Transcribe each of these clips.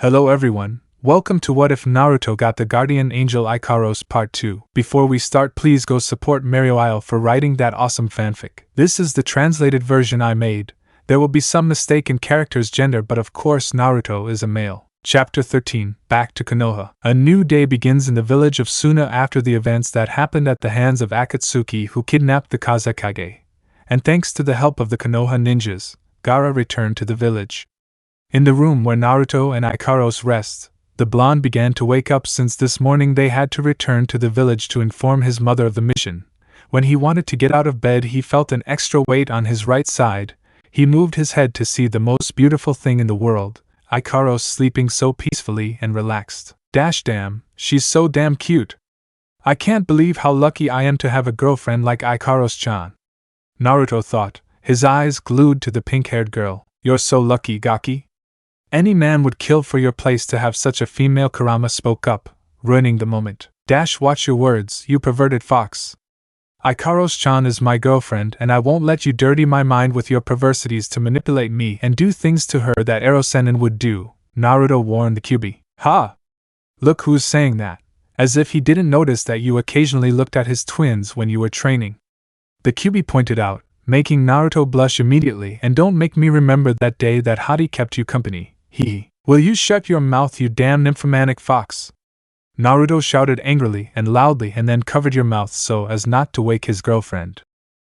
Hello everyone, welcome to What If Naruto Got the Guardian Angel Ikaros Part 2. Before we start, please go support marioiale for writing that awesome fanfic. This is the translated version I made. There will be some mistake in character's gender, but of course Naruto is a male. Chapter 13, Back to Konoha. A new day begins in the village of Suna after the events that happened at the hands of Akatsuki, who kidnapped the Kazekage. And thanks to the help of the Konoha ninjas, Gaara returned to the village. In the room where Naruto and Ikaros rest, the blonde began to wake up since this morning they had to return to the village to inform his mother of the mission. When he wanted to get out of bed, he felt an extra weight on his right side. He moved his head to see the most beautiful thing in the world, Ikaros sleeping so peacefully and relaxed. Damn, she's so damn cute. I can't believe how lucky I am to have a girlfriend like Ikaros-chan. Naruto thought, his eyes glued to the pink-haired girl. You're so lucky, Gaki. Any man would kill for your place to have such a female. Kurama spoke up, ruining the moment. Watch your words, you perverted fox. Ikaros-chan is my girlfriend, and I won't let you dirty my mind with your perversities to manipulate me and do things to her that Erosenin would do, Naruto warned the Kyuubi. Ha! Look who's saying that, as if he didn't notice that you occasionally looked at his twins when you were training. The Kyuubi pointed out, making Naruto blush immediately. And don't make me remember that day that Hottie kept you company. Will you shut your mouth, you damn nymphomaniac fox? Naruto shouted angrily and loudly, and then covered your mouth so as not to wake his girlfriend.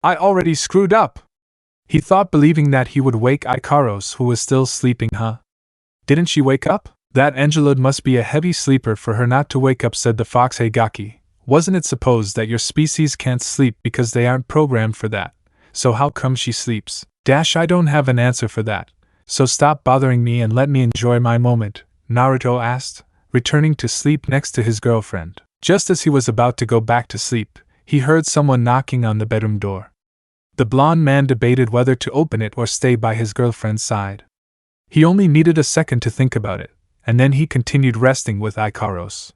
I already screwed up. He thought, believing that he would wake Ikaros, who was still sleeping. Didn't she wake up? That Angelud must be a heavy sleeper for her not to wake up, said the fox. Hey Gaki, wasn't it supposed that your species can't sleep because they aren't programmed for that? So how come she sleeps? I don't have an answer for that. So stop bothering me and let me enjoy my moment, Naruto asked, returning to sleep next to his girlfriend. Just as he was about to go back to sleep, he heard someone knocking on the bedroom door. The blonde man debated whether to open it or stay by his girlfriend's side. He only needed a second to think about it, and then he continued resting with Ikaros.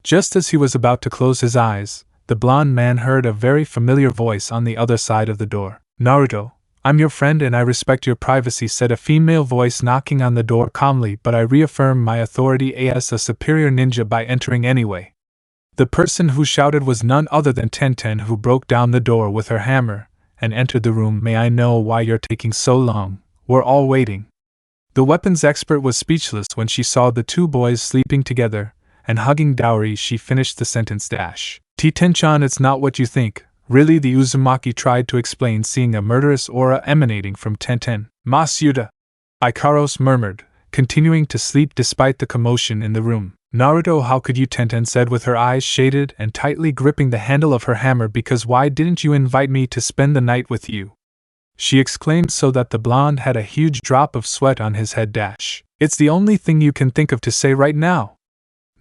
Just as he was about to close his eyes, the blonde man heard a very familiar voice on the other side of the door. Naruto, I'm your friend and I respect your privacy, said a female voice knocking on the door calmly, but I reaffirm my authority as a superior ninja by entering anyway. The person who shouted was none other than Tenten, who broke down the door with her hammer and entered the room. May I know why you're taking so long? We're all waiting. The weapons expert was speechless when she saw the two boys sleeping together and hugging Dowry. She finished the sentence. Tenten-chan, it's not what you think. Really, the Uzumaki tried to explain, seeing a murderous aura emanating from Tenten. Masuda! Ikaros murmured, continuing to sleep despite the commotion in the room. Naruto, how could you? Tenten said with her eyes shaded and tightly gripping the handle of her hammer. Because why didn't you invite me to spend the night with you? She exclaimed so that the blonde had a huge drop of sweat on his head. It's the only thing you can think of to say right now.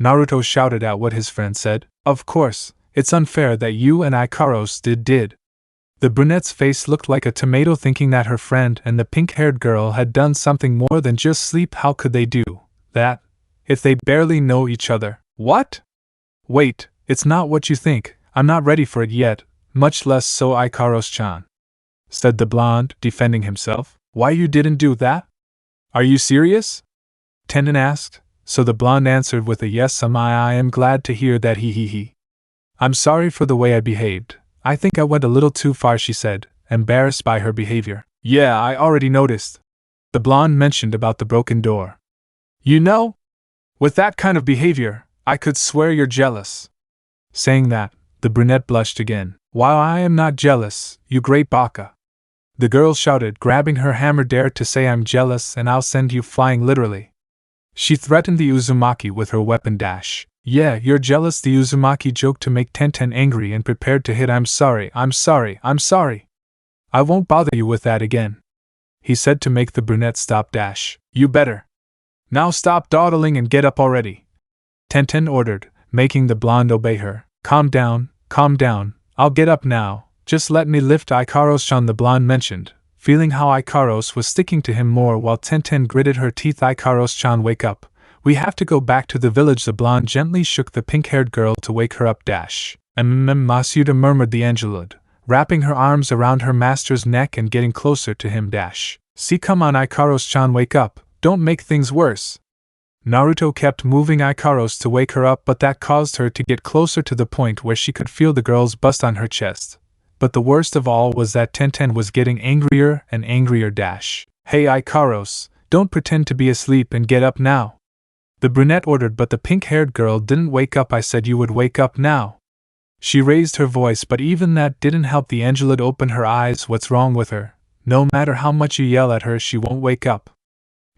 Naruto shouted out what his friend said. Of course. It's unfair that you and Ikaros did. The brunette's face looked like a tomato, thinking that her friend and the pink-haired girl had done something more than just sleep. How could they do that if they barely know each other? What? Wait, it's not what you think. I'm not ready for it yet, much less so Ikaros-chan, said the blonde, defending himself. Why you didn't do that? Are you serious? Tenten asked, so the blonde answered with a yes. I am glad to hear that. I'm sorry for the way I behaved. I think I went a little too far, she said, embarrassed by her behavior. Yeah, I already noticed. The blonde mentioned about the broken door. You know, with that kind of behavior, I could swear you're jealous. Saying that, the brunette blushed again. While I am not jealous, you great baka. The girl shouted, grabbing her hammer. Dare to say I'm jealous and I'll send you flying, literally. She threatened the Uzumaki with her weapon. Yeah, you're jealous, the Uzumaki joked to make Tenten angry and prepared to hit. I'm sorry. I won't bother you with that again, he said to make the brunette stop. You better. Now stop dawdling and get up already, Tenten ordered, making the blonde obey her. Calm down, I'll get up now, just let me lift Ikaros-chan, the blonde mentioned, feeling how Ikaros was sticking to him more while Tenten gritted her teeth. Ikaros-chan, wake up. We have to go back to the village. The blonde gently shook the pink-haired girl to wake her up. Masuda, murmured the Angelud, wrapping her arms around her master's neck and getting closer to him. See, come on Ikaros-chan, wake up, don't make things worse. Naruto kept moving Ikaros to wake her up, but that caused her to get closer to the point where she could feel the girl's bust on her chest. But the worst of all was that Tenten was getting angrier and angrier. Hey Ikaros, don't pretend to be asleep and get up now. The brunette ordered, but the pink-haired girl didn't wake up. I said you would wake up now. She raised her voice, but even that didn't help the Angelid open her eyes. What's wrong with her? No matter how much you yell at her, she won't wake up.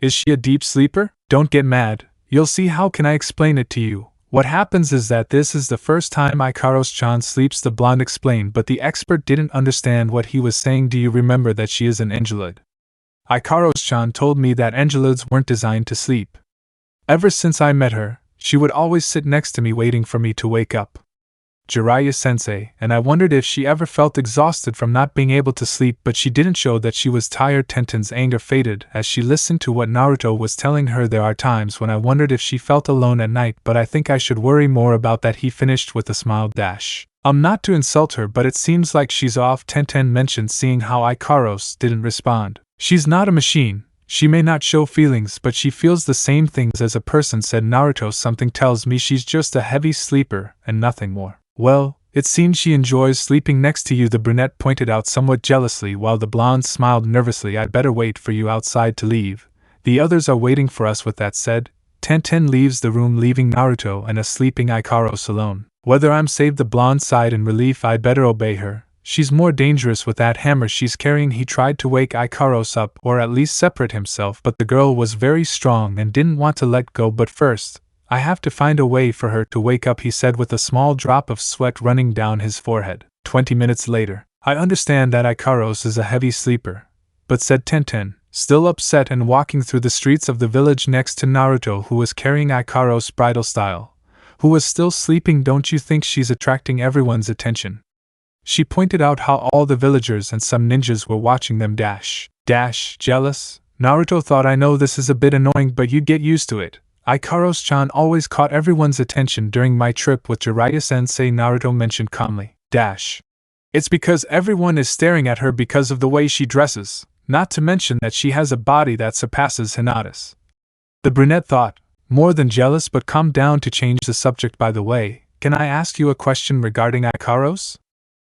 Is she a deep sleeper? Don't get mad. You'll see. How can I explain it to you? What happens is that this is the first time Ikaros-chan sleeps, the blonde explained, but the expert didn't understand what he was saying. Do you remember that she is an Angelid? Ikaros-chan told me that Angelids weren't designed to sleep. Ever since I met her, she would always sit next to me waiting for me to wake up. Jiraiya-sensei, and I wondered if she ever felt exhausted from not being able to sleep, but she didn't show that she was tired. Tenten's anger faded as she listened to what Naruto was telling her. There are times when I wondered if she felt alone at night, but I think I should worry more about that, he finished with a smile. Not to insult her, but it seems like she's off, Tenten mentioned, seeing how Ikaros didn't respond. She's not a machine. She may not show feelings, but she feels the same things as a person, said Naruto. Something tells me she's just a heavy sleeper and nothing more. Well, it seems she enjoys sleeping next to you, the brunette pointed out somewhat jealously, while the blonde smiled nervously. I'd better wait for you outside to leave. The others are waiting for us. With that said, Tenten leaves the room, leaving Naruto and a sleeping Ikaros alone. Whether I'm saved, the blonde sighed in relief. I'd better obey her. She's more dangerous with that hammer she's carrying. He tried to wake Ikaros up, or at least separate himself, but the girl was very strong and didn't want to let go. But first, I have to find a way for her to wake up, he said with a small drop of sweat running down his forehead. 20 minutes later. I understand that Ikaros is a heavy sleeper, but said Tenten, still upset and walking through the streets of the village next to Naruto, who was carrying Ikaros bridal style, who was still sleeping. Don't you think she's attracting everyone's attention? She pointed out how all the villagers and some ninjas were watching them. Jealous? Naruto thought, I know this is a bit annoying, but you'd get used to it. Ikaros-chan always caught everyone's attention during my trip with Jiraiya-sensei, Naruto mentioned calmly. It's because everyone is staring at her because of the way she dresses, not to mention that she has a body that surpasses Hinata's. The brunette thought, more than jealous, but calmed down to change the subject. By the way, can I ask you a question regarding Ikaros?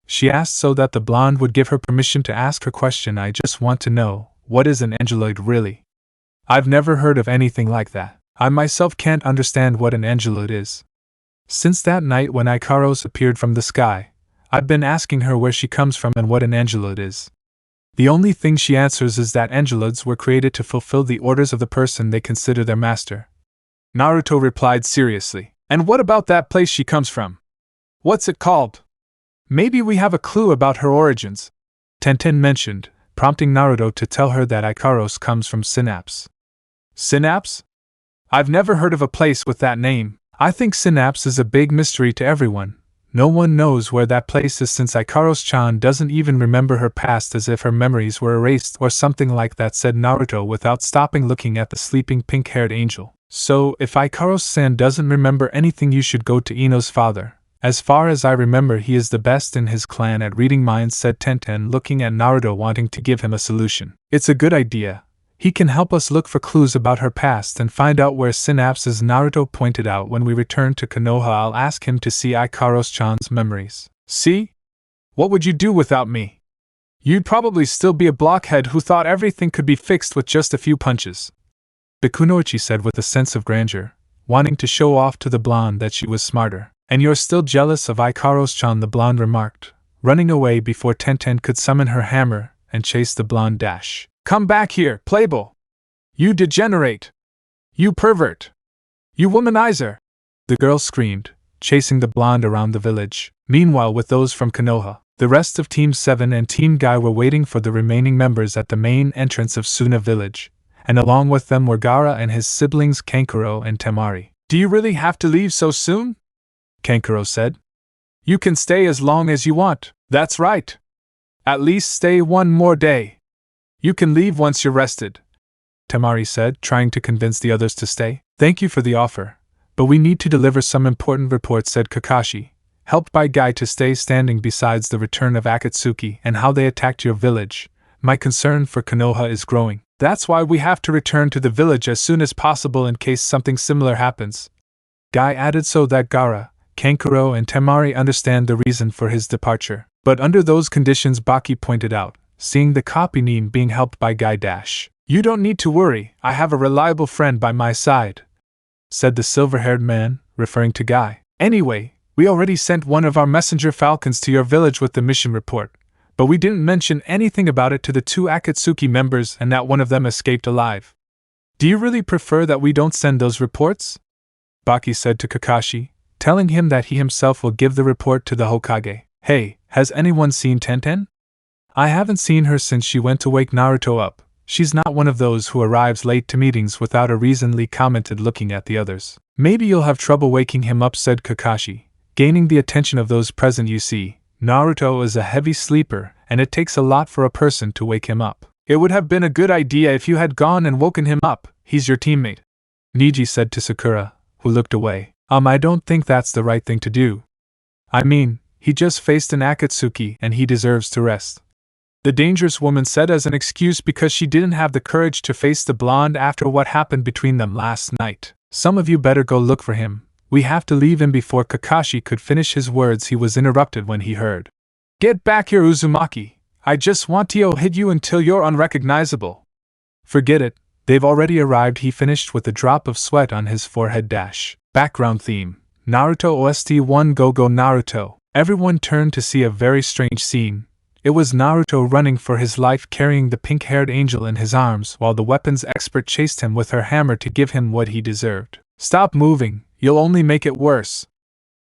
She asked so that the blonde would give her permission to ask her question. I just want to know, what is an angeloid really? I've never heard of anything like that. I myself can't understand what an angeloid is. Since that night when Ikaros appeared from the sky, I've been asking her where she comes from and what an angeloid is. The only thing she answers is that angeloids were created to fulfill the orders of the person they consider their master. Naruto replied seriously. And what about that place she comes from? What's it called? Maybe we have a clue about her origins, Tenten mentioned, prompting Naruto to tell her that Ikaros comes from Synapse. Synapse? I've never heard of a place with that name. I think Synapse is a big mystery to everyone. No one knows where that place is, since Ikaros-chan doesn't even remember her past, as if her memories were erased or something like that, said Naruto without stopping looking at the sleeping pink-haired angel. So, if Ikaros-san doesn't remember anything, you should go to Ino's father. As far as I remember, he is the best in his clan at reading minds, said Tenten, looking at Naruto, wanting to give him a solution. It's a good idea. He can help us look for clues about her past and find out where Synapse is, Naruto pointed out. When we return to Konoha, I'll ask him to see Ikaros-chan's memories. See? What would you do without me? You'd probably still be a blockhead who thought everything could be fixed with just a few punches, Bikunoichi said with a sense of grandeur, wanting to show off to the blonde that she was smarter. And you're still jealous of Ikaros-chan, the blonde remarked, running away before Tenten could summon her hammer and chase the blonde. Come back here, playboy! You degenerate! You pervert! You womanizer! The girl screamed, chasing the blonde around the village. Meanwhile, with those from Konoha, the rest of Team 7 and Team Guy were waiting for the remaining members at the main entrance of Suna village, and along with them were Gaara and his siblings Kankuro and Temari. Do you really have to leave so soon? Kankuro said. You can stay as long as you want. That's right. At least stay one more day. You can leave once you're rested, Temari said, trying to convince the others to stay. Thank you for the offer, but we need to deliver some important reports, said Kakashi, helped by Guy to stay standing. Besides the return of Akatsuki and how they attacked your village, my concern for Konoha is growing. That's why we have to return to the village as soon as possible in case something similar happens. Guy added so that Gaara, Kankuro and Temari understand the reason for his departure. But under those conditions, Baki pointed out, seeing the copy Nin being helped by Guy Dash. You don't need to worry, I have a reliable friend by my side, said the silver-haired man, referring to Guy. Anyway, we already sent one of our messenger falcons to your village with the mission report, but we didn't mention anything about it to the 2 Akatsuki members and that one of them escaped alive. Do you really prefer that we don't send those reports? Baki said to Kakashi, telling him that he himself will give the report to the Hokage. Hey, has anyone seen Tenten? I haven't seen her since she went to wake Naruto up. She's not one of those who arrives late to meetings without a reason, Lee commented, looking at the others. Maybe you'll have trouble waking him up, said Kakashi, gaining the attention of those present. You see, Naruto is a heavy sleeper, and it takes a lot for a person to wake him up. It would have been a good idea if you had gone and woken him up. He's your teammate, Niji said to Sakura, who looked away. I don't think that's the right thing to do. I mean, he just faced an Akatsuki and he deserves to rest. The dangerous woman said as an excuse because she didn't have the courage to face the blonde after what happened between them last night. Some of you better go look for him. We have to leave him. Before Kakashi could finish his words, he was interrupted when he heard. Get back here, Uzumaki. I just want to hit you until you're unrecognizable. Forget it. They've already arrived, he finished with a drop of sweat on his forehead. Background theme, Naruto OST 1 Go Go Naruto. Everyone turned to see a very strange scene. It was Naruto running for his life carrying the pink-haired angel in his arms while the weapons expert chased him with her hammer to give him what he deserved. Stop moving, you'll only make it worse,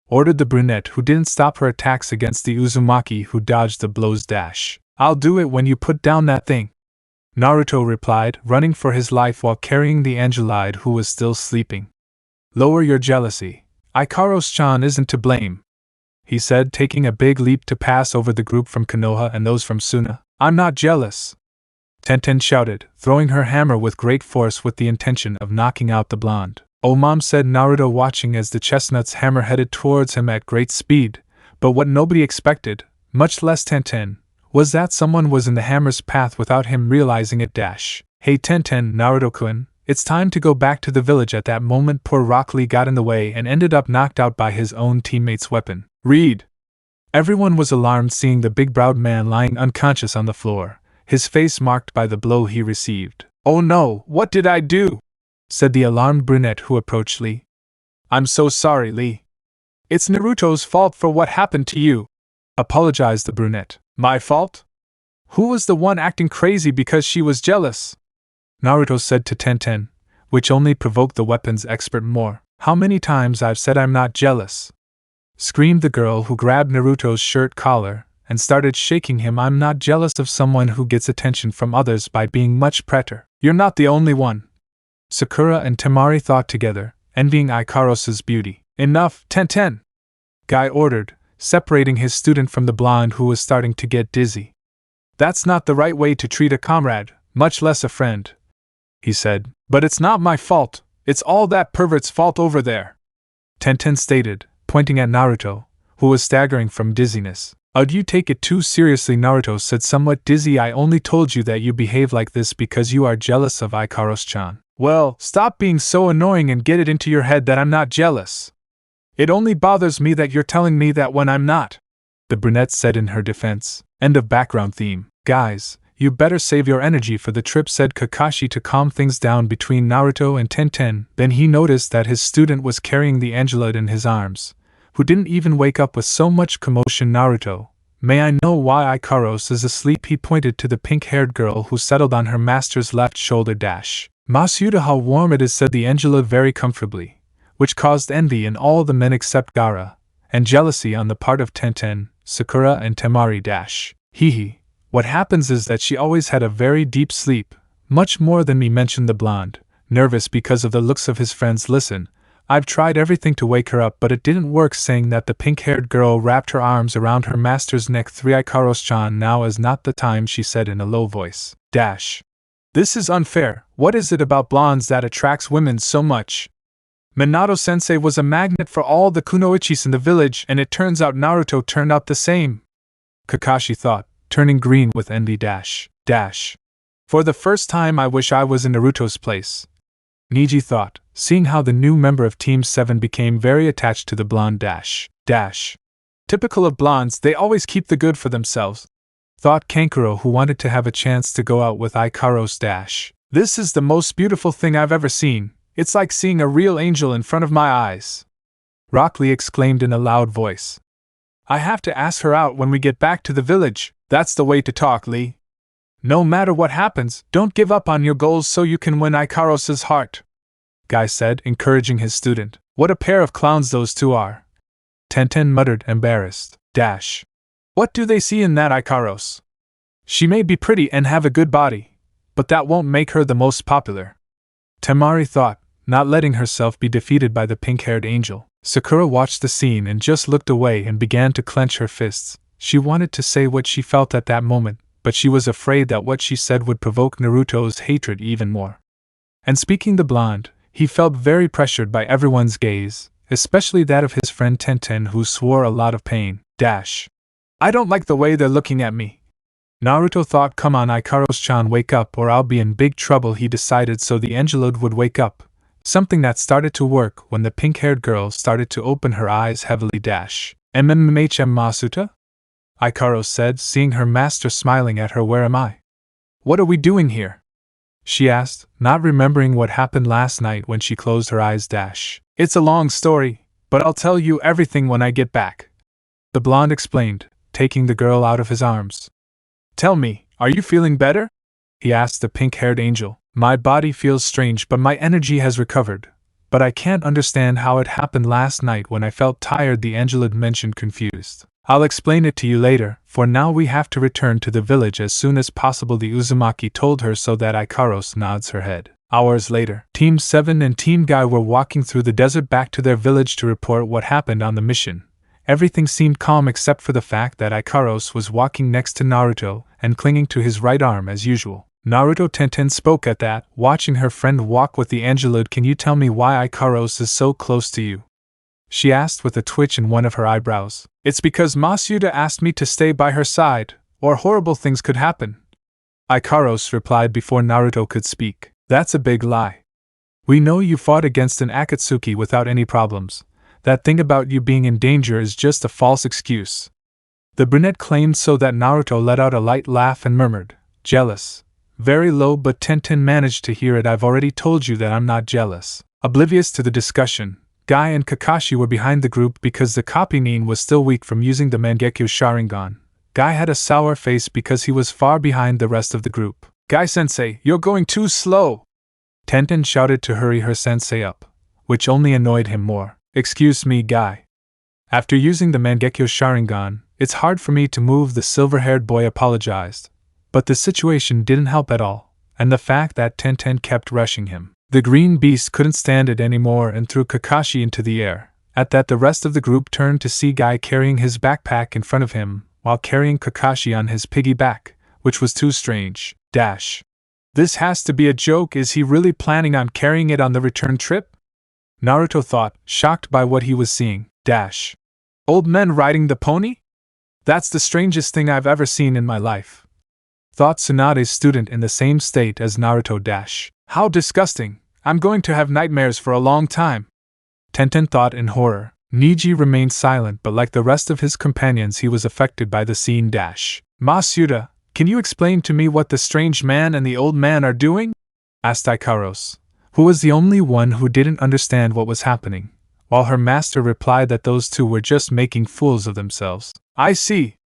ordered the brunette who didn't stop her attacks against the Uzumaki who dodged the blows. I'll do it when you put down that thing, Naruto replied, running for his life while carrying the Angelide who was still sleeping. Lower your jealousy. Ikaros-chan isn't to blame, he said, taking a big leap to pass over the group from Konoha and those from Suna. I'm not jealous, Tenten shouted, throwing her hammer with great force with the intention of knocking out the blonde. Oh mom, said Naruto, watching as the chestnut's hammer headed towards him at great speed, but what nobody expected, much less Tenten, was that someone was in the hammer's path without him realizing it. Hey Tenten, Naruto-kun, it's time to go back to the village. At that moment poor Rock Lee got in the way and ended up knocked out by his own teammate's weapon. Read! Everyone was alarmed seeing the big-browed man lying unconscious on the floor, his face marked by the blow he received. Oh no, what did I do? Said the alarmed brunette who approached Lee. I'm so sorry, Lee. It's Naruto's fault for what happened to you, apologized the brunette. My fault? Who was the one acting crazy because she was jealous? Naruto said to Tenten, which only provoked the weapons expert more. How many times I've said I'm not jealous? Screamed the girl who grabbed Naruto's shirt collar and started shaking him. I'm not jealous of someone who gets attention from others by being much pretter. You're not the only one. Sakura and Temari thought together, envying Ikaros's beauty. Enough, Tenten! Guy ordered, separating his student from the blonde who was starting to get dizzy. That's not the right way to treat a comrade, much less a friend, he said. But it's not my fault, it's all that pervert's fault over there, Tenten stated, pointing at Naruto, who was staggering from dizziness. You take it too seriously, Naruto said, somewhat dizzy. I only told you that you behave like this because you are jealous of Ikaros-chan. Well, stop being so annoying and get it into your head that I'm not jealous. It only bothers me that you're telling me that when I'm not, the brunette said in her defense. End of background theme. Guys, you better save your energy for the trip, said Kakashi to calm things down between Naruto and Tenten. Then he noticed that his student was carrying the Angelite in his arms, who didn't even wake up with so much commotion. Naruto, may I know why Ikaros is asleep? He pointed to the pink-haired girl who settled on her master's left shoulder. Masuda, how warm it is, said the Angela very comfortably, which caused envy in all the men except Gaara, and jealousy on the part of Tenten, Sakura and Temari. Hee. What happens is that she always had a very deep sleep, much more than me, mentioned the blonde, nervous because of the looks of his friends. Listen, I've tried everything to wake her up but it didn't work, saying that the pink-haired girl wrapped her arms around her master's neck. Ikaros-chan, now is not the time, she said in a low voice. This is unfair. What is it about blondes that attracts women so much? Minato-sensei was a magnet for all the kunoichis in the village, and it turns out Naruto turned out the same, Kakashi thought, turning green with envy. For the first time I wish I was in Naruto's place. Niji thought, seeing how the new member of Team 7 became very attached to the blonde dash. Typical of blondes, they always keep the good for themselves. Thought Kankuro, who wanted to have a chance to go out with Ikaros dash. This is the most beautiful thing I've ever seen. It's like seeing a real angel in front of my eyes. Rock Lee exclaimed in a loud voice. I have to ask her out when we get back to the village. That's the way to talk, Lee. No matter what happens, don't give up on your goals so you can win Ikaros' heart, Guy said, encouraging his student. What a pair of clowns those two are. Tenten muttered, embarrassed. What do they see in that Ikaros? She may be pretty and have a good body, but that won't make her the most popular. Temari thought, not letting herself be defeated by the pink-haired angel. Sakura watched the scene and just looked away and began to clench her fists. She wanted to say what she felt at that moment, but she was afraid that what she said would provoke Naruto's hatred even more. And speaking the blonde, he felt very pressured by everyone's gaze, especially that of his friend Tenten, who swore a lot of pain. I don't like the way they're looking at me. Naruto thought, come on Ikaros-chan, wake up or I'll be in big trouble. He decided so the Angelode would wake up, something that started to work when the pink-haired girl started to open her eyes heavily. Masuta? Ikaros said, seeing her master smiling at her. Where am I? What are we doing here? She asked, not remembering what happened last night when she closed her eyes. It's a long story, but I'll tell you everything when I get back, the blonde explained, taking the girl out of his arms. Tell me, are you feeling better? He asked the pink-haired angel. My body feels strange, but my energy has recovered. But I can't understand how it happened last night when I felt tired, the Angelode mentioned, confused. I'll explain it to you later, for now we have to return to the village as soon as possible, the Uzumaki told her, so that Ikaros nods her head. Hours later, Team 7 and Team Guy were walking through the desert back to their village to report what happened on the mission. Everything seemed calm except for the fact that Ikaros was walking next to Naruto and clinging to his right arm as usual. Naruto Tenten spoke at that, watching her friend walk with the Angelode. Can you tell me why Ikaros is so close to you? She asked with a twitch in one of her eyebrows. It's because Masuda asked me to stay by her side, or horrible things could happen, Ikaros replied before Naruto could speak. That's a big lie. We know you fought against an Akatsuki without any problems. That thing about you being in danger is just a false excuse, the brunette claimed, so that Naruto let out a light laugh and murmured, jealous. Very low, but Tenten managed to hear it. I've already told you that I'm not jealous. Oblivious to the discussion, Guy and Kakashi were behind the group because the copy-nin was still weak from using the Maguekio Sharingan. Guy had a sour face because he was far behind the rest of the group. Guy-sensei, you're going too slow! Tenten shouted to hurry her sensei up, which only annoyed him more. Excuse me, Guy. After using the Maguekio Sharingan, it's hard for me to move, the silver-haired boy apologized. But the situation didn't help at all, and the fact that Tenten kept rushing him. The green beast couldn't stand it anymore and threw Kakashi into the air. At that, the rest of the group turned to see Guy carrying his backpack in front of him, while carrying Kakashi on his piggyback, which was too strange. This has to be a joke. Is he really planning on carrying it on the return trip? Naruto thought, shocked by what he was seeing. Old men riding the pony? That's the strangest thing I've ever seen in my life, thought Tsunade's student in the same state as Naruto. How disgusting! I'm going to have nightmares for a long time, Tenten thought in horror. Niji remained silent, but like the rest of his companions he was affected by the scene. Masuda, can you explain to me what the strange man and the old man are doing? Asked Ikaros, who was the only one who didn't understand what was happening, while her master replied that those two were just making fools of themselves. I see.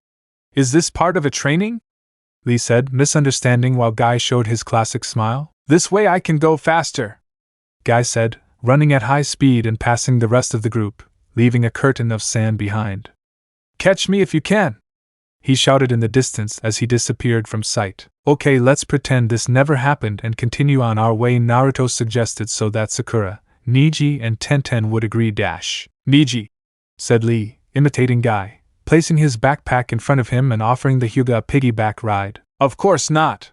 Is this part of a training? Lee said, misunderstanding, while Guy showed his classic smile. This way I can go faster, Guy said, running at high speed and passing the rest of the group, leaving a curtain of sand behind. Catch me if you can, he shouted in the distance as he disappeared from sight. Okay, let's pretend this never happened and continue on our way, Naruto suggested, so that Sakura, Niji and Tenten would agree. Niji, said Lee, imitating Guy, placing his backpack in front of him and offering the Hyuga a piggyback ride. Of course not,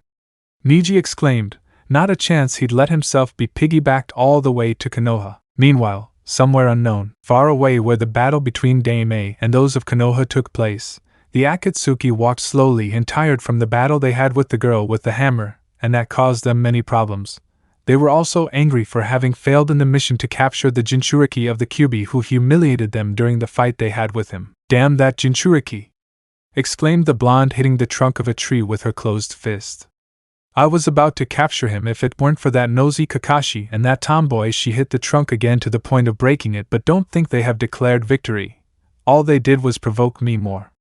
Niji exclaimed. Not a chance he'd let himself be piggybacked all the way to Konoha. Meanwhile, somewhere unknown, far away where the battle between Daimei and those of Konoha took place, the Akatsuki walked slowly and tired from the battle they had with the girl with the hammer, and that caused them many problems. They were also angry for having failed in the mission to capture the Jinchuriki of the Kyuubi who humiliated them during the fight they had with him. "Damn that Jinchuriki!" exclaimed the blonde, hitting the trunk of a tree with her closed fist. "I was about to capture him if it weren't for that nosy Kakashi and that tomboy." She hit the trunk again to the point of breaking it, but don't think they have declared victory. All they did was provoke me more.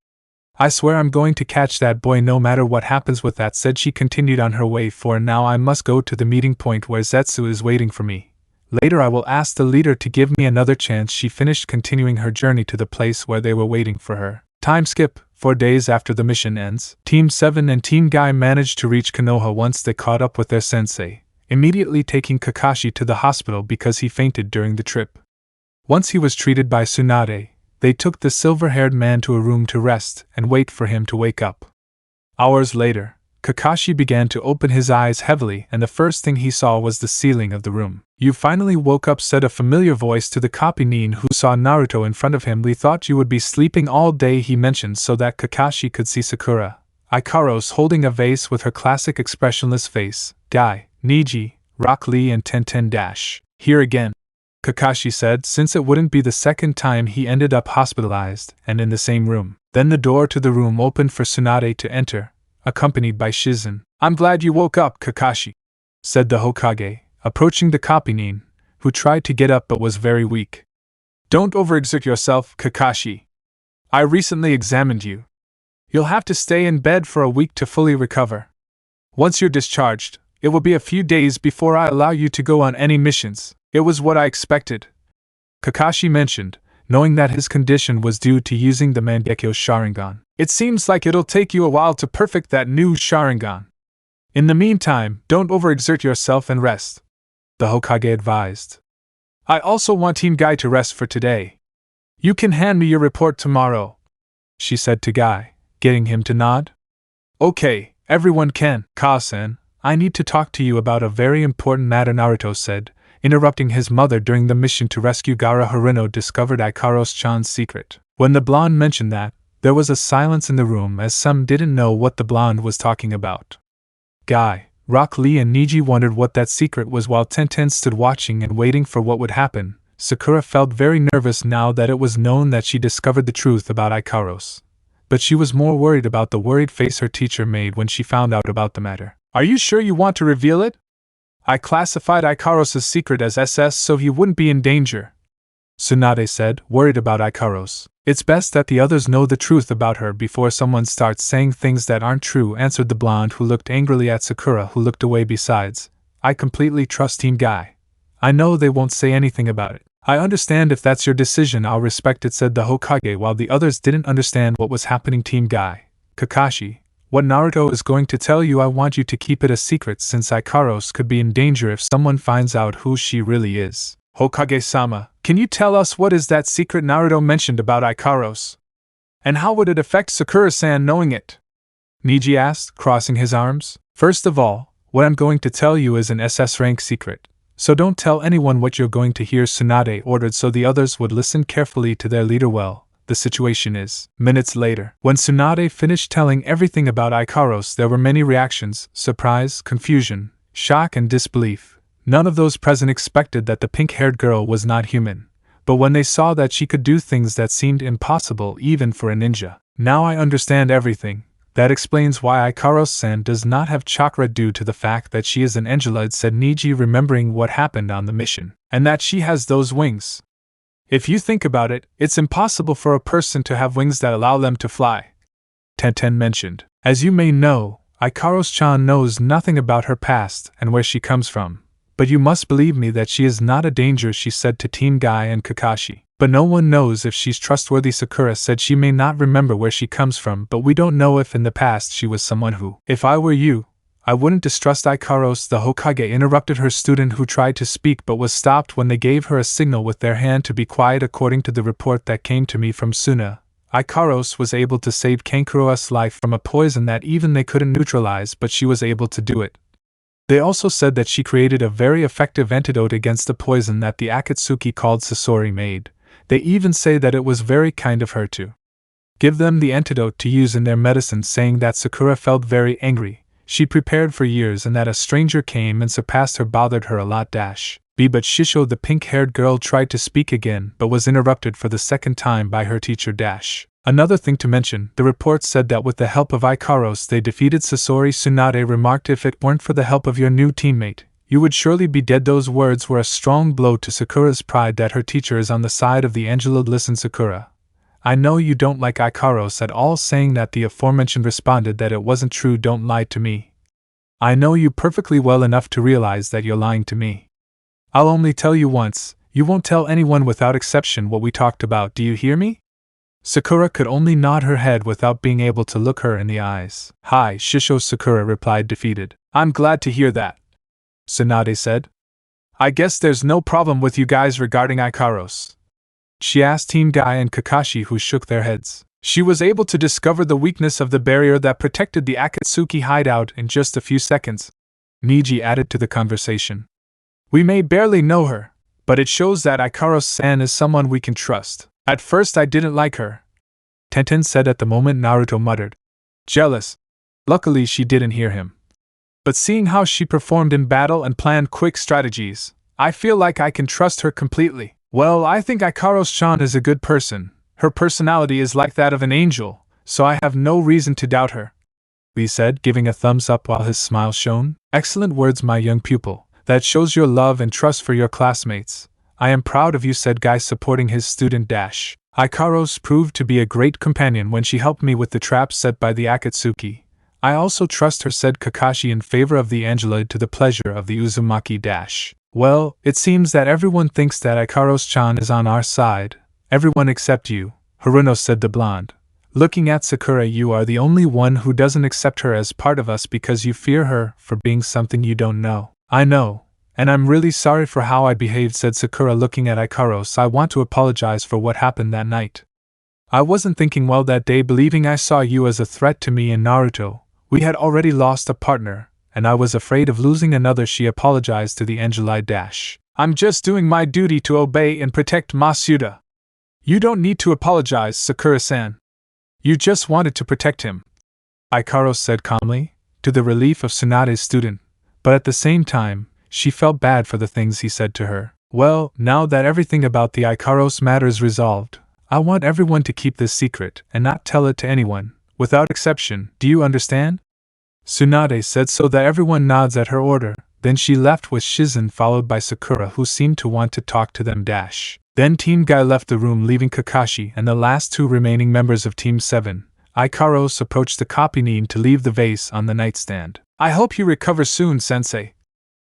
"I swear I'm going to catch that boy no matter what happens with that," said she, continued on her way, "for now I must go to the meeting point where Zetsu is waiting for me. Later I will ask the leader to give me another chance." She finished, continuing her journey to the place where they were waiting for her. Time skip. 4 days after the mission ends, Team 7 and Team Guy managed to reach Konoha once they caught up with their sensei, immediately taking Kakashi to the hospital because he fainted during the trip. Once he was treated by Tsunade, they took the silver-haired man to a room to rest and wait for him to wake up. Hours later, Kakashi began to open his eyes heavily, and the first thing he saw was the ceiling of the room. "You finally woke up," said a familiar voice to the copy nin who saw Naruto in front of him. "We thought you would be sleeping all day," he mentioned so that Kakashi could see Sakura, Ikaros holding a vase with her classic expressionless face, Guy, Niji, Rock Lee and Tenten Dash. "Here again," Kakashi said, since it wouldn't be the second time he ended up hospitalized and in the same room. Then the door to the room opened for Tsunade to enter, accompanied by Shizen. "I'm glad you woke up, Kakashi," said the Hokage, approaching the copy nin, who tried to get up but was very weak. "Don't overexert yourself, Kakashi. I recently examined you. You'll have to stay in bed for a week to fully recover. Once you're discharged, it will be a few days before I allow you to go on any missions." "It was what I expected," Kakashi mentioned, knowing that his condition was due to using the Maguekio Sharingan. "It seems like it'll take you a while to perfect that new Sharingan. In the meantime, don't overexert yourself and rest," the Hokage advised. "I also want Team Guy to rest for today. You can hand me your report tomorrow," she said to Guy, getting him to nod. "Okay, everyone can." "Kaisen, I need to talk to you about a very important matter," Naruto said, interrupting his mother during the mission to rescue Gaara. Haruno discovered Ikaros-chan's secret. When the blonde mentioned that, there was a silence in the room as some didn't know what the blonde was talking about. Guy, Rock Lee and Niji wondered what that secret was while Tenten stood watching and waiting for what would happen. Sakura felt very nervous now that it was known that she discovered the truth about Ikaros. But she was more worried about the worried face her teacher made when she found out about the matter. "Are you sure you want to reveal it? I classified Ikaros' secret as SS so he wouldn't be in danger," Tsunade said, worried about Ikaros. "It's best that the others know the truth about her before someone starts saying things that aren't true," answered the blonde, who looked angrily at Sakura, who looked away. "Besides, I completely trust Team Guy. I know they won't say anything about it." "I understand. If that's your decision, I'll respect it," said the Hokage, while the others didn't understand what was happening. Team Guy, Kakashi, what Naruto is going to tell you, I want you to keep it a secret since Ikaros could be in danger if someone finds out who she really is. "Hokage-sama, can you tell us what is that secret Naruto mentioned about Ikaros? And how would it affect Sakura-san knowing it?" Niji asked, crossing his arms. "First of all, what I'm going to tell you is an SS rank secret, so don't tell anyone what you're going to hear," Tsunade ordered so the others would listen carefully to their leader. "Well, the situation is." Minutes later, when Tsunade finished telling everything about Ikaros, there were many reactions: surprise, confusion, shock, and disbelief. None of those present expected that the pink-haired girl was not human, but when they saw that she could do things that seemed impossible even for a ninja. "Now I understand everything. That explains why Ikaros-san does not have chakra due to the fact that she is an Angelid," said Niji, remembering what happened on the mission. "And that she has those wings. If you think about it, it's impossible for a person to have wings that allow them to fly," Tenten mentioned. "As you may know, Ikaros-chan knows nothing about her past and where she comes from. But you must believe me that she is not a danger," she said to Team Guy and Kakashi. "But no one knows if she's trustworthy." Sakura said she may not remember where she comes from, but we don't know if in the past she was someone who— "If I were you, I wouldn't distrust Ikaros," the Hokage interrupted her student, who tried to speak but was stopped when they gave her a signal with their hand to be quiet. "According to the report that came to me from Suna, Ikaros was able to save Kankuro's life from a poison that even they couldn't neutralize, but she was able to do it. They also said that she created a very effective antidote against the poison that the Akatsuki called Sasori made. They even say that it was very kind of her to give them the antidote to use in their medicine," saying that Sakura felt very angry. She'd prepared for years, and that a stranger came and surpassed her bothered her a lot. But Shisho, the pink-haired girl, tried to speak again but was interrupted for the second time by her teacher. Another thing to mention, the report said that with the help of Ikaros they defeated Sasori. Tsunade remarked, if it weren't for the help of your new teammate, you would surely be dead. Those words were a strong blow to Sakura's pride that her teacher is on the side of the Angela. Listen, Sakura. I know you don't like Ikaros at all. Saying that, the aforementioned responded that it wasn't true. Don't lie to me. I know you perfectly well enough to realize that you're lying to me. I'll only tell you once, you won't tell anyone without exception what we talked about, do you hear me? Sakura could only nod her head without being able to look her in the eyes. Hi, Shisho, Sakura replied, defeated. I'm glad to hear that, Tsunade said. I guess there's no problem with you guys regarding Ikaros, she asked Team Guy and Kakashi, who shook their heads. She was able to discover the weakness of the barrier that protected the Akatsuki hideout in just a few seconds. Niji added to the conversation. We may barely know her, but it shows that Ikaros-san is someone we can trust. At first I didn't like her, Tenten said. At the moment, Naruto muttered, jealous. Luckily she didn't hear him. But seeing how she performed in battle and planned quick strategies, I feel like I can trust her completely. Well, I think Ikaros-chan is a good person. Her personality is like that of an angel, so I have no reason to doubt her, he said, giving a thumbs up while his smile shone. Excellent words, my young pupil. That shows your love and trust for your classmates. I am proud of you, said Guy, supporting his student. Ikaros proved to be a great companion when she helped me with the traps set by the Akatsuki. I also trust her, said Kakashi, in favor of the Angela to the pleasure of the Uzumaki. Well, it seems that everyone thinks that Ikaros-chan is on our side. Everyone except you, Haruno, said the blonde. Looking at Sakura, you are the only one who doesn't accept her as part of us because you fear her for being something you don't know. I know, and I'm really sorry for how I behaved, said Sakura, looking at Ikaros. I want to apologize for what happened that night. I wasn't thinking well that day, believing I saw you as a threat to me and Naruto. We had already lost a partner, and I was afraid of losing another. She apologized to the Angeli. I'm just doing my duty to obey and protect Masuda. You don't need to apologize, Sakura-san. You just wanted to protect him, Ikaros said calmly, to the relief of Tsunade's student. But at the same time, she felt bad for the things he said to her. Well, now that everything about the Ikaros matter is resolved, I want everyone to keep this secret and not tell it to anyone, without exception. Do you understand? Tsunade said, so that everyone nods at her order. Then she left with Shizen, followed by Sakura, who seemed to want to talk to them. Then Team Guy left the room, leaving Kakashi and the last two remaining members of Team 7. Ikaros approached the copy needing to leave the vase on the nightstand. I hope you recover soon, sensei,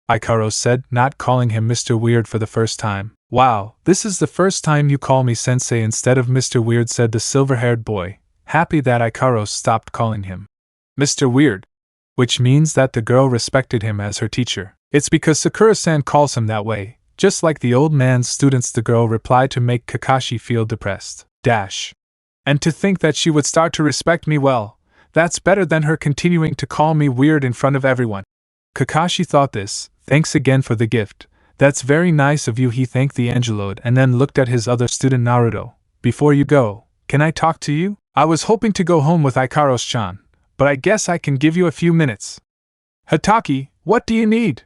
Ikaros said, not calling him Mr. Weird for the first time. Wow, this is the first time you call me sensei instead of Mr. Weird, said the silver-haired boy, happy that Ikaros stopped calling him Mr. Weird, which means that the girl respected him as her teacher. It's because Sakura-san calls him that way, just like the old man's students, the girl replied to make Kakashi feel depressed. And to think that she would start to respect me, well, that's better than her continuing to call me weird in front of everyone. Kakashi thought this. Thanks again for the gift. That's very nice of you, he thanked the Angelode and then looked at his other student Naruto. Before you go, can I talk to you? I was hoping to go home with Ikaros-chan, but I guess I can give you a few minutes. Hataki, what do you need?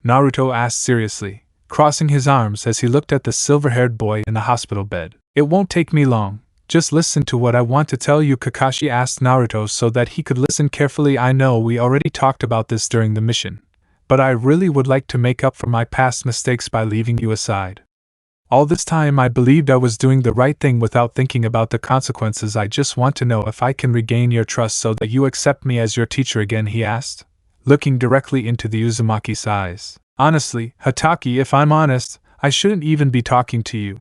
Naruto asked seriously, crossing his arms as he looked at the silver-haired boy in the hospital bed. It won't take me long. Just listen to what I want to tell you, Kakashi asked Naruto so that he could listen carefully. I know we already talked about this during the mission, but I really would like to make up for my past mistakes by leaving you aside. All this time I believed I was doing the right thing without thinking about the consequences. I just want to know if I can regain your trust so that you accept me as your teacher again, he asked, looking directly into the Uzumaki's eyes. Honestly, Hataki, if I'm honest, I shouldn't even be talking to you.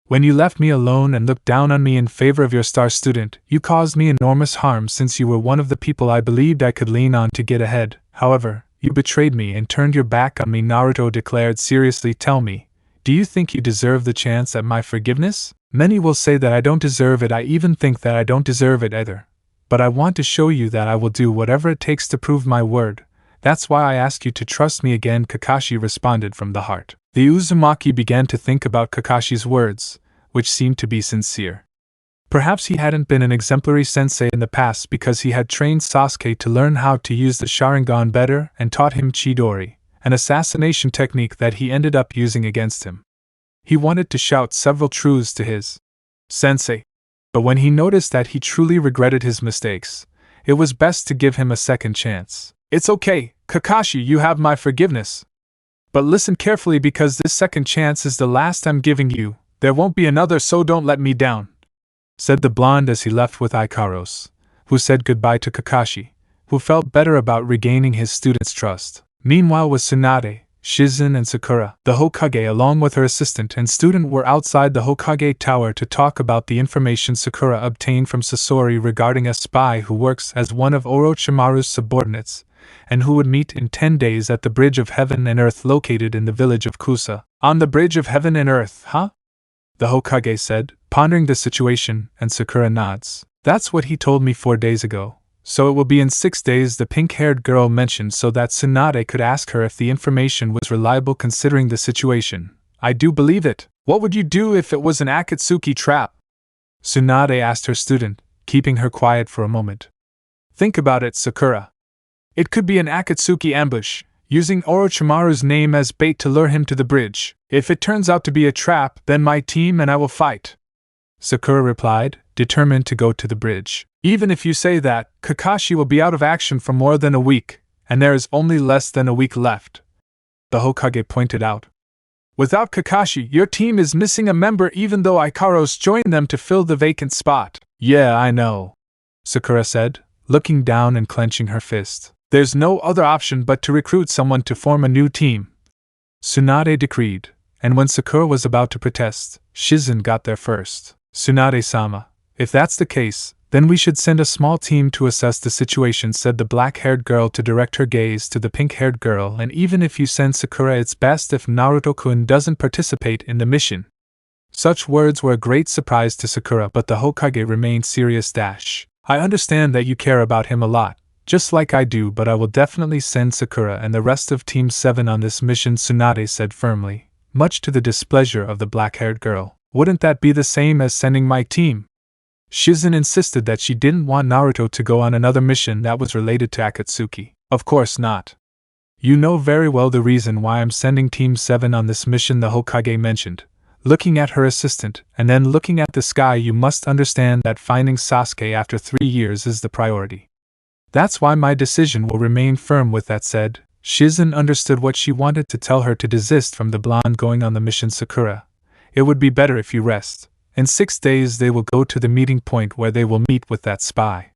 When you left me alone and looked down on me in favor of your star student, you caused me enormous harm since you were one of the people I believed I could lean on to get ahead. However, you betrayed me and turned your back on me, Naruto declared seriously. Tell me, do you think you deserve the chance at my forgiveness? Many will say that I don't deserve it. I even think that I don't deserve it either. But I want to show you that I will do whatever it takes to prove my word. That's why I ask you to trust me again, Kakashi responded from the heart. The Uzumaki began to think about Kakashi's words, which seemed to be sincere. Perhaps he hadn't been an exemplary sensei in the past because he had trained Sasuke to learn how to use the Sharingan better and taught him Chidori, an assassination technique that he ended up using against him. He wanted to shout several truths to his sensei, but when he noticed that he truly regretted his mistakes, it was best to give him a second chance. It's okay, Kakashi, you have my forgiveness. But listen carefully because this second chance is the last I'm giving you. There won't be another, so don't let me down, said the blonde as he left with Ikaros, who said goodbye to Kakashi, who felt better about regaining his students' trust. Meanwhile with Tsunade, Shizen and Sakura, the Hokage along with her assistant and student were outside the Hokage tower to talk about the information Sakura obtained from Sasori regarding a spy who works as one of Orochimaru's subordinates, and who would meet in 10 days at the Bridge of Heaven and Earth located in the village of Kusa. On the Bridge of Heaven and Earth, huh? The Hokage said, pondering the situation, and Sakura nods. That's what he told me 4 days ago. So it will be in 6 days, the pink-haired girl mentioned so that Tsunade could ask her if the information was reliable considering the situation. I do believe it. What would you do if it was an Akatsuki trap? Tsunade asked her student, keeping her quiet for a moment. Think about it, Sakura. It could be an Akatsuki ambush, using Orochimaru's name as bait to lure him to the bridge. If it turns out to be a trap, then my team and I will fight, Sakura replied, determined to go to the bridge. Even if you say that, Kakashi will be out of action for more than a week, and there is only less than a week left, the Hokage pointed out. Without Kakashi, your team is missing a member even though Ikaros joined them to fill the vacant spot. Yeah, I know, Sakura said, looking down and clenching her fist. There's no other option but to recruit someone to form a new team, Tsunade decreed, and when Sakura was about to protest, Shizen got there first. Tsunade-sama, if that's the case, then we should send a small team to assess the situation, said the black-haired girl to direct her gaze to the pink-haired girl, and even if you send Sakura, it's best if Naruto-kun doesn't participate in the mission. Such words were a great surprise to Sakura, but the Hokage remained serious. I understand that you care about him a lot, just like I do, but I will definitely send Sakura and the rest of Team 7 on this mission, Tsunade said firmly, much to the displeasure of the black-haired girl. Wouldn't that be the same as sending my team? Shizen insisted that she didn't want Naruto to go on another mission that was related to Akatsuki. Of course not. You know very well the reason why I'm sending Team 7 on this mission, the Hokage mentioned, looking at her assistant and then looking at the sky. You must understand that finding Sasuke after 3 years is the priority. That's why my decision will remain firm. With that said, Shizen understood what she wanted to tell her to desist from the blonde going on the mission. Sakura, it would be better if you rest. In 6 days they will go to the meeting point where they will meet with that spy.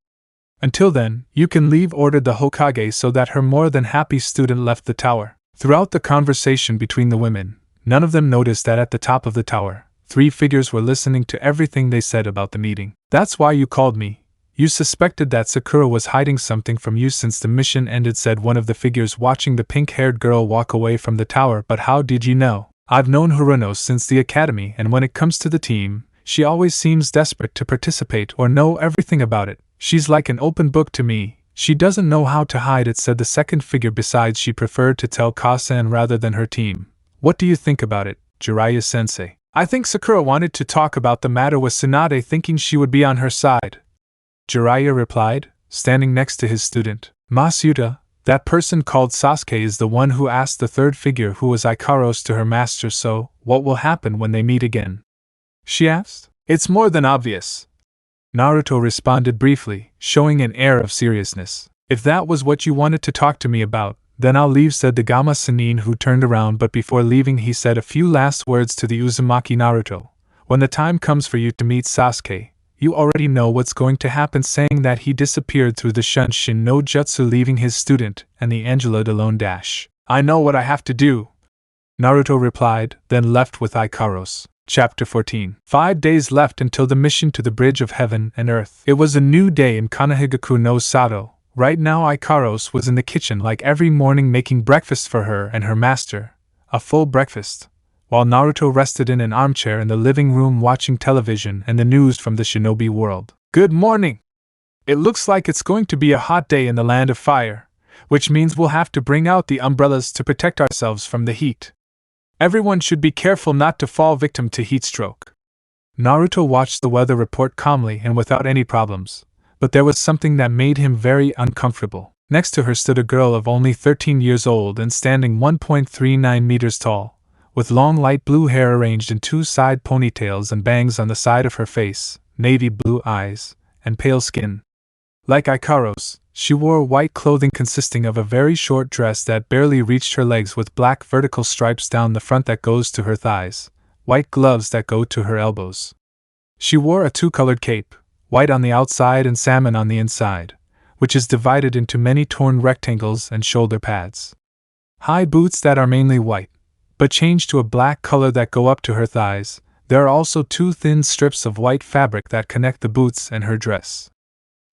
Until then, you can leave, ordered the Hokage, so that her more than happy student left the tower. Throughout the conversation between the women, none of them noticed that at the top of the tower, 3 figures were listening to everything they said about the meeting. That's why you called me. You suspected that Sakura was hiding something from you since the mission ended, said one of the figures watching the pink-haired girl walk away from the tower. But how did you know? I've known Hiruno since the academy, and when it comes to the team, she always seems desperate to participate or know everything about it. She's like an open book to me. She doesn't know how to hide it, said the second figure. Besides, she preferred to tell Kaisen rather than her team. What do you think about it, Jiraiya-sensei? I think Sakura wanted to talk about the matter with Tsunade, thinking she would be on her side, Jiraiya replied, standing next to his student. Masuda, that person called Sasuke is the one who asked the third figure who was Ikaros to her master. So, what will happen when they meet again? She asked. It's more than obvious, Naruto responded briefly, showing an air of seriousness. If that was what you wanted to talk to me about, then I'll leave, said the Gamma Sennin, who turned around, but before leaving he said a few last words to the Uzumaki. Naruto, when the time comes for you to meet Sasuke, you already know what's going to happen, saying that he disappeared through the Shunshin no Jutsu, leaving his student and the Angela alone. I know what I have to do, Naruto replied, then left with Ikaros. Chapter 14. 5 days left until the mission to the Bridge of Heaven and Earth. It was a new day in Konohagaku no Sato. Right now Ikaros was in the kitchen like every morning, making breakfast for her and her master, a full breakfast, while Naruto rested in an armchair in the living room watching television and the news from the shinobi world. Good morning! It looks like it's going to be a hot day in the land of fire, which means we'll have to bring out the umbrellas to protect ourselves from the heat. Everyone should be careful not to fall victim to heat stroke. Naruto watched the weather report calmly and without any problems, but there was something that made him very uncomfortable. Next to her stood a girl of only 13 years old and standing 1.39 meters tall, with long light blue hair arranged in two side ponytails and bangs on the side of her face, navy blue eyes, and pale skin. Like Ikaros, she wore white clothing consisting of a very short dress that barely reached her legs with black vertical stripes down the front that goes to her thighs, white gloves that go to her elbows. She wore a two-colored cape, white on the outside and salmon on the inside, which is divided into many torn rectangles and shoulder pads. High boots that are mainly white, but change to a black color that go up to her thighs. There are also two thin strips of white fabric that connect the boots and her dress.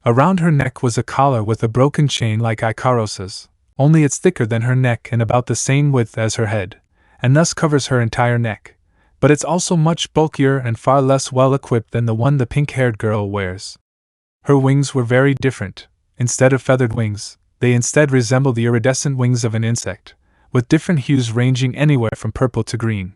Around her neck was a collar with a broken chain like Ikaros's, only it's thicker than her neck and about the same width as her head, and thus covers her entire neck, but it's also much bulkier and far less well-equipped than the one the pink-haired girl wears. Her wings were very different. Instead of feathered wings, they instead resemble the iridescent wings of an insect, with different hues ranging anywhere from purple to green.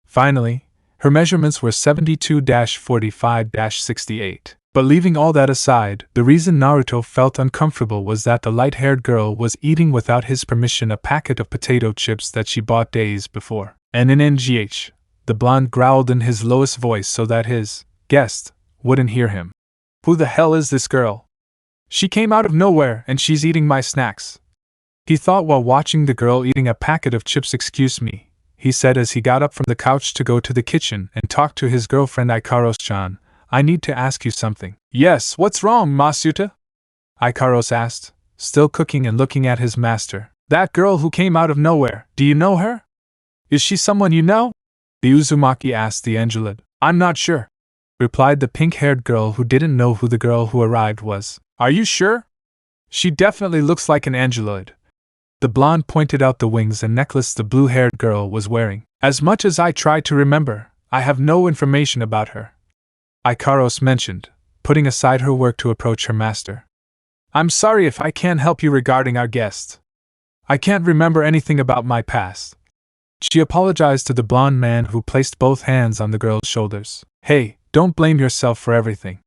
Finally, her measurements were 72-45-68. But leaving all that aside, the reason Naruto felt uncomfortable was that the light-haired girl was eating without his permission a packet of potato chips that she bought days before. And in NGH, the blonde growled in his lowest voice so that his guest wouldn't hear him. "Who the hell is this girl? She came out of nowhere and she's eating my snacks," he thought while watching the girl eating a packet of chips. "Excuse me," he said as he got up from the couch to go to the kitchen and talk to his girlfriend Ikaros-chan. "I need to ask you something." "Yes, what's wrong, Masuta?" Ikaros asked, still cooking and looking at his master. "That girl who came out of nowhere, do you know her? Is she someone you know?" the Uzumaki asked the Angelid. "I'm not sure," replied the pink-haired girl who didn't know who the girl who arrived was. "Are you sure? She definitely looks like an Angelid." The blonde pointed out the wings and necklace the blue-haired girl was wearing. "As much as I try to remember, I have no information about her," Ikaros mentioned, putting aside her work to approach her master. "I'm sorry if I can't help you regarding our guest. I can't remember anything about my past." She apologized to the blonde man who placed both hands on the girl's shoulders. "Hey, don't blame yourself for everything.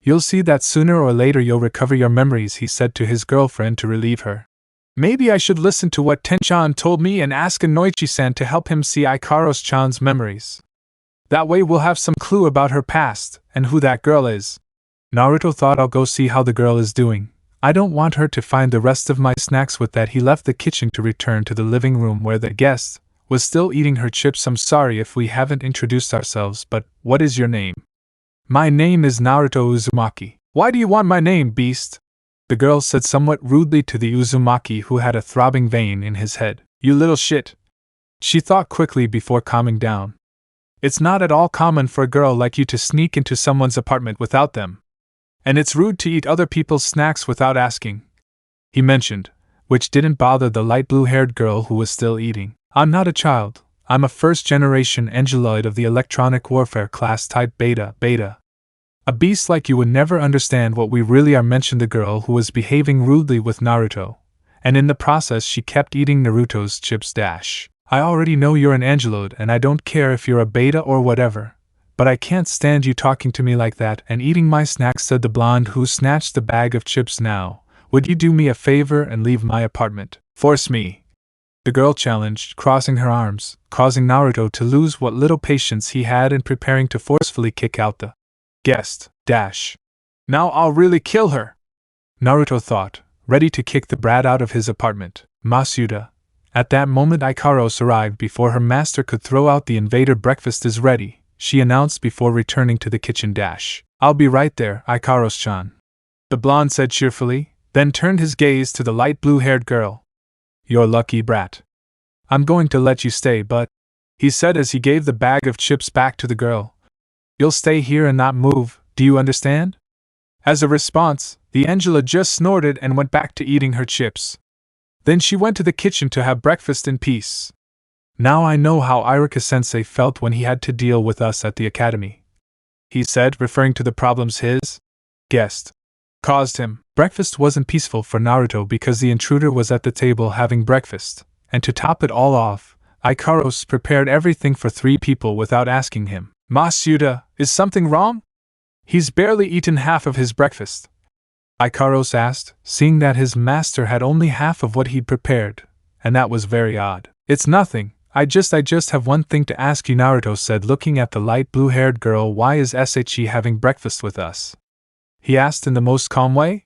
You'll see that sooner or later you'll recover your memories," he said to his girlfriend to relieve her. "Maybe I should listen to what Tenchan told me and ask Anoichi-san to help him see Ikaros-chan's memories. That way we'll have some clue about her past and who that girl is." Naruto thought, "I'll go see how the girl is doing. I don't want her to find the rest of my snacks." With that, he left the kitchen to return to the living room where the guest was still eating her chips. "I'm sorry if we haven't introduced ourselves, but what is your name?" "My name is Naruto Uzumaki." "Why do you want my name, beast?" the girl said somewhat rudely to the Uzumaki who had a throbbing vein in his head. "You little shit," she thought quickly before calming down. "It's not at all common for a girl like you to sneak into someone's apartment without them. And it's rude to eat other people's snacks without asking," he mentioned, which didn't bother the light blue-haired girl who was still eating. "I'm not a child. I'm a first-generation angeloid of the electronic warfare class type Beta. A beast like you would never understand what we really are," mentioned the girl who was behaving rudely with Naruto, and in the process she kept eating Naruto's chips. "I already know you're an angeloid and I don't care if you're a beta or whatever, but I can't stand you talking to me like that and eating my snacks," said the blonde who snatched the bag of chips. "Now, would you do me a favor and leave my apartment?" "Force me," the girl challenged, crossing her arms, causing Naruto to lose what little patience he had in preparing to forcefully kick out the guest. "Now I'll really kill her," Naruto thought, ready to kick the brat out of his apartment. "Masuda." At that moment Ikaros arrived before her master could throw out the invader. "Breakfast is ready," she announced before returning to the kitchen. "I'll be right there, Ikaros-chan," the blonde said cheerfully, then turned his gaze to the light blue-haired girl. "You're lucky brat. I'm going to let you stay, but," he said as he gave the bag of chips back to the girl, "you'll stay here and not move, do you understand?" As a response, the Angela just snorted and went back to eating her chips. Then she went to the kitchen to have breakfast in peace. "Now I know how Iruka-sensei felt when he had to deal with us at the academy," he said, referring to the problems his guest caused him. Breakfast wasn't peaceful for Naruto because the intruder was at the table having breakfast, and to top it all off, Ikaros prepared everything for 3 people without asking him. "Masuda, is something wrong? He's barely eaten half of his breakfast. Ikaros asked, seeing that his master had only half of what he'd prepared, and that was very odd. It's nothing, I just have one thing to ask you, Naruto said, looking at the light blue-haired girl. Why is SHE having breakfast with us? He asked in the most calm way.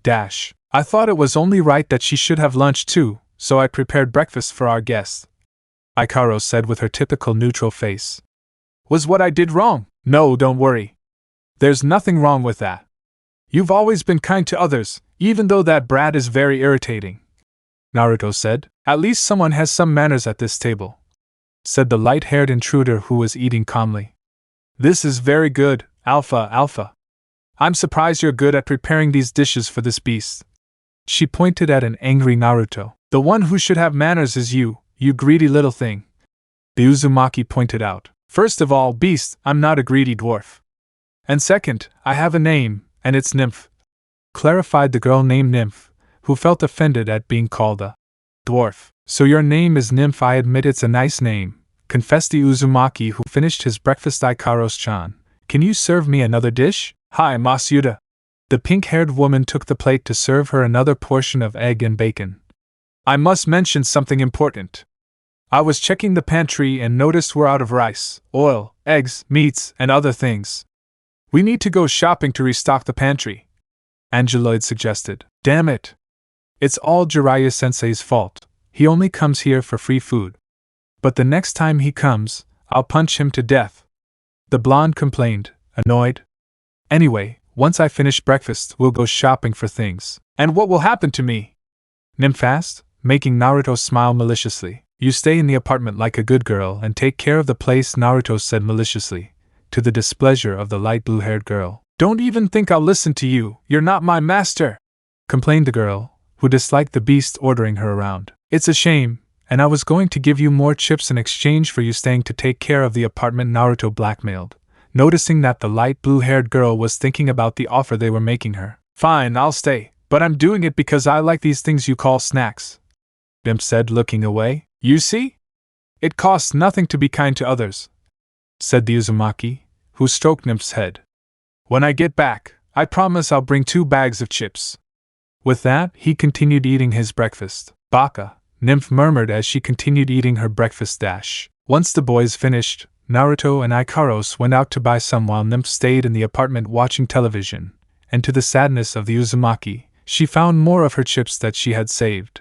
I thought it was only right that she should have lunch too, so I prepared breakfast for our guests. Ikaros said with her typical neutral face. Was what I did wrong? No, don't worry. There's nothing wrong with that. You've always been kind to others, even though that brat is very irritating. Naruto said. At least someone has some manners at this table, said the light-haired intruder who was eating calmly. This is very good, Alpha. I'm surprised you're good at preparing these dishes for this beast. She pointed at an angry Naruto. The one who should have manners is you greedy little thing. The Uzumaki pointed out. First of all, beast, I'm not a greedy dwarf. And second, I have a name, and it's Nymph, clarified the girl named Nymph, who felt offended at being called a dwarf. So your name is Nymph? I admit it's a nice name, confessed the Uzumaki, who finished his breakfast. Ikaros-chan, can you serve me another dish? Hi, Masuda. The pink-haired woman took the plate to serve her another portion of egg and bacon. I must mention something important. I was checking the pantry and noticed we're out of rice, oil, eggs, meats, and other things. We need to go shopping to restock the pantry, Angeloid suggested. Damn it. It's all Jiraiya-sensei's fault. He only comes here for free food. But the next time he comes, I'll punch him to death, the blonde complained, annoyed. Anyway, once I finish breakfast, we'll go shopping for things. And what will happen to me? Nymph asked, making Naruto smile maliciously. You stay in the apartment like a good girl and take care of the place, Naruto said maliciously, to the displeasure of the light blue-haired girl. Don't even think I'll listen to you, you're not my master, complained the girl, who disliked the beast ordering her around. It's a shame, and I was going to give you more chips in exchange for you staying to take care of the apartment, Naruto blackmailed, noticing that the light blue-haired girl was thinking about the offer they were making her. Fine, I'll stay, but I'm doing it because I like these things you call snacks, Nymph said, looking away. You see? It costs nothing to be kind to others, said the Uzumaki, who stroked Nymph's head. When I get back, I promise I'll bring 2 bags of chips. With that, he continued eating his breakfast. Baka, Nymph murmured as she continued eating her breakfast. Once the boys finished, Naruto and Ikaros went out to buy some while Nymph stayed in the apartment watching television, and to the sadness of the Uzumaki, she found more of her chips that she had saved.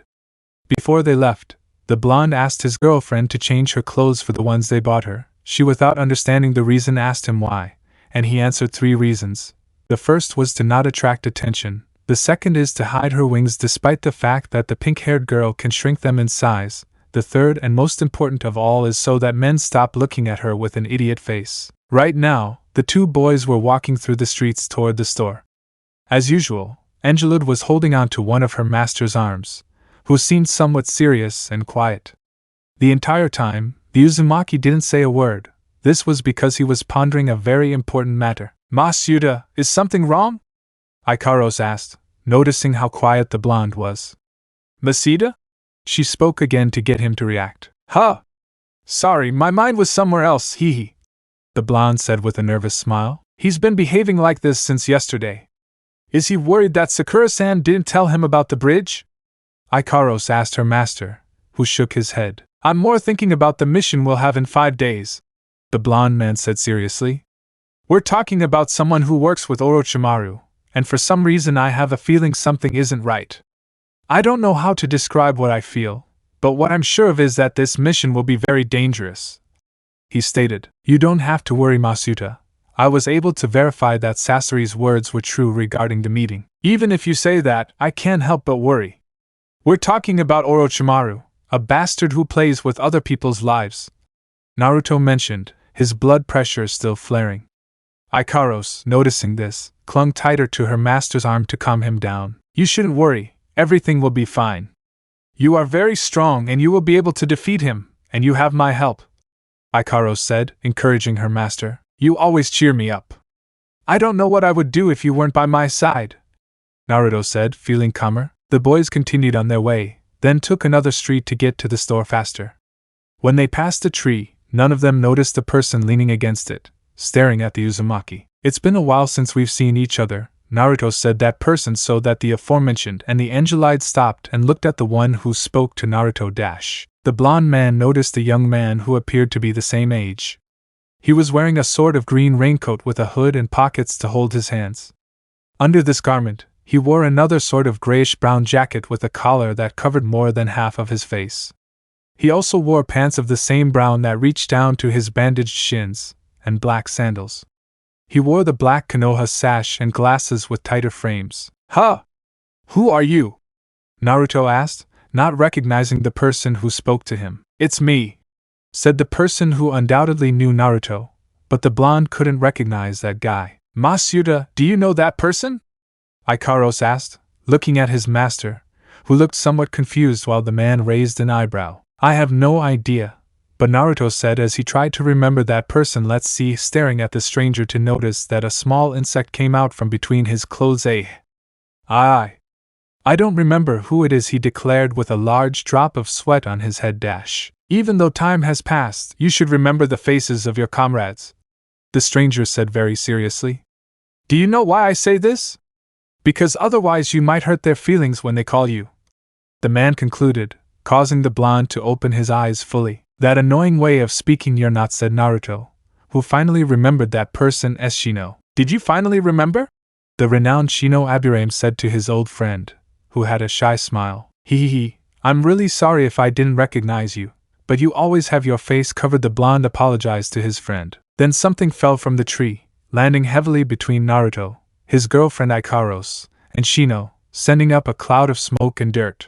Before they left, the blonde asked his girlfriend to change her clothes for the ones they bought her. She, without understanding the reason, asked him why, and he answered 3 reasons. The first was to not attract attention. The second is to hide her wings despite the fact that the pink-haired girl can shrink them in size. The third and most important of all is so that men stop looking at her with an idiot face. Right now, the 2 boys were walking through the streets toward the store. As usual, Angelud was holding on to one of her master's arms, who seemed somewhat serious and quiet. The entire time, the Uzumaki didn't say a word. This was because he was pondering a very important matter. Masuda, is something wrong? Ikaros asked, noticing how quiet the blonde was. Masuda? She spoke again to get him to react. Huh! Sorry, my mind was somewhere else, hee. The blonde said with a nervous smile. He's been behaving like this since yesterday. Is he worried that Sakura-san didn't tell him about the bridge? Ikaros asked her master, who shook his head. I'm more thinking about the mission we'll have in 5 days, the blonde man said seriously. We're talking about someone who works with Orochimaru, and for some reason I have a feeling something isn't right. I don't know how to describe what I feel, but what I'm sure of is that this mission will be very dangerous, he stated. You don't have to worry, Masuda. I was able to verify that Sasori's words were true regarding the meeting. Even if you say that, I can't help but worry. We're talking about Orochimaru, a bastard who plays with other people's lives, Naruto mentioned, his blood pressure still flaring. Ikaros, noticing this, clung tighter to her master's arm to calm him down. You shouldn't worry, everything will be fine. You are very strong and you will be able to defeat him, and you have my help, Ikaros said, encouraging her master. You always cheer me up. I don't know what I would do if you weren't by my side, Naruto said, feeling calmer. The boys continued on their way, then took another street to get to the store faster. When they passed a tree, none of them noticed the person leaning against it, staring at the Uzumaki. It's been a while since we've seen each other, Naruto said that person so that the aforementioned and the Angelide stopped and looked at the one who spoke to Naruto. The blonde man noticed a young man who appeared to be the same age. He was wearing a sort of green raincoat with a hood and pockets to hold his hands. Under this garment, he wore another sort of grayish-brown jacket with a collar that covered more than half of his face. He also wore pants of the same brown that reached down to his bandaged shins, and black sandals. He wore the black Konoha sash and glasses with tighter frames. Huh! Who are you? Naruto asked, not recognizing the person who spoke to him. It's me, said the person who undoubtedly knew Naruto, but the blonde couldn't recognize that guy. Masuda, do you know that person? Ikaros asked, looking at his master, who looked somewhat confused while the man raised an eyebrow. I have no idea, but Naruto said as he tried to remember that person. Let's see, staring at the stranger to notice that a small insect came out from between his clothes. I don't remember who it is, he declared with a large drop of sweat on his head. Even though time has passed, you should remember the faces of your comrades, the stranger said very seriously. Do you know why I say this? Because otherwise you might hurt their feelings when they call you, the man concluded, causing the blonde to open his eyes fully. That annoying way of speaking, you're not, said Naruto, who finally remembered that person as Shino. Did you finally remember? The renowned Shino Aburame said to his old friend, who had a shy smile. I'm really sorry if I didn't recognize you, but you always have your face covered. The blonde apologized to his friend. Then something fell from the tree, landing heavily between Naruto, his girlfriend Ikaros, and Shino, sending up a cloud of smoke and dirt.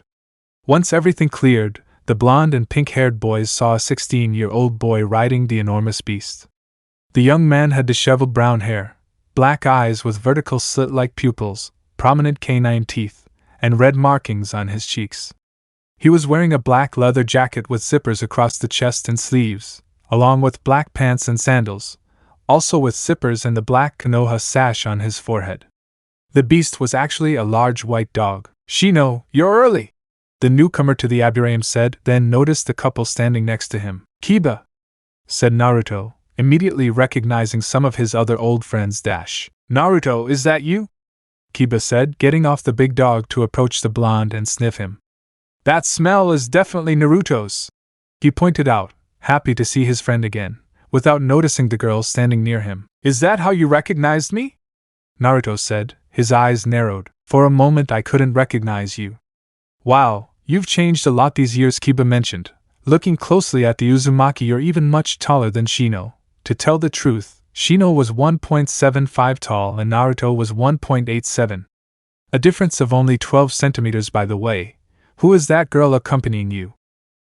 Once everything cleared, the blonde and pink-haired boys saw a 16-year-old boy riding the enormous beast. The young man had disheveled brown hair, black eyes with vertical slit-like pupils, prominent canine teeth, and red markings on his cheeks. He was wearing a black leather jacket with zippers across the chest and sleeves, along with black pants and sandals, also with zippers, and the black Konoha sash on his forehead. The beast was actually a large white dog. Shino, you're early, the newcomer to the Aburame said, then noticed the couple standing next to him. Kiba, said Naruto, immediately recognizing some of his other old friends. Naruto, is that you? Kiba said, getting off the big dog to approach the blonde and sniff him. That smell is definitely Naruto's, he pointed out, happy to see his friend again, without noticing the girl standing near him. Is that how you recognized me? Naruto said, his eyes narrowed. For a moment I couldn't recognize you. Wow, you've changed a lot these years, Kiba mentioned, looking closely at the Uzumaki. You're even much taller than Shino. To tell the truth, Shino was 1.75 tall and Naruto was 1.87. A difference of only 12 centimeters, by the way. Who is that girl accompanying you?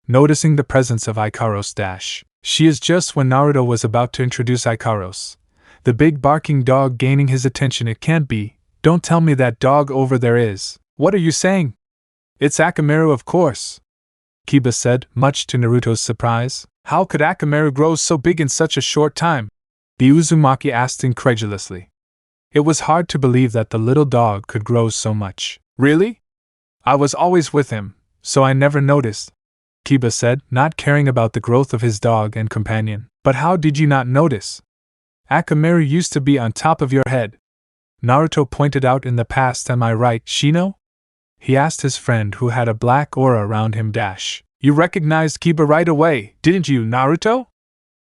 Noticing the presence of Ikaros. She is just when Naruto was about to introduce Ikaros, the big barking dog gaining his attention. It can't be. Don't tell me that dog over there is. What are you saying? It's Akamaru, of course, Kiba said, much to Naruto's surprise. How could Akamaru grow so big in such a short time? The Uzumaki asked incredulously. It was hard to believe that the little dog could grow so much. Really? I was always with him, so I never noticed, Kiba said, not caring about the growth of his dog and companion. But how did you not notice? Akamaru used to be on top of your head, Naruto pointed out. In the past, am I right, Shino? He asked his friend who had a black aura around him. You recognized Kiba right away, didn't you, Naruto?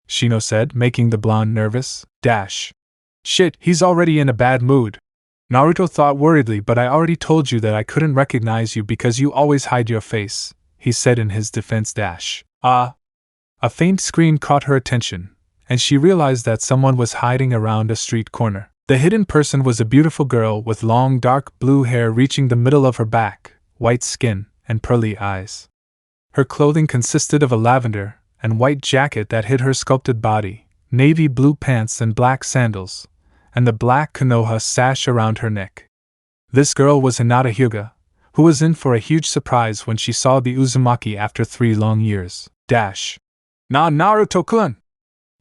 Shino said, making the blonde nervous. Shit, he's already in a bad mood, Naruto thought worriedly. But I already told you that I couldn't recognize you because you always hide your face, he said in his defense. A faint scream caught her attention, and she realized that someone was hiding around a street corner. The hidden person was a beautiful girl with long dark blue hair reaching the middle of her back, white skin, and pearly eyes. Her clothing consisted of a lavender and white jacket that hid her sculpted body, navy blue pants and black sandals, and the black Konoha sash around her neck. This girl was Hinata Hyuga, who was in for a huge surprise when she saw the Uzumaki after 3 long years. Naruto-kun!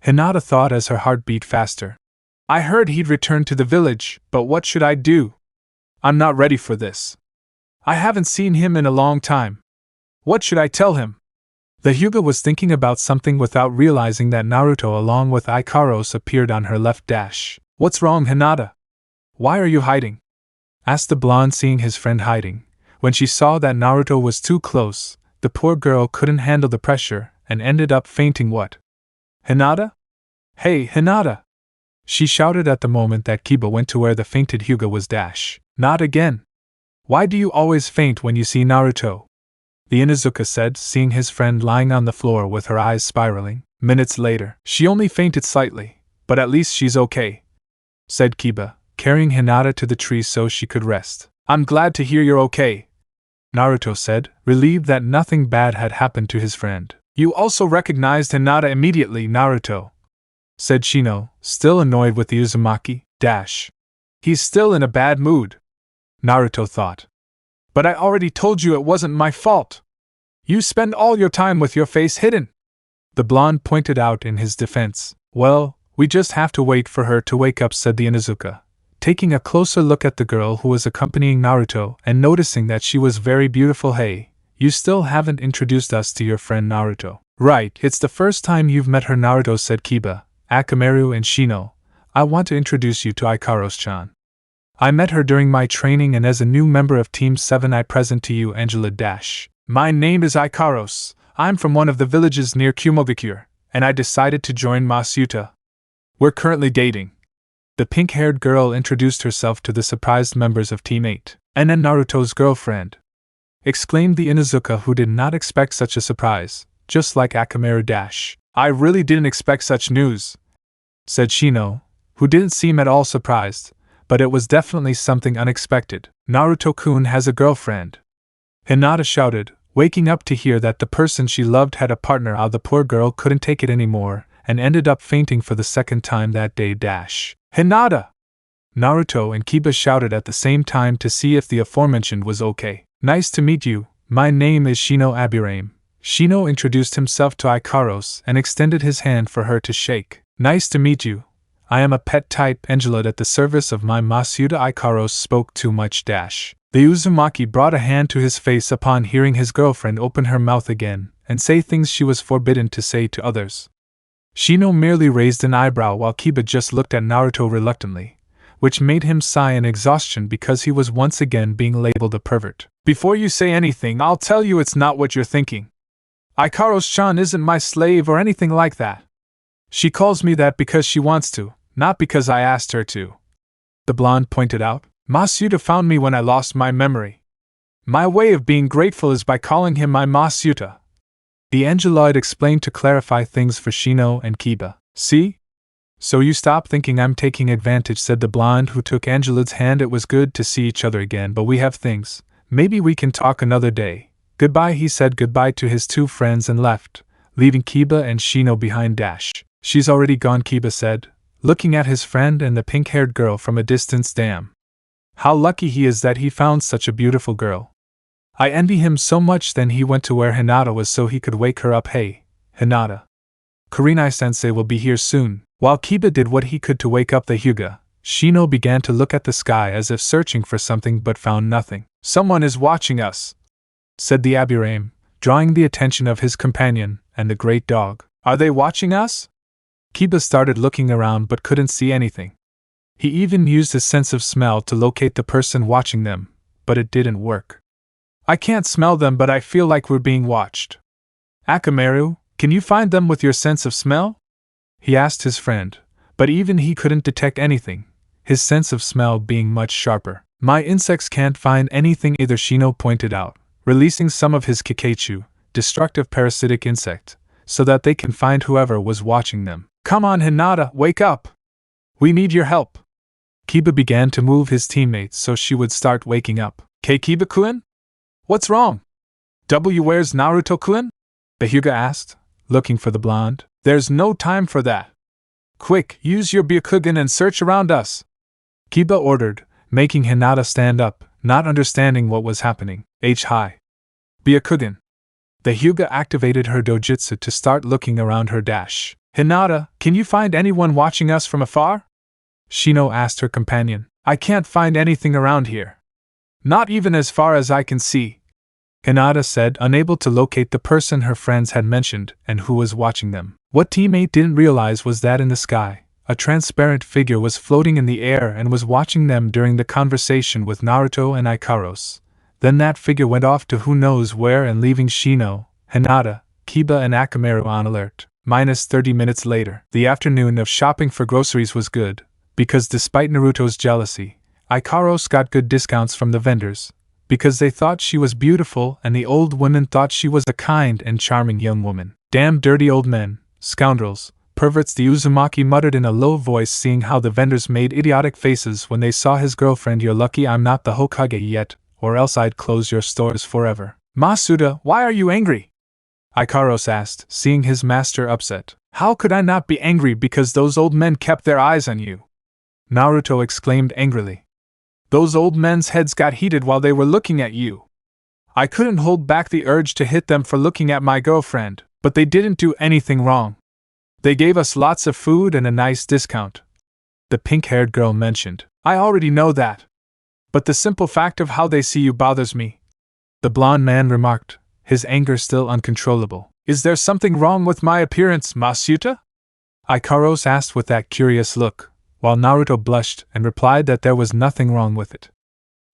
Hinata thought as her heart beat faster. I heard he'd returned to the village, but what should I do? I'm not ready for this. I haven't seen him in a long time. What should I tell him? The Hyuga was thinking about something without realizing that Naruto along with Ikaros appeared on her left dash. What's wrong, Hinata? Why are you hiding? Asked the blonde, seeing his friend hiding. When she saw that Naruto was too close, the poor girl couldn't handle the pressure and ended up fainting. What? Hinata? Hey, Hinata! She shouted at the moment that Kiba went to where the fainted Hyuga was dash. Not again! Why do you always faint when you see Naruto? The Inuzuka said, seeing his friend lying on the floor with her eyes spiraling. Minutes later, she only fainted slightly, but at least she's okay, said Kiba, carrying Hinata to the tree so she could rest. I'm glad to hear you're okay, Naruto said, relieved that nothing bad had happened to his friend. You also recognized Hinata immediately, Naruto, said Shino, still annoyed with the Uzumaki. Dash. He's still in a bad mood, Naruto thought. But I already told you it wasn't my fault. You spend all your time with your face hidden, the blonde pointed out in his defense. Well, we just have to wait for her to wake up, said the Inuzuka, taking a closer look at the girl who was accompanying Naruto and noticing that she was very beautiful. Hey, you still haven't introduced us to your friend Naruto. Right, it's the first time you've met her, Naruto said. Kiba, Akamaru and Shino, I want to introduce you to Ikaros-chan. I met her during my training and as a new member of Team 7 I present to you Angela Dash. My name is Ikaros, I'm from one of the villages near Kumogakure, and I decided to join Masuta. We're currently dating. The pink-haired girl introduced herself to the surprised members of Team 8. And then Naruto's girlfriend, exclaimed the Inuzuka, who did not expect such a surprise, just like Akamaru Dash. I really didn't expect such news, said Shino, who didn't seem at all surprised, but it was definitely something unexpected. Naruto-kun has a girlfriend, Hinata shouted, waking up to hear that the person she loved had a partner. The poor girl couldn't take it anymore and ended up fainting for the second time that day. Dash. Hinata! Naruto and Kiba shouted at the same time to see if the aforementioned was okay. Nice to meet you, my name is Shino Abirame. Shino introduced himself to Ikaros and extended his hand for her to shake. Nice to meet you. I am a pet type Angelot at the service of my Masuda. Ikaros spoke too much. Dash. The Uzumaki brought a hand to his face upon hearing his girlfriend open her mouth again and say things she was forbidden to say to others. Shino merely raised an eyebrow while Kiba just looked at Naruto reluctantly, which made him sigh in exhaustion because he was once again being labeled a pervert. Before you say anything, I'll tell you it's not what you're thinking. Ikaros-chan isn't my slave or anything like that. She calls me that because she wants to, not because I asked her to, the blonde pointed out. Masuta found me when I lost my memory. My way of being grateful is by calling him my Masuta. The Angeloid explained to clarify things for Shino and Kiba. See? So you stop thinking I'm taking advantage, said the blonde who took Angeloid's hand. It was good to see each other again, but we have things. Maybe we can talk another day. Goodbye. He said goodbye to his two friends and left, leaving Kiba and Shino behind. Dash. She's already gone, Kiba said, looking at his friend and the pink-haired girl from a distance. Damn. How lucky he is that he found such a beautiful girl. I envy him so much. Then he went to where Hinata was so he could wake her up. Hey, Hinata. Kurenai-sensei will be here soon. While Kiba did what he could to wake up the Hyuga, Shino began to look at the sky as if searching for something but found nothing. Someone is watching us, said the Abirame, drawing the attention of his companion and the great dog. Are they watching us? Kiba started looking around but couldn't see anything. He even used his sense of smell to locate the person watching them, but it didn't work. I can't smell them, but I feel like we're being watched. Akamaru, can you find them with your sense of smell? He asked his friend, but even he couldn't detect anything, his sense of smell being much sharper. My insects can't find anything either, Shino pointed out, releasing some of his Kikeichu, destructive parasitic insect, so that they can find whoever was watching them. Come on, Hinata, wake up! We need your help. Kiba began to move his teammates so she would start waking up. Kiba-kun? What's wrong? Where's Naruto-kun? The Hyuga asked, looking for the blonde. There's no time for that. Quick, use your Byakugan and search around us, Kiba ordered, making Hinata stand up, not understanding what was happening. High. Byakugan. The Hyuga activated her dojutsu to start looking around her. Dash. Hinata, can you find anyone watching us from afar? Shino asked her companion. I can't find anything around here. Not even as far as I can see, Hinata said, unable to locate the person her friends had mentioned and who was watching them. What teammate didn't realize was that in the sky, a transparent figure was floating in the air and was watching them during the conversation with Naruto and Ikaros. Then that figure went off to who knows where and leaving Shino, Hinata, Kiba and Akamaru on alert. Minus 30 minutes later. The afternoon of shopping for groceries was good, because despite Naruto's jealousy, Ikaros got good discounts from the vendors, because they thought she was beautiful and the old women thought she was a kind and charming young woman. Damn dirty old men, scoundrels, perverts, the Uzumaki muttered in a low voice, seeing how the vendors made idiotic faces when they saw his girlfriend. You're lucky I'm not the Hokage yet, or else I'd close your stores forever. Masuda, why are you angry? Ikaros asked, seeing his master upset. How could I not be angry because those old men kept their eyes on you? Naruto exclaimed angrily. Those old men's heads got heated while they were looking at you. I couldn't hold back the urge to hit them for looking at my girlfriend, but they didn't do anything wrong. They gave us lots of food and a nice discount. The pink-haired girl mentioned. I already know that. But the simple fact of how they see you bothers me. The blonde man remarked, his anger still uncontrollable. Is there something wrong with my appearance, Masuta? Ikaros asked with that curious look, while Naruto blushed and replied that there was nothing wrong with it.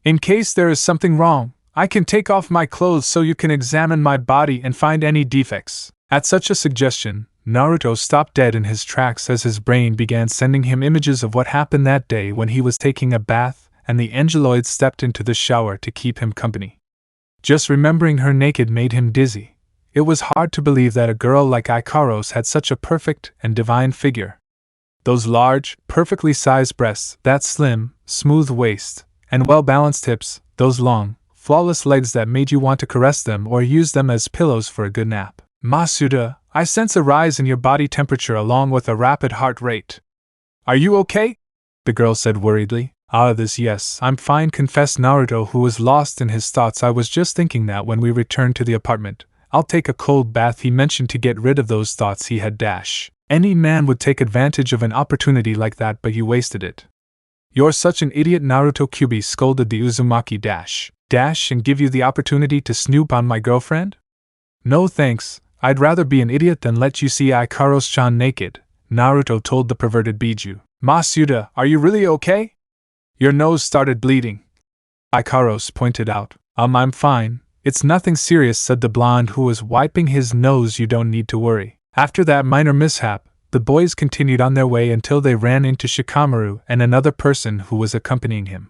In case there is something wrong, I can take off my clothes so you can examine my body and find any defects. At such a suggestion, Naruto stopped dead in his tracks as his brain began sending him images of what happened that day when he was taking a bath and the angeloid stepped into the shower to keep him company. Just remembering her naked made him dizzy. It was hard to believe that a girl like Ikaros had such a perfect and divine figure. Those large, perfectly sized breasts, that slim, smooth waist, and well-balanced hips, those long, flawless legs that made you want to caress them or use them as pillows for a good nap. Masuda, I sense a rise in your body temperature along with a rapid heart rate. Are you okay? The girl said worriedly. Yes, I'm fine, confessed Naruto, who was lost in his thoughts. I was just thinking that when we returned to the apartment. I'll take a cold bath, he mentioned to get rid of those thoughts he had. Any man would take advantage of an opportunity like that, but you wasted it. You're such an idiot, Naruto Kyubi scolded the Uzumaki and give you the opportunity to snoop on my girlfriend? No thanks, I'd rather be an idiot than let you see Ikaros-chan naked, Naruto told the perverted Biju. Masuda, are you really okay? Your nose started bleeding. Ikaros pointed out. I'm fine. It's nothing serious, said the blonde who was wiping his nose. You don't need to worry. After that minor mishap, the boys continued on their way until they ran into Shikamaru and another person who was accompanying him.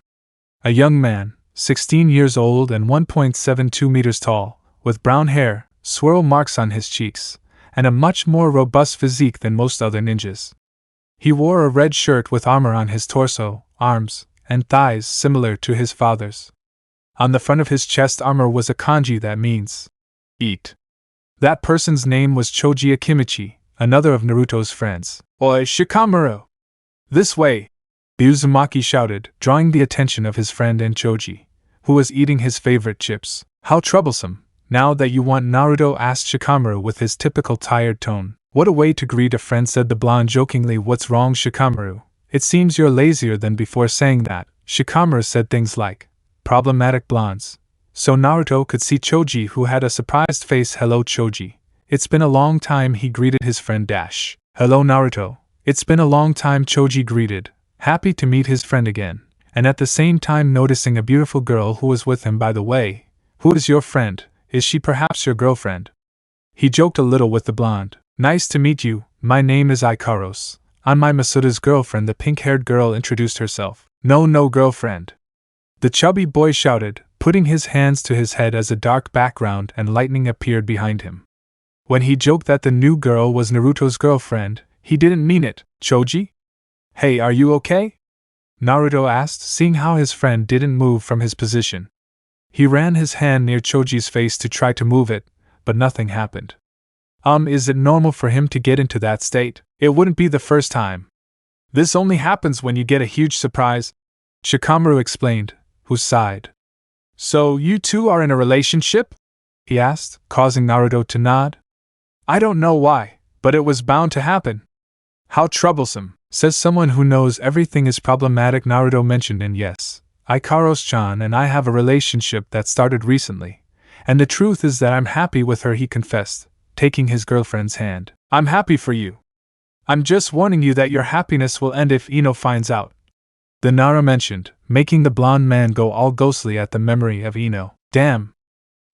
A young man, 16 years old and 1.72 meters tall, with brown hair, swirl marks on his cheeks, and a much more robust physique than most other ninjas. He wore a red shirt with armor on his torso, arms, and thighs similar to his father's. On the front of his chest armor was a kanji that means, eat. That person's name was Choji Akimichi, another of Naruto's friends. Oi, Shikamaru! This way! The Uzumaki shouted, drawing the attention of his friend and Choji, who was eating his favorite chips. How troublesome, now that you want Naruto, asked Shikamaru with his typical tired tone. What a way to greet a friend, said the blonde jokingly. What's wrong, Shikamaru? It seems you're lazier than before. Saying that, Shikamaru said things like, problematic blondes. So Naruto could see Choji, who had a surprised face. Hello, Choji. It's been a long time, he greeted his friend. Hello, Naruto. It's been a long time, Choji greeted, happy to meet his friend again, and at the same time noticing a beautiful girl who was with him. By the way, who is your friend? Is she perhaps your girlfriend? He joked a little with the blonde. Nice to meet you, my name is Ikaros. I'm my Masuda's girlfriend, the pink-haired girl introduced herself. No girlfriend. The chubby boy shouted, putting his hands to his head as a dark background and lightning appeared behind him. When he joked that the new girl was Naruto's girlfriend, he didn't mean it. Choji? Hey, are you okay? Naruto asked, seeing how his friend didn't move from his position. He ran his hand near Choji's face to try to move it, but nothing happened. Is it normal for him to get into that state? It wouldn't be the first time. This only happens when you get a huge surprise, Shikamaru explained, who sighed. So you two are in a relationship? He asked, causing Naruto to nod. I don't know why, but it was bound to happen. How troublesome, says someone who knows everything is problematic, Naruto mentioned, and yes, Ikaros-chan and I have a relationship that started recently, And the truth is that I'm happy with her, he confessed, taking his girlfriend's hand. I'm happy for you. I'm just warning you that your happiness will end if Ino finds out. The Nara mentioned, making the blonde man go all ghostly at the memory of Ino. Damn.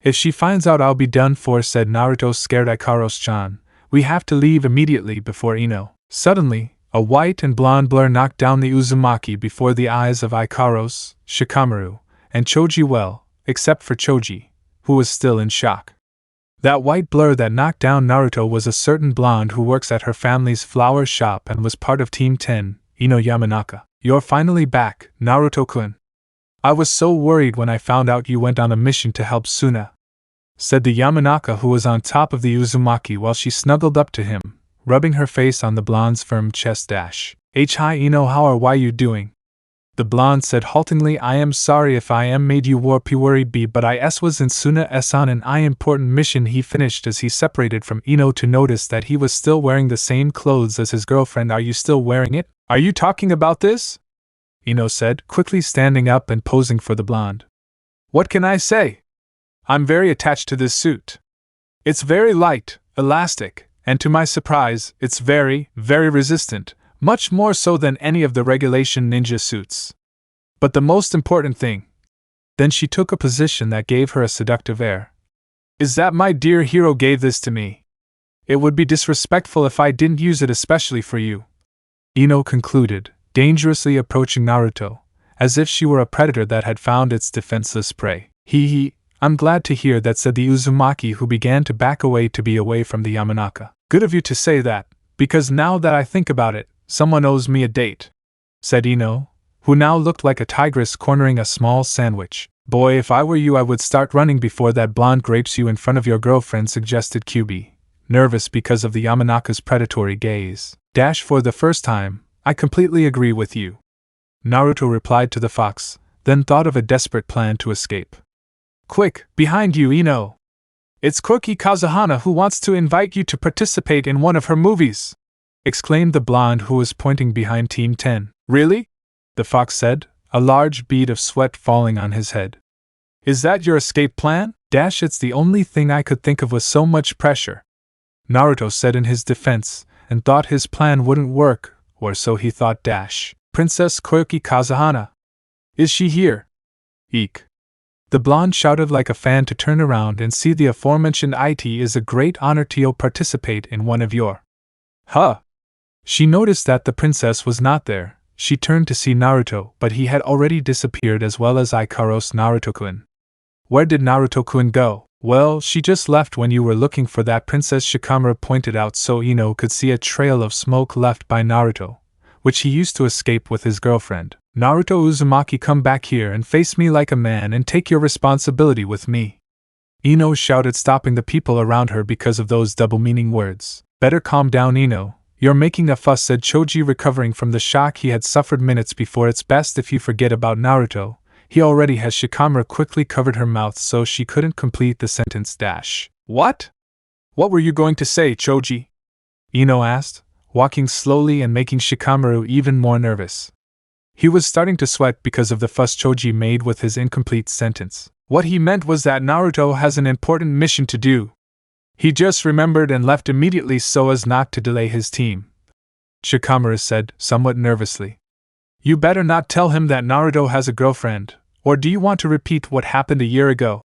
If she finds out, I'll be done for, said Naruto, scared. Ikaros-chan, we have to leave immediately before Ino. Suddenly, a white and blonde blur knocked down the Uzumaki before the eyes of Ikaros, Shikamaru, and Choji, well, except for Choji, who was still in shock. That white blur that knocked down Naruto was a certain blonde who works at her family's flower shop and was part of Team 10, Ino Yamanaka. You're finally back, Naruto-kun. I was so worried when I found out you went on a mission to help Suna, said the Yamanaka who was on top of the Uzumaki while she snuggled up to him, rubbing her face on the blonde's firm chest. Hi Ino, how are you doing? The blonde said haltingly, I am sorry if I am made you worried be, but I was in Suna on an important mission, he finished as he separated from Ino to notice that he was still wearing the same clothes as his girlfriend. Are you still wearing it? Are you talking about this? Ino said, quickly standing up and posing for the blonde. What can I say? I'm very attached to this suit. It's very light, elastic, and to my surprise, it's very, very resistant, much more so than any of the regulation ninja suits. But the most important thing. Then she took a position that gave her a seductive air. Is that my dear hero gave this to me. It would be disrespectful if I didn't use it especially for you. Ino concluded, dangerously approaching Naruto, as if she were a predator that had found its defenseless prey. I'm glad to hear that, said the Uzumaki, who began to back away to be away from the Yamanaka. Good of you to say that, because now that I think about it, someone owes me a date, said Ino, who now looked like a tigress cornering a small sandwich. Boy, if I were you I would start running before that blonde grapes you in front of your girlfriend, suggested Kyubi, nervous because of the Yamanaka's predatory gaze. For the first time, I completely agree with you, Naruto replied to the fox, then thought of a desperate plan to escape. Quick, behind you, Ino! It's Koki Kazuhana who wants to invite you to participate in one of her movies, exclaimed the blonde who was pointing behind Team 10. Really? The fox said, a large bead of sweat falling on his head. Is that your escape plan? It's the only thing I could think of with so much pressure, Naruto said in his defense, and thought his plan wouldn't work, or so he thought. Princess Koki Kazuhana. Is she here? Eek. The blonde shouted like a fan to turn around and see the aforementioned. It is a great honor to participate in one of your. Huh. She noticed that the princess was not there. She turned to see Naruto, but he had already disappeared, as well as Ikaros. Naruto-kun. Where did Naruto-kun go? Well, she just left when you were looking for that princess, Shikamaru pointed out, so Ino could see a trail of smoke left by Naruto, which he used to escape with his girlfriend. Naruto Uzumaki, come back here and face me like a man and take your responsibility with me, Ino shouted, stopping the people around her because of those double-meaning words. Better calm down, Ino. You're making a fuss, said Choji, recovering from the shock he had suffered minutes before. It's best if you forget about Naruto. He already has. Shikamaru quickly covered her mouth so she couldn't complete the sentence. What? What were you going to say, Choji? Ino asked, walking slowly and making Shikamaru even more nervous. He was starting to sweat because of the fuss Choji made with his incomplete sentence. What he meant was that Naruto has an important mission to do. He just remembered and left immediately so as not to delay his team, Shikamaru said, somewhat nervously. You better not tell him that Naruto has a girlfriend, or do you want to repeat what happened a year ago?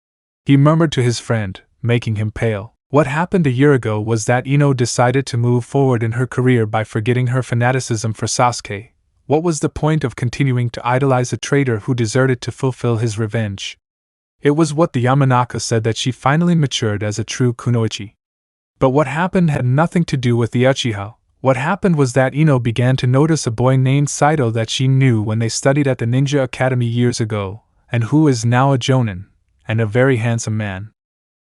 He murmured to his friend, making him pale. What happened a year ago was that Ino decided to move forward in her career by forgetting her fanaticism for Sasuke. What was the point of continuing to idolize a traitor who deserted to fulfill his revenge? It was what the Yamanaka said, that she finally matured as a true kunoichi. But what happened had nothing to do with the Uchiha. What happened was that Ino began to notice a boy named Saito that she knew when they studied at the Ninja Academy years ago, and who is now a jonin, and a very handsome man.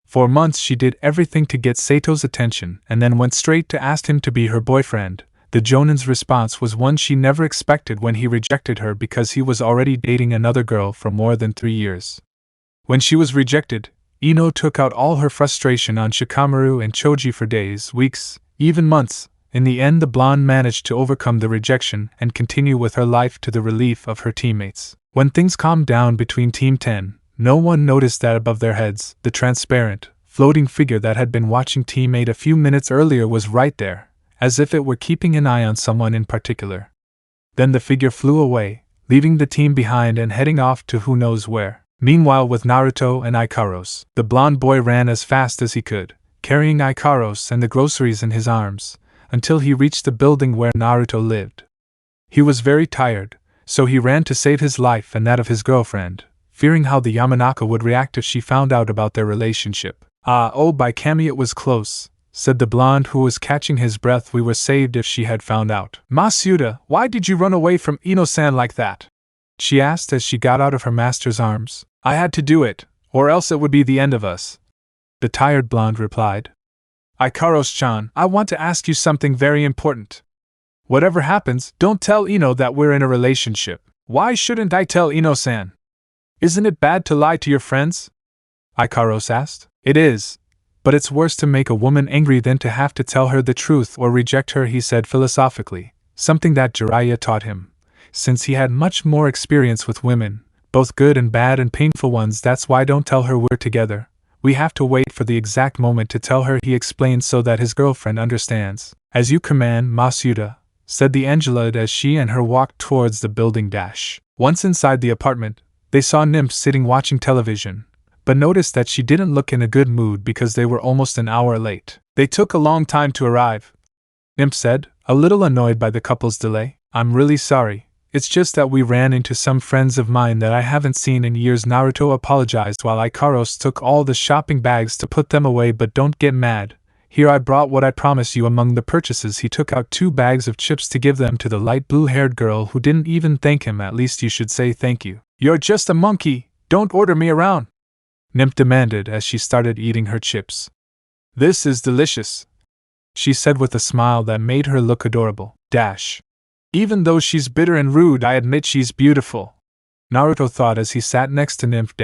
For months she did everything to get Sato's attention and then went straight to ask him to be her boyfriend. The jonin's response was one she never expected when he rejected her because he was already dating another girl for more than 3 years. When she was rejected, Ino took out all her frustration on Shikamaru and Choji for days, weeks, even months. In the end, the blonde managed to overcome the rejection and continue with her life to the relief of her teammates. When things calmed down between Team 10, No one noticed that above their heads, the transparent, floating figure that had been watching teammate a few minutes earlier was right there, as if it were keeping an eye on someone in particular. Then the figure flew away, leaving the team behind and heading off to who knows where. Meanwhile, with Naruto and Ikaros, the blonde boy ran as fast as he could, carrying Ikaros and the groceries in his arms, until he reached the building where Naruto lived. He was very tired, so he ran to save his life and that of his girlfriend, fearing how the Yamanaka would react if she found out about their relationship. Oh, by Kami, it was close, said the blonde who was catching his breath. We were saved if she had found out. Masuda, why did you run away from Ino-san like that? She asked as she got out of her master's arms. I had to do it, or else it would be the end of us, the tired blonde replied. Ikaros-chan, I want to ask you something very important. Whatever happens, don't tell Ino that we're in a relationship. Why shouldn't I tell Ino-san? Isn't it bad to lie to your friends? Ikaros asked. It is, but it's worse to make a woman angry than to have to tell her the truth or reject her, he said philosophically, something that Jiraiya taught him, since he had much more experience with women, both good and bad and painful ones. That's why don't tell her we're together. We have to wait for the exact moment to tell her, he explained so that his girlfriend understands. As you command, Masuda, said the Angelud as she and her walked towards the building. Once inside the apartment, they saw Nymph sitting watching television, but noticed that she didn't look in a good mood because they were almost an hour late. They took a long time to arrive, Nymph said, a little annoyed by the couple's delay. I'm really sorry. It's just that we ran into some friends of mine that I haven't seen in years, Naruto apologized while Ikaros took all the shopping bags to put them away. But don't get mad. Here, I brought what I promised you. Among the purchases, he took out 2 bags of chips to give them to the light blue-haired girl who didn't even thank him. At least you should say thank you. You're just a monkey. Don't order me around, Nymph demanded as she started eating her chips. This is delicious, she said with a smile that made her look adorable. Even though she's bitter and rude, I admit she's beautiful, Naruto thought as he sat next to Nymph.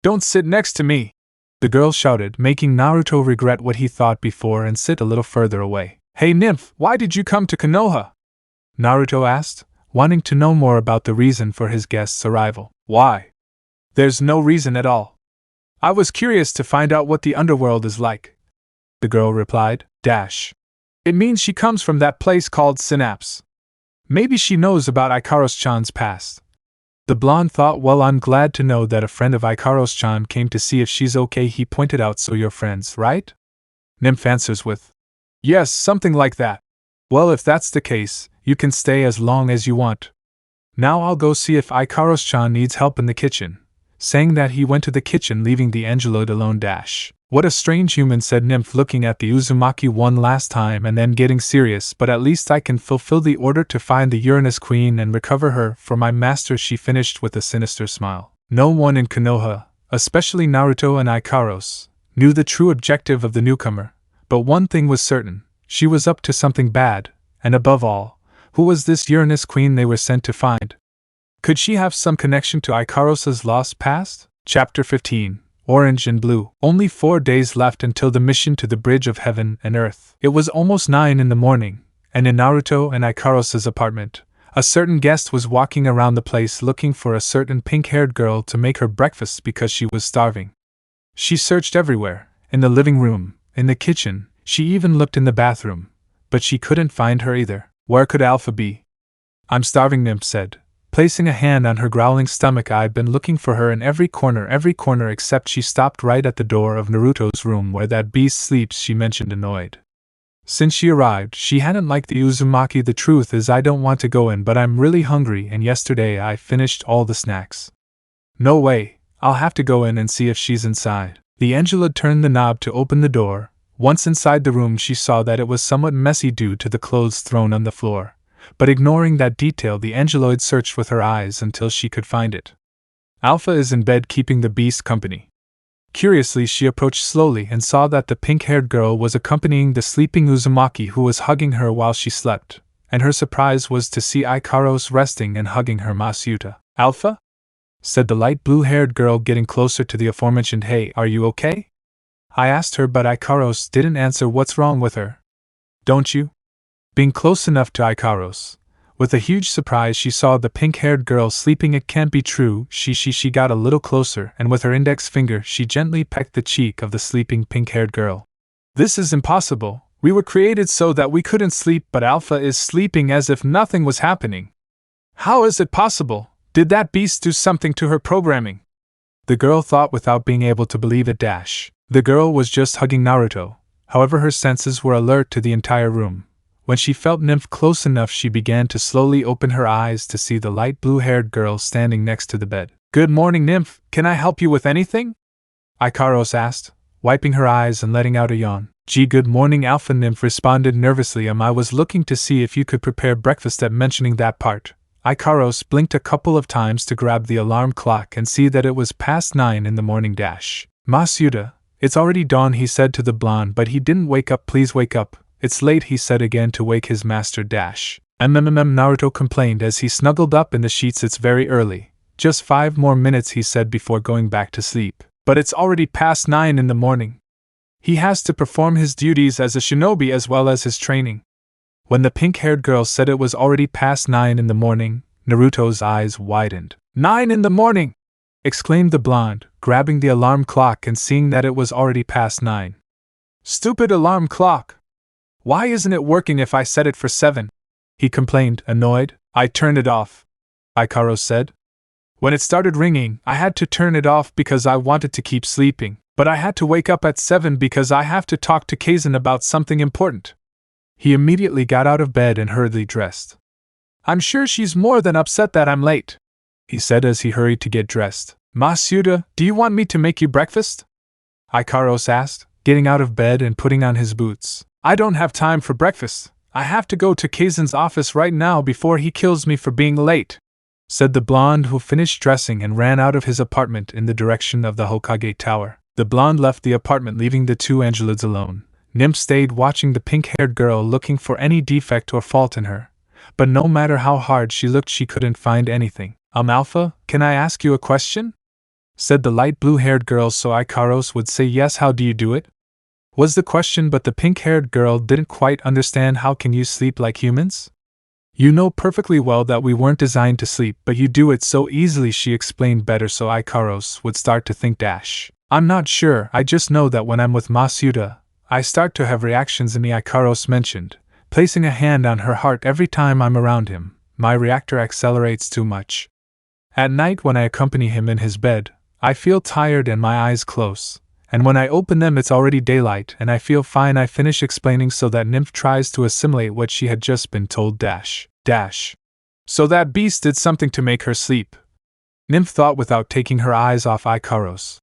Don't sit next to me, the girl shouted, making Naruto regret what he thought before and sit a little further away. Hey Nymph, why did you come to Konoha? Naruto asked, wanting to know more about the reason for his guest's arrival. Why? There's no reason at all. I was curious to find out what the underworld is like, the girl replied. It means she comes from that place called Synapse. Maybe she knows about Ikaros-chan's past. The blonde thought. Well, I'm glad to know that a friend of Ikaros-chan came to see if she's okay, he pointed out. So you're friends, right? Nymph answers with, yes, something like that. Well, if that's the case, you can stay as long as you want. Now I'll go see if Ikaros-chan needs help in the kitchen. Saying that, he went to the kitchen, leaving the Angelud alone. What a strange human, said Nymph, looking at the Uzumaki one last time and then getting serious. But at least I can fulfill the order to find the Uranus Queen and recover her for my master, she finished with a sinister smile. No one in Konoha, especially Naruto and Ikaros, knew the true objective of the newcomer, but one thing was certain, she was up to something bad, and above all, who was this Uranus Queen they were sent to find? Could she have some connection to Ikaros' lost past? Chapter 15. Orange and Blue. Only 4 days left until the mission to the Bridge of Heaven and Earth. It was almost 9 in the morning, and in Naruto and Ikaros' apartment, a certain guest was walking around the place looking for a certain pink-haired girl to make her breakfast because she was starving. She searched everywhere, in the living room, in the kitchen, she even looked in the bathroom, but she couldn't find her either. Where could Alpha be? I'm starving, Nymph said, placing a hand on her growling stomach. I've been looking for her in every corner except. She stopped right at the door of Naruto's room where that beast sleeps, she mentioned, annoyed. Since she arrived, she hadn't liked the Uzumaki. The truth is, I don't want to go in, but I'm really hungry and yesterday I finished all the snacks. No way, I'll have to go in and see if she's inside. The Angelud turned the knob to open the door. Once inside the room, she saw that it was somewhat messy due to the clothes thrown on the floor. But ignoring that detail, the Angeloid searched with her eyes until she could find it. Alpha is in bed keeping the beast company. Curiously, she approached slowly and saw that the pink-haired girl was accompanying the sleeping Uzumaki, who was hugging her while she slept, and her surprise was to see Ikaros resting and hugging her. Masuda. Alpha? Said the light blue-haired girl, getting closer to the aforementioned. Hey, are you okay? I asked her, but Ikaros didn't answer. What's wrong with her? Don't you? Being close enough to Ikaros, With a huge surprise, she saw the pink-haired girl sleeping. It can't be true. She got a little closer, and with her index finger, she gently pecked the cheek of the sleeping pink-haired girl. This is impossible. We were created so that we couldn't sleep, but Alpha is sleeping as if nothing was happening. How is it possible? Did that beast do something to her programming? The girl thought without being able to believe it. The girl was just hugging Naruto. However, her senses were alert to the entire room. When she felt Nymph close enough, she began to slowly open her eyes to see the light blue-haired girl standing next to the bed. Good morning, Nymph. Can I help you with anything? Ikaros asked, wiping her eyes and letting out a yawn. Good morning, Alpha. Nymph responded nervously. I was looking to see if you could prepare breakfast. At mentioning that part, Ikaros blinked a couple of times to grab the alarm clock and see that it was past 9 in the morning. Masuda, it's already dawn, he said to the blonde, but he didn't wake up. Please wake up. It's late, he said again to wake his master. Naruto complained as he snuggled up in the sheets. It's very early. Just 5 more minutes, he said before going back to sleep. But it's already past 9 in the morning. He has to perform his duties as a shinobi as well as his training. When the pink-haired girl said it was already past 9 in the morning, Naruto's eyes widened. 9 in the morning! Exclaimed the blonde, grabbing the alarm clock and seeing that it was already past 9. Stupid alarm clock! Why isn't it working if I set it for 7? He complained, annoyed. I turned it off, Ikaros said. When it started ringing, I had to turn it off because I wanted to keep sleeping, but I had to wake up at 7 because I have to talk to Kaisen about something important. He immediately got out of bed and hurriedly dressed. I'm sure she's more than upset that I'm late, he said as he hurried to get dressed. Masuda, do you want me to make you breakfast? Ikaros asked, getting out of bed and putting on his boots. I don't have time for breakfast. I have to go to Kaizen's office right now before he kills me for being late, said the blonde, who finished dressing and ran out of his apartment in the direction of the Hokage Tower. The blonde left the apartment, leaving the two angelids alone. Nymph stayed watching the pink-haired girl, looking for any defect or fault in her. But no matter how hard she looked, she couldn't find anything. Alpha, can I ask you a question? Said the light blue-haired girl so Ikaros would say yes. How do you do it? Was the question, but the pink-haired girl didn't quite understand. How can you sleep like humans? You know perfectly well that we weren't designed to sleep, but you do it so easily, she explained better so Ikaros would start to think. I'm not sure, I just know that when I'm with Masuda, I start to have reactions in me, Ikaros mentioned, placing a hand on her heart. Every time I'm around him, my reactor accelerates too much. At night when I accompany him in his bed, I feel tired and my eyes close. And when I open them, it's already daylight and I feel fine. I finish explaining so that Nymph tries to assimilate what she had just been told. So that beast did something to make her sleep, Nymph thought without taking her eyes off Ikaros.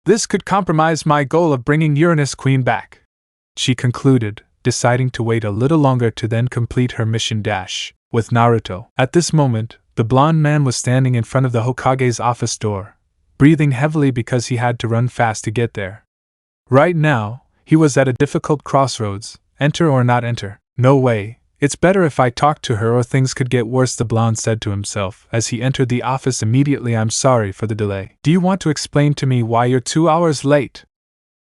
This could compromise my goal of bringing Uranus Queen back, she concluded, deciding to wait a little longer to then complete her mission. With Naruto. At this moment, the blonde man was standing in front of the Hokage's office door, breathing heavily because he had to run fast to get there. Right now, he was at a difficult crossroads, enter or not enter. No way, it's better if I talk to her or things could get worse, the blonde said to himself as he entered the office immediately. I'm sorry for the delay. Do you want to explain to me why you're 2 hours late?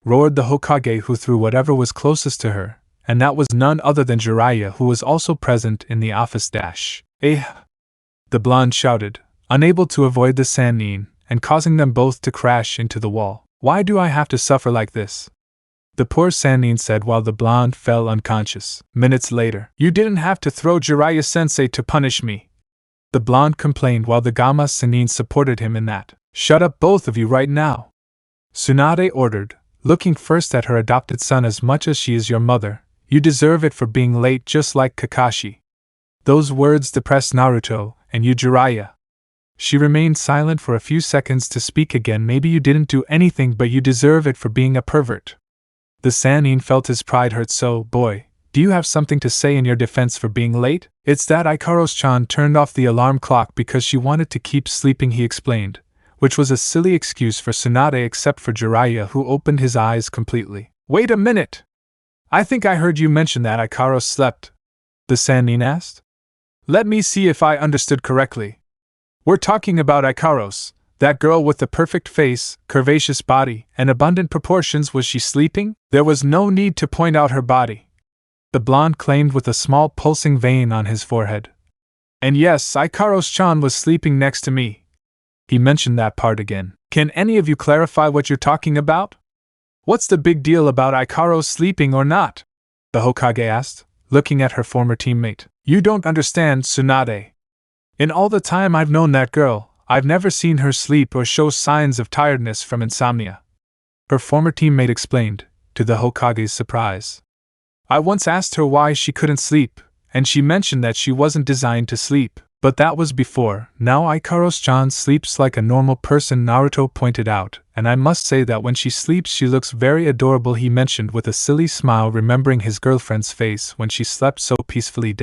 Roared the Hokage, who threw whatever was closest to her, and that was none other than Jiraiya, who was also present in the office. The blonde shouted, unable to avoid the Sannin, and causing them both to crash into the wall. Why do I have to suffer like this? The poor Sannin said while the blonde fell unconscious. Minutes later, you didn't have to throw Jiraiya-sensei to punish me, the blonde complained while the Gamma Sannin supported him in that. Shut up both of you right now, Tsunade ordered, looking first at her adopted son. As much as she is your mother, you deserve it for being late just like Kakashi. Those words depressed Naruto, and you Jiraiya. She remained silent for a few seconds to speak again. Maybe you didn't do anything, but you deserve it for being a pervert. The Sannin felt his pride hurt. So, boy, do you have something to say in your defense for being late? It's that Ikaros-chan turned off the alarm clock because she wanted to keep sleeping, he explained, which was a silly excuse for Tsunade except for Jiraiya, who opened his eyes completely. Wait a minute! I think I heard you mention that Ikaros slept, the Sannin asked. Let me see if I understood correctly. We're talking about Ikaros, that girl with the perfect face, curvaceous body, and abundant proportions. Was she sleeping? There was no need to point out her body, the blonde claimed with a small pulsing vein on his forehead. And yes, Ikaros-chan was sleeping next to me. He mentioned that part again. Can any of you clarify what you're talking about? What's the big deal about Ikaros sleeping or not? The Hokage asked, looking at her former teammate. You don't understand, Tsunade. In all the time I've known that girl, I've never seen her sleep or show signs of tiredness from insomnia. Her former teammate explained, to the Hokage's surprise. I once asked her why she couldn't sleep, and she mentioned that she wasn't designed to sleep. But that was before. Now Ikaros-chan sleeps like a normal person, Naruto pointed out, and I must say that when she sleeps she looks very adorable, he mentioned with a silly smile, remembering his girlfriend's face when she slept so peacefully.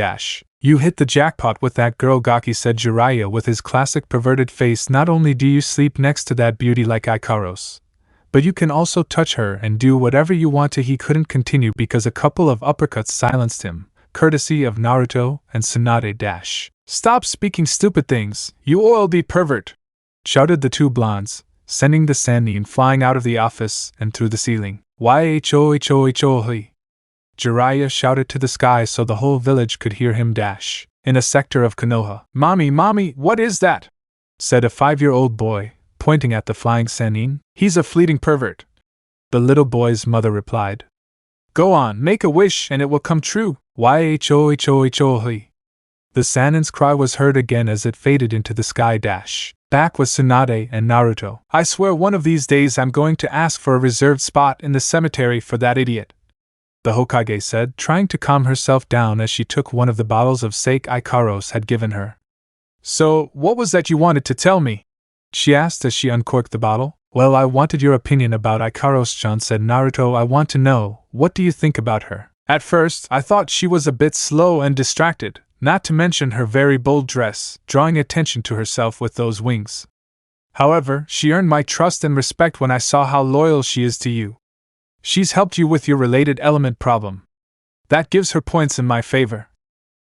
You hit the jackpot with that girl, Gaki, said Jiraiya with his classic perverted face. Not only do you sleep next to that beauty like Ikaros, but you can also touch her and do whatever you want to. He couldn't continue because a couple of uppercuts silenced him, courtesy of Naruto and Tsunade. Stop speaking stupid things, you oily pervert! Shouted the two blondes, sending the Sannin flying out of the office and through the ceiling. Yhohohohi! Jiraiya shouted to the sky so the whole village could hear him. In a sector of Konoha. Mommy, what is that? Said a 5-year-old boy, pointing at the flying Sannin. He's a fleeting pervert. The little boy's mother replied. Go on, make a wish and it will come true. Yhohohohi! The Sannin's cry was heard again as it faded into the sky. Back with Tsunade and Naruto. I swear one of these days I'm going to ask for a reserved spot in the cemetery for that idiot, the Hokage said, trying to calm herself down as she took one of the bottles of sake Ikaros had given her. So, what was that you wanted to tell me? She asked as she uncorked the bottle. Well, I wanted your opinion about Ikaros-chan, said Naruto. I want to know, what do you think about her? At first, I thought she was a bit slow and distracted. Not to mention her very bold dress, drawing attention to herself with those wings. However, she earned my trust and respect when I saw how loyal she is to you. She's helped you with your related element problem. That gives her points in my favor,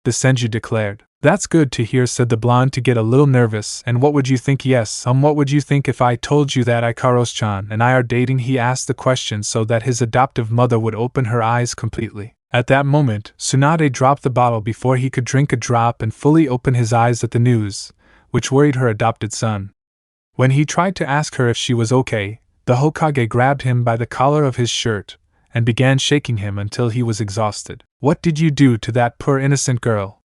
the Senju declared. That's good to hear, said the blonde to get a little nervous. And what would you think? What would you think if I told you that Ikaros-chan and I are dating? He asked the question so that his adoptive mother would open her eyes completely. At that moment, Tsunade dropped the bottle before he could drink a drop and fully open his eyes at the news, which worried her adopted son. When he tried to ask her if she was okay, the Hokage grabbed him by the collar of his shirt and began shaking him until he was exhausted. What did you do to that poor innocent girl?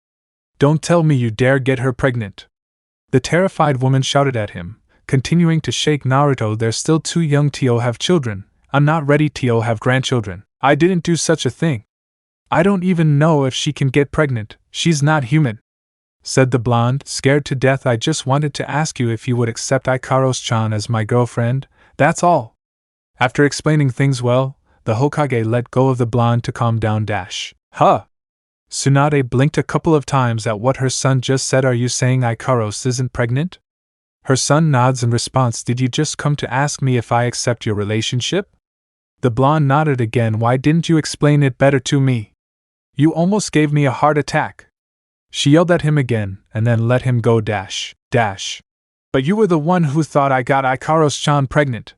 Don't tell me you dare get her pregnant! The terrified woman shouted at him, continuing to shake Naruto. They're still too young to have children. I'm not ready to have grandchildren. I didn't do such a thing. I don't even know if she can get pregnant. She's not human, said the blonde, scared to death. I just wanted to ask you if you would accept Ikaros-chan as my girlfriend, that's all. After explaining things well, the Hokage let go of the blonde to calm down. Huh? Tsunade blinked a couple of times at what her son just said. Are you saying Ikaros isn't pregnant? Her son nods in response. Did you just come to ask me if I accept your relationship? The blonde nodded again. Why didn't you explain it better to me? You almost gave me a heart attack. She yelled at him again, and then let him go. But you were the one who thought I got Ikaros-chan pregnant.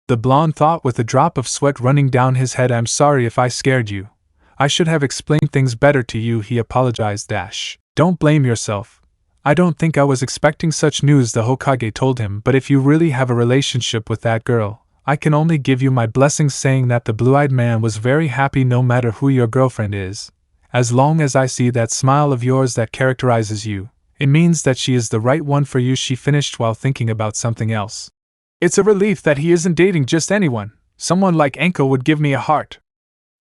The blonde thought with a drop of sweat running down his head. I'm sorry if I scared you. I should have explained things better to you, he apologized. Don't blame yourself. I don't think I was expecting such news, the Hokage told him, but if you really have a relationship with that girl, I can only give you my blessings, saying that the blue-eyed man was very happy. No matter who your girlfriend is, as long as I see that smile of yours that characterizes you, it means that she is the right one for you, she finished while thinking about something else. It's a relief that he isn't dating just anyone. Someone like Enko would give me a heart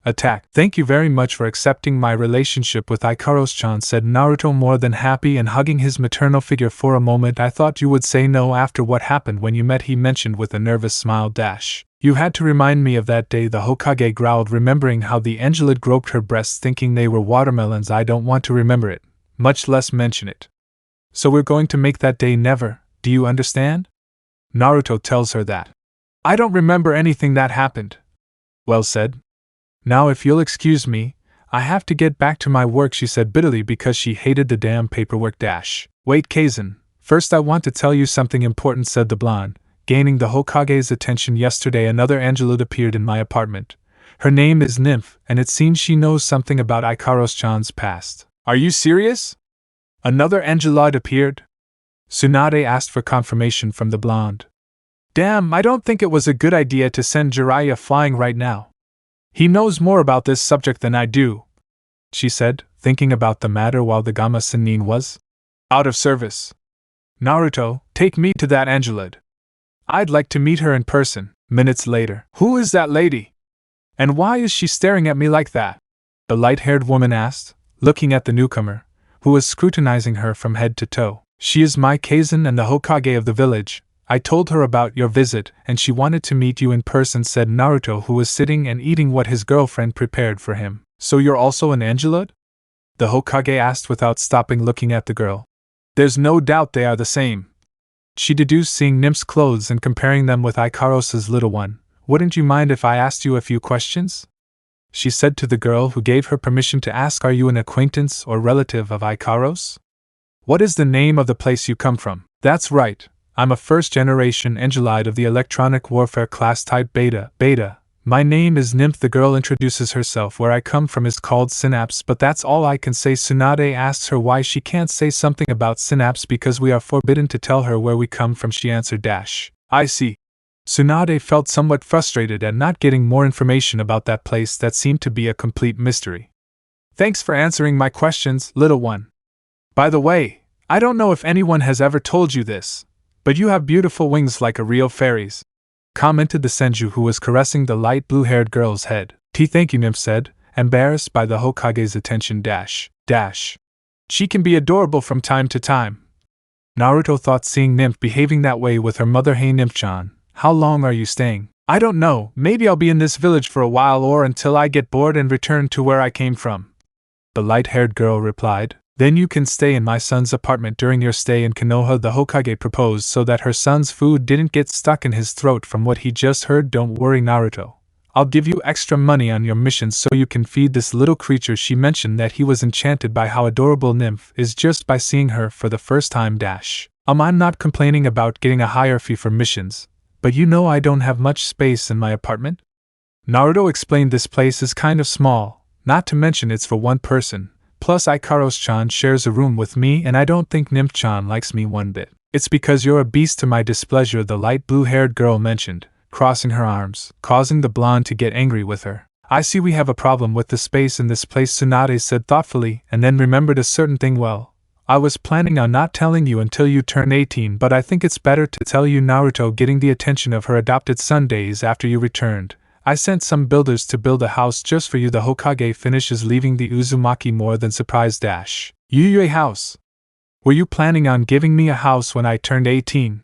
attack. Thank you very much for accepting my relationship with Ikaros-chan, said Naruto, more than happy and hugging his maternal figure. For a moment I thought you would say no after what happened when you met, he mentioned with a nervous smile. You had to remind me of that day, the Hokage growled, remembering how the Angelid groped her breasts thinking they were watermelons. I don't want to remember it, much less mention it. So we're going to make that day never, do you understand? Naruto tells her that. I don't remember anything that happened. Well said. Now if you'll excuse me, I have to get back to my work, she said bitterly because she hated the damn paperwork. Wait, Kaisen, first I want to tell you something important, said the blonde, gaining the Hokage's attention. Yesterday another Angelid appeared in my apartment. Her name is Nymph, and it seems she knows something about Ikaros-chan's past. Are you serious? Another Angeloid appeared? Tsunade asked for confirmation from the blonde. Damn, I don't think it was a good idea to send Jiraiya flying right now. He knows more about this subject than I do, she said, thinking about the matter while the Gamma Sennin was out of service. Naruto, take me to that Angeloid. I'd like to meet her in person. Minutes later. Who is that lady? And why is she staring at me like that? The light-haired woman asked, looking at the newcomer, who was scrutinizing her from head to toe. She is my Kaisen and the Hokage of the village. I told her about your visit, and she wanted to meet you in person, said Naruto, who was sitting and eating what his girlfriend prepared for him. So you're also an Angeloid? The Hokage asked without stopping looking at the girl. There's no doubt they are the same, she deduced, seeing Nymph's clothes and comparing them with Ikaros' little one. Wouldn't you mind if I asked you a few questions? She said to the girl, who gave her permission to ask. Are you an acquaintance or relative of Ikaros? What is the name of the place you come from? That's right, I'm a first-generation Angeloid of the electronic warfare class type Beta. My name is Nymph. The girl introduces herself. Where I come from is called Synapse, but that's all I can say. Tsunade asks her why she can't say something about Synapse because we are forbidden to tell her where we come from. She answered, I see. Tsunade felt somewhat frustrated at not getting more information about that place that seemed to be a complete mystery. Thanks for answering my questions, little one. By the way, I don't know if anyone has ever told you this, but you have beautiful wings like a real fairy's, commented the Senju, who was caressing the light blue-haired girl's head. Thank you, Nymph said, embarrassed by the Hokage's attention. She can be adorable from time to time. Naruto thought, seeing Nymph behaving that way with her mother. Hey Nymph-chan, how long are you staying? I don't know, maybe I'll be in this village for a while or until I get bored and return to where I came from, the light-haired girl replied. Then you can stay in my son's apartment during your stay in Konoha. The Hokage proposed so that her son's food didn't get stuck in his throat from what he just heard. Don't worry, Naruto. I'll give you extra money on your missions so you can feed this little creature. She mentioned that he was enchanted by how adorable Nymph is just by seeing her for the first time. I'm not complaining about getting a higher fee for missions, but you know I don't have much space in my apartment. Naruto explained this place is kind of small, not to mention it's for one person. Plus Ikaros-chan shares a room with me and I don't think Nymph-chan likes me one bit. It's because you're a beast to my displeasure, the light blue-haired girl mentioned, crossing her arms, causing the blonde to get angry with her. I see we have a problem with the space in this place, Tsunade said thoughtfully, and then remembered a certain thing. Well, I was planning on not telling you until you turn 18, but I think it's better to tell you. Naruto, getting the attention of her adopted son days after you returned. I sent some builders to build a house just for you. The Hokage finishes, leaving the Uzumaki more than surprised. Yuyue house. Were you planning on giving me a house when I turned 18?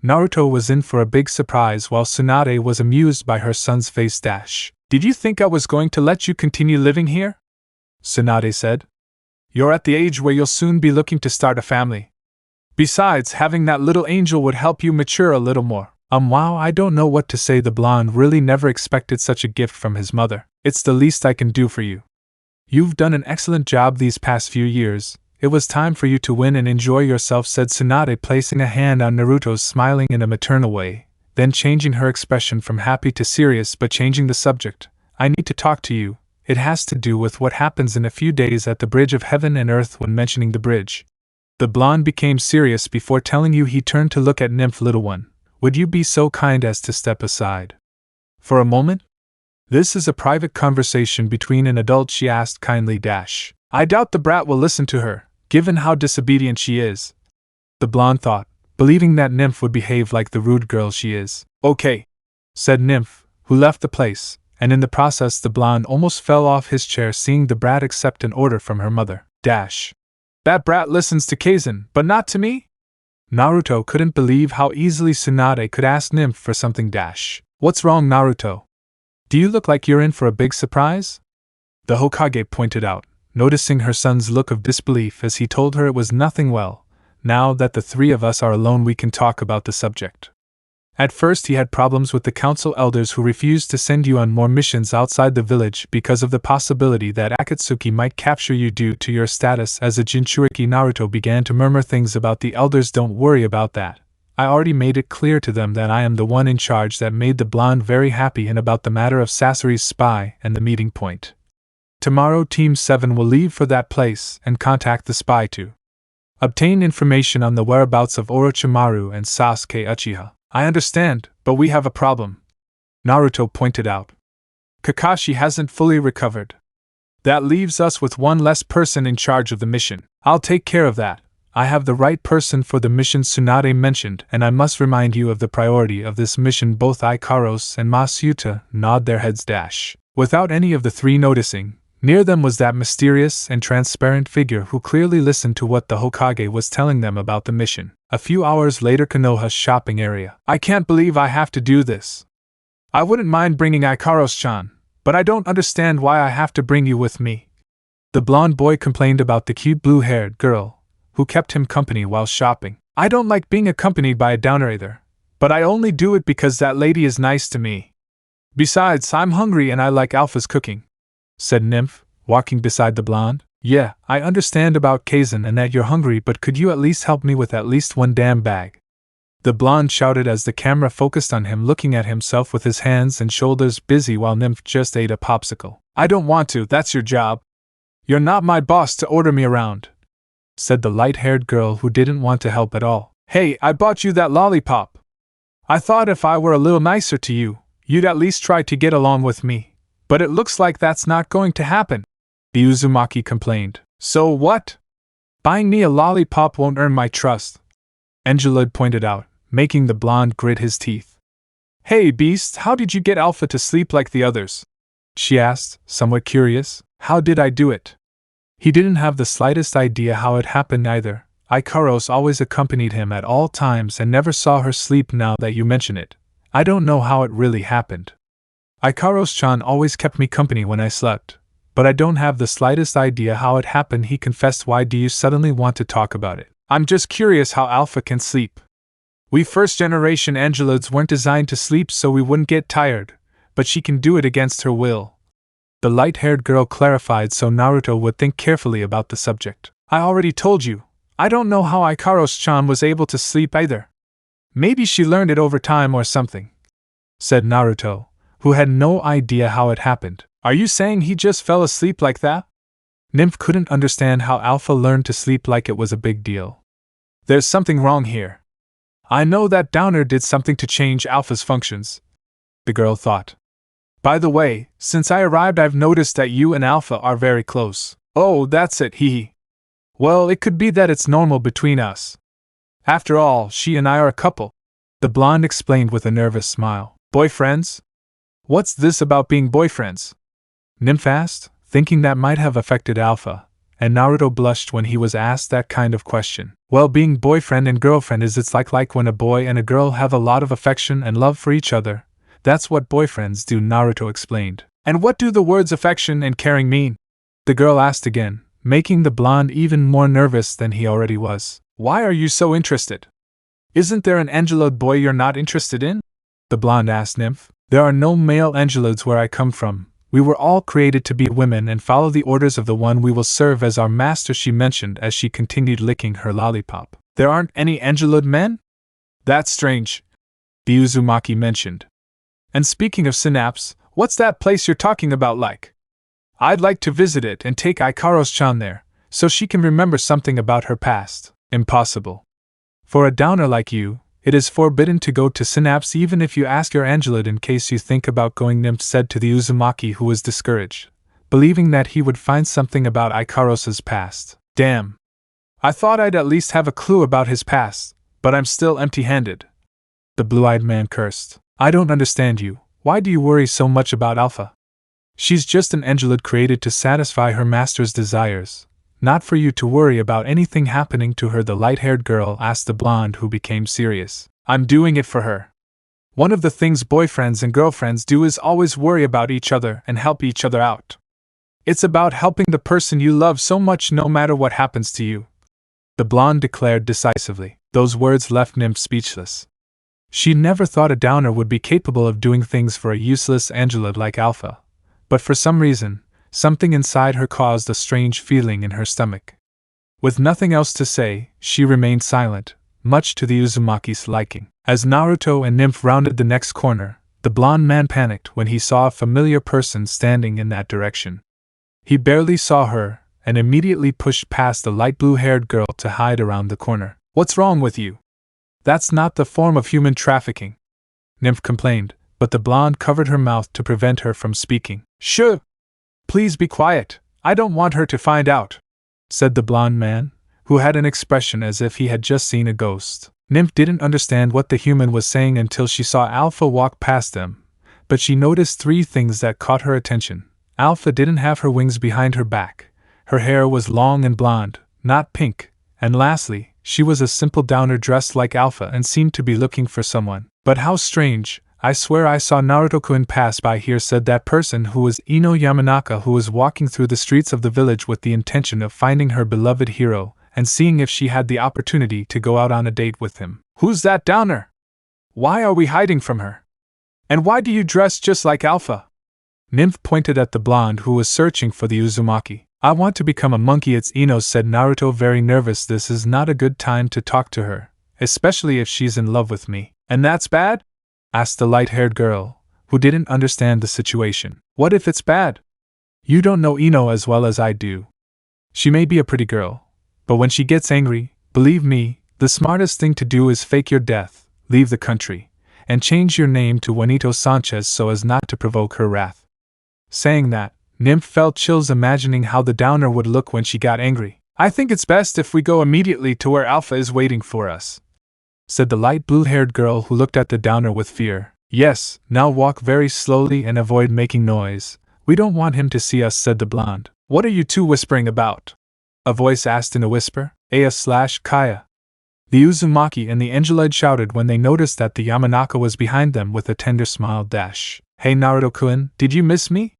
Naruto was in for a big surprise while Tsunade was amused by her son's face. Did you think I was going to let you continue living here? Tsunade said. You're at the age where you'll soon be looking to start a family. Besides, having that little angel would help you mature a little more. Wow, I don't know what to say. The blonde really never expected such a gift from his mother. It's the least I can do for you. You've done an excellent job these past few years. It was time for you to win and enjoy yourself, said Tsunade, placing a hand on Naruto's, smiling in a maternal way, then changing her expression from happy to serious but changing the subject. I need to talk to you. It has to do with what happens in a few days at the Bridge of Heaven and Earth. When mentioning the bridge, the blonde became serious before telling you. He turned to look at Nymph. Little one, would you be so kind as to step aside for a moment? This is a private conversation between an adult, she asked kindly. I doubt the brat will listen to her, given how disobedient she is, the blonde thought, believing that Nymph would behave like the rude girl she is. Okay, said Nymph, who left the place, and in the process the blonde almost fell off his chair seeing the brat accept an order from her mother. That brat listens to Kaisen, but not to me? Naruto couldn't believe how easily Tsunade could ask Nymph for something. What's wrong, Naruto? Do you look like you're in for a big surprise? The Hokage pointed out, noticing her son's look of disbelief as he told her it was nothing. Well, now that the three of us are alone, we can talk about the subject. At first he had problems with the council elders who refused to send you on more missions outside the village because of the possibility that Akatsuki might capture you due to your status as a Jinchuriki. Naruto began to murmur things about the elders. Don't worry about that. I already made it clear to them that I am the one in charge. That made the blonde very happy. And about the matter of Sasori's spy and the meeting point. Tomorrow Team 7 will leave for that place and contact the spy too. Obtain information on the whereabouts of Orochimaru and Sasuke Uchiha. I understand, but we have a problem, Naruto pointed out. Kakashi hasn't fully recovered. That leaves us with one less person in charge of the mission. I'll take care of that. I have the right person for the mission Tsunade mentioned, and I must remind you of the priority of this mission. Both Ikaros and Masuta nod their heads. Without any of the three noticing, near them was that mysterious and transparent figure who clearly listened to what the Hokage was telling them about the mission. A few hours later, Konoha's shopping area. I can't believe I have to do this. I wouldn't mind bringing Ikaros-chan, but I don't understand why I have to bring you with me. The blonde boy complained about the cute blue-haired girl who kept him company while shopping. I don't like being accompanied by a downer either, but I only do it because that lady is nice to me. Besides, I'm hungry and I like Alpha's cooking, said Nymph, walking beside the blonde. Yeah, I understand about Kaisen and that you're hungry, but could you at least help me with at least one damn bag? The blonde shouted as the camera focused on him looking at himself with his hands and shoulders busy while Nymph just ate a popsicle. I don't want to, that's your job. You're not my boss to order me around, said the light-haired girl who didn't want to help at all. Hey, I bought you that lollipop. I thought if I were a little nicer to you, you'd at least try to get along with me. But it looks like that's not going to happen, the Uzumaki complained. So what? Buying me a lollipop won't earn my trust, Angelud pointed out, making the blonde grit his teeth. Hey beast, how did you get Alpha to sleep like the others? She asked, somewhat curious. How did I do it? He didn't have the slightest idea how it happened either. Ikaros always accompanied him at all times and never saw her sleep. Now that you mention it, I don't know how it really happened. Ikaros-chan always kept me company when I slept, but I don't have the slightest idea how it happened, he confessed. Why do you suddenly want to talk about it? I'm just curious how Alpha can sleep. We first-generation Angeluds weren't designed to sleep so we wouldn't get tired, but she can do it against her will, the light-haired girl clarified so Naruto would think carefully about the subject. I already told you, I don't know how Ikaros-chan was able to sleep either. Maybe she learned it over time or something, said Naruto, who had no idea how it happened. Are you saying he just fell asleep like that? Nymph couldn't understand how Alpha learned to sleep like it was a big deal. There's something wrong here. I know that Downer did something to change Alpha's functions, the girl thought. By the way, since I arrived I've noticed that you and Alpha are very close. Oh, that's it, hee. Well, it could be that it's normal between us. After all, she and I are a couple, the blonde explained with a nervous smile. Boyfriends? What's this about being boyfriends? Nymph asked, thinking that might have affected Alpha, and Naruto blushed when he was asked that kind of question. Well, being boyfriend and girlfriend is it's like when a boy and a girl have a lot of affection and love for each other. That's what boyfriends do, Naruto explained. And what do the words affection and caring mean? The girl asked again, making the blonde even more nervous than he already was. Why are you so interested? Isn't there an Angelud boy you're not interested in? The blonde asked Nymph. There are no male Angeluds where I come from. We were all created to be women and follow the orders of the one we will serve as our master, she mentioned as she continued licking her lollipop. There aren't any Angelud men? That's strange, the Uzumaki mentioned. And speaking of Synapse, what's that place you're talking about like? I'd like to visit it and take Ikaros-chan there, so she can remember something about her past. Impossible. For a downer like you, it is forbidden to go to Synapse even if you ask your Angelud in case you think about going, Nymph said to the Uzumaki, who was discouraged, believing that he would find something about Ikaros' past. Damn. I thought I'd at least have a clue about his past, but I'm still empty-handed. The blue-eyed man cursed. I don't understand you. Why do you worry so much about Alpha? She's just an Angelud created to satisfy her master's desires, not for you to worry about anything happening to her, the light-haired girl asked the blonde, who became serious. I'm doing it for her. One of the things boyfriends and girlfriends do is always worry about each other and help each other out. It's about helping the person you love so much no matter what happens to you, the blonde declared decisively. Those words left Nymph speechless. She never thought a downer would be capable of doing things for a useless Angelud like Alpha, but for some reason, something inside her caused a strange feeling in her stomach. With nothing else to say, she remained silent, much to the Uzumaki's liking. As Naruto and Nymph rounded the next corner, the blonde man panicked when he saw a familiar person standing in that direction. He barely saw her, and immediately pushed past the light blue-haired girl to hide around the corner. "What's wrong with you? That's not the form of human trafficking," Nymph complained, but the blonde covered her mouth to prevent her from speaking. "Shh! Please be quiet, I don't want her to find out," said the blonde man, who had an expression as if he had just seen a ghost. Nymph didn't understand what the human was saying until she saw Alpha walk past them, but she noticed three things that caught her attention. Alpha didn't have her wings behind her back, her hair was long and blonde, not pink, and lastly, she was a simple downer dressed like Alpha and seemed to be looking for someone. "But how strange, I swear I saw Naruto-kun pass by here," said that person who was Ino Yamanaka, who was walking through the streets of the village with the intention of finding her beloved hero and seeing if she had the opportunity to go out on a date with him. "Who's that downer? Why are we hiding from her? And why do you dress just like Alpha?" Nymph pointed at the blonde who was searching for the Uzumaki. "I want to become a monkey, it's Ino," said Naruto, very nervous. "This is not a good time to talk to her, especially if she's in love with me." "And that's bad?" asked the light-haired girl, who didn't understand the situation. "What if it's bad? You don't know Ino as well as I do. She may be a pretty girl, but when she gets angry, believe me, the smartest thing to do is fake your death, leave the country, and change your name to Juanito Sanchez so as not to provoke her wrath." Saying that, Nymph felt chills imagining how the downer would look when she got angry. "I think it's best if we go immediately to where Alpha is waiting for us," said the light blue-haired girl, who looked at the downer with fear. "Yes, now walk very slowly and avoid making noise. We don't want him to see us," said the blonde. "What are you two whispering about?" a voice asked in a whisper. Aya/Kaya. The Uzumaki and the Angeloid shouted when they noticed that the Yamanaka was behind them with a tender smile. "Hey Naruto-kun, did you miss me?"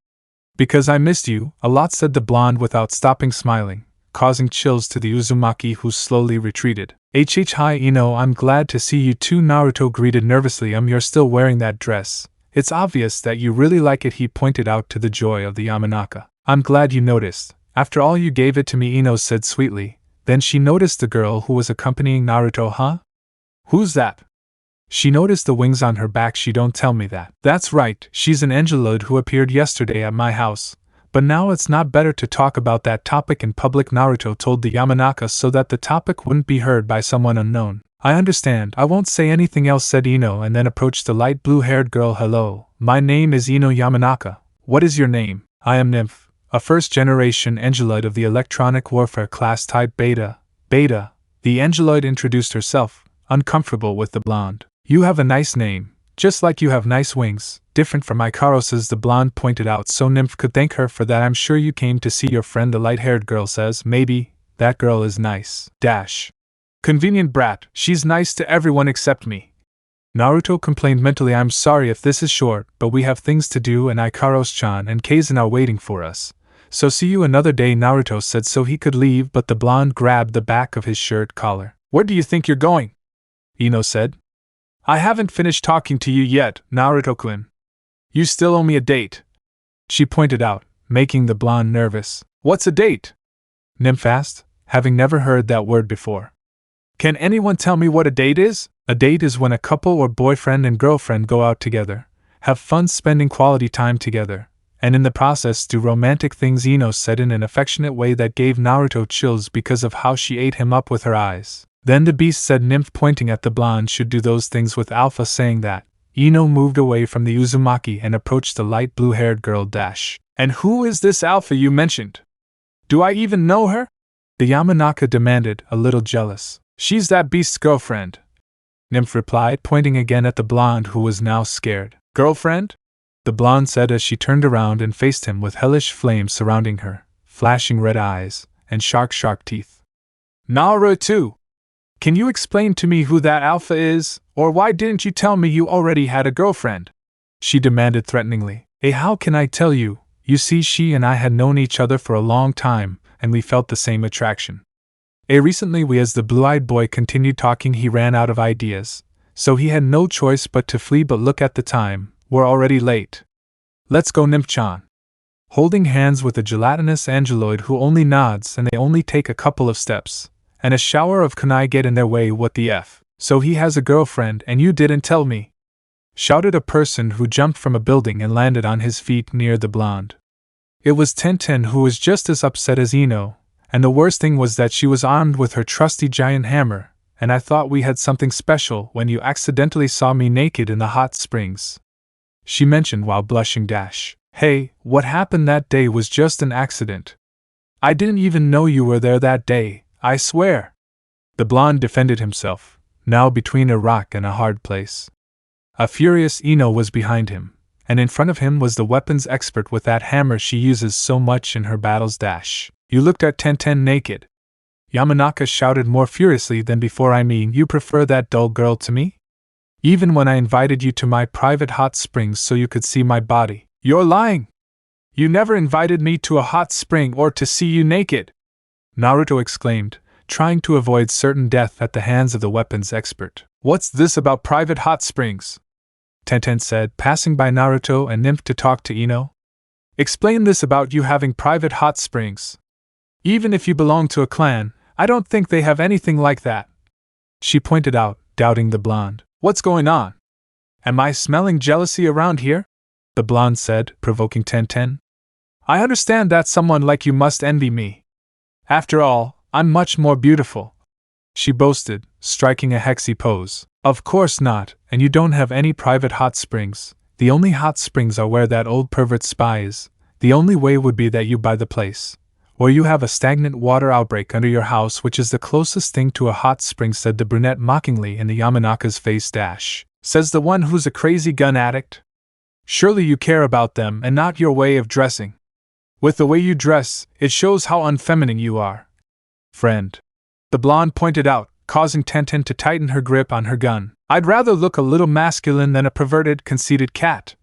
"Because I missed you a lot," said the blonde without stopping smiling, causing chills to the Uzumaki, who slowly retreated. Hi Ino, I'm glad to see you too," Naruto greeted nervously. You're still wearing that dress. It's obvious that you really like it," he pointed out to the joy of the Yamanaka. "I'm glad you noticed. After all, you gave it to me," Ino said sweetly. Then she noticed the girl who was accompanying Naruto. "Huh? Who's that?" She noticed the wings on her back. "She don't tell me that." "That's right, she's an angeloid who appeared yesterday at my house. But now it's not better to talk about that topic in public," Naruto told the Yamanaka, so that the topic wouldn't be heard by someone unknown. "I understand, I won't say anything else," said Ino, and then approached the light blue-haired girl. "Hello, my name is Ino Yamanaka. What is your name?" "I am Nymph, a first-generation angeloid of the electronic warfare class type Beta." "Beta," the angeloid introduced herself, uncomfortable with the blonde. "You have a nice name, just like you have nice wings, different from Ikaros's," the blonde pointed out so Nymph could thank her for that. "I'm sure you came to see your friend," the light-haired girl says. "Maybe, that girl is nice. Convenient brat, she's nice to everyone except me." Naruto complained mentally. "I'm sorry if this is short, but we have things to do and Ikaros-chan and Kaisen are waiting for us. So see you another day," Naruto said so he could leave, but the blonde grabbed the back of his shirt collar. "Where do you think you're going?" Ino said. "I haven't finished talking to you yet, Naruto-kun. You still owe me a date," she pointed out, making the blonde nervous. "What's a date?" Nymph asked, having never heard that word before. "Can anyone tell me what a date is?" "A date is when a couple or boyfriend and girlfriend go out together, have fun spending quality time together, and in the process do romantic things," Ino said in an affectionate way that gave Naruto chills because of how she ate him up with her eyes. "Then the beast," said Nymph, pointing at the blonde, "should do those things with Alpha." Saying that, Ino moved away from the Uzumaki and approached the light blue-haired girl. "And who is this Alpha you mentioned? Do I even know her?" the Yamanaka demanded, a little jealous. "She's that beast's girlfriend," Nymph replied, pointing again at the blonde, who was now scared. "Girlfriend?" the blonde said as she turned around and faced him with hellish flames surrounding her, flashing red eyes, and shark teeth. "Naruto! Can you explain to me who that Alpha is, or why didn't you tell me you already had a girlfriend?" she demanded threateningly. How can I tell you? You see, she and I had known each other for a long time, and we felt the same attraction. Recently as the blue-eyed boy continued talking, he ran out of ideas, so he had no choice but to flee. But look at the time, we're already late. Let's go, Nymph-chan. Holding hands with a gelatinous angeloid who only nods, and they only take a couple of steps, and a shower of kunai get in their way. What the F? So he has a girlfriend and you didn't tell me? Shouted a person who jumped from a building and landed on his feet near the blonde. It was Tenten, who was just as upset as Ino, And the worst thing was that she was armed with her trusty giant hammer, and I thought we had something special when you accidentally saw me naked in the hot springs," she mentioned while blushing. "Hey, what happened that day was just an accident. I didn't even know you were there that day, I swear." The blonde defended himself, now between a rock and a hard place. A furious Ino was behind him, and in front of him was the weapons expert with that hammer she uses so much in her battles. "You looked at Tenten naked," Yamanaka shouted more furiously than before. "I mean, you prefer that dull girl to me? Even when I invited you to my private hot springs so you could see my body." "You're lying! You never invited me to a hot spring or to see you naked!" Naruto exclaimed, trying to avoid certain death at the hands of the weapons expert. "What's this about private hot springs?" Tenten said, passing by Naruto and Nymph to talk to Ino. "Explain this about you having private hot springs. Even if you belong to a clan, I don't think they have anything like that," she pointed out, doubting the blonde. "What's going on? Am I smelling jealousy around here?" the blonde said, provoking Tenten. "I understand that someone like you must envy me. After all, I'm much more beautiful," she boasted, striking a hexy pose. "Of course not, and you don't have any private hot springs. The only hot springs are where that old pervert spy is. The only way would be that you buy the place. Or you have a stagnant water outbreak under your house, which is the closest thing to a hot spring," said the brunette mockingly in the Yamanaka's face. "Says the one who's a crazy gun addict. Surely you care about them and not your way of dressing. With the way you dress, it shows how unfeminine you are, friend," the blonde pointed out, causing Tenten to tighten her grip on her gun. "I'd rather look a little masculine than a perverted, conceited cat,"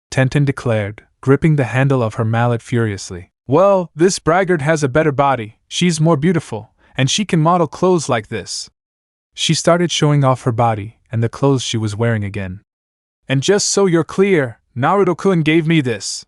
Tenten declared, gripping the handle of her mallet furiously. "Well, this braggart has a better body, she's more beautiful, and she can model clothes like this." She started showing off her body and the clothes she was wearing again. "And just so you're clear, Naruto-kun gave me this.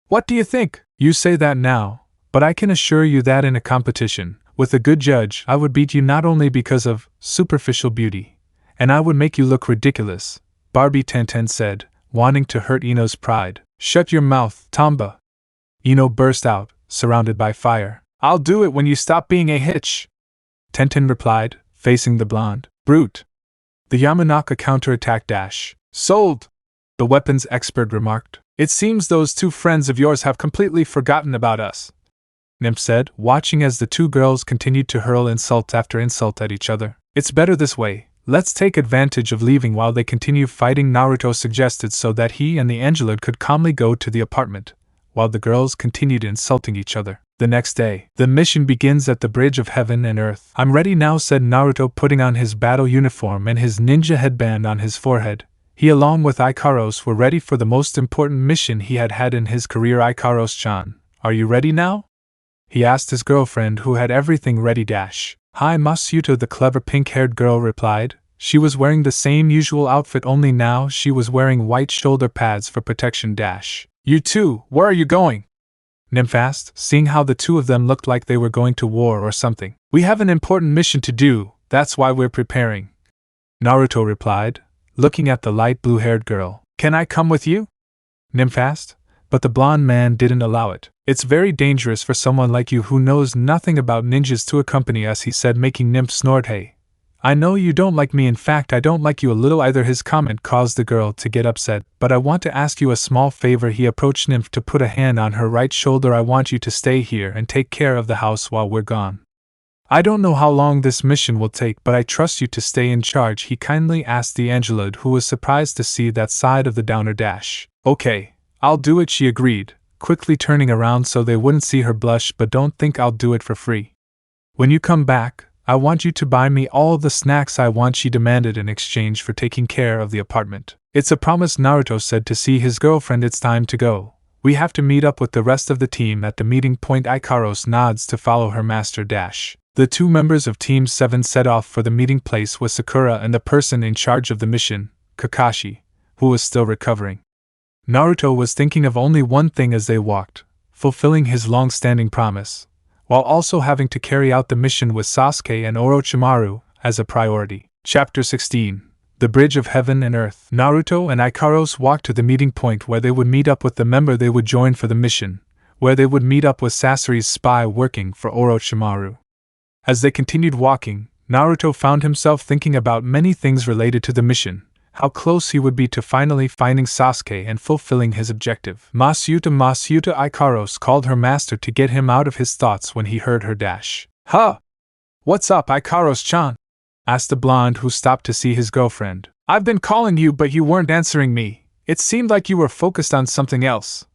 What do you think?" "You say that now, but I can assure you that in a competition, with a good judge, I would beat you not only because of superficial beauty, and I would make you look ridiculous," Barbie Tenten said, wanting to hurt Ino's pride. "Shut your mouth, Tomba!" Ino burst out, surrounded by fire. "I'll do it when you stop being a hitch," Tenten replied, facing the blonde. "Brute!" The Yamanaka counterattacked. "Sold!" the weapons expert remarked. "It seems those two friends of yours have completely forgotten about us," Nymph said, watching as the two girls continued to hurl insult after insult at each other. "It's better this way. Let's take advantage of leaving while they continue fighting," Naruto suggested so that he and the Angelud could calmly go to the apartment, while the girls continued insulting each other. The next day, the mission begins at the Bridge of Heaven and Earth. "I'm ready now," said Naruto, putting on his battle uniform and his ninja headband on his forehead. He along with Ikaros were ready for the most important mission he had had in his career. "Ikaros-chan, are you ready now?" he asked his girlfriend, who had everything ready. "Hi, Masuto," the clever pink-haired girl replied. She was wearing the same usual outfit, only now she was wearing white shoulder pads for protection. "You two, where are you going?" Nymph asked, seeing how the two of them looked like they were going to war or something. "We have an important mission to do, that's why we're preparing," Naruto replied, looking at the light blue-haired girl. "Can I come with you?" Nymph asked, but the blonde man didn't allow it. "It's very dangerous for someone like you who knows nothing about ninjas to accompany us," he said, making Nymph snort. "Hey, I know you don't like me, in fact I don't like you a little either." His comment caused the girl to get upset. "But I want to ask you a small favor." He approached Nymph to put a hand on her right shoulder. "I want you to stay here and take care of the house while we're gone. I don't know how long this mission will take, but I trust you to stay in charge," he kindly asked the Angelud, who was surprised to see that side of the downer. "Okay, I'll do it," she agreed, quickly turning around so they wouldn't see her blush. "But don't think I'll do it for free. When you come back, I want you to buy me all the snacks I want," she demanded in exchange for taking care of the apartment. "It's a promise," Naruto said to see his girlfriend. "It's time to go. We have to meet up with the rest of the team at the meeting point." Ikaros nods to follow her master. The two members of Team 7 set off for the meeting place with Sakura and the person in charge of the mission, Kakashi, who was still recovering. Naruto was thinking of only one thing as they walked, fulfilling his long-standing promise, while also having to carry out the mission with Sasuke and Orochimaru as a priority. Chapter 16. The Bridge of Heaven and Earth. Naruto and Ikaros walked to the meeting point where they would meet up with the member they would join for the mission, where they would meet up with Sasori's spy working for Orochimaru. As they continued walking, Naruto found himself thinking about many things related to the mission, how close he would be to finally finding Sasuke and fulfilling his objective. Masuta Ikaros called her master to get him out of his thoughts when he heard her dash. Huh! What's up, Ikaros-chan? Asked the blonde who stopped to see his girlfriend. I've been calling you but you weren't answering me. It seemed like you were focused on something else.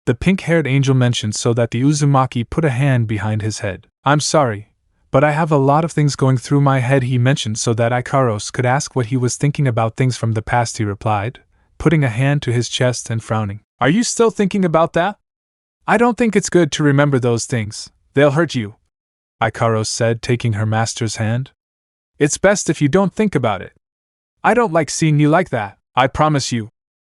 The pink-haired angel mentioned so that the Uzumaki put a hand behind his head. I'm sorry, but I have a lot of things going through my head, he mentioned so that Ikaros could ask what he was thinking about. Things from the past, he replied, putting a hand to his chest and frowning. Are you still thinking about that? I don't think it's good to remember those things. They'll hurt you, Ikaros said, taking her master's hand. It's best if you don't think about it. I don't like seeing you like that, I promise you,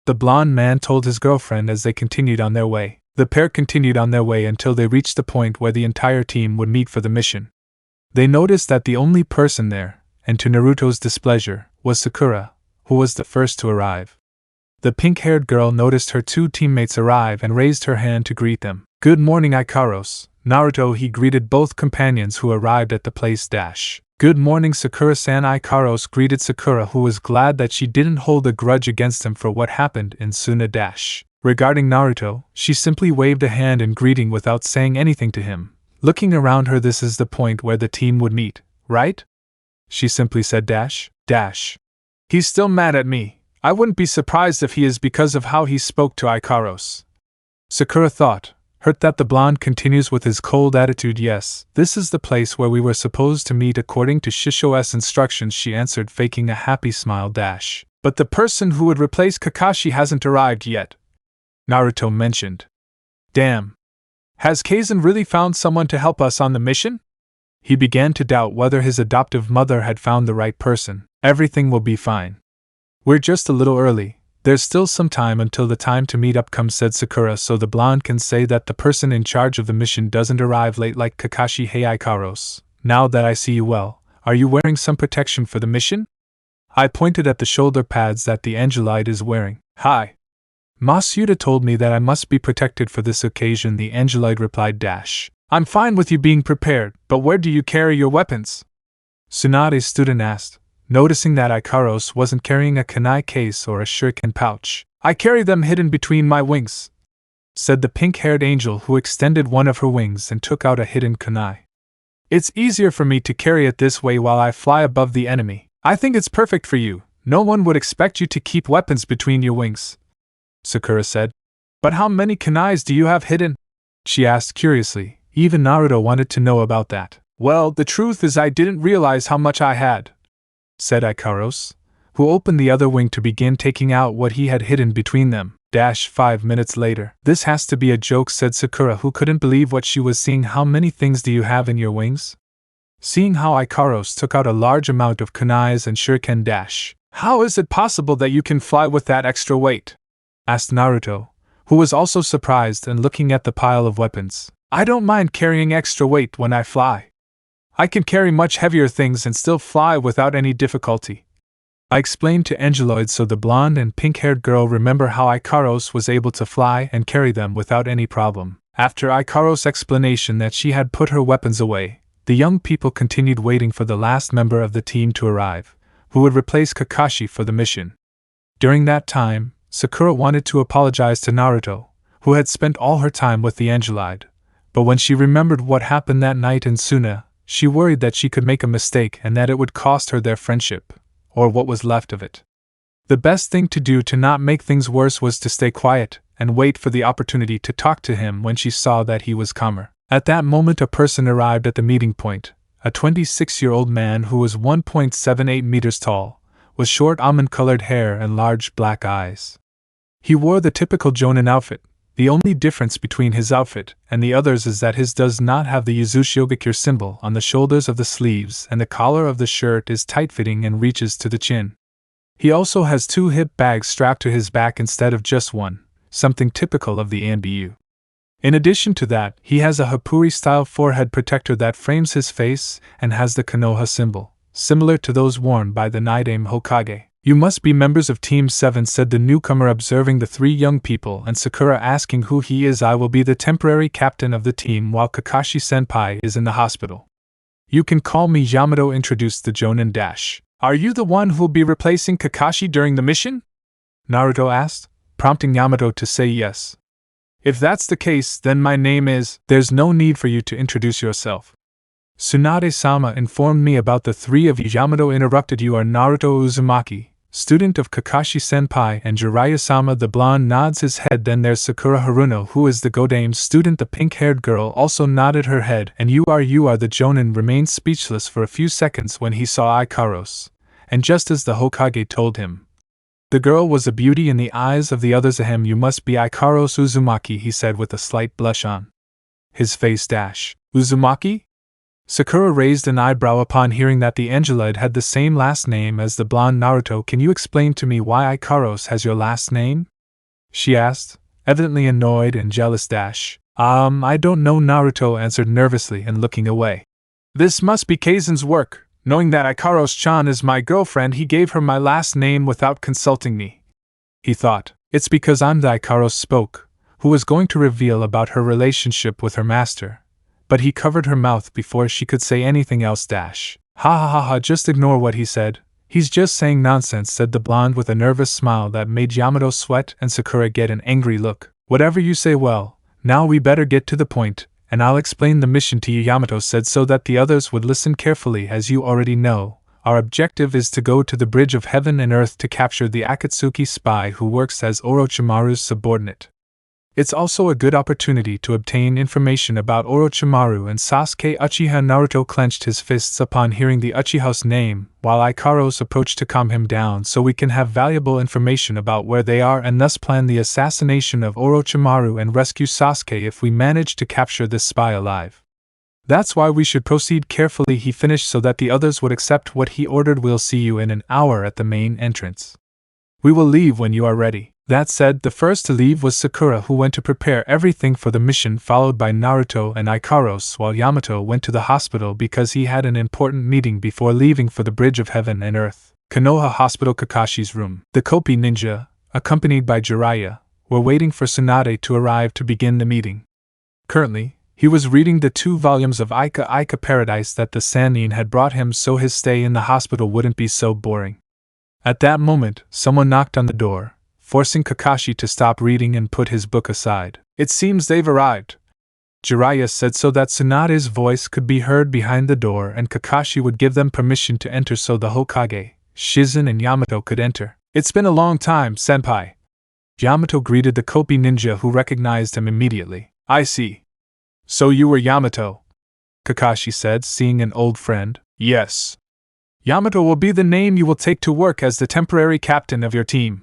the blonde man told his girlfriend as they continued on their way. The pair continued on their way until they reached the point where the entire team would meet for the mission. They noticed that the only person there, and to Naruto's displeasure, was Sakura, who was the first to arrive. The pink-haired girl noticed her two teammates arrive and raised her hand to greet them. Good morning, Ikaros, Naruto, he greeted both companions who arrived at the place. Good morning, Sakura-san. Ikaros greeted Sakura, who was glad that she didn't hold a grudge against him for what happened in Suna. Regarding Naruto, she simply waved a hand in greeting without saying anything to him. Looking around her, this is the point where the team would meet, right? She simply said He's still mad at me. I wouldn't be surprised if he is because of how he spoke to Ikaros. Sakura thought, hurt that the blonde continues with his cold attitude. Yes, this is the place where we were supposed to meet according to Shisho's instructions, she answered, faking a happy smile. But the person who would replace Kakashi hasn't arrived yet, Naruto mentioned. Damn. Has Kaisen really found someone to help us on the mission? He began to doubt whether his adoptive mother had found the right person. Everything will be fine. We're just a little early. There's still some time until the time to meet up comes, said Sakura, so the blonde can say that the person in charge of the mission doesn't arrive late like Kakashi. Hey Ikaros, now that I see you well, are you wearing some protection for the mission? I pointed at the shoulder pads that the Angelite is wearing. Hi. Masuda told me that I must be protected for this occasion, the Angelite replied. I'm fine with you being prepared, but where do you carry your weapons? Tsunade's student asked, noticing that Ikaros wasn't carrying a kunai case or a shuriken pouch. I carry them hidden between my wings, said the pink-haired angel, who extended one of her wings and took out a hidden kunai. It's easier for me to carry it this way while I fly above the enemy. I think it's perfect for you. No one would expect you to keep weapons between your wings, Sakura said. But how many kunais do you have hidden? She asked curiously. Even Naruto wanted to know about that. Well, the truth is I didn't realize how much I had, said Ikaros, who opened the other wing to begin taking out what he had hidden between them. 5 minutes later. This has to be a joke, said Sakura, who couldn't believe what she was seeing. How many things do you have in your wings? Seeing how Ikaros took out a large amount of kunais and shuriken. How is it possible that you can fly with that extra weight? Asked Naruto, who was also surprised and looking at the pile of weapons. I don't mind carrying extra weight when I fly. I can carry much heavier things and still fly without any difficulty, I explained to Angeloid, so the blonde and pink-haired girl remember how Ikaros was able to fly and carry them without any problem. After Ikaros' explanation that she had put her weapons away, the young people continued waiting for the last member of the team to arrive, who would replace Kakashi for the mission. During that time, Sakura wanted to apologize to Naruto, who had spent all her time with the Angelide, but when she remembered what happened that night in Suna, she worried that she could make a mistake and that it would cost her their friendship, or what was left of it. The best thing to do to not make things worse was to stay quiet and wait for the opportunity to talk to him when she saw that he was calmer. At that moment a person arrived at the meeting point, a 26-year-old man who was 1.78 meters tall, with short almond-colored hair and large black eyes. He wore the typical Jonin outfit. The only difference between his outfit and the others is that his does not have the Yuzushiogakure symbol on the shoulders of the sleeves, and the collar of the shirt is tight-fitting and reaches to the chin. He also has 2 hip bags strapped to his back instead of just one, something typical of the Anbu. In addition to that, he has a Hapuri-style forehead protector that frames his face and has the Konoha symbol, similar to those worn by the Nidaime Hokage. You must be members of Team 7, said the newcomer, observing the three young people and Sakura asking who he is. I will be the temporary captain of the team while Kakashi-senpai is in the hospital. You can call me Yamato, introduced the Jonin. Are you the one who'll be replacing Kakashi during the mission? Naruto asked, prompting Yamato to say yes. If that's the case, then my name is… There's no need for you to introduce yourself. Tsunade-sama informed me about the three of you. Yamato interrupted. You are Naruto Uzumaki, student of Kakashi-senpai, and Jiraiya-sama. The blonde nods his head. Then there's Sakura Haruno, who is the Godame's student. The pink-haired girl also nodded her head. And you are the Jonin remained speechless for a few seconds when he saw Ikaros, and just as the Hokage told him. The girl was a beauty in the eyes of the others. Ahem, you must be Ikaros Uzumaki, he said with a slight blush on his face. Uzumaki? Sakura raised an eyebrow upon hearing that the Angelid had the same last name as the blonde Naruto. Can you explain to me why Ikaros has your last name? She asked, evidently annoyed and jealous. I don't know, Naruto answered nervously and looking away. This must be Kaizen's work. Knowing that Ikaros-chan is my girlfriend, he gave her my last name without consulting me. He thought, it's because I'm the Ikaros spoke, who was going to reveal about her relationship with her master. But he covered her mouth before she could say anything else. Ha ha ha ha, just ignore what he said. He's just saying nonsense, said the blonde with a nervous smile that made Yamato sweat and Sakura get an angry look. Whatever you say. Well, now we better get to the point, and I'll explain the mission to you, Yamato said so that the others would listen carefully. As you already know, our objective is to go to the bridge of heaven and earth to capture the Akatsuki spy who works as Orochimaru's subordinate. It's also a good opportunity to obtain information about Orochimaru and Sasuke. Uchiha. Naruto clenched his fists upon hearing the Uchiha's name, while Ikaros approached to calm him down so we can have valuable information about where they are and thus plan the assassination of Orochimaru and rescue Sasuke if we manage to capture this spy alive. That's why we should proceed carefully, he finished so that the others would accept what he ordered. We'll see you in an hour at the main entrance. We will leave when you are ready. That said, the first to leave was Sakura, who went to prepare everything for the mission, followed by Naruto and Ikaros, while Yamato went to the hospital because he had an important meeting before leaving for the bridge of heaven and earth. Konoha Hospital. Kakashi's room. The Kopi ninja, accompanied by Jiraiya, were waiting for Tsunade to arrive to begin the meeting. Currently, he was reading the 2 volumes of Ika Paradise that the Sannin had brought him so his stay in the hospital wouldn't be so boring. At that moment, someone knocked on the door, forcing Kakashi to stop reading and put his book aside. It seems they've arrived, Jiraiya said so that Tsunade's voice could be heard behind the door and Kakashi would give them permission to enter so the Hokage, Shizen and Yamato could enter. It's been a long time, senpai. Yamato greeted the Kopi ninja who recognized him immediately. I see. So you were Yamato? Kakashi said, seeing an old friend. Yes. Yamato will be the name you will take to work as the temporary captain of your team,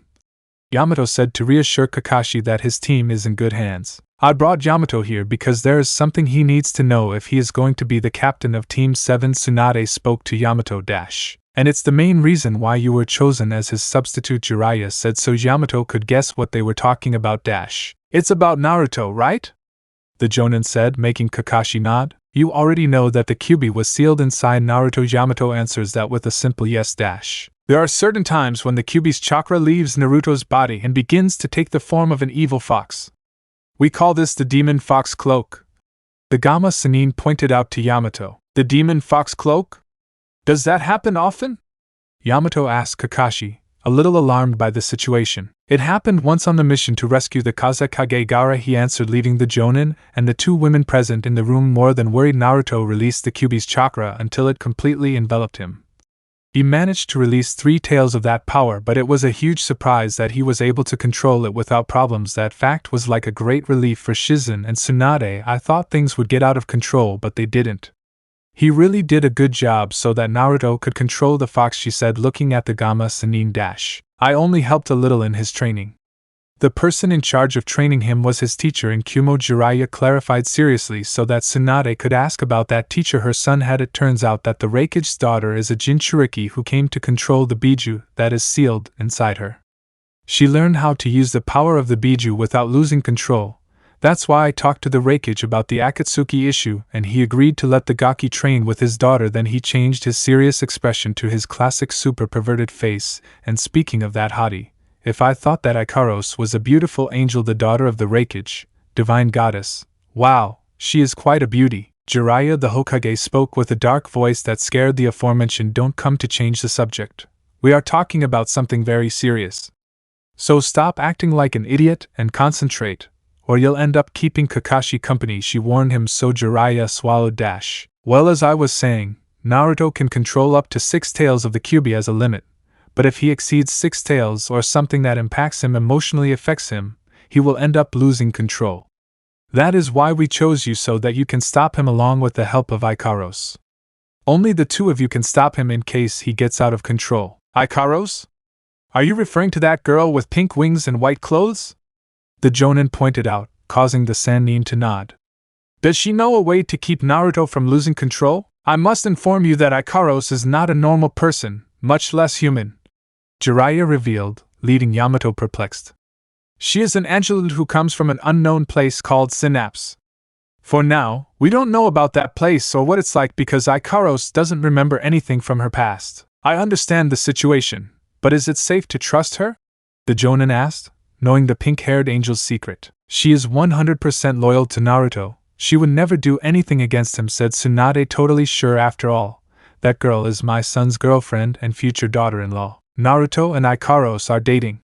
Yamato said to reassure Kakashi that his team is in good hands. I brought Yamato here because there is something he needs to know if he is going to be the captain of Team 7. Tsunade spoke to Yamato. And it's the main reason why you were chosen as his substitute, Jiraiya said so Yamato could guess what they were talking about. It's about Naruto, right? The Jonin said, making Kakashi nod. You already know that the Kyuubi was sealed inside Naruto. Yamato answers that with a simple yes. There are certain times when the Kyuubi's chakra leaves Naruto's body and begins to take the form of an evil fox. We call this the demon fox cloak. The Gamma Sannin pointed out to Yamato. The demon fox cloak? Does that happen often? Yamato asked Kakashi, a little alarmed by the situation. It happened once on the mission to rescue the Kazekage Gaara, he answered, leaving the Jonin and the 2 women present in the room more than worried. Naruto released the Kyuubi's chakra until it completely enveloped him. He managed to release 3 tails of that power, but it was a huge surprise that he was able to control it without problems. That fact was like a great relief for Shizen and Tsunade. I thought things would get out of control, but they didn't. He really did a good job so that Naruto could control the fox, she said, looking at the Gamma Sannin. I only helped a little in his training. The person in charge of training him was his teacher in Kumo, Jiraiya clarified seriously so that Tsunade could ask about that teacher her son had. It turns out that the Raikage's daughter is a Jinchuriki who came to control the Biju that is sealed inside her. She learned how to use the power of the Biju without losing control. That's why I talked to the Reikage about the Akatsuki issue, and he agreed to let the Gaki train with his daughter. Then he changed his serious expression to his classic super perverted face, and speaking of that hottie, if I thought that Ikaros was a beautiful angel, the daughter of the Reikage, divine goddess, wow, she is quite a beauty. Jiraiya the Hokage spoke with a dark voice that scared the aforementioned. Don't come to change the subject. We are talking about something very serious. So stop acting like an idiot and concentrate, or you'll end up keeping Kakashi company, she warned him. So Jiraiya swallowed. Well, as I was saying, Naruto can control up to 6 tails of the Kyuubi as a limit, but if he exceeds 6 tails or something that impacts him emotionally affects him, he will end up losing control. That is why we chose you, so that you can stop him along with the help of Ikaros. Only the two of you can stop him in case he gets out of control. Ikaros? Are you referring to that girl with pink wings and white clothes? The Jonin pointed out, causing the Sannin to nod. Does she know a way to keep Naruto from losing control? I must inform you that Ikaros is not a normal person, much less human, Jiraiya revealed, leaving Yamato perplexed. She is an Angelud who comes from an unknown place called Synapse. For now, we don't know about that place or what it's like because Ikaros doesn't remember anything from her past. I understand the situation, but is it safe to trust her? The Jonin asked, knowing the pink-haired angel's secret. She is 100% loyal to Naruto. She would never do anything against him, said Tsunade, totally sure. After all, that girl is my son's girlfriend and future daughter-in-law. Naruto and Ikaros are dating.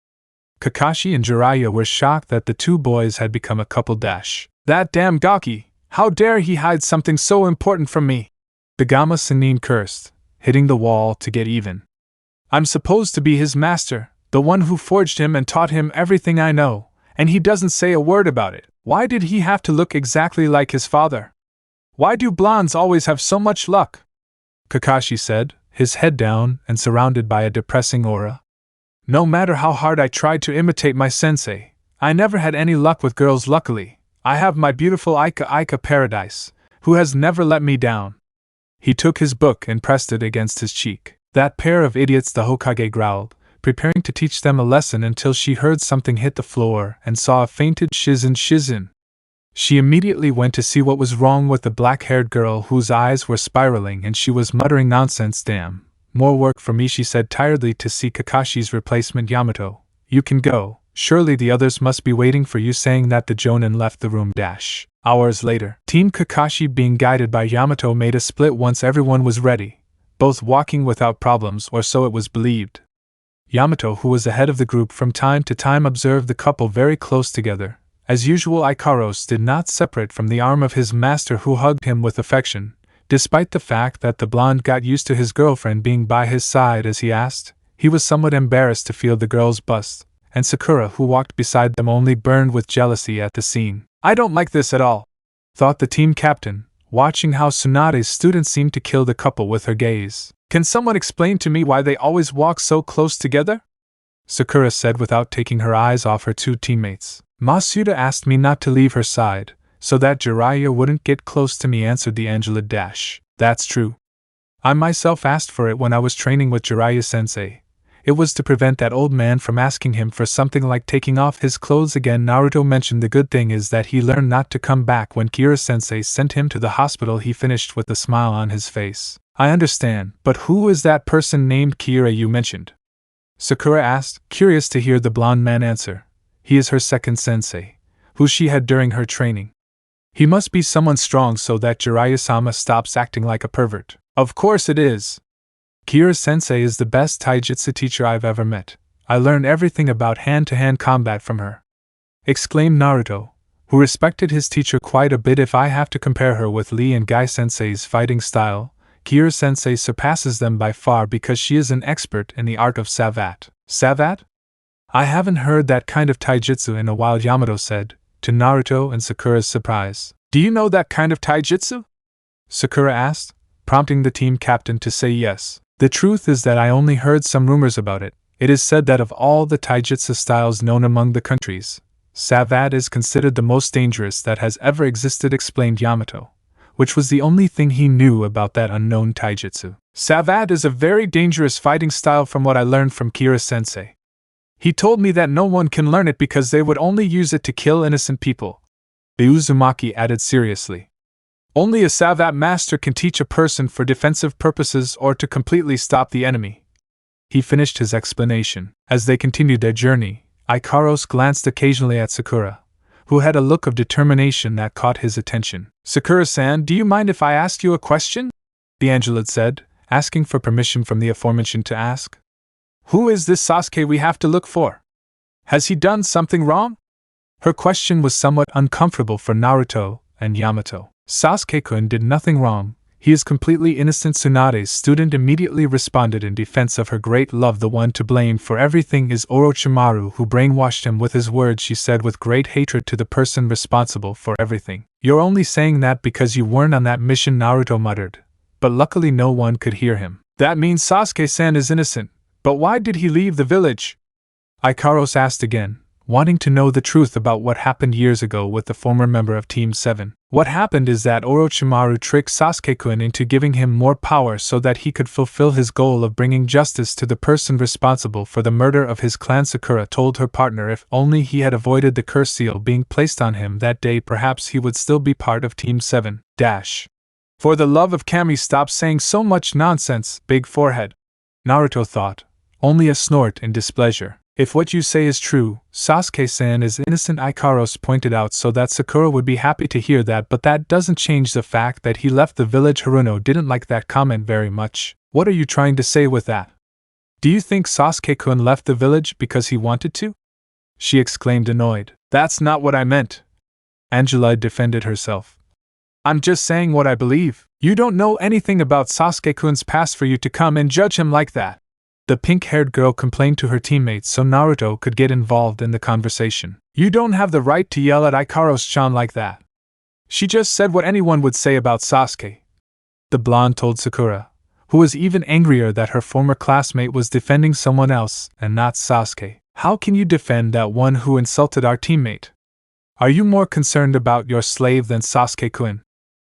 Kakashi and Jiraiya were shocked that the two boys had become a couple. That damn Gaki! How dare he hide something so important from me? The Gamma Sannin cursed, hitting the wall to get even. I'm supposed to be his master, the one who forged him and taught him everything I know, and he doesn't say a word about it. Why did he have to look exactly like his father? Why do blondes always have so much luck? Kakashi said, his head down and surrounded by a depressing aura. No matter how hard I tried to imitate my sensei, I never had any luck with girls. Luckily, I have my beautiful Ika Paradise, who has never let me down. He took his book and pressed it against his cheek. That pair of idiots, the Hokage growled, preparing to teach them a lesson until she heard something hit the floor and saw a fainted Shizin. She immediately went to see what was wrong with the black-haired girl whose eyes were spiraling and she was muttering nonsense. Damn. More work for me, she said tiredly to see Kakashi's replacement. Yamato, you can go, surely the others must be waiting for you. Saying that, the Jonin left the room. Hours later, Team Kakashi, being guided by Yamato, made a split once everyone was ready, both walking without problems, or so it was believed. Yamato, who was ahead of the group from time to time, observed the couple very close together. As usual, Ikaros did not separate from the arm of his master, who hugged him with affection. Despite the fact that the blonde got used to his girlfriend being by his side as he asked, he was somewhat embarrassed to feel the girl's bust, and Sakura, who walked beside them, only burned with jealousy at the scene. I don't like this at all, thought the team captain, watching how Tsunade's student seemed to kill the couple with her gaze. Can someone explain to me why they always walk so close together? Sakura said without taking her eyes off her two teammates. Masuda asked me not to leave her side, so that Jiraiya wouldn't get close to me, answered the Angelid. That's true. I myself asked for it when I was training with Jiraiya-sensei. It was to prevent that old man from asking him for something like taking off his clothes again. Naruto mentioned the good thing is that he learned not to come back when Kira-sensei sent him to the hospital. He finished with a smile on his face. I understand, but who is that person named Kira you mentioned? Sakura asked, curious to hear the blonde man answer. He is her second sensei, who she had during her training. He must be someone strong so that Jiraiya-sama stops acting like a pervert. Of course it is. Kira-sensei is the best taijutsu teacher I've ever met. I learned everything about hand-to-hand combat from her, exclaimed Naruto, who respected his teacher quite a bit. If I have to compare her with Lee and Guy-sensei's fighting style, Kira-sensei surpasses them by far because she is an expert in the art of Savat. Savat? I haven't heard that kind of taijutsu in a while, Yamato said, to Naruto and Sakura's surprise. Do you know that kind of taijutsu? Sakura asked, prompting the team captain to say yes. The truth is that I only heard some rumors about it. It is said that of all the taijutsu styles known among the countries, Savat is considered the most dangerous that has ever existed, explained Yamato, which was the only thing he knew about that unknown taijutsu. Savat is a very dangerous fighting style from what I learned from Kira-sensei. He told me that no one can learn it because they would only use it to kill innocent people. the Uzumaki added seriously. Only a Savat master can teach a person for defensive purposes or to completely stop the enemy. He finished his explanation. As they continued their journey, Ikaros glanced occasionally at Sakura, who had a look of determination that caught his attention. "Sakura-san, do you mind if I ask you a question?" the Angelid said, asking for permission from the aforementioned to ask. "Who is this Sasuke we have to look for? Has he done something wrong?" Her question was somewhat uncomfortable for Naruto and Yamato. "Sasuke-kun did nothing wrong. He is completely innocent." Tsunade's student immediately responded in defense of her great love. "The one to blame for everything is Orochimaru, who brainwashed him with his words," she said with great hatred to the person responsible for everything. "You're only saying that because you weren't on that mission," Naruto muttered, but luckily no one could hear him. "That means Sasuke-san is innocent, but why did he leave the village?" Ikaros asked again, wanting to know the truth about what happened years ago with the former member of Team 7. "What happened is that Orochimaru tricked Sasuke-kun into giving him more power so that he could fulfill his goal of bringing justice to the person responsible for the murder of his clan." Sakura told her partner if only he had avoided the curse seal being placed on him that day, perhaps he would still be part of Team 7. "For the love of Kami, stop saying so much nonsense, big forehead," Naruto thought, only a snort in displeasure. "If what you say is true, Sasuke-san is innocent," Ikaros pointed out so that Sakura would be happy to hear that, but that doesn't change the fact that he left the village. Haruno didn't like that comment very much. "What are you trying to say with that? Do you think Sasuke-kun left the village because he wanted to?" she exclaimed, annoyed. "That's not what I meant," Angela defended herself. "I'm just saying what I believe. You don't know anything about Sasuke-kun's past for you to come and judge him like that." The pink-haired girl complained to her teammates so Naruto could get involved in the conversation. "You don't have the right to yell at Ikaros-chan like that. She just said what anyone would say about Sasuke," the blonde told Sakura, who was even angrier that her former classmate was defending someone else and not Sasuke. "How can you defend that one who insulted our teammate? Are you more concerned about your slave than Sasuke-kun?"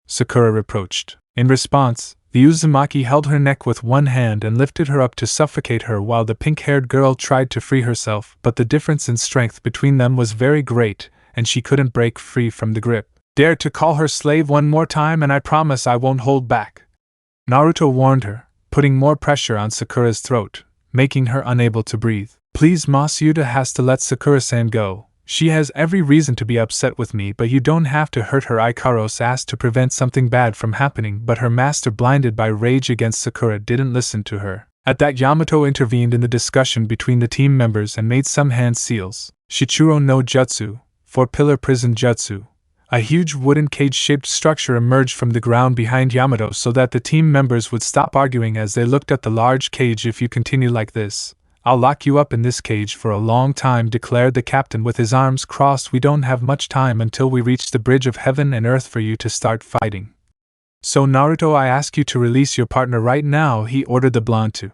Sakura reproached. In response, the Uzumaki held her neck with one hand and lifted her up to suffocate her while the pink-haired girl tried to free herself, but the difference in strength between them was very great, and she couldn't break free from the grip. "Dare to call her slave one more time and I promise I won't hold back," Naruto warned her, putting more pressure on Sakura's throat, making her unable to breathe. "Please, Masuda has to let Sakura-san go. She has every reason to be upset with me, but you don't have to hurt her," Ikaros asked to prevent something bad from happening, but her master, blinded by rage against Sakura, didn't listen to her. At that, Yamato intervened in the discussion between the team members and made some hand seals. Shichiro no Jutsu, 4-pillar prison jutsu. A huge wooden cage-shaped structure emerged from the ground behind Yamato so that the team members would stop arguing as they looked at the large cage. "If you continue like this, I'll lock you up in this cage for a long time," declared the captain with his arms crossed. "We don't have much time until we reach the bridge of heaven and earth for you to start fighting. So Naruto, I ask you to release your partner right now," he ordered the blonde to.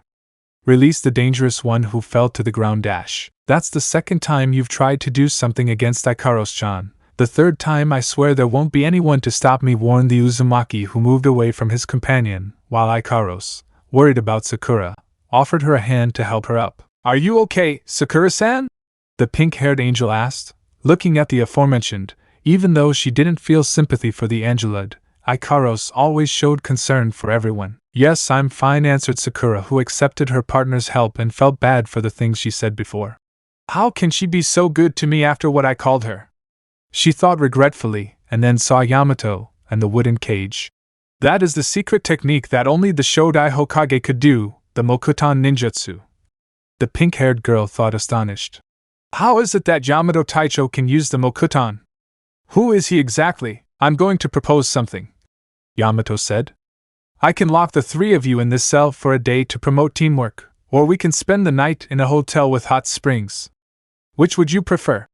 "Release the dangerous one who fell to the ground. That's the second time you've tried to do something against Ikaros-chan. The third time I swear there won't be anyone to stop me," warned the Uzumaki, who moved away from his companion, while Ikaros, worried about Sakura, offered her a hand to help her up. "Are you okay, Sakura-san?" the pink-haired angel asked, looking at the aforementioned. Even though she didn't feel sympathy for the Angelid, Ikaros always showed concern for everyone. "Yes, I'm fine," answered Sakura, who accepted her partner's help and felt bad for the things she said before. "How can she be so good to me after what I called her?" she thought regretfully, and then saw Yamato and the wooden cage. "That is the secret technique that only the Shodai Hokage could do, the Mokuton ninjutsu," the pink-haired girl thought, astonished. "How is it that Yamato Taicho can use the Mokuton? Who is he exactly?" "I'm going to propose something," Yamato said. "I can lock the three of you in this cell for a day to promote teamwork, or we can spend the night in a hotel with hot springs. Which would you prefer?"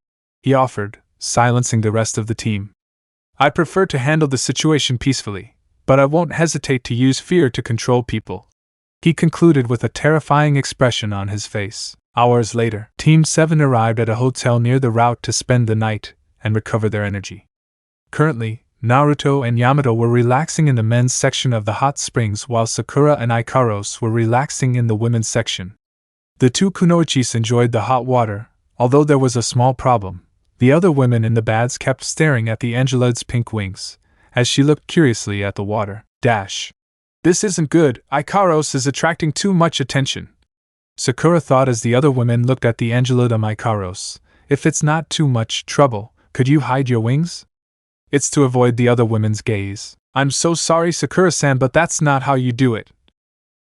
he offered, silencing the rest of the team. "I prefer to handle the situation peacefully, but I won't hesitate to use fear to control people," he concluded with a terrifying expression on his face. Hours later, Team 7 arrived at a hotel near the route to spend the night and recover their energy. Currently, Naruto and Yamato were relaxing in the men's section of the hot springs while Sakura and Ikaros were relaxing in the women's section. The two kunoichis enjoyed the hot water, although there was a small problem. The other women in the baths kept staring at the Angeloid's pink wings, as she looked curiously at the water. This isn't good, Ikaros is attracting too much attention. Sakura thought as the other women looked at the Angeloid. Ikaros, if it's not too much trouble, could you hide your wings? It's to avoid the other women's gaze. I'm so sorry, Sakura-san, but that's not how you do it.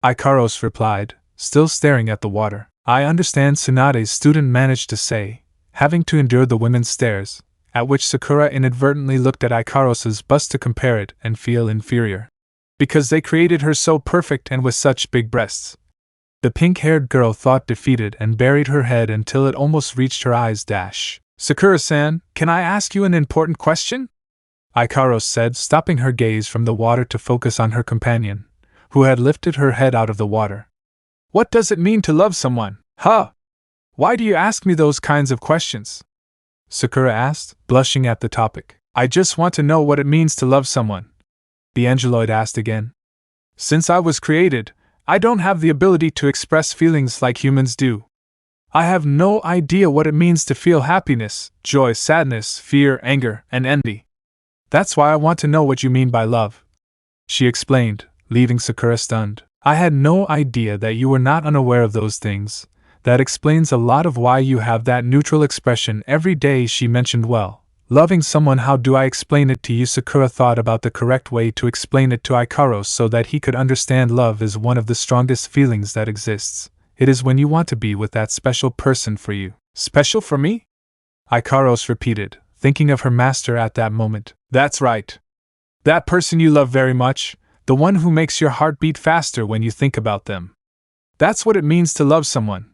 Ikaros replied, still staring at the water. I understand, Tsunade's student managed to say, having to endure the women's stares, at which Sakura inadvertently looked at Ikaros's bust to compare it and feel inferior. Because they created her so perfect and with such big breasts. The pink-haired girl thought defeated and buried her head until it almost reached her eyes. Sakura-san, can I ask you an important question? Ikaros said, stopping her gaze from the water to focus on her companion, who had lifted her head out of the water. What does it mean to love someone? Huh? Why do you ask me those kinds of questions? Sakura asked, blushing at the topic. I just want to know what it means to love someone. The Angeloid asked again. Since I was created, I don't have the ability to express feelings like humans do. I have no idea what it means to feel happiness, joy, sadness, fear, anger, and envy. That's why I want to know what you mean by love. She explained, leaving Sakura stunned. I had no idea that you were not unaware of those things. That explains a lot of why you have that neutral expression every day, she mentioned. Well, loving someone, how do I explain it to you? Sakura thought about the correct way to explain it to Ikaros so that he could understand. Love is one of the strongest feelings that exists. It is when you want to be with that special person for you. Special for me? Ikaros repeated, thinking of her master at that moment. That's right. That person you love very much, the one who makes your heart beat faster when you think about them. That's what it means to love someone.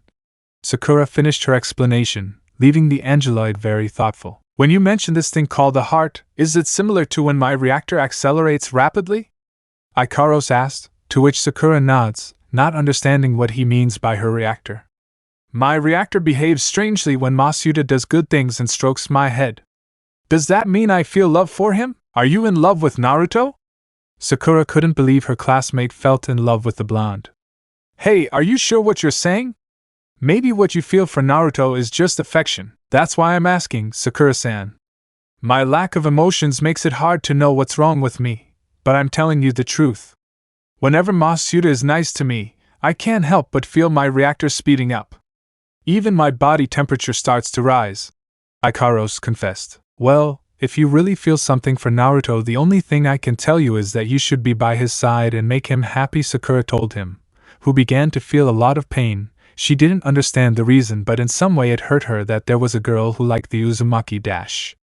Sakura finished her explanation, leaving the Angeloid very thoughtful. When you mention this thing called the heart, is it similar to when my reactor accelerates rapidly? Ikaros asked, to which Sakura nods, not understanding what he means by her reactor. My reactor behaves strangely when Masuda does good things and strokes my head. Does that mean I feel love for him? Are you in love with Naruto? Sakura couldn't believe her classmate felt in love with the blonde. Hey, are you sure what you're saying? Maybe what you feel for Naruto is just affection. That's why I'm asking, Sakura-san. My lack of emotions makes it hard to know what's wrong with me, but I'm telling you the truth. Whenever Masuda is nice to me, I can't help but feel my reactor speeding up. Even my body temperature starts to rise. Ikaros confessed. Well, if you really feel something for Naruto, the only thing I can tell you is that you should be by his side and make him happy, Sakura told him, who began to feel a lot of pain. She didn't understand the reason, but in some way it hurt her that there was a girl who liked the Uzumaki.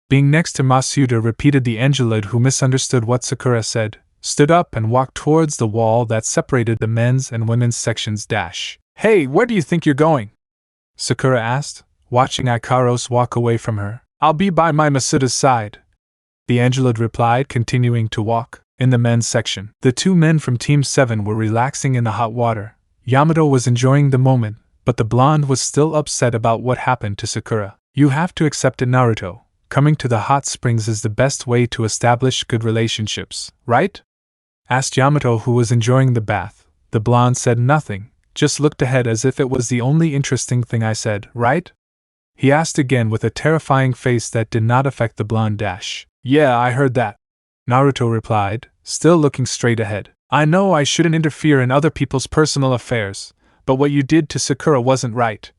Being next to Masuda, repeated the Angeloid, who misunderstood what Sakura said, stood up and walked towards the wall that separated the men's and women's sections. Hey, where do you think you're going? Sakura asked, watching Ikaros walk away from her. I'll be by my Masuda's side. The Angeloid replied, continuing to walk. In the men's section, the two men from Team 7 were relaxing in the hot water. Yamato was enjoying the moment, but the blonde was still upset about what happened to Sakura. You have to accept it, Naruto. Coming to the hot springs is the best way to establish good relationships, right? Asked Yamato, who was enjoying the bath. The blonde said nothing, just looked ahead as if it was the only interesting thing I said, right? He asked again with a terrifying face that did not affect the blonde. Yeah, I heard that. Naruto replied, still looking straight ahead. I know I shouldn't interfere in other people's personal affairs, but what you did to Sakura wasn't right.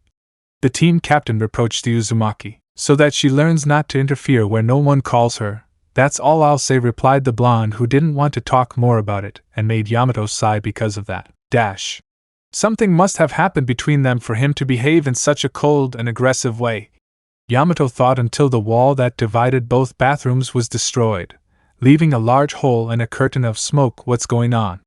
The team captain reproached the Uzumaki, so that she learns not to interfere where no one calls her. That's all I'll say, replied the blonde, who didn't want to talk more about it, and made Yamato sigh because of that. Something must have happened between them for him to behave in such a cold and aggressive way. Yamato thought until the wall that divided both bathrooms was destroyed, leaving a large hole and a curtain of smoke. What's going on?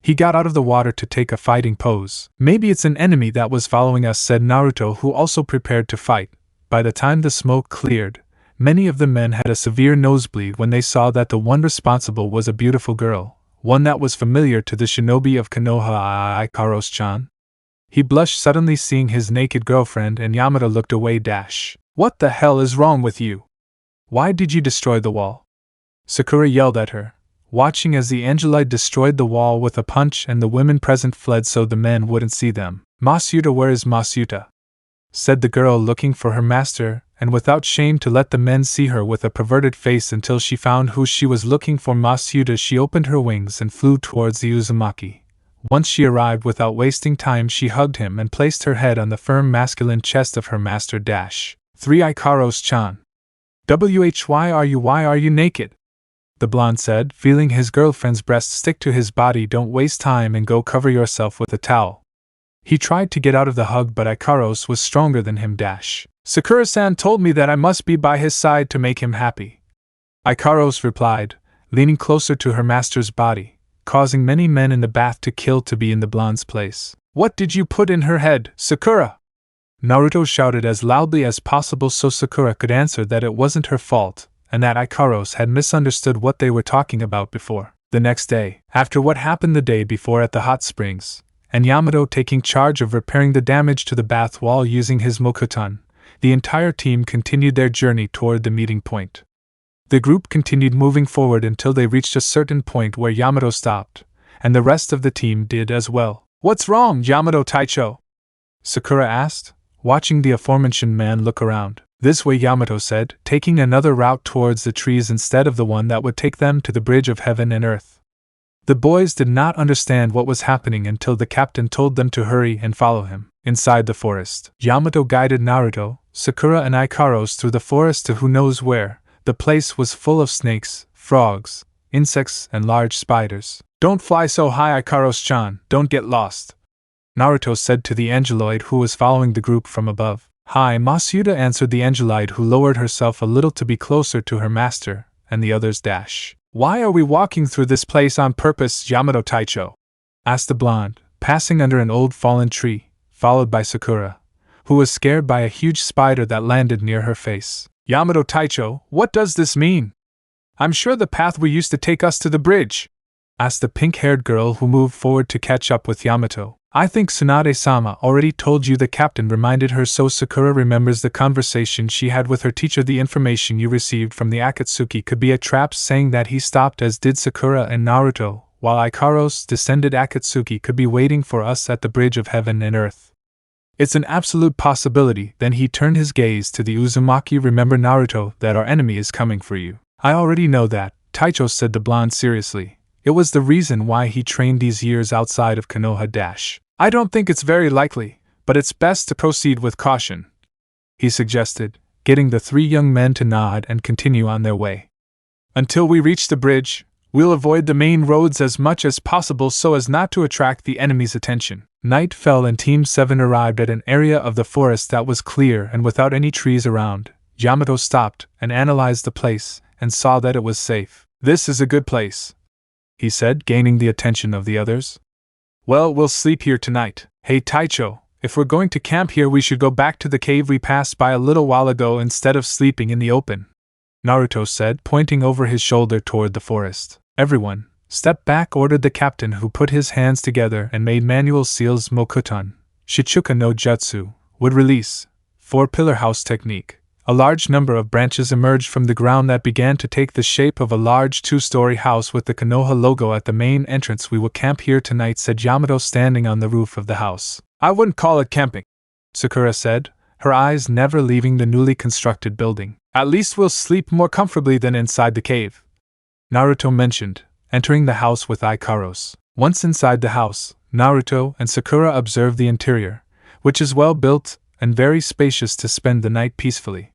He got out of the water to take a fighting pose. Maybe it's an enemy that was following us, said Naruto, who also prepared to fight. By the time the smoke cleared, many of the men had a severe nosebleed when they saw that the one responsible was a beautiful girl, one that was familiar to the shinobi of Konoha, Ikaros-chan. He blushed suddenly seeing his naked girlfriend, and Yamato looked away. What the hell is wrong with you? Why did you destroy the wall? Sakura yelled at her, watching as the Angeloid destroyed the wall with a punch and the women present fled so the men wouldn't see them. Masuda, where is Masuda? Said the girl, looking for her master, and without shame to let the men see her with a perverted face until she found who she was looking for. Masuda, she opened her wings and flew towards the Uzumaki. Once she arrived, without wasting time, she hugged him and placed her head on the firm masculine chest of her master. 3 Ikaros-chan. Why are you naked? The blonde said, feeling his girlfriend's breast stick to his body. Don't waste time and go cover yourself with a towel. He tried to get out of the hug, but Ikaros was stronger than him. Sakura-san told me that I must be by his side to make him happy, Ikaros replied, leaning closer to her master's body, causing many men in the bath to kill to be in the blonde's place. What did you put in her head, Sakura? Naruto shouted as loudly as possible so Sakura could answer that it wasn't her fault, and that Ikaros had misunderstood what they were talking about before. The next day, after what happened the day before at the hot springs, and Yamato taking charge of repairing the damage to the bath wall using his Mokuton, the entire team continued their journey toward the meeting point. The group continued moving forward until they reached a certain point where Yamato stopped, and the rest of the team did as well. What's wrong, Yamato Taicho? Sakura asked, watching the aforementioned man look around. This way, Yamato said, taking another route towards the trees instead of the one that would take them to the bridge of heaven and earth. The boys did not understand what was happening until the captain told them to hurry and follow him. Inside the forest, Yamato guided Naruto, Sakura and Ikaros through the forest to who knows where. The place was full of snakes, frogs, insects, and large spiders. Don't fly so high, Ikaros-chan, don't get lost, Naruto said to the angeloid who was following the group from above. Hi, Masuda, answered the angeloid, who lowered herself a little to be closer to her master and the others. Why are we walking through this place on purpose, Yamato Taicho? Asked the blonde, passing under an old fallen tree, followed by Sakura, who was scared by a huge spider that landed near her face. Yamato Taicho, what does this mean? I'm sure the path we used to take us to the bridge, asked the pink-haired girl who moved forward to catch up with Yamato. I think Tsunade-sama already told you, the captain reminded her, so Sakura remembers the conversation she had with her teacher. The information you received from the Akatsuki could be a trap, saying that he stopped, as did Sakura and Naruto, while Ikaros' descended Akatsuki could be waiting for us at the bridge of heaven and earth. It's an absolute possibility. Then he turned his gaze to the Uzumaki. Remember, Naruto, that our enemy is coming for you. I already know that, Taicho, said the blonde seriously. It was the reason why he trained these years outside of Konoha. I don't think it's very likely, but it's best to proceed with caution, he suggested, getting the 3 young men to nod and continue on their way. Until we reach the bridge, we'll avoid the main roads as much as possible so as not to attract the enemy's attention. Night fell and Team 7 arrived at an area of the forest that was clear and without any trees around. Yamato stopped and analyzed the place and saw that it was safe. This is a good place, he said, gaining the attention of the others. Well, we'll sleep here tonight. Hey Taicho, if we're going to camp here, we should go back to the cave we passed by a little while ago instead of sleeping in the open, Naruto said, pointing over his shoulder toward the forest. Everyone, step back, ordered the captain, who put his hands together and made manual seals. Mokuton, Shichuka no Jutsu, would release, 4-pillar house technique. A large number of branches emerged from the ground that began to take the shape of a large 2-story house with the Konoha logo at the main entrance. We will camp here tonight, said Yamato, standing on the roof of the house. I wouldn't call it camping, Sakura said, her eyes never leaving the newly constructed building. At least we'll sleep more comfortably than inside the cave, Naruto mentioned, entering the house with Ikaros. Once inside the house, Naruto and Sakura observed the interior, which is well built and very spacious to spend the night peacefully.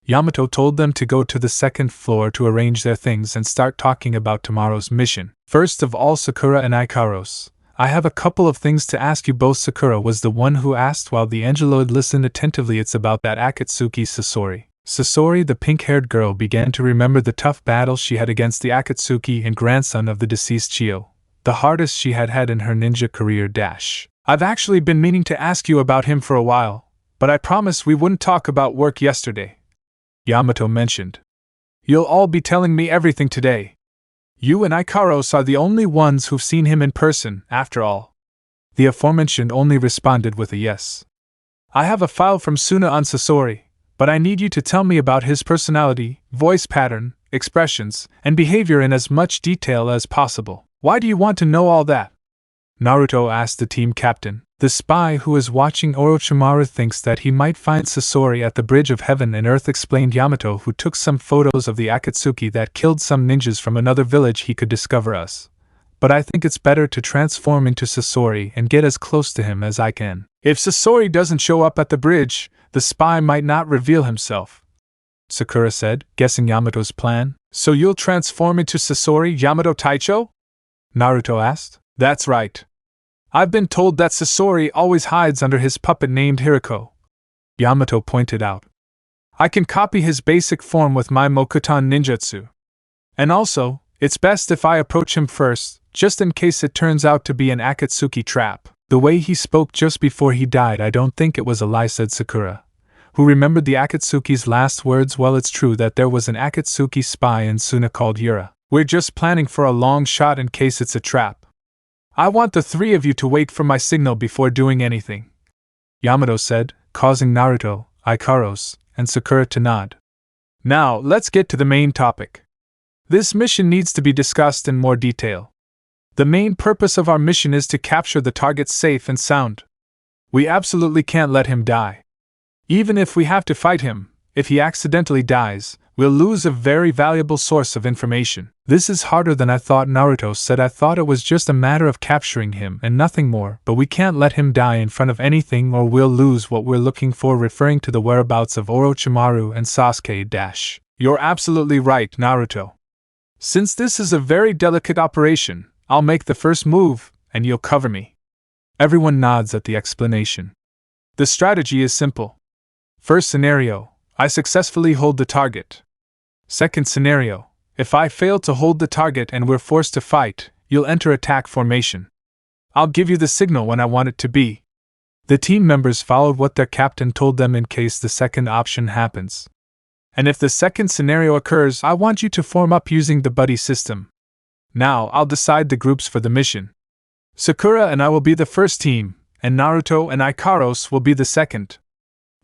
Yamato told them to go to the 2nd floor to arrange their things and start talking about tomorrow's mission. First of all, Sakura and Ikaros, I have a couple of things to ask you both. Sakura was the one who asked while the angeloid listened attentively. It's about that Akatsuki Sasori. Sasori, the pink-haired girl, began to remember the tough battle she had against the Akatsuki and grandson of the deceased Chio, the hardest she had had in her ninja career. I've actually been meaning to ask you about him for a while, but I promised we wouldn't talk about work yesterday, Yamato mentioned. You'll all be telling me everything today. You and Ikaros are the only ones who've seen him in person, after all. The aforementioned only responded with a yes. I have a file from Suna on Sasori, but I need you to tell me about his personality, voice pattern, expressions, and behavior in as much detail as possible. Why do you want to know all that? Naruto asked the team captain. The spy who is watching Orochimaru thinks that he might find Sasori at the bridge of heaven and earth, explained Yamato, who took some photos of the Akatsuki that killed some ninjas from another village. He could discover us. But I think it's better to transform into Sasori and get as close to him as I can. If Sasori doesn't show up at the bridge, the spy might not reveal himself, Sakura said, guessing Yamato's plan. So you'll transform into Sasori, Yamato Taicho? Naruto asked. That's right. I've been told that Sasori always hides under his puppet named Hiriko, Yamato pointed out. I can copy his basic form with my Mokutan ninjutsu. And also, it's best if I approach him first, just in case it turns out to be an Akatsuki trap. The way he spoke just before he died, I don't think it was a lie, said Sakura, who remembered the Akatsuki's last words. Well, it's true that there was an Akatsuki spy in Suna called Yura. We're just planning for a long shot in case it's a trap. I want the three of you to wait for my signal before doing anything, Yamato said, causing Naruto, Ikaros, and Sakura to nod. Now, let's get to the main topic. This mission needs to be discussed in more detail. The main purpose of our mission is to capture the target safe and sound. We absolutely can't let him die. Even if we have to fight him, if he accidentally dies, we'll lose a very valuable source of information. This is harder than I thought, Naruto said. I thought it was just a matter of capturing him and nothing more, but we can't let him die in front of anything or we'll lose what we're looking for, referring to the whereabouts of Orochimaru and Sasuke. You're absolutely right, Naruto. Since this is a very delicate operation, I'll make the first move, and you'll cover me. Everyone nods at the explanation. The strategy is simple. First scenario, I successfully hold the target. Second scenario, if I fail to hold the target and we're forced to fight, you'll enter attack formation. I'll give you the signal when I want it to be. The team members followed what their captain told them in case the second option happens. And if the second scenario occurs, I want you to form up using the buddy system. Now I'll decide the groups for the mission. Sakura and I will be the first team, and Naruto and Ikaros will be the second.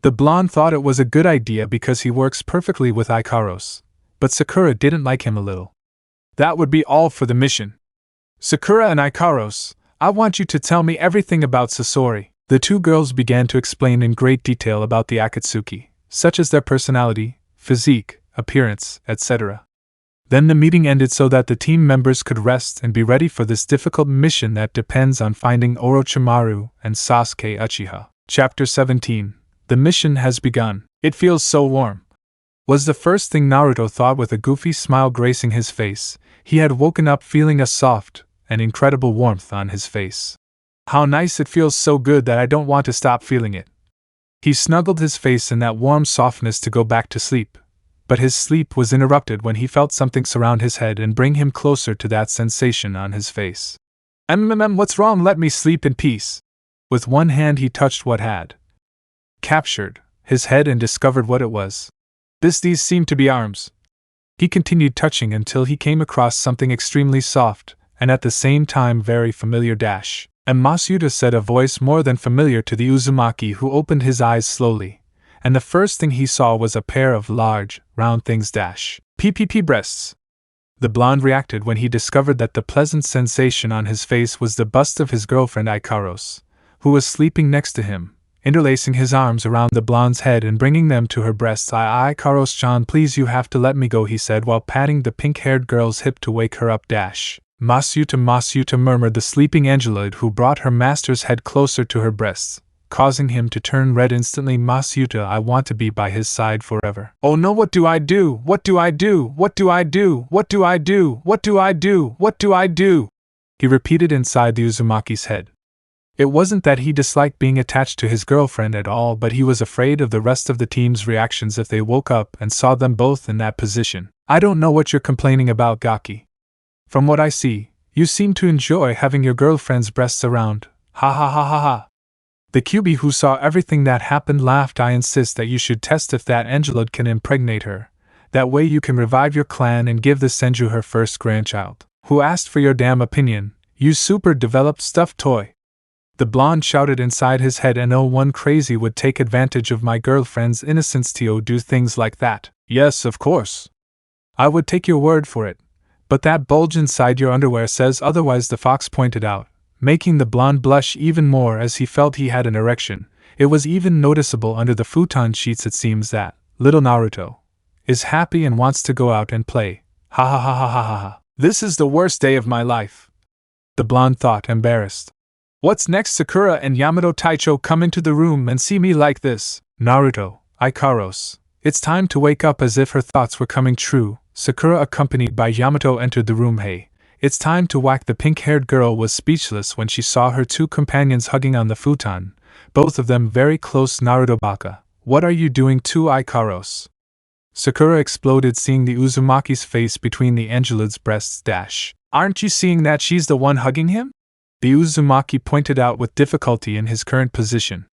The blonde thought it was a good idea because he works perfectly with Ikaros, but Sakura didn't like him a little. That would be all for the mission. Sakura and Ikaros, I want you to tell me everything about Sasori. The two girls began to explain in great detail about the Akatsuki, such as their personality, physique, appearance, etc. Then the meeting ended so that the team members could rest and be ready for this difficult mission that depends on finding Orochimaru and Sasuke Uchiha. Chapter 17. The mission has begun. It feels so warm, was the first thing Naruto thought with a goofy smile gracing his face. He had woken up feeling a soft and incredible warmth on his face. How nice, it feels so good that I don't want to stop feeling it. He snuggled his face in that warm softness to go back to sleep, but his sleep was interrupted when he felt something surround his head and bring him closer to that sensation on his face. What's wrong? Let me sleep in peace. With one hand he touched what had captured his head and discovered what it was. These seemed to be arms. He continued touching until he came across something extremely soft, and at the same time very familiar. And Masuda said, a voice more than familiar to the Uzumaki, who opened his eyes slowly, and the first thing he saw was a pair of large, round things. PPP breasts. The blonde reacted when he discovered that the pleasant sensation on his face was the bust of his girlfriend Ikaros, who was sleeping next to him, interlacing his arms around the blonde's head and bringing them to her breasts. Ikaros-chan, please, you have to let me go, he said while patting the pink-haired girl's hip to wake her up. Masuta, murmured the sleeping Angela, who brought her master's head closer to her breasts, causing him to turn red instantly. Masuta, I want to be by his side forever. Oh no, what do I do? What do I do? What do I do? What do I do? What do I do? What do I do? He repeated inside the Uzumaki's head. It wasn't that he disliked being attached to his girlfriend at all, but he was afraid of the rest of the team's reactions if they woke up and saw them both in that position. I don't know what you're complaining about, Gaki. From what I see, you seem to enjoy having your girlfriend's breasts around. Ha ha ha ha ha. The Kyuubi, who saw everything that happened, laughed. I insist that you should test if that Angelud can impregnate her. That way you can revive your clan and give the Senju her first grandchild. Who asked for your damn opinion, you super-developed stuffed toy? The blonde shouted inside his head, and no one crazy would take advantage of my girlfriend's innocence to do things like that. Yes, of course. I would take your word for it. But that bulge inside your underwear says otherwise, the fox pointed out, making the blonde blush even more as he felt he had an erection. It was even noticeable under the futon sheets. It seems that little Naruto is happy and wants to go out and play. Ha ha ha ha ha ha ha. This is the worst day of my life, the blonde thought, embarrassed. What's next? Sakura and Yamato Taicho come into the room and see me like this. Naruto, Ikaros, it's time to wake up. As if her thoughts were coming true, Sakura accompanied by Yamato entered the room. Hey, it's time to whack. The pink-haired girl was speechless when she saw her two companions hugging on the futon, both of them very close. Naruto baka, what are you doing to Ikaros? Sakura exploded, seeing the Uzumaki's face between the Angelud's breasts. Aren't you seeing that she's the one hugging him? The Uzumaki pointed out with difficulty in his current position.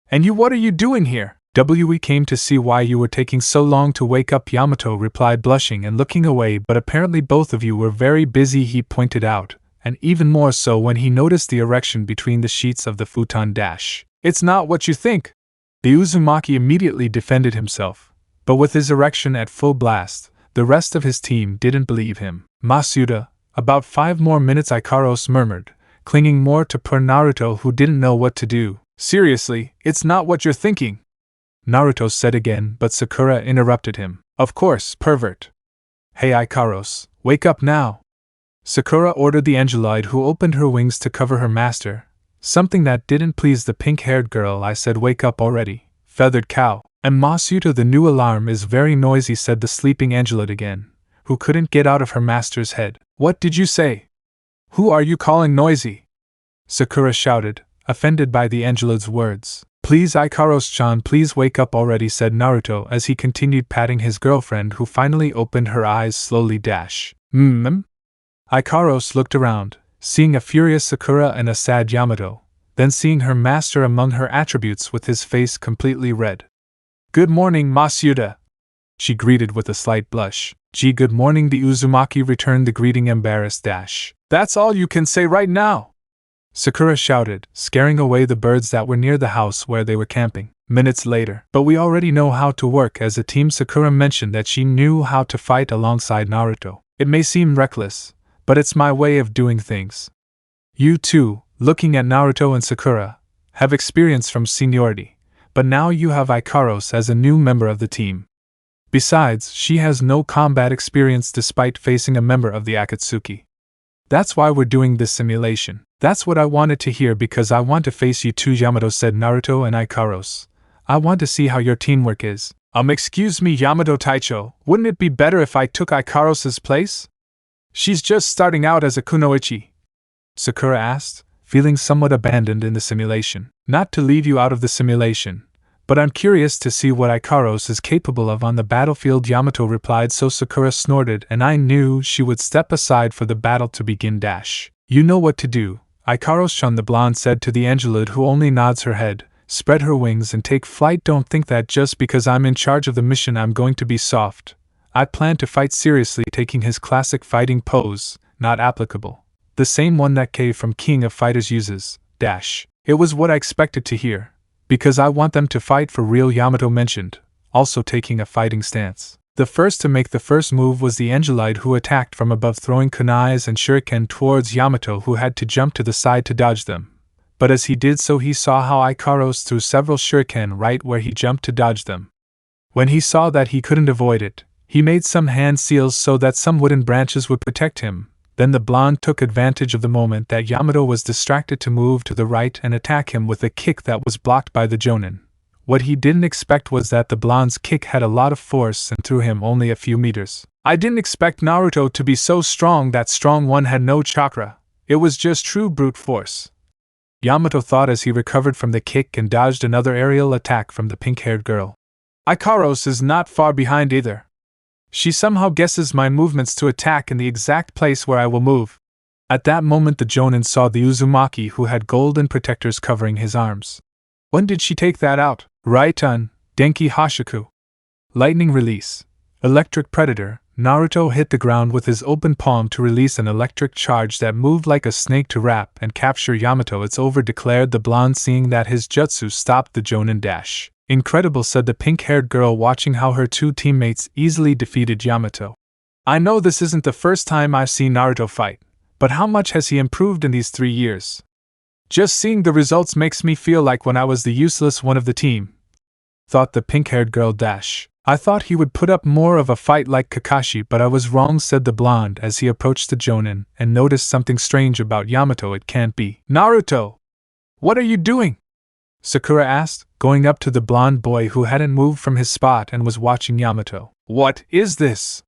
And you, what are you doing here? We came to see why you were taking so long to wake up, Yamato replied, blushing and looking away, but apparently both of you were very busy, he pointed out, and even more so when he noticed the erection between the sheets of the futon. It's not what you think. The Uzumaki immediately defended himself, but with his erection at full blast, the rest of his team didn't believe him. Masuda, about 5 more minutes, Ikaros murmured, clinging more to poor Naruto, who didn't know what to do. Seriously, it's not what you're thinking, Naruto said again, but Sakura interrupted him. Of course, pervert. Hey Ikaros, wake up now. Sakura ordered the Angelite, who opened her wings to cover her master, something that didn't please the pink-haired girl. I said wake up already, feathered cow. And Masuda, the new alarm is very noisy, said the sleeping Angelite again, who couldn't get out of her master's head. What did you say? Who are you calling noisy? Sakura shouted, offended by the Angelite's words. Please Ikaros-chan, please wake up already, said Naruto as he continued patting his girlfriend, who finally opened her eyes slowly. Ikaros looked around, seeing a furious Sakura and a sad Yamato, then seeing her master among her attributes with his face completely red. Good morning, Masuda, she greeted with a slight blush. Gee, good morning, the Uzumaki returned the greeting, embarrassed. That's all you can say right now, Sakura shouted, scaring away the birds that were near the house where they were camping. Minutes later, but we already know how to work as a team. Sakura mentioned that she knew how to fight alongside Naruto. It may seem reckless, but it's my way of doing things. You too, looking at Naruto and Sakura, have experience from seniority, but now you have Ikaros as a new member of the team. Besides, she has no combat experience despite facing a member of the Akatsuki. That's why we're doing this simulation. That's what I wanted to hear, because I want to face you too, Yamato said. Naruto and Ikaros, I want to see how your teamwork is. Excuse me, Yamato Taicho, wouldn't it be better if I took Ikaros's place? She's just starting out as a kunoichi, Sakura asked, feeling somewhat abandoned in the simulation. Not to leave you out of the simulation, but I'm curious to see what Ikaros is capable of on the battlefield, Yamato replied. So Sakura snorted, and I knew she would step aside for the battle to begin. You know what to do, Ikaros-chan, the blonde said to the Angelud, who only nods her head. Spread her wings and take flight. Don't think that just because I'm in charge of the mission I'm going to be soft. I plan to fight seriously, taking his classic fighting pose, not applicable. The same one that K from King of Fighters uses. It was what I expected to hear. Because I want them to fight for real, Yamato mentioned, also taking a fighting stance. The first to make the first move was the Angelite, who attacked from above, throwing kunais and shuriken towards Yamato, who had to jump to the side to dodge them. But as he did so, he saw how Ikaros threw several shuriken right where he jumped to dodge them. When he saw that he couldn't avoid it, he made some hand seals so that some wooden branches would protect him. Then the blonde took advantage of the moment that Yamato was distracted to move to the right and attack him with a kick that was blocked by the Jonin. What he didn't expect was that the blonde's kick had a lot of force and threw him only a few meters. I didn't expect Naruto to be so strong. That strong one had no chakra. It was just true brute force, Yamato thought as he recovered from the kick and dodged another aerial attack from the pink-haired girl. Ikaros is not far behind either. She somehow guesses my movements to attack in the exact place where I will move. At that moment the Jonin saw the Uzumaki, who had golden protectors covering his arms. When did she take that out? Right on, Denki Hashiku. Lightning release. Electric Predator. Naruto hit the ground with his open palm to release an electric charge that moved like a snake to wrap and capture Yamato. It's over, declared the blonde, seeing that his jutsu stopped the Jonin. Incredible, said the pink-haired girl, watching how her two teammates easily defeated Yamato. I know this isn't the first time I've seen Naruto fight, but how much has he improved in these 3 years? Just seeing the results makes me feel like when I was the useless one of the team, thought the pink-haired girl. I thought he would put up more of a fight like Kakashi, but I was wrong, said the blonde as he approached the Jonin and noticed something strange about Yamato. It can't be. Naruto! What are you doing? Sakura asked, going up to the blonde boy who hadn't moved from his spot and was watching Yamato. What is this?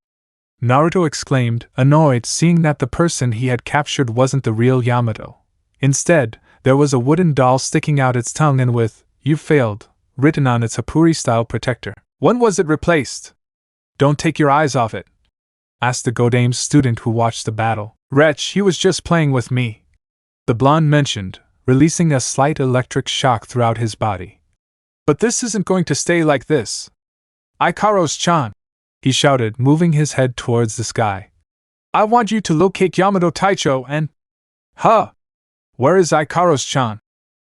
Naruto exclaimed, annoyed seeing that the person he had captured wasn't the real Yamato. Instead, there was a wooden doll sticking out its tongue and with, "You failed," written on its Hapuri-style protector. When was it replaced? Don't take your eyes off it, asked the Godame's student who watched the battle. Wretch, he was just playing with me, the blonde mentioned, releasing a slight electric shock throughout his body. But this isn't going to stay like this. Ikaros-chan, he shouted, moving his head towards the sky. I want you to locate Yamato Taicho and… Huh! Where is Ikaros-chan?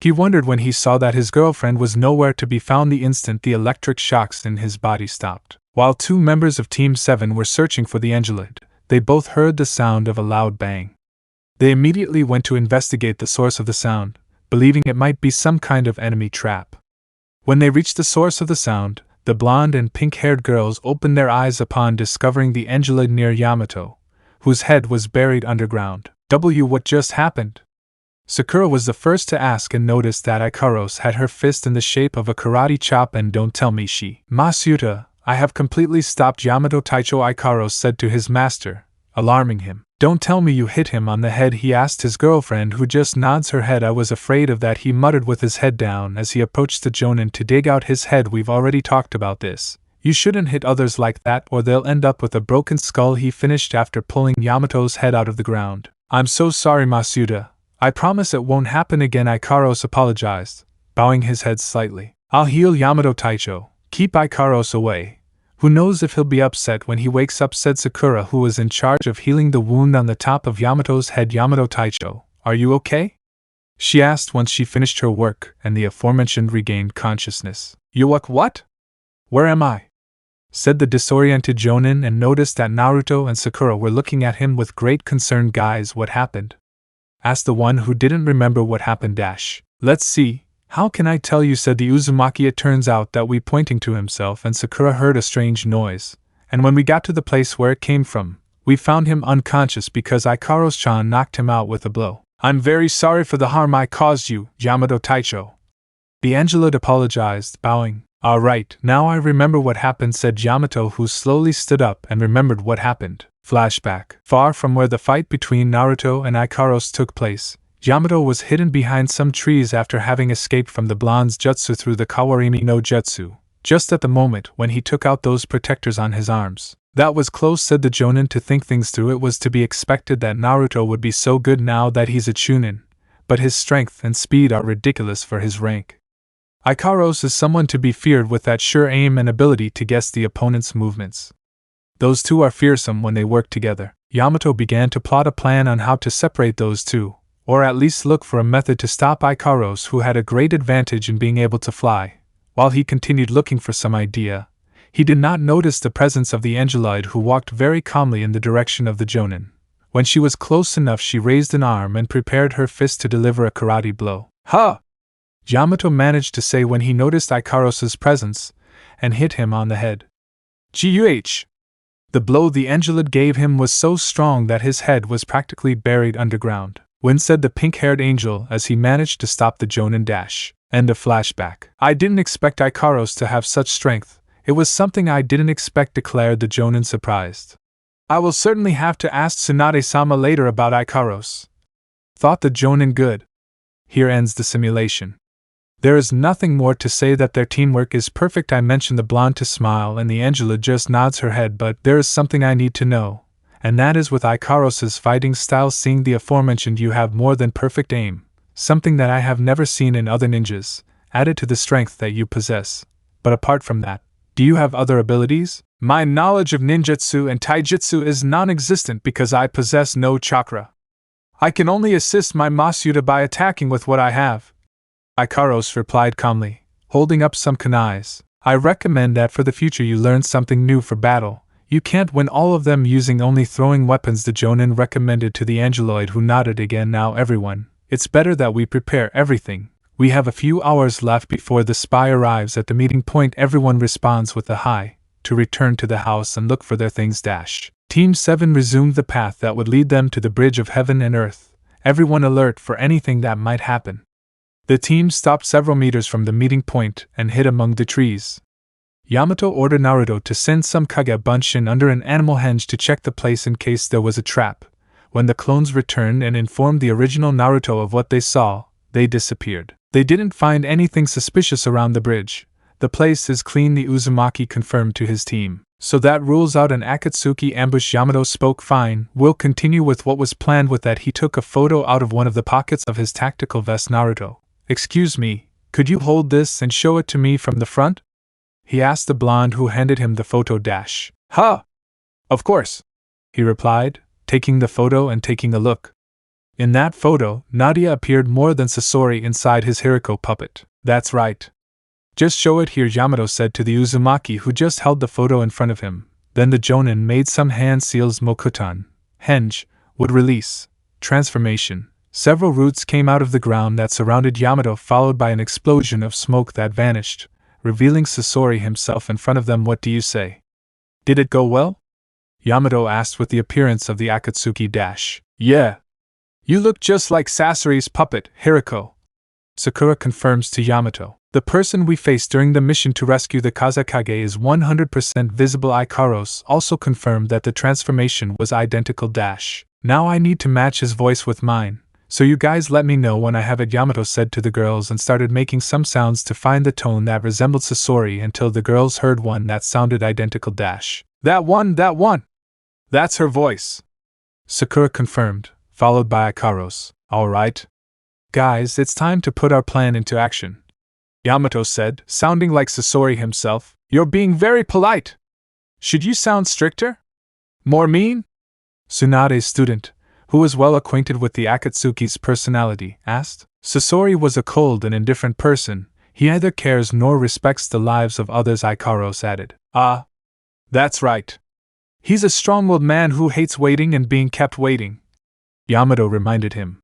He wondered when he saw that his girlfriend was nowhere to be found the instant the electric shocks in his body stopped. While two members of Team 7 were searching for the Angelid, they both heard the sound of a loud bang. They immediately went to investigate the source of the sound, believing it might be some kind of enemy trap. When they reached the source of the sound, the blonde and pink-haired girls opened their eyes upon discovering the Angelid near Yamato, whose head was buried underground. What just happened? Sakura was the first to ask and noticed that Ikaros had her fist in the shape of a karate chop. And don't tell me she… Masuta, I have completely stopped Yamato Taicho, Ikaros said to his master, alarming him. Don't tell me you hit him on the head, he asked his girlfriend, who just nods her head. I was afraid of that, he muttered with his head down as he approached the Jonin to dig out his head. We've already talked about this. You shouldn't hit others like that or they'll end up with a broken skull, he finished after pulling Yamato's head out of the ground. I'm so sorry, Masuta. I promise it won't happen again, Ikaros apologized, bowing his head slightly. I'll heal Yamato Taicho. Keep Ikaros away. Who knows if he'll be upset when he wakes up, said Sakura, who was in charge of healing the wound on the top of Yamato's head. Yamato Taicho, are you okay? She asked once she finished her work and the aforementioned regained consciousness. What? Where am I? Said the disoriented Jonin and noticed that Naruto and Sakura were looking at him with great concern. Guys, what happened? Asked the one who didn't remember what happened. Let's see. How can I tell you, said the Uzumaki. It turns out that we, pointing to himself and Sakura, heard a strange noise, and when we got to the place where it came from, we found him unconscious because Ikaros-chan knocked him out with a blow. I'm very sorry for the harm I caused you, Yamato Taicho. The Angelid apologized, bowing. All right, now I remember what happened, said Yamato, who slowly stood up and remembered what happened. Flashback. Far from where the fight between Naruto and Ikaros took place, Yamato was hidden behind some trees after having escaped from the blonde's jutsu through the Kawarimi no Jutsu, just at the moment when he took out those protectors on his arms. That was close, said the Jonin. To think things through, it was to be expected that Naruto would be so good now that he's a chunin, but his strength and speed are ridiculous for his rank. Ikaros is someone to be feared with that sure aim and ability to guess the opponent's movements. Those two are fearsome when they work together. Yamato began to plot a plan on how to separate those two, or at least look for a method to stop Ikaros, who had a great advantage in being able to fly. While he continued looking for some idea, he did not notice the presence of the Angelide, who walked very calmly in the direction of the Jonin. When she was close enough, she raised an arm and prepared her fist to deliver a karate blow. Ha! Yamato managed to say when he noticed Ikaros's presence, and hit him on the head. Guh! The blow the Angelid gave him was so strong that his head was practically buried underground. When, said the pink-haired angel as he managed to stop the Jonin dash. End of flashback. I didn't expect Ikaros to have such strength. It was something I didn't expect, declared the Jonin, surprised. I will certainly have to ask Tsunade-sama later about Ikaros, thought the Jonin. Good. Here ends the simulation. There is nothing more to say that their teamwork is perfect. I mentioned the blonde to smile and the Angelid just nods her head, but there is something I need to know, and that is with Ikaros's fighting style. Seeing the aforementioned, you have more than perfect aim, something that I have never seen in other ninjas, added to the strength that you possess. But apart from that, do you have other abilities? My knowledge of ninjutsu and taijutsu is non-existent because I possess no chakra. I can only assist my Masuta by attacking with what I have, Ikaros replied calmly, holding up some kunais. I recommend that for the future you learn something new for battle. You can't win all of them using only throwing weapons, the Jonin recommended to the Angeloid, who nodded again. Now everyone, It's better that we prepare everything. We have a few hours left before the spy arrives at the meeting point. Everyone responds with a hi, to return to the house and look for their things. Team 7 resumed the path that would lead them to the bridge of heaven and earth, everyone alert for anything that might happen. The team stopped several meters from the meeting point and hid among the trees. Yamato ordered Naruto to send some Kage Bunshin under an animal henge to check the place in case there was a trap. When the clones returned and informed the original Naruto of what they saw, they disappeared. They didn't find anything suspicious around the bridge. The place is clean, the Uzumaki confirmed to his team. So that rules out an Akatsuki ambush. Yamato spoke. Fine, we'll continue with what was planned. With that, he took a photo out of one of the pockets of his tactical vest. Naruto, excuse me, could you hold this and show it to me from the front? He asked the blonde who handed him the photo. Huh? Of course, he replied, taking the photo and taking a look. In that photo, Nadia appeared more than Sasori inside his Hiriko puppet. That's right. Just show it here, Yamato said to the Uzumaki who just held the photo in front of him. Then the Jonin made some hand seals. Mokutan, henge, would release, transformation. Several roots came out of the ground that surrounded Yamato, followed by an explosion of smoke that vanished, revealing Sasori himself in front of them. What do you say? Did it go well? Yamato asked with the appearance of the Akatsuki. Yeah. You look just like Sasori's puppet, Hiriko. Sakura confirms to Yamato. The person we faced during the mission to rescue the Kazekage is 100% visible. Ikaros also confirmed that the transformation was identical. Now I need to match his voice with mine, so you guys let me know when I have it, Yamato said to the girls and started making some sounds to find the tone that resembled Sasori until the girls heard one that sounded identical. That one! That's her voice, Sakura confirmed, followed by Ikaros. Alright. Guys, it's time to put our plan into action, Yamato said, sounding like Sasori himself. You're being very polite. Should you sound stricter? More mean? Tsunade's student, who was well acquainted with the Akatsuki's personality, asked. Sasori was a cold and indifferent person. He neither cares nor respects the lives of others, Ikaros added. That's right. He's a strong-willed man who hates waiting and being kept waiting, Yamato reminded him.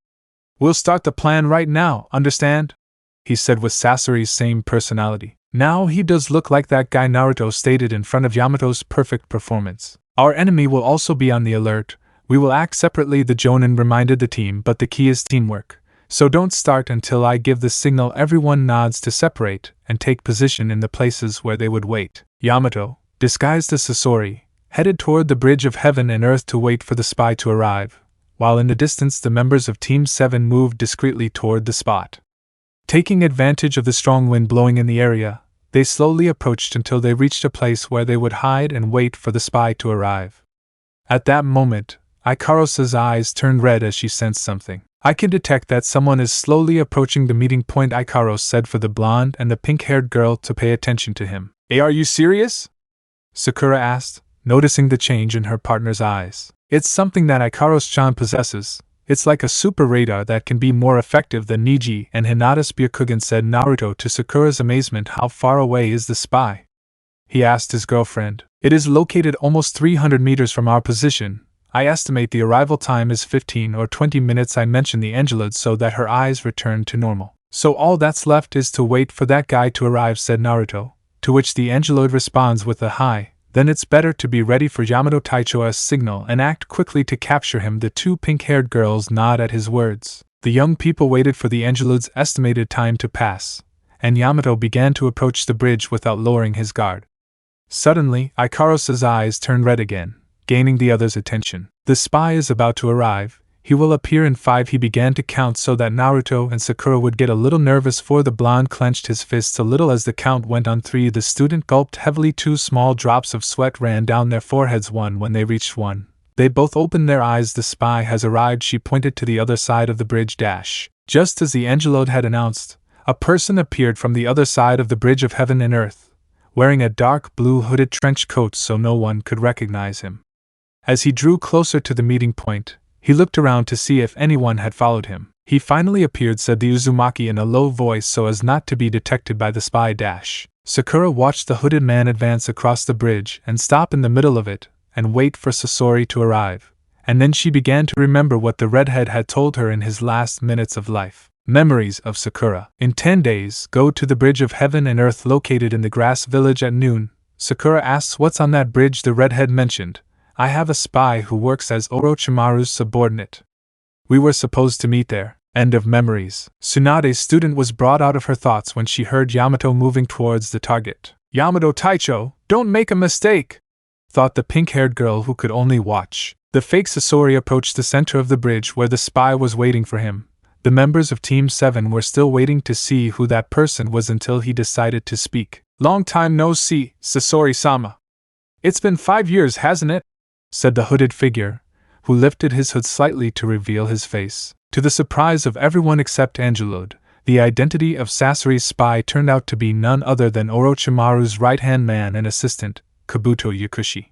We'll start the plan right now, understand? He said with Sasori's same personality. Now he does look like that guy, Naruto stated in front of Yamato's perfect performance. Our enemy will also be on the alert. We will act separately, the Jonin reminded the team, but the key is teamwork. So don't start until I give the signal. Everyone nods to separate and take position in the places where they would wait. Yamato, disguised as Sasori, headed toward the bridge of heaven and earth to wait for the spy to arrive, while in the distance the members of Team 7 moved discreetly toward the spot. Taking advantage of the strong wind blowing in the area, they slowly approached until they reached a place where they would hide and wait for the spy to arrive. At that moment, Ikaros's eyes turned red as she sensed something. I can detect that someone is slowly approaching the meeting point, Ikaros said for the blonde and the pink-haired girl to pay attention to him. Are you serious? Sakura asked, noticing the change in her partner's eyes. It's something that Ikaros-chan possesses. It's like a super radar that can be more effective than Niji and Hinata's Byakugan, said Naruto to Sakura's amazement. How far away is the spy? He asked his girlfriend. It is located almost 300 meters from our position. I estimate the arrival time is 15 or 20 minutes. I mentioned the Angelud so that her eyes returned to normal. So all that's left is to wait for that guy to arrive, said Naruto, to which the Angelud responds with a hi. Then it's better to be ready for Yamato Taicho's signal and act quickly to capture him. The two pink-haired girls nod at his words. The young people waited for the Angelud's estimated time to pass, and Yamato began to approach the bridge without lowering his guard. Suddenly, Ikaros's eyes turned red again, gaining the others' attention. The spy is about to arrive. He will appear in 5. He began to count so that Naruto and Sakura would get a little nervous, for the blonde clenched his fists a little as the count went on. 3. The student gulped heavily. 2 small drops of sweat ran down their foreheads. 1. When they reached 1, they both opened their eyes. The spy has arrived. She pointed to the other side of the bridge. Just as the Angelud had announced, a person appeared from the other side of the bridge of heaven and earth, wearing a dark blue hooded trench coat so no one could recognize him. As he drew closer to the meeting point, he looked around to see if anyone had followed him. He finally appeared, said the Uzumaki in a low voice so as not to be detected by the spy. Sakura watched the hooded man advance across the bridge and stop in the middle of it and wait for Sasori to arrive. and then she began to remember what the redhead had told her in his last minutes of life. Memories of Sakura. In 10 days, go to the bridge of heaven and earth located in the grass village at noon. Sakura asks what's on that bridge. The redhead mentioned, I have a spy who works as Orochimaru's subordinate. We were supposed to meet there. End of memories. Tsunade's student was brought out of her thoughts when she heard Yamato moving towards the target. Yamato Taicho, don't make a mistake, thought the pink-haired girl who could only watch. The fake Sasori approached the center of the bridge where the spy was waiting for him. The members of Team 7 were still waiting to see who that person was until he decided to speak. Long time no see, Sasori-sama. It's been 5 years, hasn't it? Said the hooded figure, who lifted his hood slightly to reveal his face. To the surprise of everyone except Angelode, the identity of Sasori's spy turned out to be none other than Orochimaru's right-hand man and assistant, Kabuto Yakushi.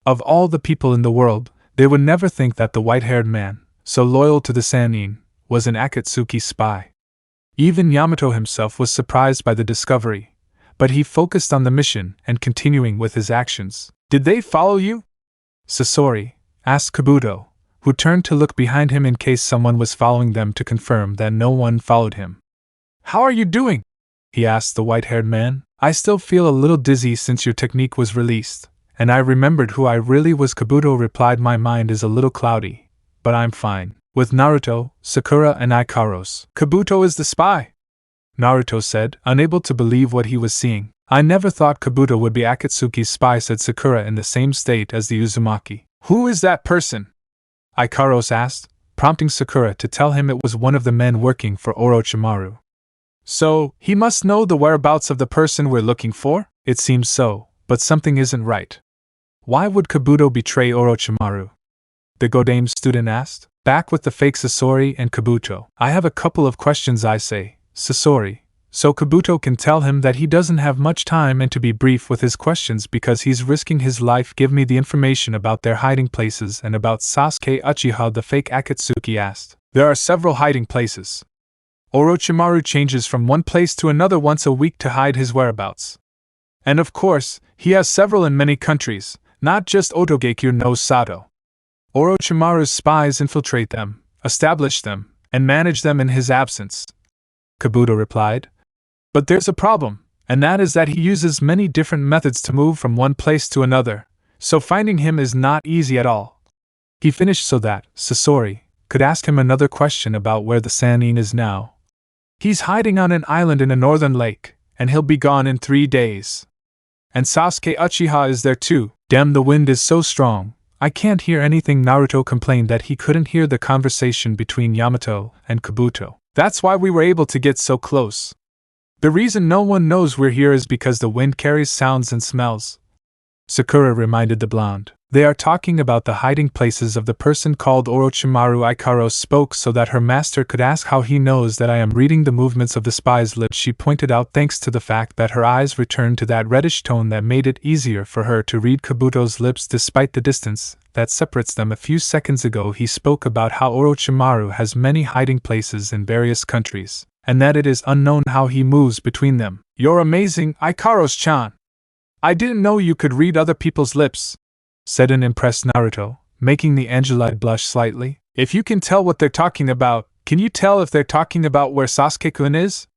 Of all the people in the world, they would never think that the white-haired man, so loyal to the Sannin, was an Akatsuki spy. Even Yamato himself was surprised by the discovery, but he focused on the mission and continuing with his actions. Did they follow you? Sasori asked Kabuto, who turned to look behind him in case someone was following them to confirm that no one followed him. How are you doing? He asked the white-haired man. I still feel a little dizzy since your technique was released, and I remembered who I really was. Kabuto replied, my mind is a little cloudy, but I'm fine. With Naruto, Sakura and Ikaros. Kabuto is the spy, Naruto said, unable to believe what he was seeing. I never thought Kabuto would be Akatsuki's spy, said Sakura, in the same state as the Uzumaki. Who is that person? Ikaros asked, prompting Sakura to tell him it was one of the men working for Orochimaru. So, he must know the whereabouts of the person we're looking for? It seems so, but something isn't right. Why would Kabuto betray Orochimaru? The Godame student asked. Back with the fake Sasori and Kabuto. I have a couple of questions, I say, Sasori, so Kabuto can tell him that he doesn't have much time and to be brief with his questions because he's risking his life. Give me the information about their hiding places and about Sasuke Uchiha, the fake Akatsuki asked. There are several hiding places. Orochimaru changes from one place to another once a week to hide his whereabouts. And of course, he has several in many countries, not just Otogekyo no Sato. Orochimaru's spies infiltrate them, establish them, and manage them in his absence, Kabuto replied. But there's a problem, and that is that he uses many different methods to move from one place to another, so finding him is not easy at all. He finished so that Sasori could ask him another question about where the Sannin is now. He's hiding on an island in a northern lake, and he'll be gone in 3 days. And Sasuke Uchiha is there too. Damn, the wind is so strong. I can't hear anything. Naruto complained that he couldn't hear the conversation between Yamato and Kabuto. That's why we were able to get so close. The reason no one knows we're here is because the wind carries sounds and smells, Sakura reminded the blonde. They are talking about the hiding places of the person called Orochimaru. Ikaros spoke so that her master could ask how he knows that I am reading the movements of the spy's lips. She pointed out thanks to the fact that her eyes returned to that reddish tone that made it easier for her to read Kabuto's lips despite the distance that separates them. A few seconds ago he spoke about how Orochimaru has many hiding places in various countries, and that it is unknown how he moves between them. You're amazing, Ikaros-chan. I didn't know you could read other people's lips, said an impressed Naruto, making the Angelite blush slightly. If you can tell what they're talking about, can you tell if they're talking about where Sasuke-kun is?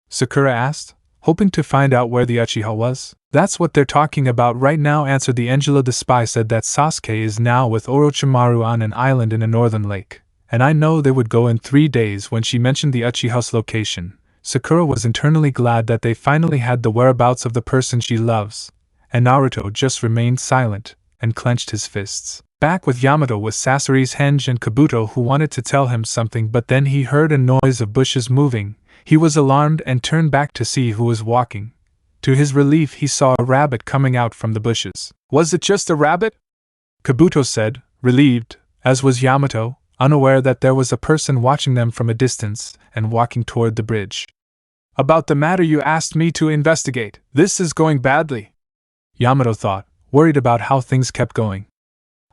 Sakura asked, hoping to find out where the Uchiha was. That's what they're talking about right now, answered the Angela. The spy said that Sasuke is now with Orochimaru on an island in a northern lake, and I know they would go in 3 days. When she mentioned the Uchiha's location, Sakura was internally glad that they finally had the whereabouts of the person she loves, and Naruto just remained silent and clenched his fists. Back with Yamato was Sasori's henge and Kabuto, who wanted to tell him something, but then he heard a noise of bushes moving. He was alarmed and turned back to see who was walking. To his relief, he saw a rabbit coming out from the bushes. Was it just a rabbit? Kabuto said, relieved, as was Yamato, unaware that there was a person watching them from a distance and walking toward the bridge. About the matter you asked me to investigate. This is going badly, Yamato thought, worried about how things kept going.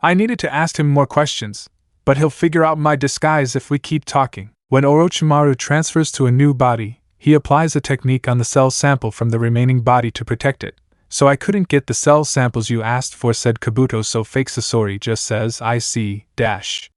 I needed to ask him more questions, but he'll figure out my disguise if we keep talking. When Orochimaru transfers to a new body, he applies a technique on the cell sample from the remaining body to protect it, so I couldn't get the cell samples you asked for, said Kabuto. So fake Sasori just says I see,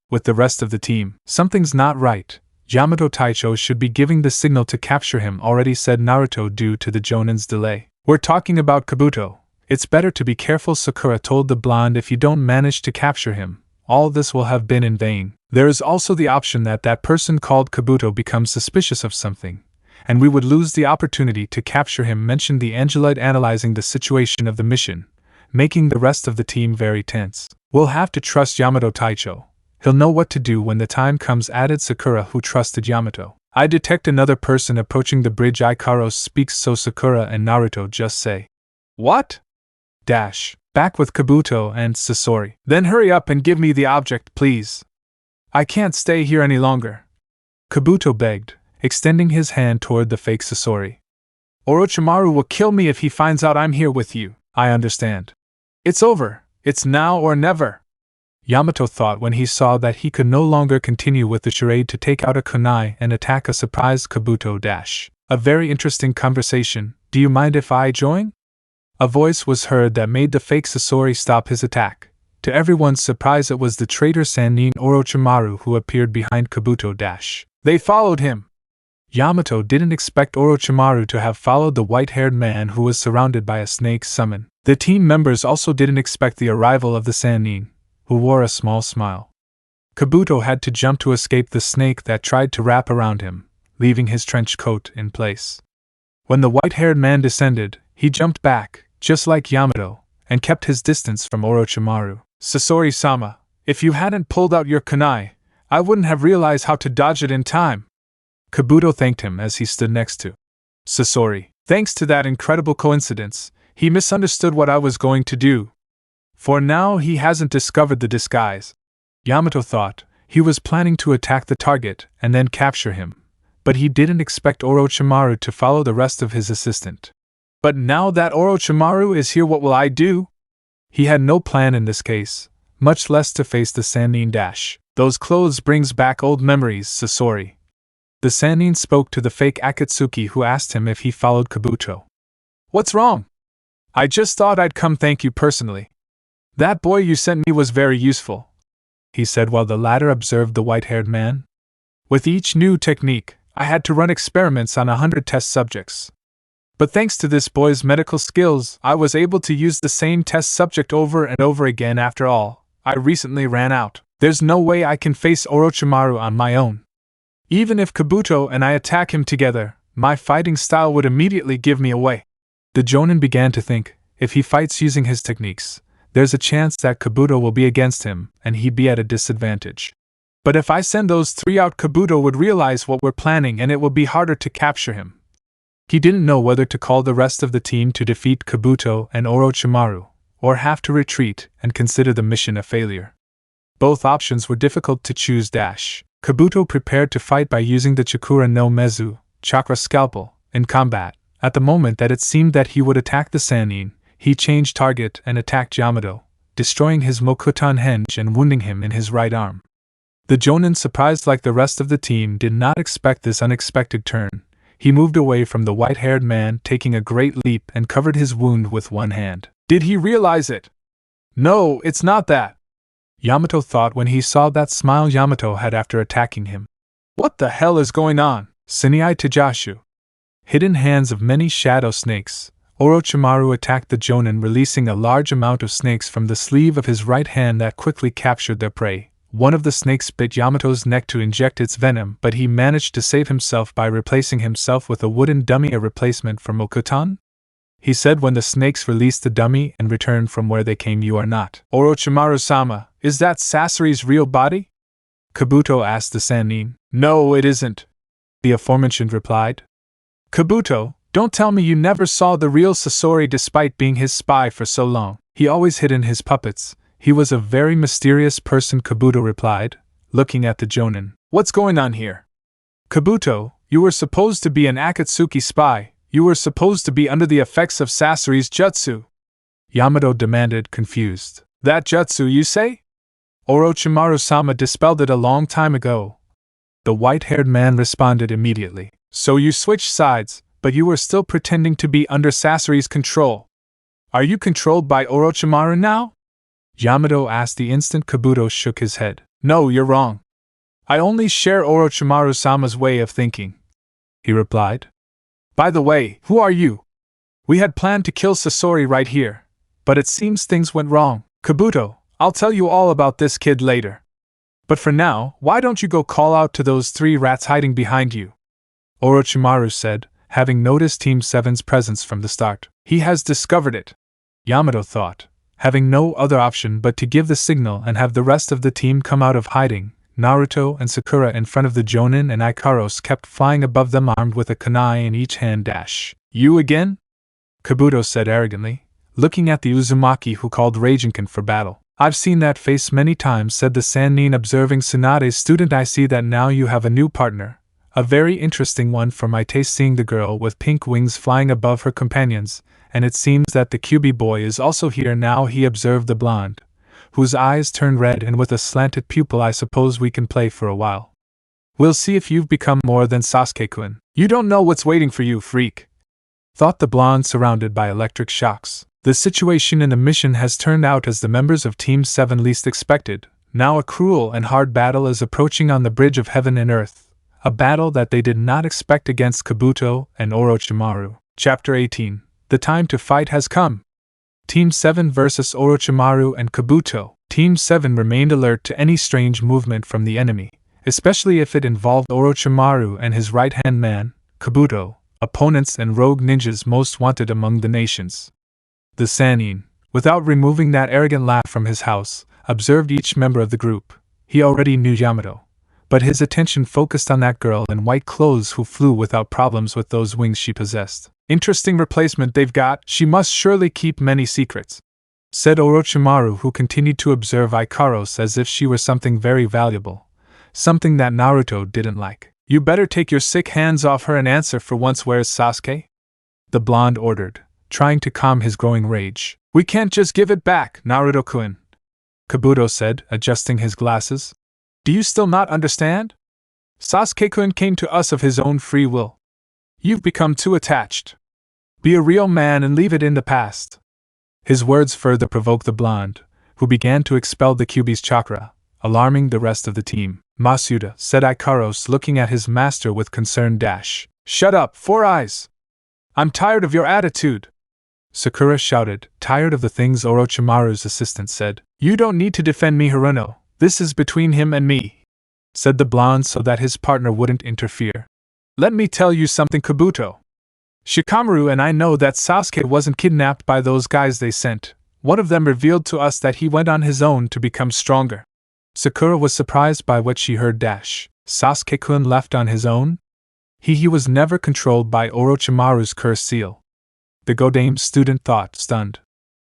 with the rest of the team. Something's not right. Yamato Taicho should be giving the signal to capture him already, said Naruto, due to the Jonin's delay. We're talking about Kabuto. It's better to be careful, Sakura told the blonde. If you don't manage to capture him, all this will have been in vain. There is also the option that that person called Kabuto becomes suspicious of something, and we would lose the opportunity to capture him, mentioned the Angelite, analyzing the situation of the mission, making the rest of the team very tense. We'll have to trust Yamato Taicho. He'll know what to do when the time comes, added Sakura, who trusted Yamato. I detect another person approaching the bridge. Ikaros speaks, so Sakura and Naruto just say, "What?" Back with Kabuto and Sasori. Then hurry up and give me the object, please. I can't stay here any longer, Kabuto begged, extending his hand toward the fake Sasori. Orochimaru will kill me if he finds out I'm here with you. I understand. It's over. It's now or never, Yamato thought when he saw that he could no longer continue with the charade to take out a kunai and attack a surprised Kabuto. A very interesting conversation. Do you mind if I join? A voice was heard that made the fake Sasori stop his attack. To everyone's surprise, it was the traitor Sannin Orochimaru who appeared behind Kabuto. They followed him. Yamato didn't expect Orochimaru to have followed the white-haired man who was surrounded by a snake summon. The team members also didn't expect the arrival of the Sannin, who wore a small smile. Kabuto had to jump to escape the snake that tried to wrap around him, leaving his trench coat in place. When the white-haired man descended, he jumped back, just like Yamato, and kept his distance from Orochimaru. Sasori-sama, if you hadn't pulled out your kunai, I wouldn't have realized how to dodge it in time. Kabuto thanked him as he stood next to Sasori. Thanks to that incredible coincidence, he misunderstood what I was going to do. For now, he hasn't discovered the disguise. Yamato thought he was planning to attack the target and then capture him, but he didn't expect Orochimaru to follow the rest of his assistant. But now that Orochimaru is here, what will I do? He had no plan in this case, much less to face the Sannin. Those clothes brings back old memories, Sasori. The Sannin spoke to the fake Akatsuki, who asked him if he followed Kabuto. What's wrong? I just thought I'd come thank you personally. That boy you sent me was very useful, he said while the latter observed the white-haired man. With each new technique, I had to run experiments on 100 test subjects. But thanks to this boy's medical skills, I was able to use the same test subject over and over again. After all, I recently ran out. There's no way I can face Orochimaru on my own. Even if Kabuto and I attack him together, my fighting style would immediately give me away. The Jonin began to think, if he fights using his techniques, there's a chance that Kabuto will be against him and he'd be at a disadvantage. But if I send those three out, Kabuto would realize what we're planning and it will be harder to capture him. He didn't know whether to call the rest of the team to defeat Kabuto and Orochimaru, or have to retreat and consider the mission a failure. Both options were difficult to choose. Kabuto prepared to fight by using the Chakura no Mezu, chakra scalpel, in combat. At the moment that it seemed that he would attack the Sannin, he changed target and attacked Yamato, destroying his Mokutan henge and wounding him in his right arm. The Jonin, surprised like the rest of the team, did not expect this unexpected turn. He moved away from the white-haired man, taking a great leap, and covered his wound with one hand. Did he realize it? No, it's not that, Yamato thought when he saw that smile Yamato had after attacking him. What the hell is going on? Siniai Tajashu. Hidden hands of many shadow snakes. Orochimaru attacked the Jonin, releasing a large amount of snakes from the sleeve of his right hand that quickly captured their prey. One of the snakes bit Yamato's neck to inject its venom, but he managed to save himself by replacing himself with a wooden dummy, a replacement for Mokutan. He said when the snakes released the dummy and returned from where they came. You are not Orochimaru-sama, is that Sasori's real body? Kabuto asked the Sannin. No, it isn't, the aforementioned replied. Kabuto, don't tell me you never saw the real Sasori despite being his spy for so long. He always hid in his puppets. He was a very mysterious person, Kabuto replied, looking at the Jonin. What's going on here? Kabuto, you were supposed to be an Akatsuki spy. You were supposed to be under the effects of Sasori's jutsu. Yamato demanded, confused. That jutsu, you say? Orochimaru-sama dispelled it a long time ago. The white-haired man responded immediately. So you switched sides, but you were still pretending to be under Sasori's control. Are you controlled by Orochimaru now? Yamato asked the instant Kabuto shook his head. No, you're wrong. I only share Orochimaru-sama's way of thinking, he replied. By the way, who are you? We had planned to kill Sasori right here, but it seems things went wrong. Kabuto, I'll tell you all about this kid later. But for now, why don't you go call out to those 3 rats hiding behind you? Orochimaru said, having noticed Team 7's presence from the start. He has discovered it, Yamato thought, having no other option but to give the signal and have the rest of the team come out of hiding. Naruto and Sakura in front of the Jonin and Ikaros kept flying above them armed with a kunai in each hand. You again? Kabuto said arrogantly, looking at the Uzumaki who called Raijinkan for battle. I've seen that face many times, said the Sannin, observing Tsunade's student. I see that now you have a new partner. A very interesting one for my taste, seeing the girl with pink wings flying above her companions, and it seems that the Kyuubi boy is also here now, he observed the blonde, whose eyes turned red and with a slanted pupil. I suppose we can play for a while. We'll see if you've become more than Sasuke-kun. You don't know what's waiting for you, freak, thought the blonde, surrounded by electric shocks. The situation in the mission has turned out as the members of Team 7 least expected. Now a cruel and hard battle is approaching on the bridge of heaven and earth, a battle that they did not expect against Kabuto and Orochimaru. Chapter 18. The time to fight has come. Team 7 versus Orochimaru and Kabuto. Team 7 remained alert to any strange movement from the enemy, especially if it involved Orochimaru and his right-hand man, Kabuto, opponents and rogue ninjas most wanted among the nations. The Sannin, without removing that arrogant laugh from his house, observed each member of the group. He already knew Yamato, but his attention focused on that girl in white clothes who flew without problems with those wings she possessed. Interesting replacement they've got. She must surely keep many secrets, said Orochimaru, who continued to observe Ikaros as if she were something very valuable, something that Naruto didn't like. You better take your sick hands off her and answer for once. Where's Sasuke? The blonde ordered, trying to calm his growing rage. We can't just give it back, Naruto-kun, Kabuto said, adjusting his glasses. Do you still not understand? Sasuke-kun came to us of his own free will. You've become too attached. Be a real man and leave it in the past. His words further provoked the blonde, who began to expel the Kyuubi's chakra, alarming the rest of the team. Masuda, said Ikaros, looking at his master with concern. Shut up, Four Eyes! I'm tired of your attitude! Sakura shouted, tired of the things Orochimaru's assistant said. You don't need to defend me, Haruno. This is between him and me, said the blonde so that his partner wouldn't interfere. Let me tell you something, Kabuto. Shikamaru and I know that Sasuke wasn't kidnapped by those guys they sent. One of them revealed to us that he went on his own to become stronger. Sakura was surprised by what she heard. Sasuke-kun left on his own? He was never controlled by Orochimaru's curse seal. The Godame student thought, stunned.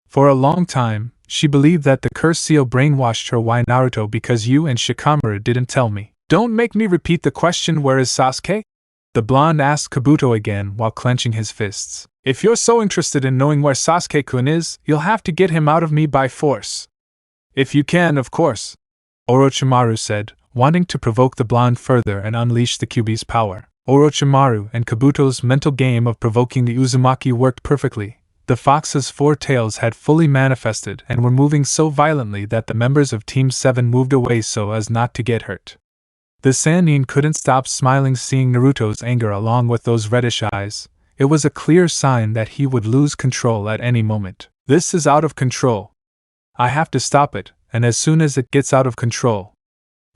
For a long time, she believed that the curse seal brainwashed her. Why, Naruto? Because you and Shikamaru didn't tell me. Don't make me repeat the question. Where is Sasuke? The blonde asked Kabuto again while clenching his fists. If you're so interested in knowing where Sasuke-kun is, you'll have to get him out of me by force. If you can, of course, Orochimaru said, wanting to provoke the blonde further and unleash the Kyuubi's power. Orochimaru and Kabuto's mental game of provoking the Uzumaki worked perfectly. The fox's 4 tails had fully manifested and were moving so violently that the members of Team 7 moved away so as not to get hurt. The Sannin couldn't stop smiling seeing Naruto's anger along with those reddish eyes. It was a clear sign that he would lose control at any moment. This is out of control. I have to stop it, and as soon as it gets out of control,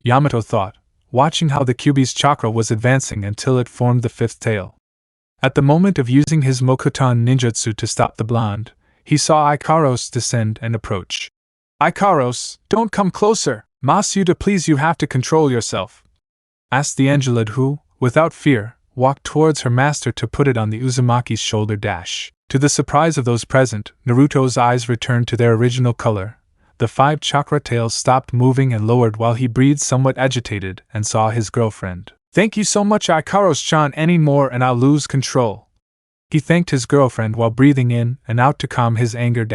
Yamato thought, watching how the Kyuubi's chakra was advancing until it formed the 5th tail. At the moment of using his Mokuton ninjutsu to stop the blonde, he saw Ikaros descend and approach. Ikaros, don't come closer! Masuda, please, you have to control yourself, asked the Angelid who, without fear, walked towards her master to put it on the Uzumaki's shoulder. To the surprise of those present, Naruto's eyes returned to their original color. The 5 chakra tails stopped moving and lowered while he breathed, somewhat agitated, and saw his girlfriend. Thank you so much, Ikaros-chan. Any more and I'll lose control. He thanked his girlfriend while breathing in and out to calm his anger.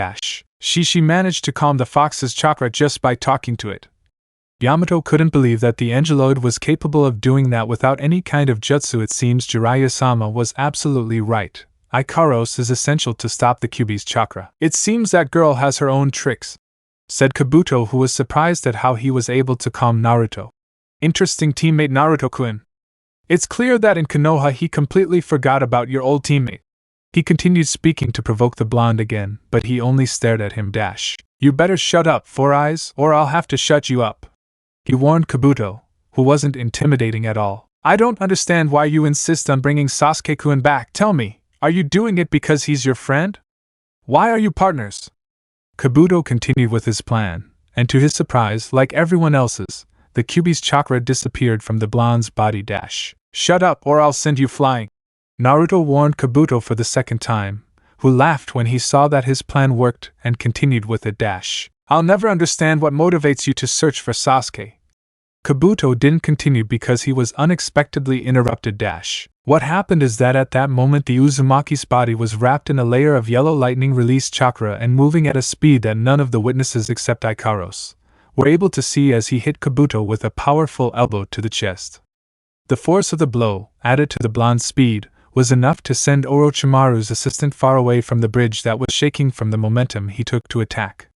She managed to calm the fox's chakra just by talking to it. Yamato couldn't believe that the Angeloid was capable of doing that without any kind of jutsu. It seems Jiraiya-sama was absolutely right. Ikaros is essential to stop the Kyuubi's chakra. It seems that girl has her own tricks, said Kabuto, who was surprised at how he was able to calm Naruto. Interesting teammate Naruto-kun. It's clear that in Konoha he completely forgot about your old teammate. He continued speaking to provoke the blonde again, but he only stared at him. You better shut up, Four Eyes, or I'll have to shut you up, he warned Kabuto, who wasn't intimidating at all. I don't understand why you insist on bringing Sasuke-kun back. Tell me, are you doing it because he's your friend? Why are you partners? Kabuto continued with his plan, and to his surprise, like everyone else's, the Kyuubi's chakra disappeared from the blonde's body. Shut up or I'll send you flying, Naruto warned Kabuto for the second time, who laughed when he saw that his plan worked and continued with it. I'll never understand what motivates you to search for Sasuke. Kabuto didn't continue because he was unexpectedly interrupted. What happened is that at that moment the Uzumaki's body was wrapped in a layer of yellow lightning release chakra and moving at a speed that none of the witnesses except Ikaros were able to see as he hit Kabuto with a powerful elbow to the chest. The force of the blow, added to the blonde's speed, was enough to send Orochimaru's assistant far away from the bridge that was shaking from the momentum he took to attack.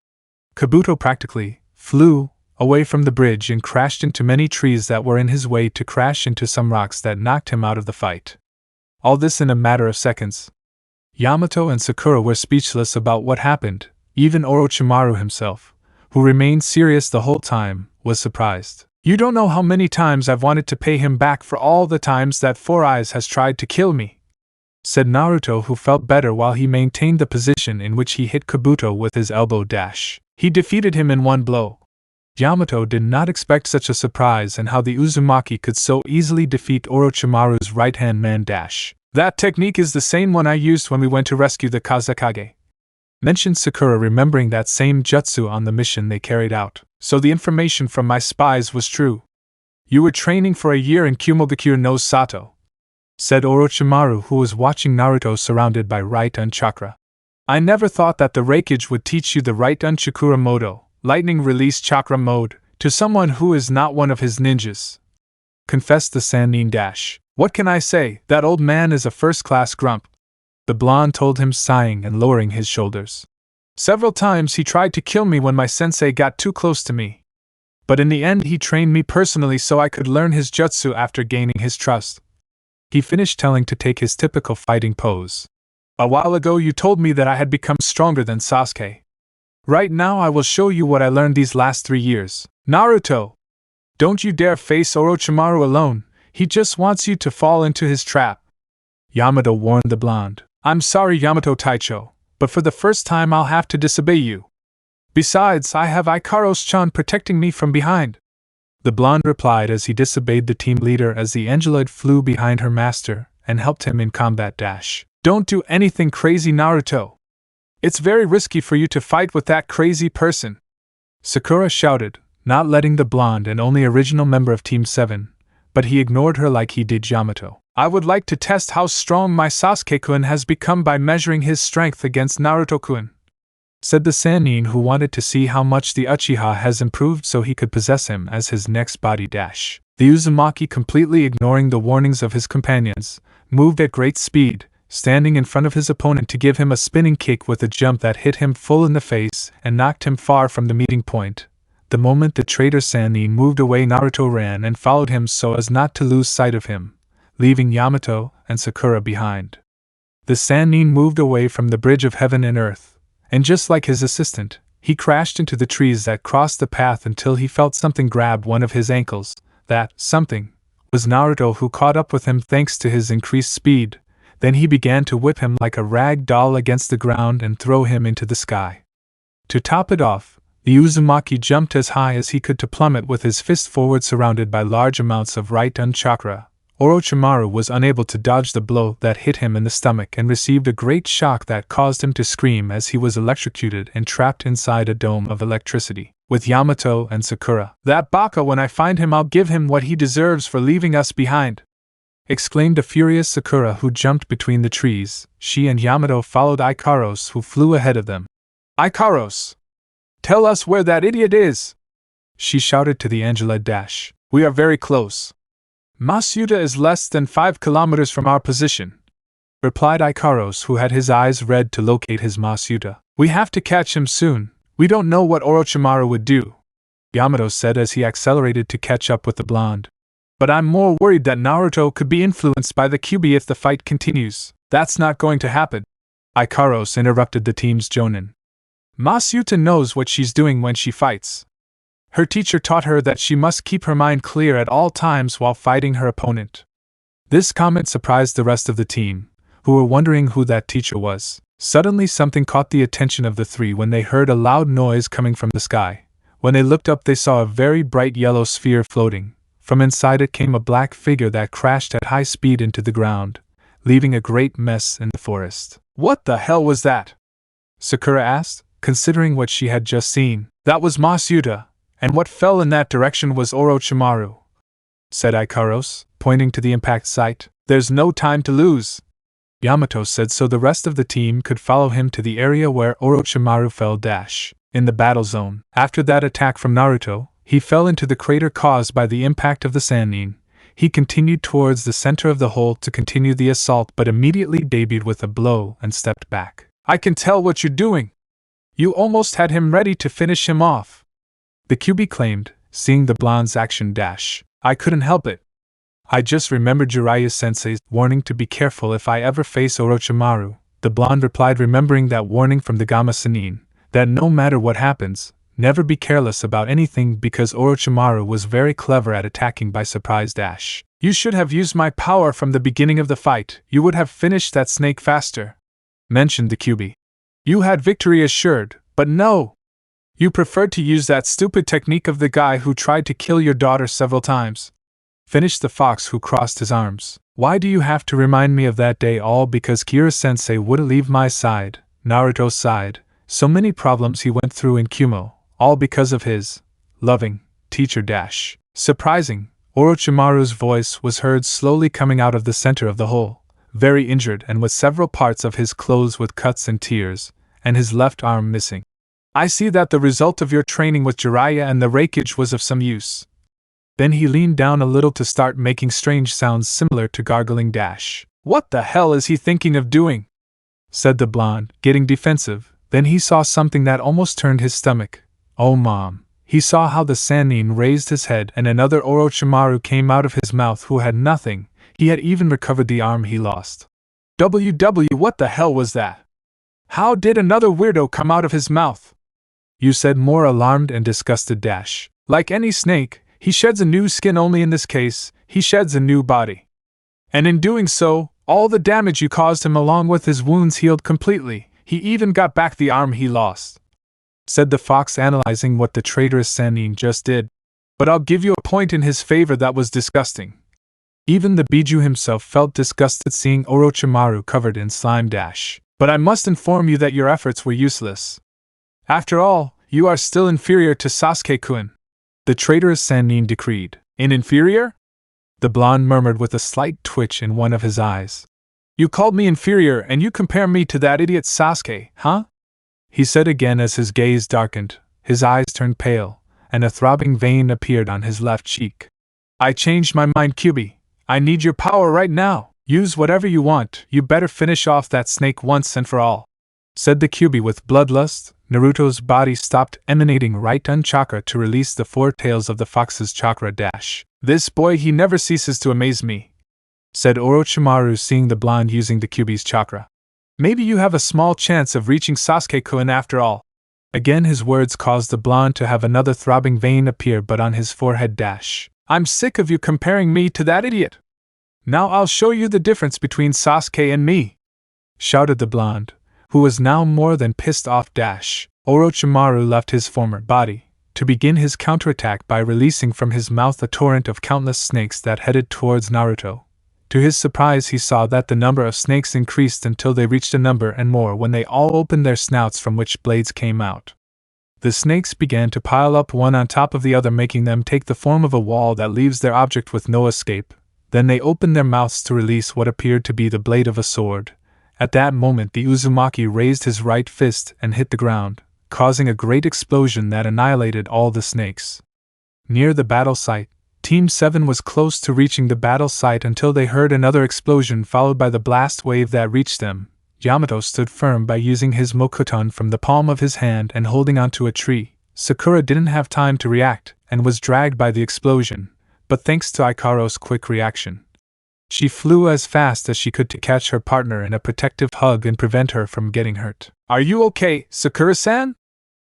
Kabuto practically flew away from the bridge and crashed into many trees that were in his way to crash into some rocks that knocked him out of the fight. All this in a matter of seconds. Yamato and Sakura were speechless about what happened. Even Orochimaru himself, who remained serious the whole time, was surprised. You don't know how many times I've wanted to pay him back for all the times that Four Eyes has tried to kill me, said Naruto, who felt better while he maintained the position in which he hit Kabuto with his elbow. He defeated him in one blow. Yamato did not expect such a surprise and how the Uzumaki could so easily defeat Orochimaru's right-hand man. That technique is the same one I used when we went to rescue the Kazekage, mentioned Sakura, remembering that same jutsu on the mission they carried out. So the information from my spies was true. You were training for a year in Kumogakure no Sato, said Orochimaru, who was watching Naruto surrounded by right-un chakra. I never thought that the Reikage would teach you the right-un chakura modo, lightning release chakra mode, to someone who is not one of his ninjas, confessed the Sannin. What can I say, that old man is a first-class grump, the blonde told him, sighing and lowering his shoulders. Several times he tried to kill me when my sensei got too close to me. But in the end he trained me personally so I could learn his jutsu after gaining his trust. He finished telling to take his typical fighting pose. A while ago you told me that I had become stronger than Sasuke. Right now I will show you what I learned these last 3 years. Naruto! Don't you dare face Orochimaru alone, he just wants you to fall into his trap, Yamato warned the blonde. I'm sorry, Yamato Taicho, but for the first time I'll have to disobey you. Besides, I have Ikaros-chan protecting me from behind, the blonde replied as he disobeyed the team leader as the angeloid flew behind her master and helped him in combat. Don't do anything crazy, Naruto. It's very risky for you to fight with that crazy person, Sakura shouted, not letting the blonde and only original member of Team 7, but he ignored her like he did Yamato. I would like to test how strong my Sasuke-kun has become by measuring his strength against Naruto-kun, said the Sannin, who wanted to see how much the Uchiha has improved so he could possess him as his next body. The Uzumaki, completely ignoring the warnings of his companions, moved at great speed, standing in front of his opponent to give him a spinning kick with a jump that hit him full in the face and knocked him far from the meeting point. The moment the traitor Sannin moved away, Naruto ran and followed him so as not to lose sight of him, leaving Yamato and Sakura behind. The Sannin moved away from the bridge of heaven and earth, and just like his assistant, he crashed into the trees that crossed the path until he felt something grab one of his ankles. That something was Naruto, who caught up with him thanks to his increased speed. Then he began to whip him like a rag doll against the ground and throw him into the sky. To top it off, the Uzumaki jumped as high as he could to plummet with his fist forward, surrounded by large amounts of right-un chakra. Orochimaru was unable to dodge the blow that hit him in the stomach and received a great shock that caused him to scream as he was electrocuted and trapped inside a dome of electricity. With Yamato and Sakura, that baka, when I find him I'll give him what he deserves for leaving us behind, exclaimed a furious Sakura, who jumped between the trees. She and Yamato followed Ikaros, who flew ahead of them. Ikaros! Tell us where that idiot is! She shouted to the Angela. We are very close. Masuda is less than 5 kilometers from our position. replied Ikaros, who had his eyes red to locate his Masuta. We have to catch him soon. We don't know what Orochimaru would do, Yamato said as he accelerated to catch up with the blonde. But I'm more worried that Naruto could be influenced by the Kyuubi if the fight continues. That's not going to happen, Ikaros interrupted the team's Jonin. Masuta knows what she's doing when she fights. Her teacher taught her that she must keep her mind clear at all times while fighting her opponent. This comment surprised the rest of the team, who were wondering who that teacher was. Suddenly something caught the attention of the three when they heard a loud noise coming from the sky. When they looked up, they saw a very bright yellow sphere floating. From inside it came a black figure that crashed at high speed into the ground, leaving a great mess in the forest. What the hell was that? Sakura asked, considering what she had just seen. That was Masuta, and what fell in that direction was Orochimaru, said Ikaros, pointing to the impact site. There's no time to lose, Yamato said, so the rest of the team could follow him to the area where Orochimaru fell. In the battle zone. After that attack from Naruto, he fell into the crater caused by the impact of the Sannin. He continued towards the center of the hole to continue the assault, but immediately debuted with a blow and stepped back. I can tell what you're doing. You almost had him ready to finish him off, the Kyuubi claimed, seeing the blonde's action. I couldn't help it. I just remembered Jiraiya-sensei's warning to be careful if I ever face Orochimaru, the blonde replied, remembering that warning from the Gamma Sannin, that no matter what happens, never be careless about anything because Orochimaru was very clever at attacking by surprise. You should have used my power from the beginning of the fight. You would have finished that snake faster, mentioned the Kyuubi. You had victory assured, but no! You preferred to use that stupid technique of the guy who tried to kill your daughter several times, finished the fox, who crossed his arms. Why do you have to remind me of that day? All because Kira-sensei wouldn't leave my side, Naruto sighed. So many problems he went through in Kumo, all because of his loving teacher. Surprising, Orochimaru's voice was heard slowly coming out of the center of the hole, very injured and with several parts of his clothes with cuts and tears, and his left arm missing. I see that the result of your training with Jiraiya and the Reikage was of some use. Then he leaned down a little to start making strange sounds similar to gargling. What the hell is he thinking of doing? Said the blonde, getting defensive. Then he saw something that almost turned his stomach. Oh mom. He saw how the Sannin raised his head and another Orochimaru came out of his mouth who had nothing. He had even recovered the arm he lost. What the hell was that? How did another weirdo come out of his mouth? You said, more alarmed and disgusted. Like any snake, he sheds a new skin, only in this case, he sheds a new body. And in doing so, all the damage you caused him along with his wounds healed completely. He even got back the arm he lost, said the fox, analyzing what the traitorous Sannin just did. But I'll give you a point in his favor, that was disgusting. Even the Biju himself felt disgusted seeing Orochimaru covered in slime. But I must inform you that your efforts were useless. After all, you are still inferior to Sasuke-kun, the traitorous Sannin decreed. Inferior? The blonde murmured with a slight twitch in one of his eyes. You called me inferior and you compare me to that idiot Sasuke, huh? He said again as his gaze darkened, his eyes turned pale, and a throbbing vein appeared on his left cheek. I changed my mind, Kyuubi. I need your power right now. Use whatever you want. You better finish off that snake once and for all, said the Kyuubi with bloodlust. Naruto's body stopped emanating right-on chakra to release the four tails of the fox's chakra. This boy, he never ceases to amaze me, said Orochimaru, seeing the blonde using the Kyuubi's chakra. Maybe you have a small chance of reaching Sasuke-kun after all. Again his words caused the blonde to have another throbbing vein appear but on his forehead. I'm sick of you comparing me to that idiot. Now I'll show you the difference between Sasuke and me, shouted the blonde, who was now more than pissed off. Orochimaru left his former body to begin his counterattack by releasing from his mouth a torrent of countless snakes that headed towards Naruto. To his surprise, he saw that the number of snakes increased until they reached a number and more when they all opened their snouts from which blades came out. The snakes began to pile up one on top of the other, making them take the form of a wall that leaves their object with no escape. Then they opened their mouths to release what appeared to be the blade of a sword. At that moment the Uzumaki raised his right fist and hit the ground, causing a great explosion that annihilated all the snakes. Near the battle site, Team 7 was close to reaching the battle site until they heard another explosion followed by the blast wave that reached them. Yamato stood firm by using his mokuton from the palm of his hand and holding onto a tree. Sakura didn't have time to react and was dragged by the explosion, but thanks to Ikaros' quick reaction, she flew as fast as she could to catch her partner in a protective hug and prevent her from getting hurt. "Are you okay, Sakura-san?"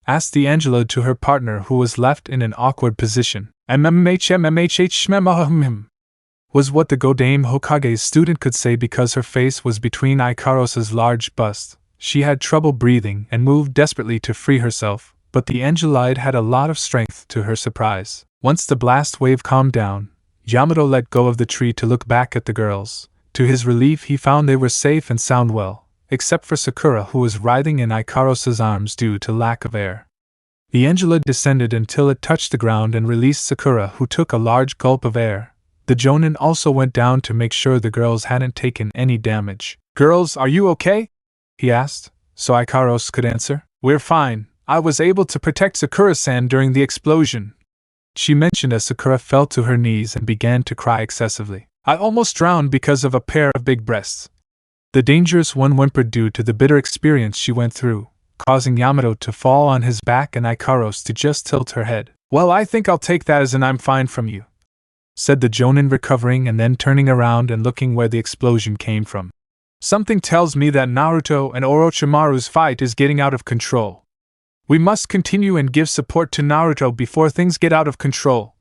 asked the Angela to her partner, who was left in an awkward position. Was what the Godame Hokage's student could say because her face was between Ikaros' large bust. She had trouble breathing and moved desperately to free herself, but the Angelide had a lot of strength to her surprise. Once the blast wave calmed down, Yamato let go of the tree to look back at the girls. To his relief, he found they were safe and sound well, except for Sakura, who was writhing in Ikaros' arms due to lack of air. The Angelide descended until it touched the ground and released Sakura, who took a large gulp of air. The Jonin also went down to make sure the girls hadn't taken any damage. "Girls, are you okay?" he asked, so Ikaros could answer. "We're fine. I was able to protect Sakura-san during the explosion," she mentioned as Sakura fell to her knees and began to cry excessively. "I almost drowned because of a pair of big breasts." The dangerous one whimpered due to the bitter experience she went through, causing Yamato to fall on his back and Ikaros to just tilt her head. "Well, I think I'll take that as an I'm fine from you," said the Jonin, recovering and then turning around and looking where the explosion came from. "Something tells me that Naruto and Orochimaru's fight is getting out of control. We must continue and give support to Naruto before things get out of control."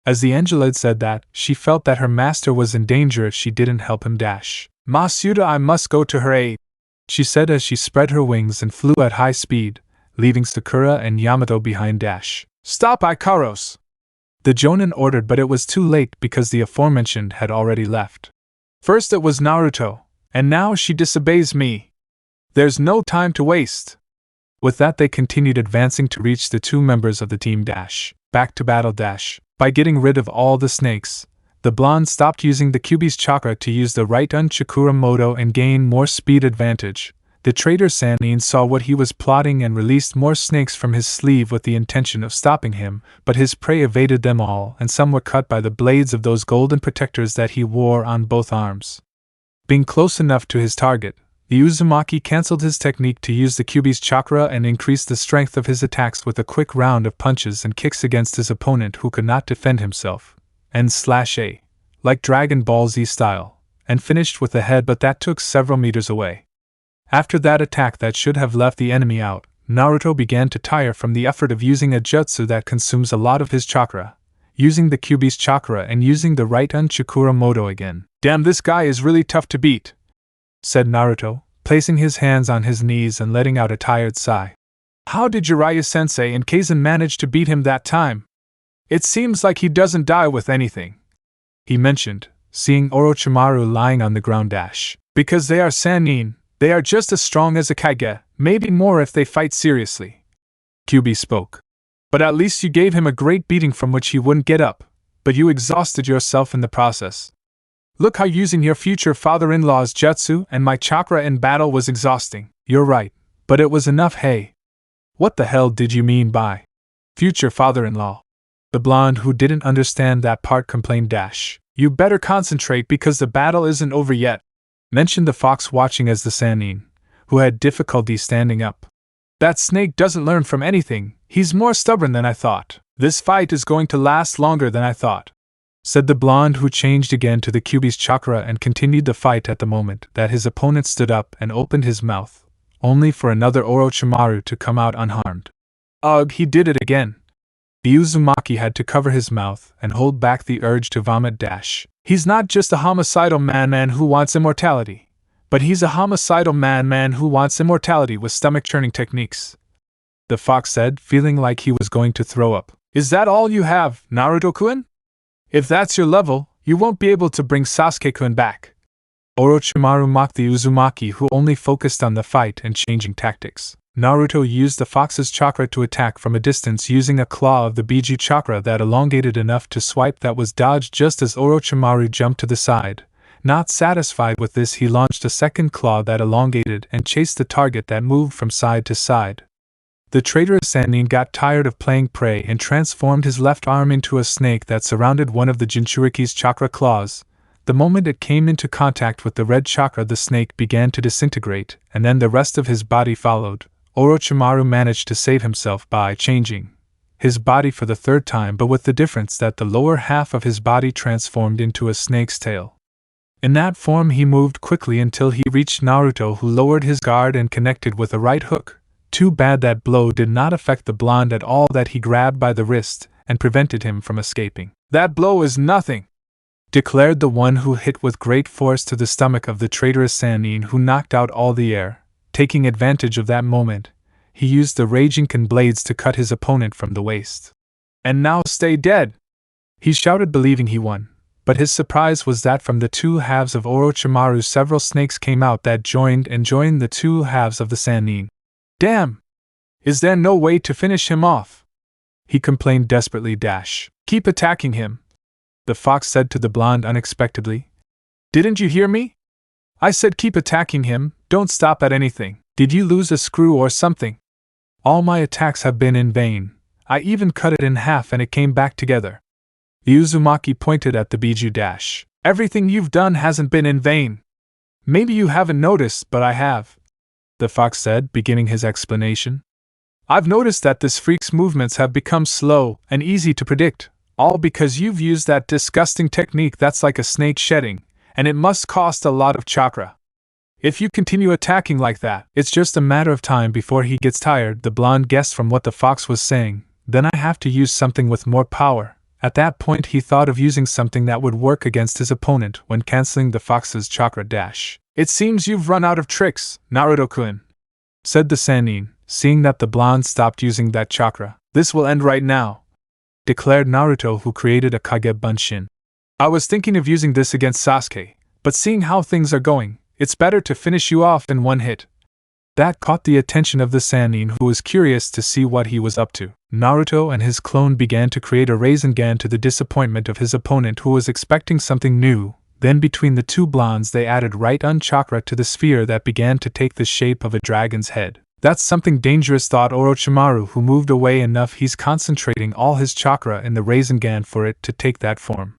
As the Angelid said that, she felt that her master was in danger if she didn't help him dash. "Masuda, I must go to her aid," she said as she spread her wings and flew at high speed, leaving Sakura and Yamato behind. Dash. "Stop, Ikaros!" the Jonin ordered, but it was too late because the aforementioned had already left. "First it was Naruto, and now she disobeys me. There's no time to waste." With that, they continued advancing to reach the two members of the team. Back to battle. By getting rid of all the snakes, the blonde stopped using the Kyuubi's chakra to use the right Unchakura Moto and gain more speed advantage. The traitor Sannin saw what he was plotting and released more snakes from his sleeve with the intention of stopping him, but his prey evaded them all, and some were cut by the blades of those golden protectors that he wore on both arms. Being close enough to his target, the Uzumaki cancelled his technique to use the Kyuubi's chakra and increased the strength of his attacks with a quick round of punches and kicks against his opponent who could not defend himself. N/A, like Dragon Ball Z style, and finished with a head, but that took several meters away. After that attack that should have left the enemy out, Naruto began to tire from the effort of using a jutsu that consumes a lot of his chakra, using the Kyuubi's chakra and using the right Unchakura Moto again. "Damn, this guy is really tough to beat," said Naruto, placing his hands on his knees and letting out a tired sigh. "How did Jiraiya-sensei and Kaisen manage to beat him that time? It seems like he doesn't die with anything," he mentioned, seeing Orochimaru lying on the ground. "Because they are Sannin, they are just as strong as a Kage, maybe more if they fight seriously," Kyuubi spoke. "But at least you gave him a great beating from which he wouldn't get up, but you exhausted yourself in the process. Look how using your future father-in-law's jutsu and my chakra in battle was exhausting." "You're right, but it was enough. Hey, what the hell did you mean by future father-in-law?" The blonde, who didn't understand that part, complained. "You better concentrate because the battle isn't over yet," mentioned the fox, watching as the Sannin, who had difficulty standing up. "That snake doesn't learn from anything, he's more stubborn than I thought. This fight is going to last longer than I thought," said the blonde, who changed again to the Kyuubi's chakra and continued the fight at the moment that his opponent stood up and opened his mouth, only for another Orochimaru to come out unharmed. Ugh, he did it again. The Uzumaki had to cover his mouth and hold back the urge to vomit. "He's not just a homicidal man who wants immortality, but he's a homicidal man who wants immortality with stomach-churning techniques," the fox said, feeling like he was going to throw up. "Is that all you have, Naruto-kun? If that's your level, you won't be able to bring Sasuke-kun back." Orochimaru mocked the Uzumaki, who only focused on the fight and changing tactics. Naruto used the fox's chakra to attack from a distance using a claw of the Biju chakra that elongated enough to swipe that was dodged just as Orochimaru jumped to the side. Not satisfied with this, he launched a second claw that elongated and chased the target that moved from side to side. The traitorous Sannin got tired of playing prey and transformed his left arm into a snake that surrounded one of the Jinchuriki's chakra claws. The moment it came into contact with the red chakra, the snake began to disintegrate, and then the rest of his body followed. Orochimaru managed to save himself by changing his body for the third time, but with the difference that the lower half of his body transformed into a snake's tail. In that form he moved quickly until he reached Naruto, who lowered his guard and connected with a right hook. Too bad that blow did not affect the blonde at all, that he grabbed by the wrist and prevented him from escaping. "That blow is nothing," declared the one who hit with great force to the stomach of the traitorous Sannin, who knocked out all the air. Taking advantage of that moment, he used the Raijinkan blades to cut his opponent from the waist. "And now stay dead!" he shouted, believing he won. But his surprise was that from the two halves of Orochimaru several snakes came out that joined the two halves of the Sannin. "Damn! Is there no way to finish him off?" he complained desperately. "Keep attacking him," the fox said to the blonde unexpectedly. "Didn't you hear me? I said keep attacking him, don't stop at anything. Did you lose a screw or something? All my attacks have been in vain. I even cut it in half and it came back together." The Uzumaki pointed at the Biju. "Everything you've done hasn't been in vain. Maybe you haven't noticed, but I have," the fox said, beginning his explanation. "I've noticed that this freak's movements have become slow and easy to predict, all because you've used that disgusting technique that's like a snake shedding, and it must cost a lot of chakra. If you continue attacking like that, it's just a matter of time before he gets tired," the blonde guessed from what the fox was saying. "Then I have to use something with more power." At that point he thought of using something that would work against his opponent when canceling the fox's chakra. "It seems you've run out of tricks, Naruto-kun," said the Sannin, seeing that the blonde stopped using that chakra. "This will end right now," declared Naruto, who created a Kage Bunshin. "I was thinking of using this against Sasuke, but seeing how things are going, it's better to finish you off in one hit." That caught the attention of the Sannin, who was curious to see what he was up to. Naruto and his clone began to create a Rasengan to the disappointment of his opponent, who was expecting something new. Then between the two blondes they added right-un chakra to the sphere that began to take the shape of a dragon's head. "That's something dangerous," thought Orochimaru, who moved away enough. He's concentrating all his chakra in the Rasengan for it to take that form.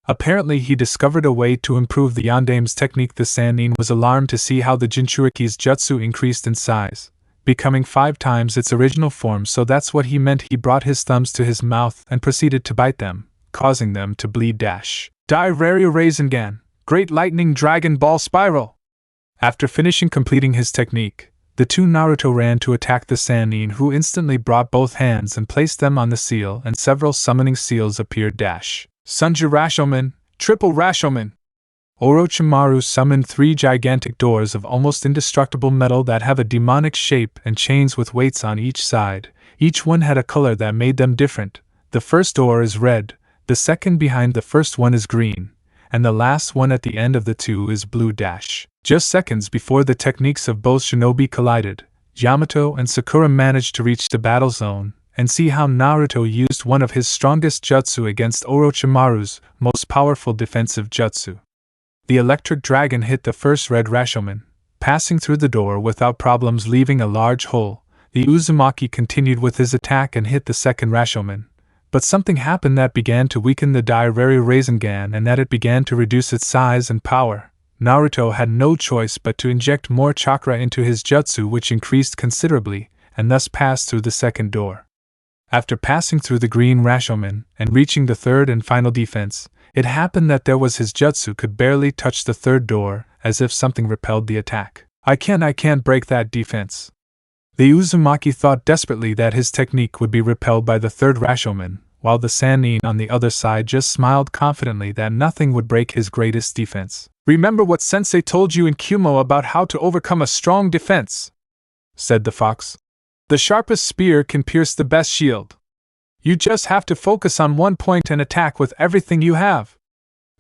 Apparently he discovered a way to improve the Yandame's technique. The Sannin was alarmed to see how the Jinchuriki's jutsu increased in size, becoming 5 times its original form. So that's what he meant. He brought his thumbs to his mouth and proceeded to bite them, causing them to bleed. Dairerio Rasengan, Great Lightning Dragon Ball Spiral. After completing his technique, the two Naruto ran to attack the Sannin, who instantly brought both hands and placed them on the seal, and several summoning seals appeared. Sunju Rashomon, Triple Rashomon. Orochimaru summoned 3 gigantic doors of almost indestructible metal that have a demonic shape and chains with weights on each side. Each one had a color that made them different. The first door is red, the second behind the first one is green, and the last one at the end of the two is blue. Just seconds before the techniques of both shinobi collided, Yamato and Sakura managed to reach the battle zone and see how Naruto used one of his strongest jutsu against Orochimaru's most powerful defensive jutsu. The electric dragon hit the first red Rashomon, passing through the door without problems, leaving a large hole. The Uzumaki continued with his attack and hit the second Rashomon, but something happened that began to weaken the Dairerio Rasengan, and that it began to reduce its size and power. Naruto had no choice but to inject more chakra into his jutsu, which increased considerably, and thus passed through the second door. After passing through the green Rashomon and reaching the third and final defense, it happened that his jutsu could barely touch the third door, as if something repelled the attack. I can't break that defense." The Uzumaki thought desperately that his technique would be repelled by the third Rashomon, while the Sannin on the other side just smiled confidently that nothing would break his greatest defense. "Remember what Sensei told you in Kumo about how to overcome a strong defense," said the fox. "The sharpest spear can pierce the best shield. You just have to focus on one point and attack with everything you have."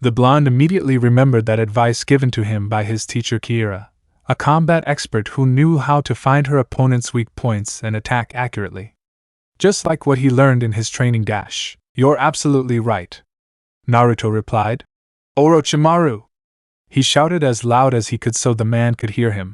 The blonde immediately remembered that advice given to him by his teacher Kira, a combat expert who knew how to find her opponent's weak points and attack accurately. Just like what he learned in his training. "You're absolutely right," Naruto replied. "Orochimaru!" he shouted as loud as he could so the man could hear him.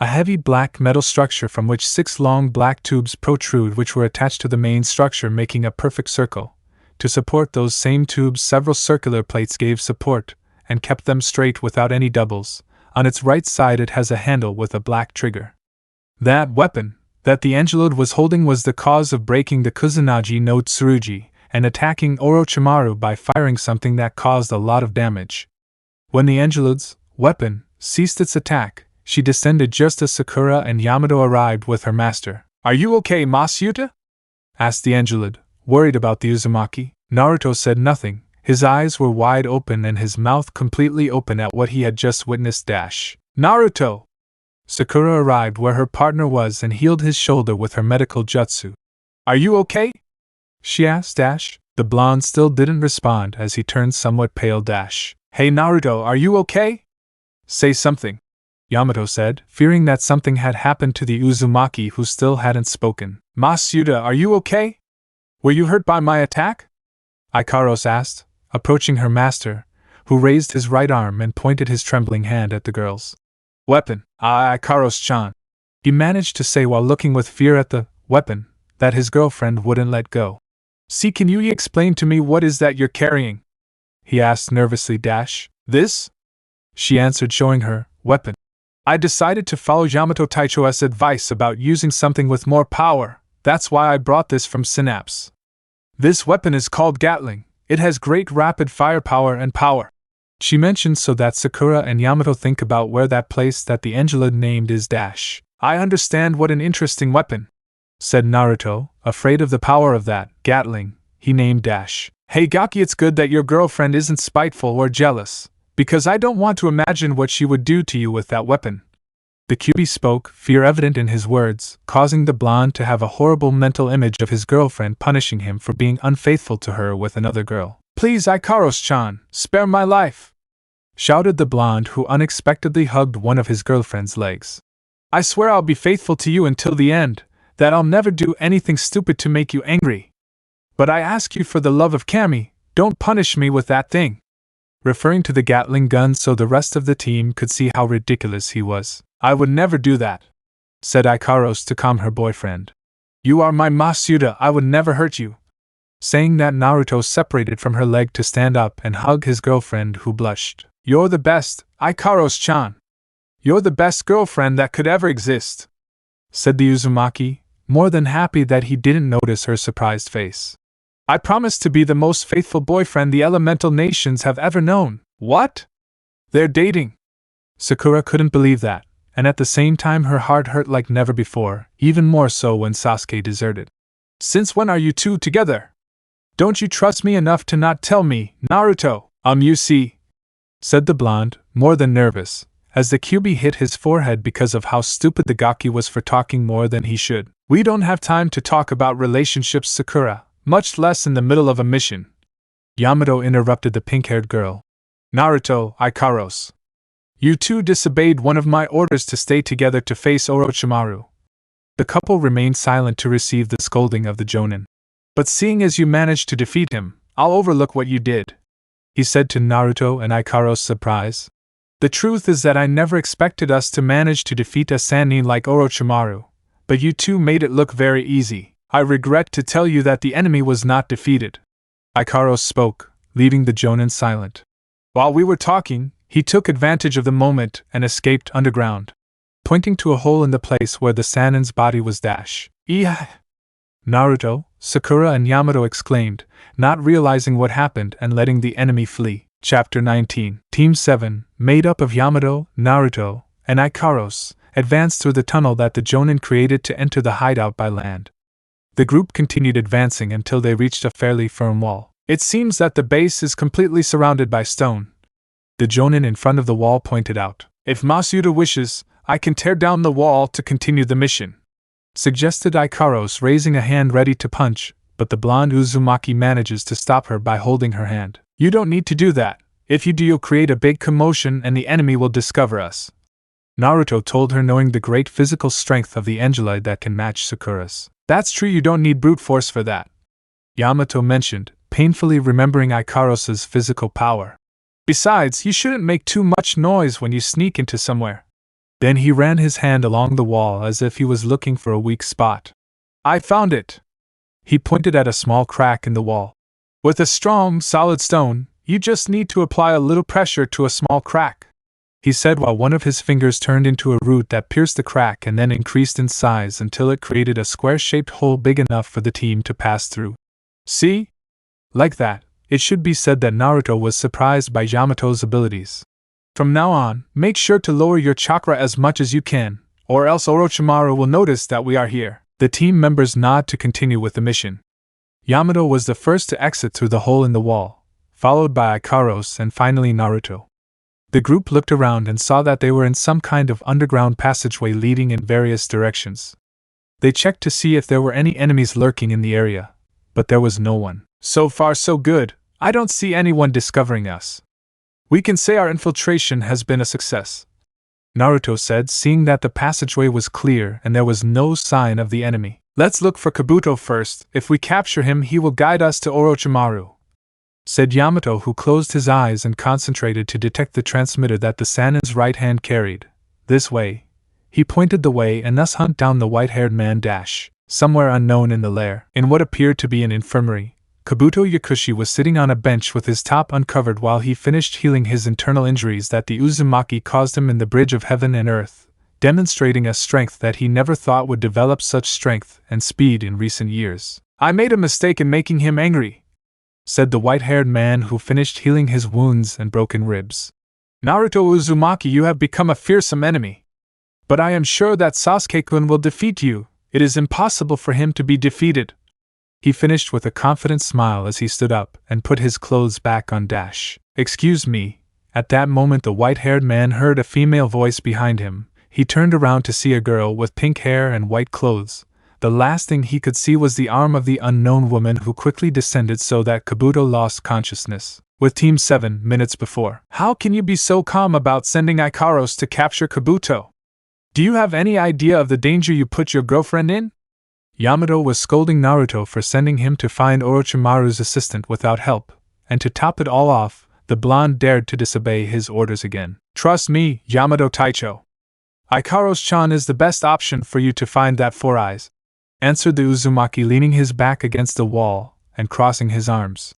a heavy black metal structure from which 6 long black tubes protrude, which were attached to the main structure, making a perfect circle. To support those same tubes, several circular plates gave support and kept them straight without any doubles. On its right side it has a handle with a black trigger. That weapon that the Angelode was holding was the cause of breaking the Kusanagi no Tsurugi and attacking Orochimaru by firing something that caused a lot of damage. When the Angelode's weapon ceased its attack, she descended just as Sakura and Yamato arrived with her master. "Are you okay, Masuta?" asked the Angelode, worried about the Uzumaki. Naruto said nothing. His eyes were wide open and his mouth completely open at what he had just witnessed. Naruto! Sakura arrived where her partner was and healed his shoulder with her medical jutsu. "Are you okay?" she asked. The blonde still didn't respond as he turned somewhat pale. "Hey Naruto, are you okay? Say something," Yamato said, fearing that something had happened to the Uzumaki who still hadn't spoken. "Masuta, are you okay? Were you hurt by my attack?" Ikaros asked, approaching her master, who raised his right arm and pointed his trembling hand at the girl's weapon. Ikaros-chan," he managed to say while looking with fear at the weapon that his girlfriend wouldn't let go. "See, can you explain to me what is that you're carrying?" he asked nervously. "This?" she answered, showing her weapon. "I decided to follow Yamato Taicho's advice about using something with more power. That's why I brought this from Synapse. This weapon is called Gatling. It has great rapid firepower and power," she mentioned so that Sakura and Yamato think about where that place that the Angelode named is. "I understand, what an interesting weapon," said Naruto, afraid of the power of that Gatling he named. "Hey Gaki, it's good that your girlfriend isn't spiteful or jealous, because I don't want to imagine what she would do to you with that weapon." The Kyuubi spoke, fear evident in his words, causing the blonde to have a horrible mental image of his girlfriend punishing him for being unfaithful to her with another girl. "Please, Ikaros-chan, spare my life!" shouted the blonde, who unexpectedly hugged one of his girlfriend's legs. "I swear I'll be faithful to you until the end, that I'll never do anything stupid to make you angry. But I ask you for the love of Kami, don't punish me with that thing," referring to the Gatling gun so the rest of the team could see how ridiculous he was. "I would never do that," said Ikaros to calm her boyfriend. "You are my Masuta, I would never hurt you." Saying that, Naruto separated from her leg to stand up and hug his girlfriend, who blushed. "You're the best, Ikaros-chan. You're the best girlfriend that could ever exist," said the Uzumaki, more than happy that he didn't notice her surprised face. "I promise to be the most faithful boyfriend the elemental nations have ever known." "What? They're dating?" Sakura couldn't believe that, and at the same time her heart hurt like never before, even more so when Sasuke deserted. "Since when are you two together? Don't you trust me enough to not tell me, Naruto?" You see," said the blonde, more than nervous, as the Kyuubi hit his forehead because of how stupid the Gaki was for talking more than he should. "We don't have time to talk about relationships, Sakura, much less in the middle of a mission," Yamato interrupted the pink-haired girl. "Naruto, Ikaros, you two disobeyed one of my orders to stay together to face Orochimaru." The couple remained silent to receive the scolding of the Jonin. "But seeing as you managed to defeat him, I'll overlook what you did," he said to Naruto and Ikaros' surprise. "The truth is that I never expected us to manage to defeat a Sannin like Orochimaru, but you two made it look very easy. I regret to tell you that the enemy was not defeated." Ikaros spoke, leaving the Jonin silent. "While we were talking, he took advantage of the moment and escaped underground," pointing to a hole in the place where the Sannin's body was. "Yeah!" Naruto, Sakura and Yamato exclaimed, not realizing what happened and letting the enemy flee. Chapter 19. Team 7, made up of Yamato, Naruto, and Ikaros, advanced through the tunnel that the Jonin created to enter the hideout by land. The group continued advancing until they reached a fairly firm wall. "It seems that the base is completely surrounded by stone," the Jonin in front of the wall pointed out. "If Masuta wishes, I can tear down the wall to continue the mission," suggested Ikaros, raising a hand ready to punch, but the blonde Uzumaki manages to stop her by holding her hand. "You don't need to do that. If you do, you'll create a big commotion and the enemy will discover us," Naruto told her, knowing the great physical strength of the Angelite that can match Sakura's. "That's true, you don't need brute force for that," Yamato mentioned, painfully remembering Ikaros' physical power. "Besides, you shouldn't make too much noise when you sneak into somewhere." Then he ran his hand along the wall as if he was looking for a weak spot. I found it! He pointed at a small crack in the wall. With a strong, solid stone, you just need to apply a little pressure to a small crack, he said while one of his fingers turned into a root that pierced the crack and then increased in size until it created a square-shaped hole big enough for the team to pass through. See? Like that, it should be said that Naruto was surprised by Yamato's abilities. From now on, make sure to lower your chakra as much as you can, or else Orochimaru will notice that we are here. The team members nod to continue with the mission. Yamato was the first to exit through the hole in the wall, followed by Ikaros and finally Naruto. The group looked around and saw that they were in some kind of underground passageway leading in various directions. They checked to see if there were any enemies lurking in the area, but there was no one. So far so good, I don't see anyone discovering us. We can say our infiltration has been a success, Naruto said, seeing that the passageway was clear and there was no sign of the enemy. Let's look for Kabuto first. If we capture him, he will guide us to Orochimaru, said Yamato, who closed his eyes and concentrated to detect the transmitter that the Sanin's right hand carried. This way. He pointed the way and thus hunt down the white-haired man somewhere unknown in the lair. In what appeared to be an infirmary, Kabuto Yakushi was sitting on a bench with his top uncovered while he finished healing his internal injuries that the Uzumaki caused him in the bridge of heaven and earth, demonstrating a strength that he never thought would develop such strength and speed in recent years. I made a mistake in making him angry, said the white-haired man who finished healing his wounds and broken ribs. Naruto Uzumaki, you have become a fearsome enemy. But I am sure that Sasuke-kun will defeat you. It is impossible for him to be defeated. He finished with a confident smile as he stood up and put his clothes back on. Excuse me. At that moment the white-haired man heard a female voice behind him. He turned around to see a girl with pink hair and white clothes. The last thing he could see was the arm of the unknown woman, who quickly descended so that Kabuto lost consciousness. With Team 7 minutes before. How can you be so calm about sending Ikaros to capture Kabuto? Do you have any idea of the danger you put your girlfriend in? Yamato was scolding Naruto for sending him to find Orochimaru's assistant without help, and to top it all off, the blonde dared to disobey his orders again. Trust me, Yamato Taicho. Ikaros-chan is the best option for you to find that Four Eyes, answered the Uzumaki, leaning his back against the wall and crossing his arms.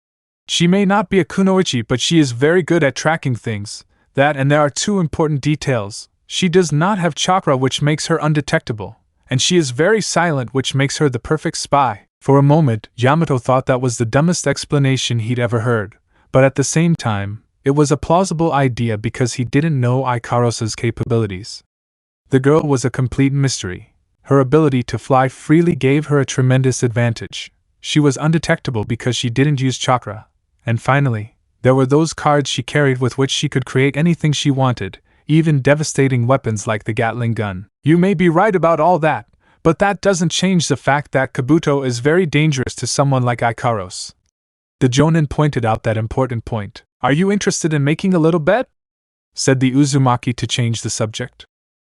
She may not be a kunoichi, but she is very good at tracking things. That, and there are two important details. She does not have chakra, which makes her undetectable, and she is very silent, which makes her the perfect spy. For a moment, Yamato thought that was the dumbest explanation he'd ever heard, but at the same time, it was a plausible idea because he didn't know Ikaros's capabilities. The girl was a complete mystery. Her ability to fly freely gave her a tremendous advantage. She was undetectable because she didn't use chakra. And finally, there were those cards she carried with which she could create anything she wanted, even devastating weapons like the Gatling gun. You may be right about all that, but that doesn't change the fact that Kabuto is very dangerous to someone like Ikaros. The Jonin pointed out that important point. Are you interested in making a little bet? Said the Uzumaki to change the subject.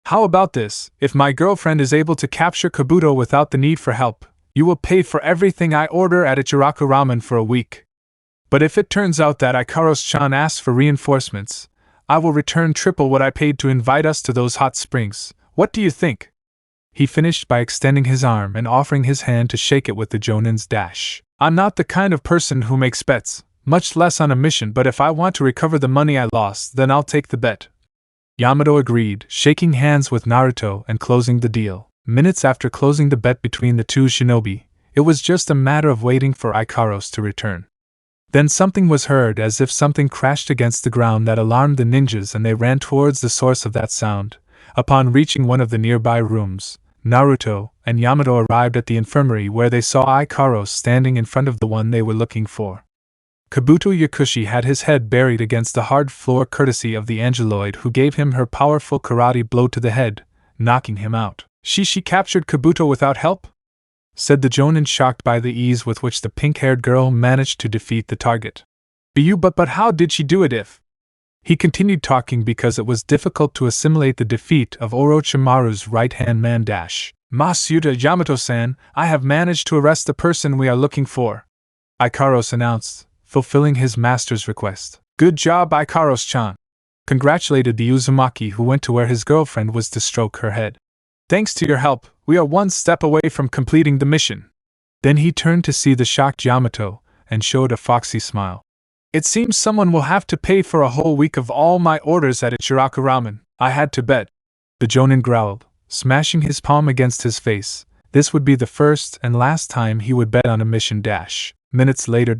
How about this? If my girlfriend is able to capture Kabuto without the need for help, you will pay for everything I order at Ichiraku Ramen for a week. But if it turns out that Ikaros-chan asks for reinforcements, I will return triple what I paid to invite us to those hot springs. What do you think? He finished by extending his arm and offering his hand to shake it with the Jonin's dash. I'm not the kind of person who makes bets, much less on a mission, but if I want to recover the money I lost, then I'll take the bet. Yamato agreed, shaking hands with Naruto and closing the deal. Minutes after closing the bet between the two shinobi, it was just a matter of waiting for Ikaros to return. Then something was heard, as if something crashed against the ground, that alarmed the ninjas, and they ran towards the source of that sound. Upon reaching one of the nearby rooms, Naruto and Yamato arrived at the infirmary, where they saw Ikaros standing in front of the one they were looking for. Kabuto Yakushi had his head buried against the hard floor, courtesy of the Angeloid, who gave him her powerful karate blow to the head, knocking him out. She captured Kabuto without help? Said the Jonin, shocked by the ease with which the pink-haired girl managed to defeat the target. But how did she do it if? He continued talking because it was difficult to assimilate the defeat of Orochimaru's right-hand man. Masuda Yamato-san, I have managed to arrest the person we are looking for, Ikaros announced, fulfilling his master's request. Good job, Ikaros-chan. congratulated the Uzumaki, who went to where his girlfriend was to stroke her head. Thanks to your help, we are one step away from completing the mission. Then he turned to see the shocked Yamato, and showed a foxy smile. It seems someone will have to pay for a whole week of all my orders at Ichiraku Ramen. I had to bet. The Jonin growled, smashing his palm against his face. This would be the first and last time he would bet on a mission. Minutes later.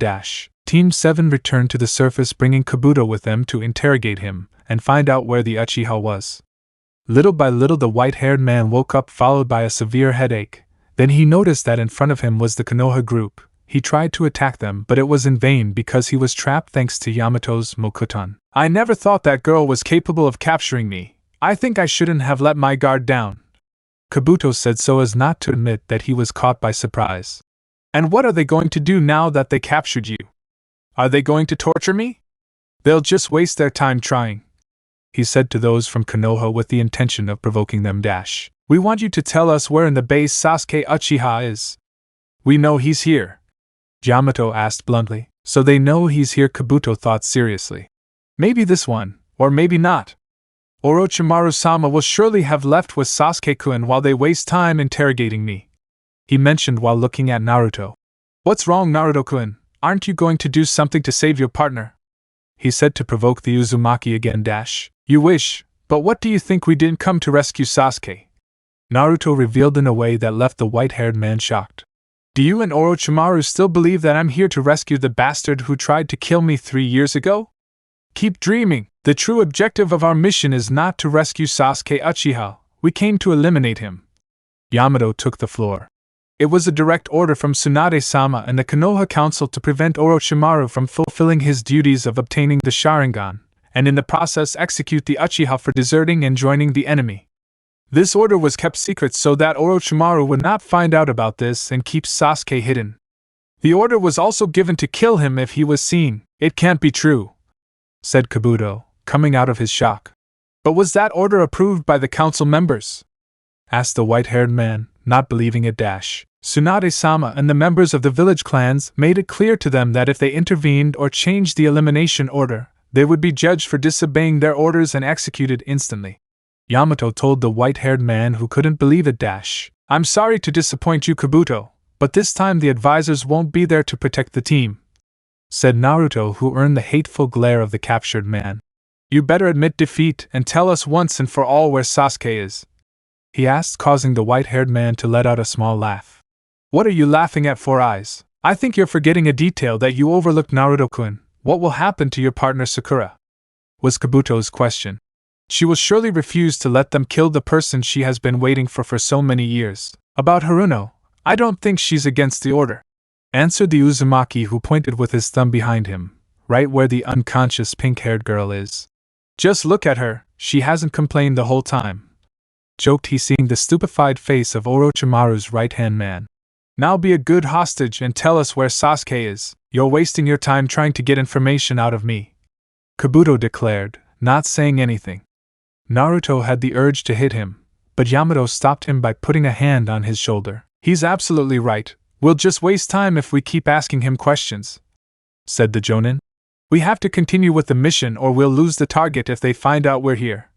Team 7 returned to the surface, bringing Kabuto with them to interrogate him and find out where the Uchiha was. Little by little the white-haired man woke up, followed by a severe headache. Then he noticed that in front of him was the Konoha group. He tried to attack them, but it was in vain because he was trapped thanks to Yamato's Mokuton. I never thought that girl was capable of capturing me. I think I shouldn't have let my guard down. Kabuto said so as not to admit that he was caught by surprise. And what are they going to do now that they captured you? Are they going to torture me? They'll just waste their time trying, he said to those from Konoha with the intention of provoking them. We want you to tell us where in the base Sasuke Uchiha is. We know he's here, Yamato asked bluntly. So they know he's here, Kabuto thought seriously. Maybe this one, or maybe not. Orochimaru-sama will surely have left with Sasuke-kun while they waste time interrogating me, he mentioned while looking at Naruto. What's wrong, Naruto-kun? Aren't you going to do something to save your partner? He said to provoke the Uzumaki again. You wish, but what do you think we didn't come to rescue Sasuke? Naruto revealed in a way that left the white-haired man shocked. Do you and Orochimaru still believe that I'm here to rescue the bastard who tried to kill me 3 years ago? Keep dreaming. The true objective of our mission is not to rescue Sasuke Uchiha. We came to eliminate him. Yamato took the floor. It was a direct order from Tsunade-sama and the Konoha Council to prevent Orochimaru from fulfilling his duties of obtaining the Sharingan, and in the process execute the Uchiha for deserting and joining the enemy. This order was kept secret so that Orochimaru would not find out about this and keep Sasuke hidden. The order was also given to kill him if he was seen. It can't be true, said Kabuto, coming out of his shock. But was that order approved by the council members? Asked the white-haired man, not believing it. Tsunade-sama and the members of the village clans made it clear to them that if they intervened or changed the elimination order, they would be judged for disobeying their orders and executed instantly. Yamato told the white-haired man, who couldn't believe it. I'm sorry to disappoint you, Kabuto, but this time the advisors won't be there to protect the team, said Naruto, who earned the hateful glare of the captured man. You better admit defeat and tell us once and for all where Sasuke is, he asked, causing the white-haired man to let out a small laugh. What are you laughing at, Four Eyes? I think you're forgetting a detail that you overlooked, Naruto-kun. What will happen to your partner Sakura? Was Kabuto's question. She will surely refuse to let them kill the person she has been waiting for so many years. About Haruno, I don't think she's against the order, answered the Uzumaki, who pointed with his thumb behind him, right where the unconscious pink-haired girl is. Just look at her, she hasn't complained the whole time, joked he, seeing the stupefied face of Orochimaru's right-hand man. Now be a good hostage and tell us where Sasuke is. You're wasting your time trying to get information out of me, Kabuto declared, not saying anything. Naruto had the urge to hit him, but Yamato stopped him by putting a hand on his shoulder. He's absolutely right. We'll just waste time if we keep asking him questions, said the Jonin. We have to continue with the mission or we'll lose the target if they find out we're here.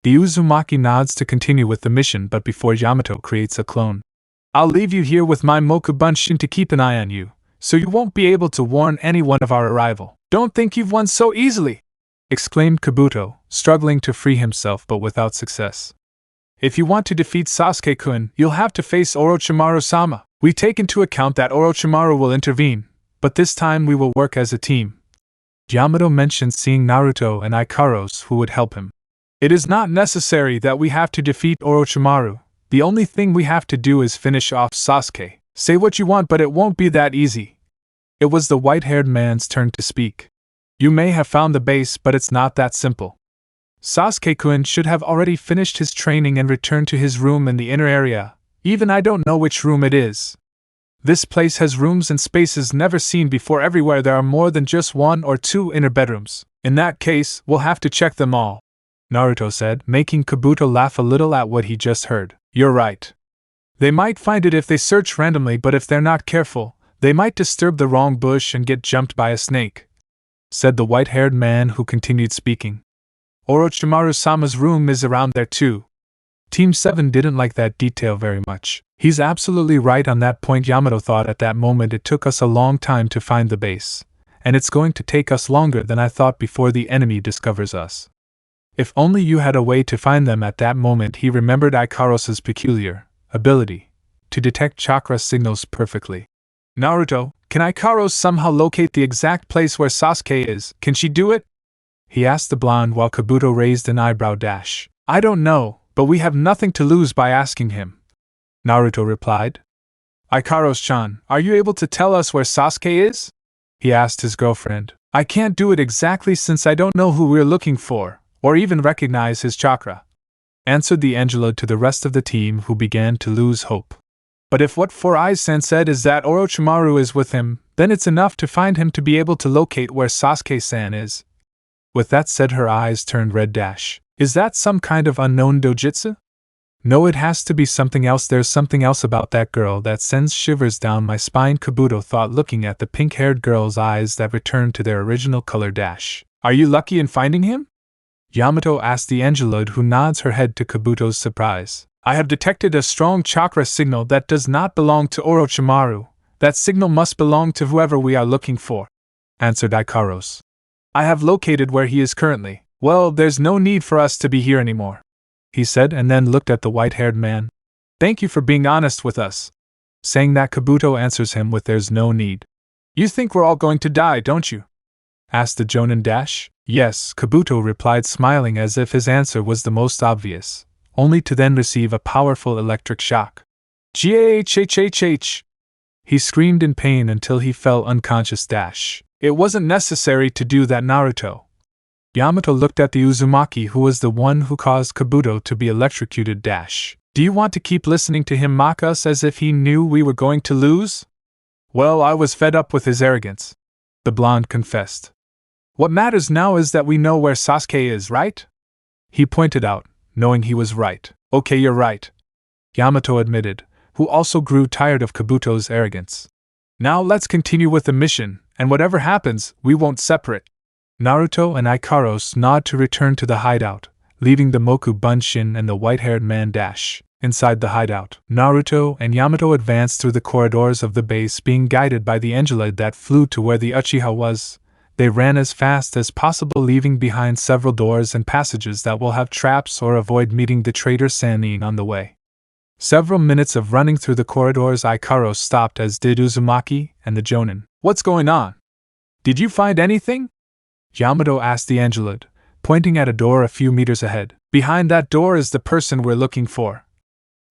The Uzumaki nods to continue with the mission, but before Yamato creates a clone. I'll leave you here with my Mokubunshin to keep an eye on you, so you won't be able to warn anyone of our arrival. Don't think you've won so easily, exclaimed Kabuto, struggling to free himself but without success. If you want to defeat Sasuke-kun, you'll have to face Orochimaru-sama. We take into account that Orochimaru will intervene, but this time we will work as a team. Yamato mentioned seeing Naruto and Ikaros who would help him. It is not necessary that we have to defeat Orochimaru. The only thing we have to do is finish off Sasuke. Say what you want, but it won't be that easy. It was the white-haired man's turn to speak. You may have found the base, but it's not that simple. Sasuke-kun should have already finished his training and returned to his room in the inner area. Even I don't know which room it is. This place has rooms and spaces never seen before. Everywhere there are more than just 1 or 2 inner bedrooms. In that case, we'll have to check them all, Naruto said, making Kabuto laugh a little at what he just heard. You're right. They might find it if they search randomly, but if they're not careful, they might disturb the wrong bush and get jumped by a snake, said the white-haired man, who continued speaking. Orochimaru-sama's room is around there too. Team 7 didn't like that detail very much. He's absolutely right on that point. Yamato thought at that moment. It took us a long time to find the base, and it's going to take us longer than I thought before the enemy discovers us. If only you had a way to find them. At that moment he remembered Ikaros' peculiar ability to detect chakra signals perfectly. Naruto, can Ikaros somehow locate the exact place where Sasuke is? Can she do it? He asked the blonde while Kabuto raised an eyebrow. I don't know, but we have nothing to lose by asking him, Naruto replied. Ikaros-chan, are you able to tell us where Sasuke is? He asked his girlfriend. I can't do it exactly since I don't know who we're looking for, or even recognize his chakra, answered the Angela to the rest of the team, who began to lose hope. But if what Four Eyes-san said is that Orochimaru is with him, then it's enough to find him to be able to locate where Sasuke-san is. With that said, her eyes turned red. Is that some kind of unknown dojutsu? No, it has to be something else. There's something else about that girl that sends shivers down my spine, Kabuto thought, looking at the pink-haired girl's eyes that returned to their original color. Are you lucky in finding him? Yamato asked the Angelud, who nods her head to Kabuto's surprise. I have detected a strong chakra signal that does not belong to Orochimaru. That signal must belong to whoever we are looking for, answered Ikaros. I have located where he is currently. Well, there's no need for us to be here anymore, he said, and then looked at the white-haired man. Thank you for being honest with us. Saying that, Kabuto answers him with there's no need. You think we're all going to die, don't you? Asked the Jonin. Yes, Kabuto replied, smiling as if his answer was the most obvious, only to then receive a powerful electric shock. Gahhhh! He screamed in pain until he fell unconscious. It wasn't necessary to do that, Naruto. Yamato looked at the Uzumaki, who was the one who caused Kabuto to be electrocuted. Do you want to keep listening to him mock us as if he knew we were going to lose? Well, I was fed up with his arrogance, the blonde confessed. What matters now is that we know where Sasuke is, right? He pointed out, knowing he was right. Okay, you're right, Yamato admitted, who also grew tired of Kabuto's arrogance. Now let's continue with the mission, and whatever happens, we won't separate. Naruto and Ikaros nod to return to the hideout, leaving the Moku Bunshin and the white-haired man. Inside the hideout, Naruto and Yamato advanced through the corridors of the base, being guided by the Angela that flew to where the Uchiha was. They ran as fast as possible, leaving behind several doors and passages that will have traps or avoid meeting the traitor Sannin on the way. Several minutes of running through the corridors, Ikaros stopped, as did Uzumaki and the Jonin. What's going on? Did you find anything? Yamato asked the Angelud, pointing at a door a few meters ahead. Behind that door is the person we're looking for,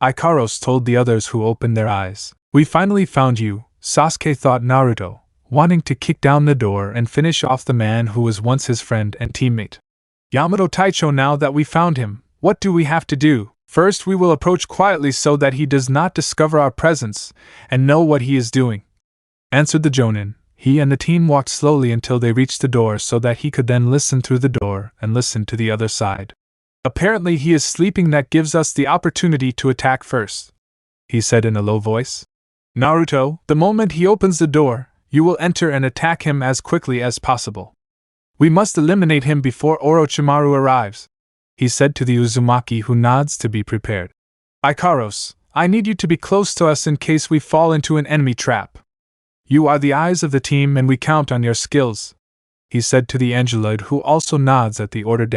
Ikaros told the others, who opened their eyes. We finally found you, Sasuke, thought Naruto, wanting to kick down the door and finish off the man who was once his friend and teammate. Yamato Taicho, now that we found him, what do we have to do? First, we will approach quietly so that he does not discover our presence and know what he is doing, answered the Jonin. He and the team walked slowly until they reached the door so that he could then listen through the door and listen to the other side. Apparently he is sleeping. That gives us the opportunity to attack first, he said in a low voice. Naruto, the moment he opens the door, you will enter and attack him as quickly as possible. We must eliminate him before Orochimaru arrives, he said to the Uzumaki, who nods to be prepared. Ikaros, I need you to be close to us in case we fall into an enemy trap. You are the eyes of the team and we count on your skills, he said to the Angelud, who also nods at the order.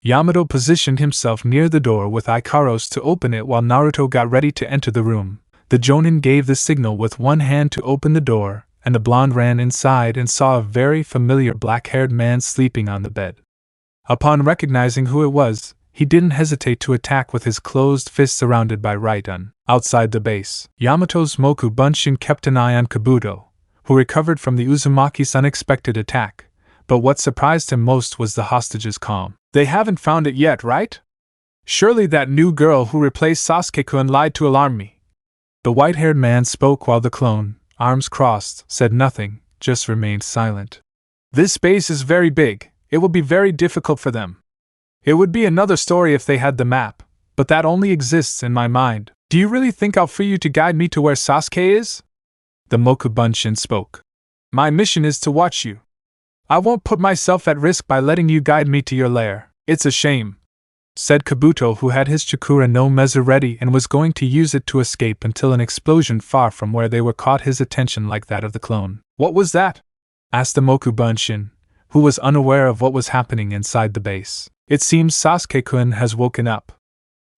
Yamato positioned himself near the door with Ikaros to open it while Naruto got ready to enter the room. The Jonin gave the signal with one hand to open the door, and the blonde ran inside and saw a very familiar black-haired man sleeping on the bed. Upon recognizing who it was, he didn't hesitate to attack with his closed fist surrounded by Raidan. Outside the base, Yamato's Moku Bunshin kept an eye on Kabuto, who recovered from the Uzumaki's unexpected attack, but what surprised him most was the hostage's calm. They haven't found it yet, right? Surely that new girl who replaced Sasuke-kun lied to alarm me. The white-haired man spoke while the clone, arms crossed, said nothing, just remained silent. This base is very big, it will be very difficult for them. It would be another story if they had the map, but that only exists in my mind. Do you really think I'll free you to guide me to where Sasuke is? The Moku Bunshin spoke. My mission is to watch you. I won't put myself at risk by letting you guide me to your lair. It's a shame, said Kabuto, who had his Chikura no Mezu ready and was going to use it to escape until an explosion far from where they were caught his attention like that of the clone. What was that? Asked the Moku Bunshin, who was unaware of what was happening inside the base. It seems Sasuke-kun has woken up.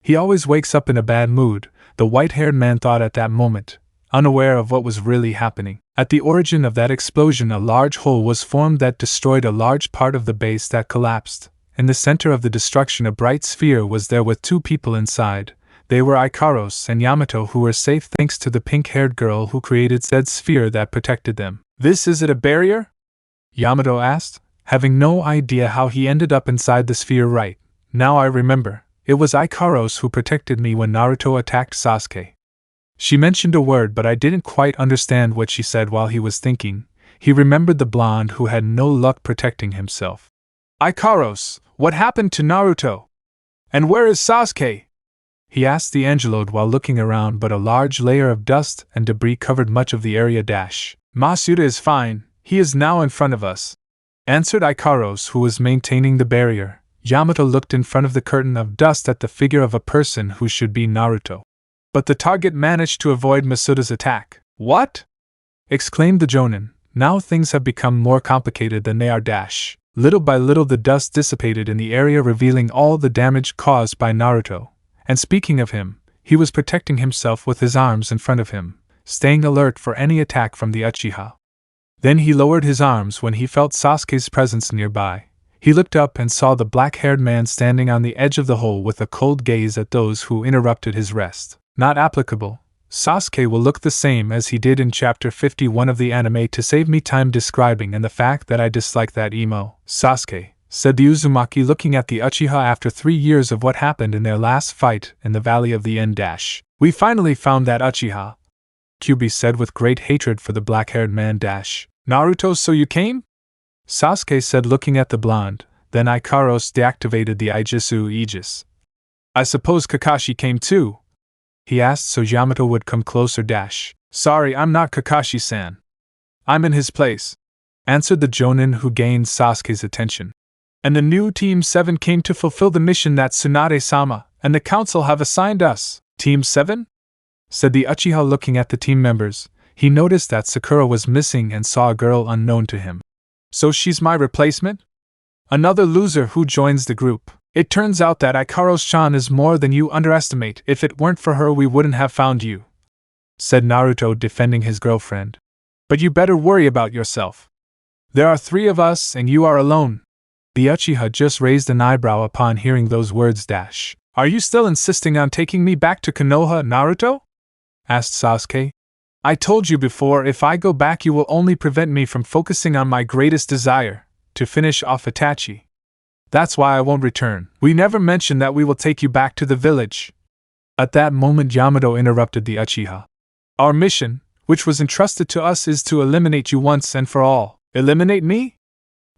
He always wakes up in a bad mood, the white-haired man thought at that moment, unaware of what was really happening. At the origin of that explosion, a large hole was formed that destroyed a large part of the base that collapsed. In the center of the destruction, a bright sphere was there with two people inside. They were Ikaros and Yamato, who were safe thanks to the pink-haired girl who created said sphere that protected them. Is it a barrier? Yamato asked, having no idea how he ended up inside the sphere. Right, now I remember, it was Ikaros who protected me when Naruto attacked Sasuke. She mentioned a word, but I didn't quite understand what she said. While he was thinking, he remembered the blonde who had no luck protecting himself. Ikaros, what happened to Naruto? And where is Sasuke? He asked the Angelode while looking around, but a large layer of dust and debris covered much of the area. Masuda is fine, he is now in front of us, answered Ikaros, who was maintaining the barrier. Yamato looked in front of the curtain of dust at the figure of a person who should be Naruto. But the target managed to avoid Masuda's attack. What? Exclaimed the Jonin. Now things have become more complicated than they are. Little by little the dust dissipated in the area, revealing all the damage caused by Naruto. And speaking of him, he was protecting himself with his arms in front of him, staying alert for any attack from the Uchiha. Then he lowered his arms when he felt Sasuke's presence nearby. He looked up and saw the black-haired man standing on the edge of the hole with a cold gaze at those who interrupted his rest. Not applicable. Sasuke will look the same as he did in chapter 51 of the anime. To save me time describing and the fact that I dislike that emo. Sasuke, said the Uzumaki, looking at the Uchiha after 3 years of what happened in their last fight in the Valley of the End. We finally found that Uchiha, Kyubi said with great hatred for the black-haired man. Naruto, so you came? Sasuke said, looking at the blonde. Then Ikaros deactivated the Aijutsu Aegis. I suppose Kakashi came too? He asked so Yamato would come closer. Sorry, I'm not Kakashi-san. I'm in his place, answered the Jonin, who gained Sasuke's attention. And the new Team 7 came to fulfill the mission that Tsunade-sama and the council have assigned us. Team 7? Said the Uchiha, looking at the team members. He noticed that Sakura was missing and saw a girl unknown to him. So she's my replacement? Another loser who joins the group. It turns out that Ikaros-chan is more than you underestimate. If it weren't for her, we wouldn't have found you, said Naruto, defending his girlfriend. But you better worry about yourself. There are 3 of us and you are alone. The Uchiha just raised an eyebrow upon hearing those words. Are you still insisting on taking me back to Konoha, Naruto? Asked Sasuke. I told you before, if I go back you will only prevent me from focusing on my greatest desire, to finish off Itachi. That's why I won't return. We never mentioned that we will take you back to the village. At that moment Yamato interrupted the Uchiha. Our mission, which was entrusted to us, is to eliminate you once and for all. Eliminate me?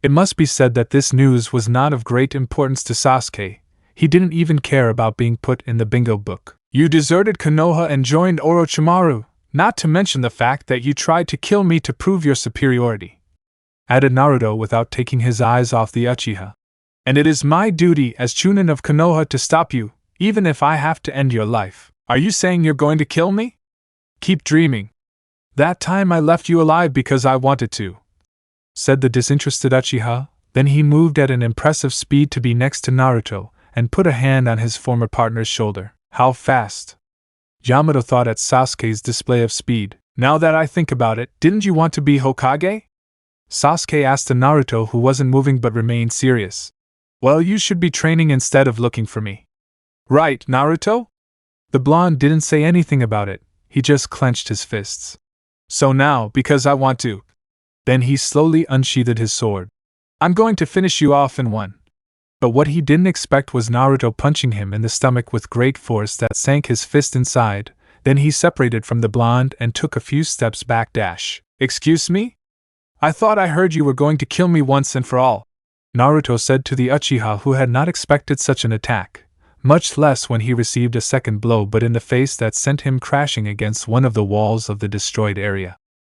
It must be said that this news was not of great importance to Sasuke. He didn't even care about being put in the bingo book. You deserted Konoha and joined Orochimaru, not to mention the fact that you tried to kill me to prove your superiority, added Naruto without taking his eyes off the Uchiha. And it is my duty as Chunin of Konoha to stop you, even if I have to end your life. Are you saying you're going to kill me? Keep dreaming. That time I left you alive because I wanted to, said the disinterested Uchiha. Then he moved at an impressive speed to be next to Naruto, and put a hand on his former partner's shoulder. How fast? Yamato thought at Sasuke's display of speed. Now that I think about it, didn't you want to be Hokage? Sasuke asked the Naruto, who wasn't moving but remained serious. Well, you should be training instead of looking for me. Right, Naruto? The blonde didn't say anything about it, he just clenched his fists. So now, because I want to. Then he slowly unsheathed his sword. I'm going to finish you off in one. But what he didn't expect was Naruto punching him in the stomach with great force that sank his fist inside. Then he separated from the blonde and took a few steps back. Excuse me? I thought I heard you were going to kill me once and for all, Naruto said to the Uchiha, who had not expected such an attack, much less when he received a second blow but in the face that sent him crashing against one of the walls of the destroyed area.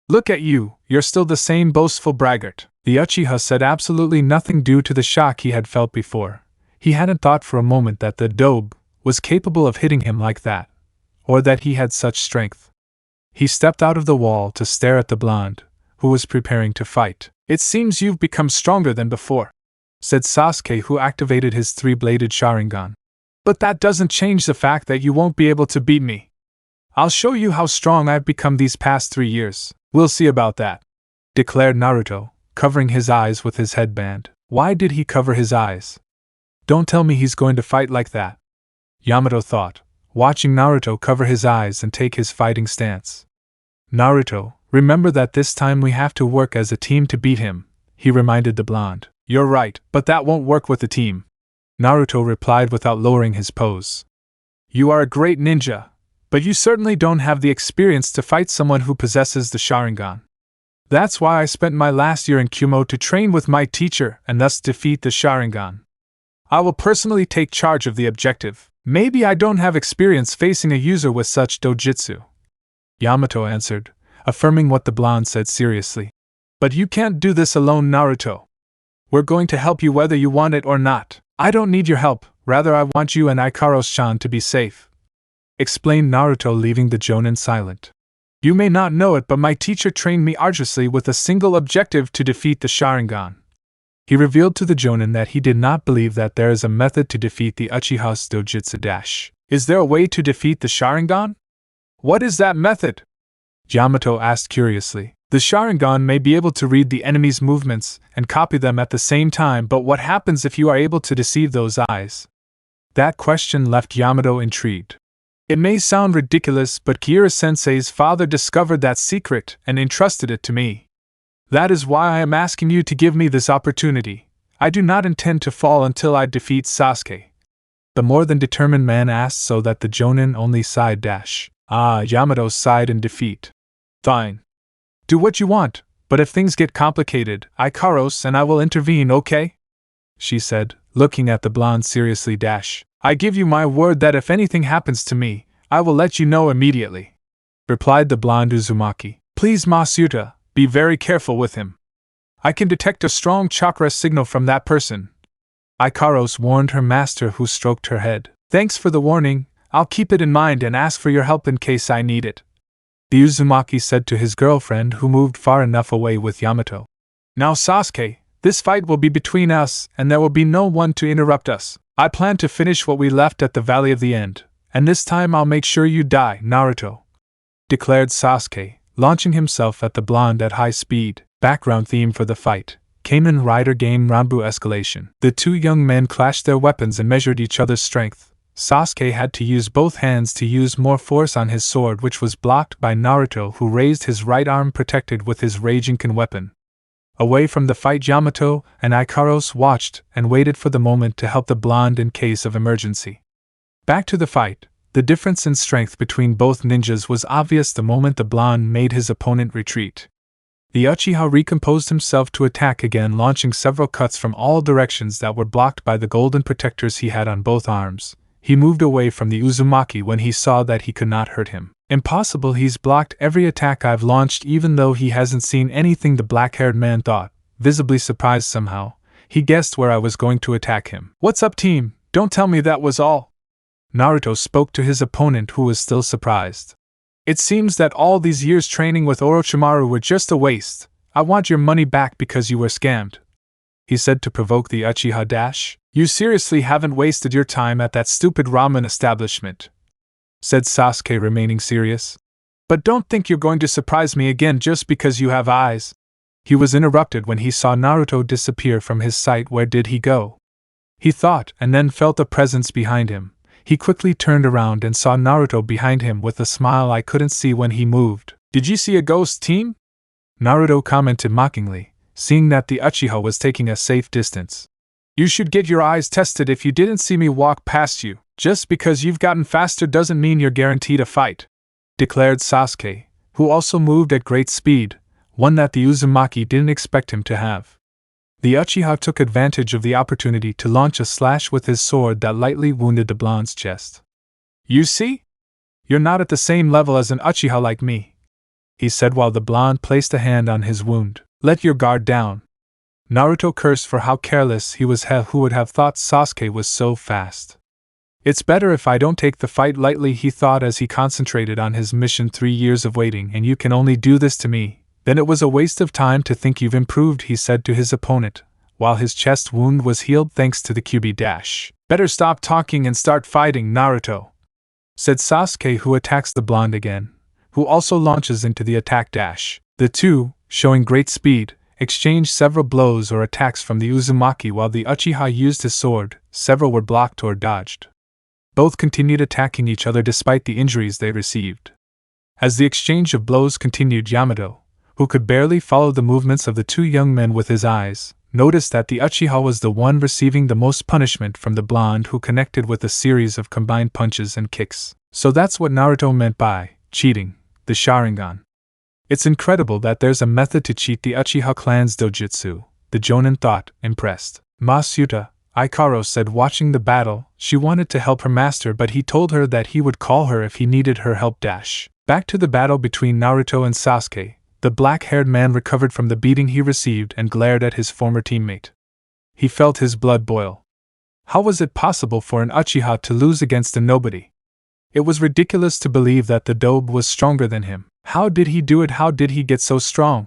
Look at you, you're still the same boastful braggart. The Uchiha said absolutely nothing due to the shock he had felt before. He hadn't thought for a moment that the dobe was capable of hitting him like that, or that he had such strength. He stepped out of the wall to stare at the blonde, who was preparing to fight. "It seems you've become stronger than before," said Sasuke, who activated his three-bladed Sharingan. "But that doesn't change the fact that you won't be able to beat me. I'll show you how strong I've become these past 3 years. We'll see about that," declared Naruto, covering his eyes with his headband. Why did he cover his eyes? Don't tell me he's going to fight like that, Yamato thought, watching Naruto cover his eyes and take his fighting stance. "Naruto, remember that this time we have to work as a team to beat him," he reminded the blonde. "You're right, but that won't work with the team," Naruto replied without lowering his pose. "You are a great ninja, but you certainly don't have the experience to fight someone who possesses the Sharingan. That's why I spent my last year in Kumo to train with my teacher and thus defeat the Sharingan. I will personally take charge of the objective. Maybe I don't have experience facing a user with such dojutsu," Yamato answered, affirming what the blonde said seriously. "But you can't do this alone, Naruto. We're going to help you whether you want it or not. I don't need your help, rather I want you and Ikaros-chan to be safe," explained Naruto, leaving the Jonin silent. "You may not know it, but my teacher trained me arduously with a single objective to defeat the Sharingan." He revealed to the Jonin that he did not believe that there is a method to defeat the Uchiha's dojutsu dash. "Is there a way to defeat the Sharingan? What is that method?" Yamato asked curiously. "The Sharingan may be able to read the enemy's movements and copy them at the same time, but what happens if you are able to deceive those eyes?" That question left Yamato intrigued. "It may sound ridiculous, but Kiira-sensei's father discovered that secret and entrusted it to me. That is why I am asking you to give me this opportunity. I do not intend to fall until I defeat Sasuke," the more than determined man asked, so that the Jonin only sighed. Yamato sighed in defeat. "Fine. Do what you want, but if things get complicated, Ikaros and I will intervene, okay?" she said, looking at the blonde seriously. "I give you my word that if anything happens to me, I will let you know immediately," replied the blonde Uzumaki. "Please, Masuta, be very careful with him. I can detect a strong chakra signal from that person," Ikaros warned her master, who stroked her head. "Thanks for the warning, I'll keep it in mind and ask for your help in case I need it," the Uzumaki said to his girlfriend, who moved far enough away with Yamato. "Now Sasuke, this fight will be between us and there will be no one to interrupt us. I plan to finish what we left at the Valley of the End, and this time I'll make sure you die, Naruto," declared Sasuke, launching himself at the blonde at high speed. Background theme for the fight: Kamen Rider game Anbu escalation. The two young men clashed their weapons and measured each other's strength. Sasuke had to use both hands to use more force on his sword, which was blocked by Naruto, who raised his right arm protected with his Raijinkan weapon. Away from the fight, Yamato and Ikaros watched and waited for the moment to help the blonde in case of emergency. Back to the fight. The difference in strength between both ninjas was obvious the moment the blonde made his opponent retreat. The Uchiha recomposed himself to attack again, launching several cuts from all directions that were blocked by the golden protectors he had on both arms. He moved away from the Uzumaki when he saw that he could not hurt him. "Impossible, he's blocked every attack I've launched even though he hasn't seen anything," the black-haired man thought, visibly surprised somehow. He guessed where I was going to attack him. "What's up, team? Don't tell me that was all," Naruto spoke to his opponent, who was still surprised. "It seems that all these years training with Orochimaru were just a waste. I want your money back because you were scammed," he said to provoke the Uchiha. "You seriously haven't wasted your time at that stupid ramen establishment," said Sasuke, remaining serious. "But don't think you're going to surprise me again just because you have eyes." He was interrupted when he saw Naruto disappear from his sight. Where did he go? He thought, and then felt a presence behind him. He quickly turned around and saw Naruto behind him with a smile I couldn't see when he moved. "Did you see a ghost, team?" Naruto commented mockingly, seeing that the Uchiha was taking a safe distance. "You should get your eyes tested if you didn't see me walk past you. Just because you've gotten faster doesn't mean you're guaranteed a fight," declared Sasuke, who also moved at great speed, one that the Uzumaki didn't expect him to have. The Uchiha took advantage of the opportunity to launch a slash with his sword that lightly wounded the blonde's chest. "You see? You're not at the same level as an Uchiha like me," he said while the blonde placed a hand on his wound. "Let your guard down." Naruto cursed for how careless he was. Who would have thought Sasuke was so fast? It's better if I don't take the fight lightly, he thought as he concentrated on his mission. 3 years of waiting and you can only do this to me. Then it was a waste of time to think you've improved, he said to his opponent, while his chest wound was healed thanks to the QB dash. Better stop talking and start fighting, Naruto, said Sasuke, who attacks the blonde again, who also launches into the attack dash. The two, showing great speed, exchanged several blows or attacks from the Uzumaki while the Uchiha used his sword. Several were blocked or dodged. Both continued attacking each other despite the injuries they received. As the exchange of blows continued, Yamato, who could barely follow the movements of the two young men with his eyes, noticed that the Uchiha was the one receiving the most punishment from the blonde, who connected with a series of combined punches and kicks. So that's what Naruto meant by cheating the Sharingan. It's incredible that there's a method to cheat the Uchiha clan's dojutsu, the Jonin thought, impressed. Masuta, Ikaros said, watching the battle. She wanted to help her master, but he told her that he would call her if he needed her help. Back to the battle between Naruto and Sasuke. The black-haired man recovered from the beating he received and glared at his former teammate. He felt his blood boil. How was it possible for an Uchiha to lose against a nobody? It was ridiculous to believe that the dobe was stronger than him. How did he do it? How did he get so strong?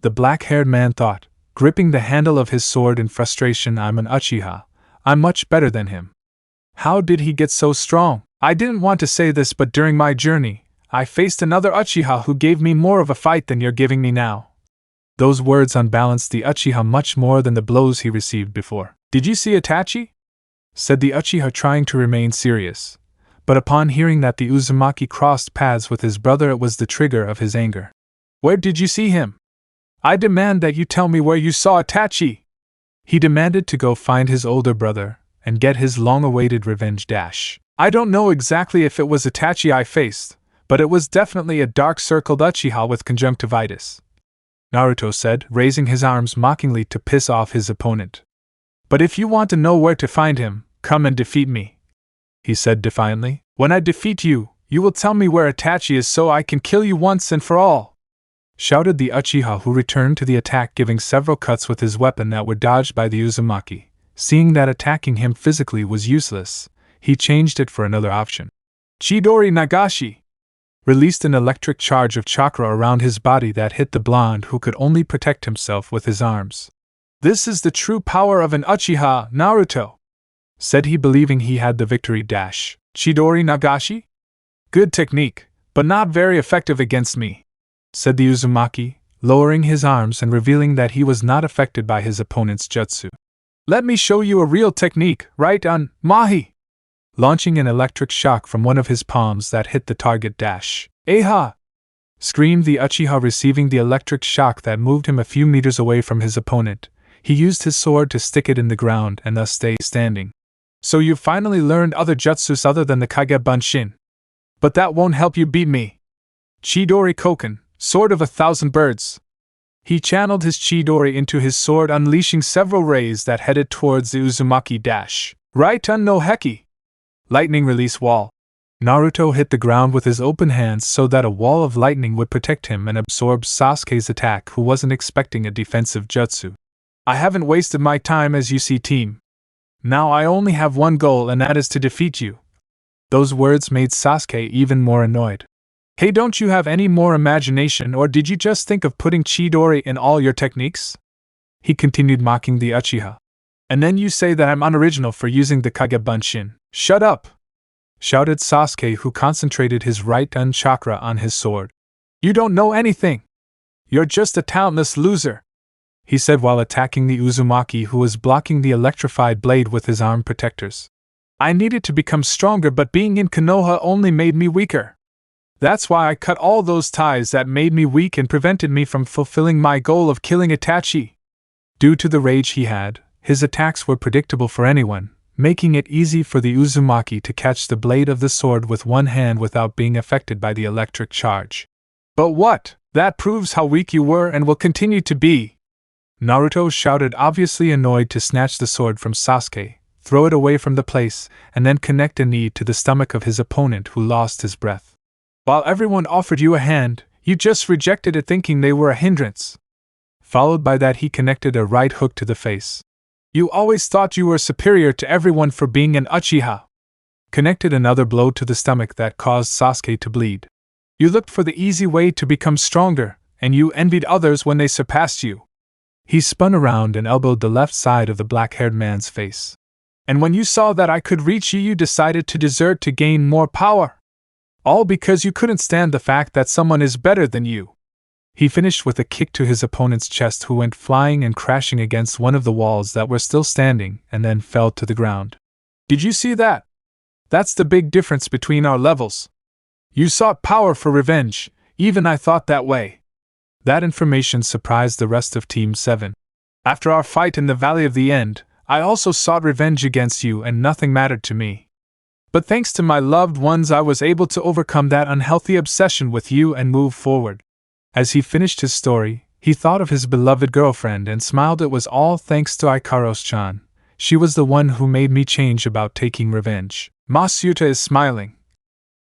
The black-haired man thought, gripping the handle of his sword in frustration. I'm an Uchiha. I'm much better than him. How did he get so strong? I didn't want to say this, but during my journey, I faced another Uchiha who gave me more of a fight than you're giving me now. Those words unbalanced the Uchiha much more than the blows he received before. Did you see Itachi? Said the Uchiha, trying to remain serious. But upon hearing that the Uzumaki crossed paths with his brother, it was the trigger of his anger. Where did you see him? I demand that you tell me where you saw Itachi! He demanded to go find his older brother and get his long-awaited revenge. I don't know exactly if it was Itachi I faced, but it was definitely a dark-circled Uchiha with conjunctivitis, Naruto said, raising his arms mockingly to piss off his opponent. But if you want to know where to find him, come and defeat me, he said defiantly. When I defeat you, you will tell me where Itachi is so I can kill you once and for all, shouted the Uchiha, who returned to the attack, giving several cuts with his weapon that were dodged by the Uzumaki. Seeing that attacking him physically was useless, he changed it for another option. Chidori Nagashi released an electric charge of chakra around his body that hit the blonde, who could only protect himself with his arms. This is the true power of an Uchiha, Naruto, said he, believing he had the victory. Chidori Nagashi? Good technique, but not very effective against me, said the Uzumaki, lowering his arms and revealing that he was not affected by his opponent's jutsu. Let me show you a real technique, right on, Mahi! Launching an electric shock from one of his palms that hit the target. Aha! Screamed the Uchiha, receiving the electric shock that moved him a few meters away from his opponent. He used his sword to stick it in the ground and thus stay standing. So you've finally learned other jutsus other than the Kage Bunshin. But that won't help you beat me. Chidori Koken, sword of 1,000 birds. He channeled his Chidori into his sword, unleashing several rays that headed towards the Uzumaki. Raiton no Heki. Lightning release wall. Naruto hit the ground with his open hands so that a wall of lightning would protect him and absorb Sasuke's attack, who wasn't expecting a defensive jutsu. I haven't wasted my time, as you see, team. Now I only have one goal, and that is to defeat you. Those words made Sasuke even more annoyed. Hey, don't you have any more imagination, or did you just think of putting Chidori in all your techniques? He continued, mocking the Uchiha. And then you say that I'm unoriginal for using the Kage Bunshin. Shut up! Shouted Sasuke, who concentrated his right un chakra on his sword. You don't know anything! You're just a talentless loser! He said while attacking the Uzumaki, who was blocking the electrified blade with his arm protectors. I needed to become stronger, but being in Konoha only made me weaker. That's why I cut all those ties that made me weak and prevented me from fulfilling my goal of killing Itachi. Due to the rage he had, his attacks were predictable for anyone, making it easy for the Uzumaki to catch the blade of the sword with one hand without being affected by the electric charge. But what? That proves how weak you were and will continue to be! Naruto shouted, obviously annoyed, to snatch the sword from Sasuke, throw it away from the place, and then connect a knee to the stomach of his opponent, who lost his breath. While everyone offered you a hand, you just rejected it, thinking they were a hindrance. followed by that he connected a right hook to the face. You always thought you were superior to everyone for being an Uchiha. Connected another blow to the stomach that caused Sasuke to bleed. You looked for the easy way to become stronger, and you envied others when they surpassed you. He spun around and elbowed the left side of the black-haired man's face. And when you saw that I could reach you, you decided to desert to gain more power. All because you couldn't stand the fact that someone is better than you. He finished with a kick to his opponent's chest, who went flying and crashing against one of the walls that were still standing and then fell to the ground. Did you see that? That's the big difference between our levels. You sought power for revenge, even I thought that way. That information surprised the rest of Team 7. After our fight in the Valley of the End, I also sought revenge against you and nothing mattered to me. But thanks to my loved ones, I was able to overcome that unhealthy obsession with you and move forward. As he finished his story, he thought of his beloved girlfriend and smiled. It was all thanks to Ikaros-chan. She was the one who made me change about taking revenge. Masuta is smiling,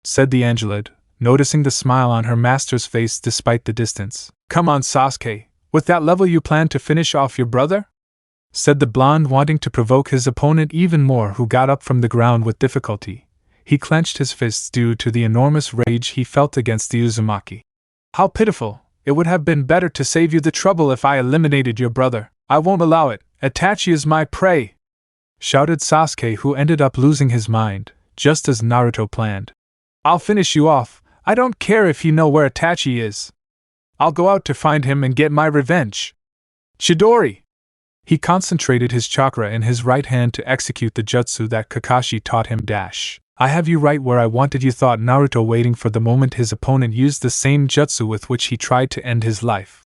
said the Angelid, noticing the smile on her master's face despite the distance. Come on, Sasuke, with that level you plan to finish off your brother? Said the blonde, wanting to provoke his opponent even more, who got up from the ground with difficulty. He clenched his fists due to the enormous rage he felt against the Uzumaki. How pitiful! It would have been better to save you the trouble if I eliminated your brother. I won't allow it. Itachi is my prey! Shouted Sasuke, who ended up losing his mind, just as Naruto planned. I'll finish you off. I don't care if you know where Itachi is. I'll go out to find him and get my revenge. Chidori! He concentrated his chakra in his right hand to execute the jutsu that Kakashi taught him. I have you right where I wanted you, thought Naruto, waiting for the moment his opponent used the same jutsu with which he tried to end his life.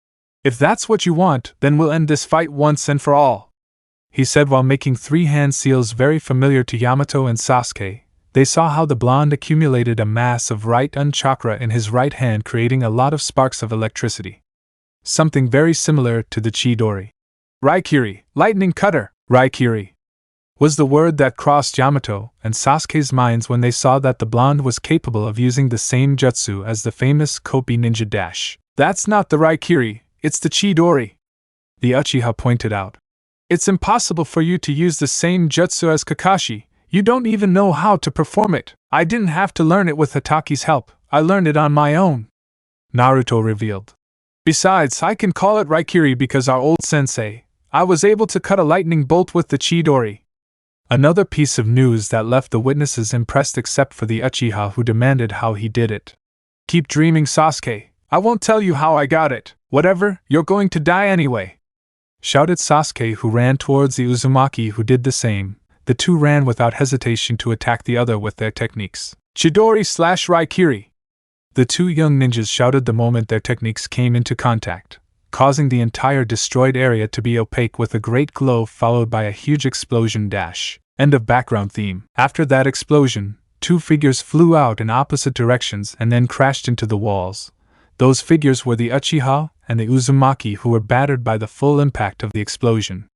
If that's what you want, then we'll end this fight once and for all, he said while making 3 hand seals very familiar to Yamato and Sasuke. They saw how the blonde accumulated a mass of right-un chakra in his right hand, creating a lot of sparks of electricity. Something very similar to the Chidori. Raikiri, lightning cutter, Raikiri, was the word that crossed Yamato and Sasuke's minds when they saw that the blonde was capable of using the same jutsu as the famous Kopi ninja. That's not the Raikiri, it's the Chidori, the Uchiha pointed out. It's impossible for you to use the same jutsu as Kakashi. You don't even know how to perform it. I didn't have to learn it with Hitachi's help. I learned it on my own, Naruto revealed. Besides, I can call it Raikiri because our old sensei, I was able to cut a lightning bolt with the Chidori. Another piece of news that left the witnesses impressed except for the Uchiha, who demanded how he did it. Keep dreaming, Sasuke. I won't tell you how I got it. Whatever, you're going to die anyway, shouted Sasuke, who ran towards the Uzumaki, who did the same. The two ran without hesitation to attack the other with their techniques. Chidori/Raikiri! The two young ninjas shouted the moment their techniques came into contact, causing the entire destroyed area to be opaque with a great glow followed by a huge explosion. End of background theme. After that explosion, 2 figures flew out in opposite directions and then crashed into the walls. Those figures were the Uchiha and the Uzumaki, who were battered by the full impact of the explosion.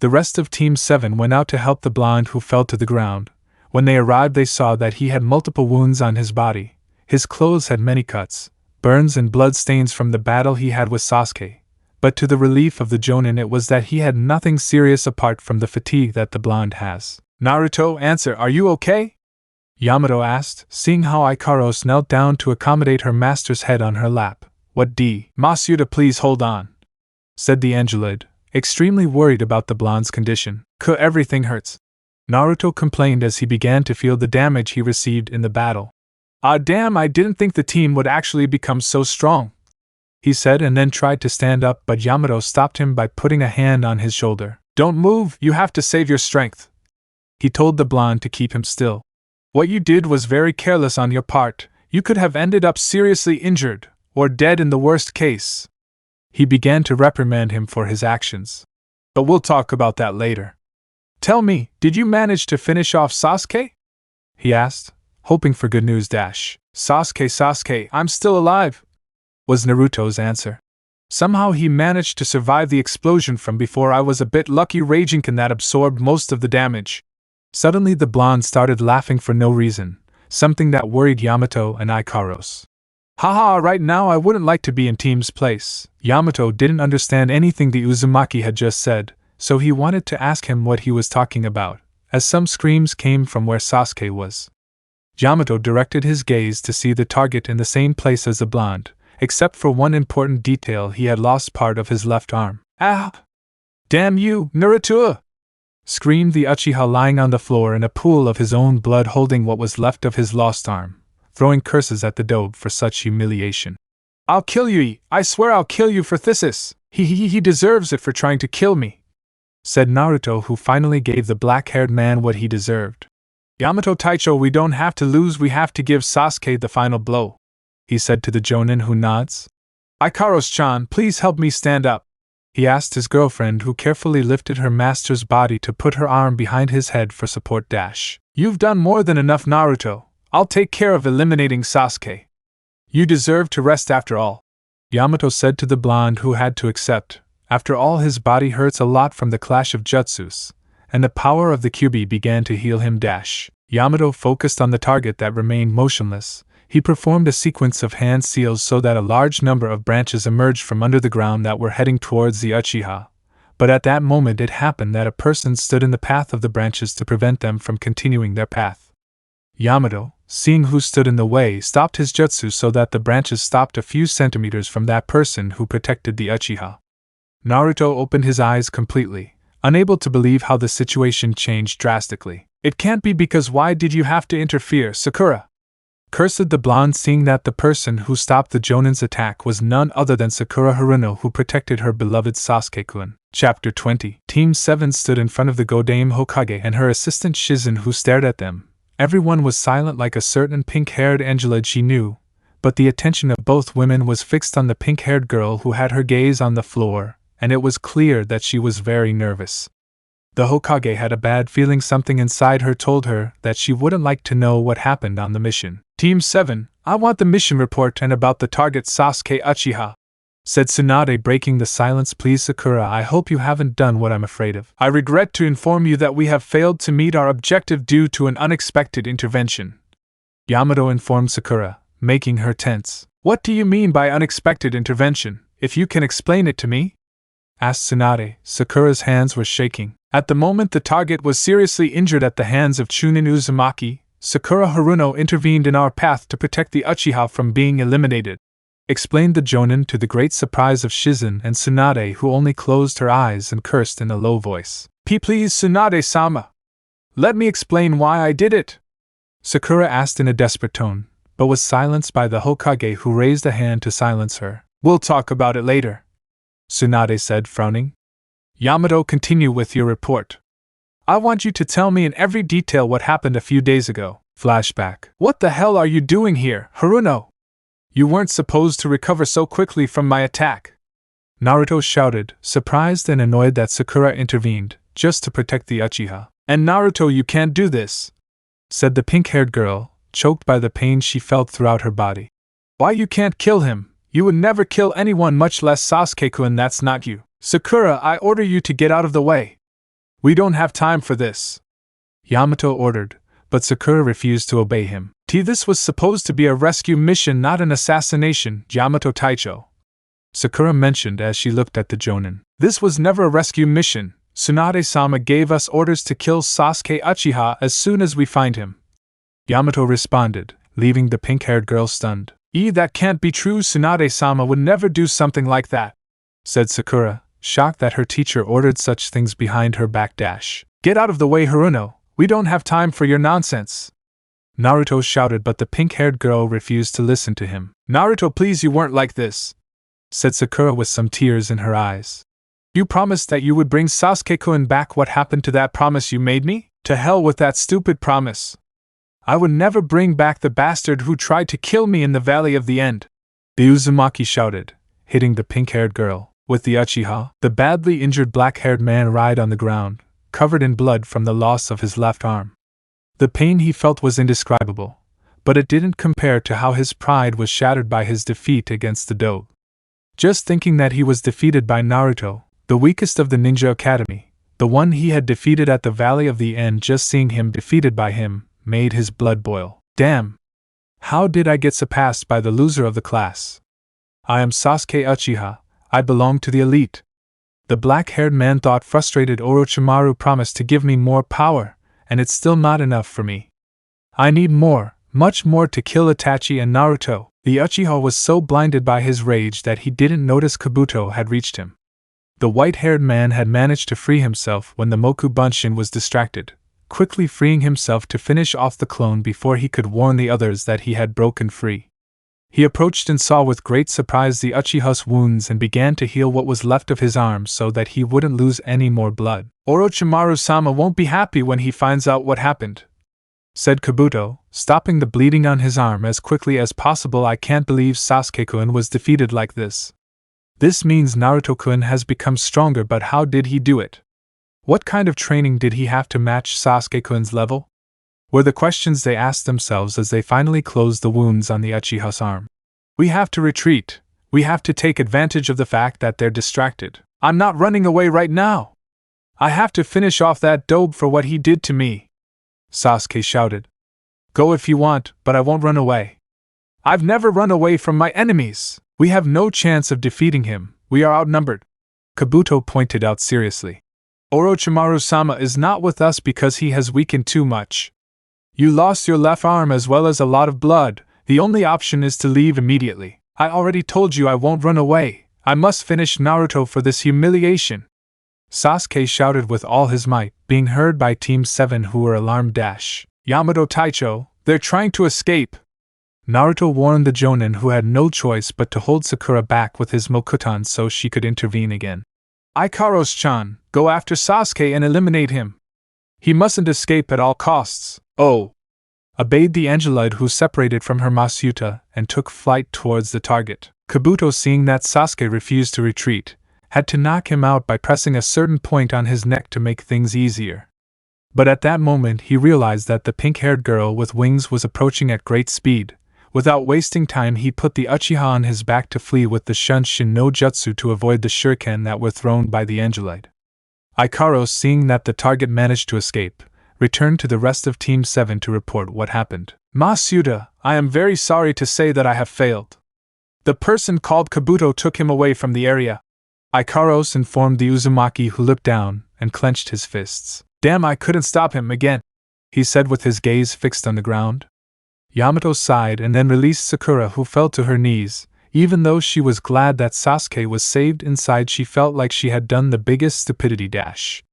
The rest of Team 7 went out to help the blonde, who fell to the ground. When they arrived, they saw that he had multiple wounds on his body. His clothes had many cuts, burns and blood stains from the battle he had with Sasuke. But to the relief of the Jonin, it was that he had nothing serious apart from the fatigue that the blonde has. Naruto, answer, are you okay? Yamato asked, seeing how Ikaros knelt down to accommodate her master's head on her lap. What d? Masuda, please hold on, said the Angelid, extremely worried about the blonde's condition. Everything hurts, Naruto complained as he began to feel the damage he received in the battle. Ah damn, I didn't think the team would actually become so strong, he said, and then tried to stand up, but Yamato stopped him by putting a hand on his shoulder. Don't move, you have to save your strength, he told the blonde to keep him still. What you did was very careless on your part. You could have ended up seriously injured, or dead in the worst case. He began to reprimand him for his actions. But we'll talk about that later. Tell me, did you manage to finish off Sasuke? He asked, hoping for good news. Sasuke, I'm still alive, was Naruto's answer. Somehow he managed to survive the explosion from before. I was a bit lucky. Raijinkan that absorbed most of the damage. Suddenly the blonde started laughing for no reason, something that worried Yamato and Ikaros. Haha, right now I wouldn't like to be in Team's place. Yamato didn't understand anything the Uzumaki had just said, so he wanted to ask him what he was talking about, as some screams came from where Sasuke was. Yamato directed his gaze to see the target in the same place as the blonde, except for one important detail: he had lost part of his left arm. Ah! Damn you, Naruto! Screamed the Uchiha, lying on the floor in a pool of his own blood, holding what was left of his lost arm, throwing curses at the dobe for such humiliation. I'll kill you! I swear I'll kill you for this! He deserves it for trying to kill me! Said Naruto, who finally gave the black-haired man what he deserved. Yamato Taicho, we don't have to lose, we have to give Sasuke the final blow, he said to the Jonin, who nods. Ikaros-chan, please help me stand up, he asked his girlfriend, who carefully lifted her master's body to put her arm behind his head for support. You've done more than enough, Naruto. I'll take care of eliminating Sasuke. You deserve to rest after all, Yamato said to the blonde, who had to accept. After all, his body hurts a lot from the clash of jutsus, and the power of the Kyuubi began to heal him. Yamato focused on the target that remained motionless. He performed a sequence of hand seals so that a large number of branches emerged from under the ground that were heading towards the Uchiha. But at that moment it happened that a person stood in the path of the branches to prevent them from continuing their path. Yamato, seeing who stood in the way, stopped his jutsu so that the branches stopped a few centimeters from that person who protected the Uchiha. Naruto opened his eyes completely, unable to believe how the situation changed drastically. It can't be, because why did you have to interfere, Sakura? Cursed the blonde, seeing that the person who stopped the Jonin's attack was none other than Sakura Haruno, who protected her beloved Sasuke-kun. Chapter 20. Team 7 stood in front of the Godame Hokage and her assistant Shizen, who stared at them. Everyone was silent like a certain pink-haired Angelid she knew, but the attention of both women was fixed on the pink-haired girl who had her gaze on the floor, and it was clear that she was very nervous. The Hokage had a bad feeling. Something inside her told her that she wouldn't like to know what happened on the mission. Team 7, I want the mission report and about the target Sasuke Uchiha, said Tsunade, breaking the silence. Please, Sakura, I hope you haven't done what I'm afraid of. I regret to inform you that we have failed to meet our objective due to an unexpected intervention, Yamato informed Sakura, making her tense. What do you mean by unexpected intervention? If you can explain it to me? Asked Tsunade. Sakura's hands were shaking. At the moment the target was seriously injured at the hands of Chunin Uzumaki. Sakura Haruno intervened in our path to protect the Uchiha from being eliminated, explained the Jonin, to the great surprise of Shizen and Tsunade, who only closed her eyes and cursed in a low voice. Please, Tsunade-sama, let me explain why I did it, Sakura asked in a desperate tone, but was silenced by the Hokage, who raised a hand to silence her. We'll talk about it later, Tsunade said, frowning. Yamato, continue with your report. I want you to tell me in every detail what happened a few days ago. Flashback. What the hell are you doing here, Haruno? You weren't supposed to recover so quickly from my attack, Naruto shouted, surprised and annoyed that Sakura intervened, just to protect the Uchiha. And Naruto, you can't do this, said the pink-haired girl, choked by the pain she felt throughout her body. Why you can't kill him? You would never kill anyone, much less Sasuke-kun. That's not you. Sakura, I order you to get out of the way. We don't have time for this, Yamato ordered, but Sakura refused to obey him. This was supposed to be a rescue mission, not an assassination, Yamato Taicho, Sakura mentioned as she looked at the Jonin. This was never a rescue mission. Tsunade-sama gave us orders to kill Sasuke Uchiha as soon as we find him, Yamato responded, leaving the pink-haired girl stunned. That can't be true. Tsunade-sama would never do something like that, said Sakura, shocked that her teacher ordered such things behind her back. Get out of the way, Haruno. We don't have time for your nonsense, Naruto shouted, but the pink-haired girl refused to listen to him. Naruto, please, you weren't like this, said Sakura with some tears in her eyes. You promised that you would bring Sasuke-kun back. What happened to that promise you made me? To hell with that stupid promise. I would never bring back the bastard who tried to kill me in the Valley of the End, the Uzumaki shouted, hitting the pink-haired girl. With the Uchiha, the badly injured black-haired man writhed on the ground, covered in blood from the loss of his left arm. The pain he felt was indescribable, but it didn't compare to how his pride was shattered by his defeat against the dobe. Just thinking that he was defeated by Naruto, the weakest of the Ninja Academy, the one he had defeated at the Valley of the End, just seeing him defeated by him, made his blood boil. Damn! How did I get surpassed by the loser of the class? I am Sasuke Uchiha, I belong to the elite. The black-haired man thought. Frustrated. Orochimaru promised to give me more power, and it's still not enough for me. I need more, much more to kill Itachi and Naruto. The Uchiha was so blinded by his rage that he didn't notice Kabuto had reached him. The white-haired man had managed to free himself when the Moku Bunshin was distracted, quickly freeing himself to finish off the clone before he could warn the others that he had broken free. He approached and saw with great surprise the Uchiha's wounds and began to heal what was left of his arm so that he wouldn't lose any more blood. Orochimaru-sama won't be happy when he finds out what happened, said Kabuto, stopping the bleeding on his arm as quickly as possible. I can't believe Sasuke-kun was defeated like this. This means Naruto-kun has become stronger, but how did he do it? What kind of training did he have to match Sasuke-kun's level? Were the questions they asked themselves as they finally closed the wounds on the Uchiha's arm. We have to retreat. We have to take advantage of the fact that they're distracted. I'm not running away right now. I have to finish off that dope for what he did to me, Sasuke shouted. Go if you want, but I won't run away. I've never run away from my enemies. We have no chance of defeating him. We are outnumbered, Kabuto pointed out seriously. Orochimaru-sama is not with us because he has weakened too much. You lost your left arm as well as a lot of blood. The only option is to leave immediately. I already told you I won't run away. I must finish Naruto for this humiliation, Sasuke shouted with all his might, being heard by Team 7 who were alarmed. Yamato Taicho, they're trying to escape. Naruto warned the Jonin, who had no choice but to hold Sakura back with his Mokutan so she could intervene again. Ikaros-chan, go after Sasuke and eliminate him. He mustn't escape at all costs. Oh! Obeyed the Angelite, who separated from her Masuta and took flight towards the target. Kabuto, seeing that Sasuke refused to retreat, had to knock him out by pressing a certain point on his neck to make things easier. But at that moment he realized that the pink-haired girl with wings was approaching at great speed. Without wasting time, he put the Uchiha on his back to flee with the Shunshin no Jutsu to avoid the shuriken that were thrown by the Angelite. Ikaros, seeing that the target managed to escape, returned to the rest of Team 7 to report what happened. Masuda, I am very sorry to say that I have failed. The person called Kabuto took him away from the area, Ikaros informed the Uzumaki, who looked down and clenched his fists. Damn, I couldn't stop him again, he said with his gaze fixed on the ground. Yamato sighed and then released Sakura, who fell to her knees. Even though she was glad that Sasuke was saved, inside she felt like she had done the biggest stupidity.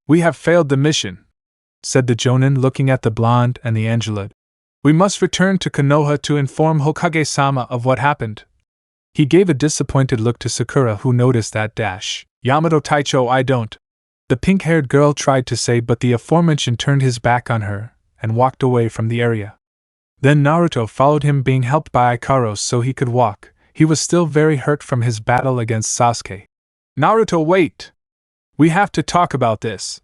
We have failed the mission, said the Jonin, looking at the blonde and the Angelite. We must return to Konoha to inform Hokage-sama of what happened. He gave a disappointed look to Sakura, who noticed that. Yamato Taicho, I don't. The pink-haired girl tried to say, but the aforementioned turned his back on her and walked away from the area. Then Naruto followed him, being helped by Ikaros so he could walk. He was still very hurt from his battle against Sasuke. Naruto, wait! We have to talk about this,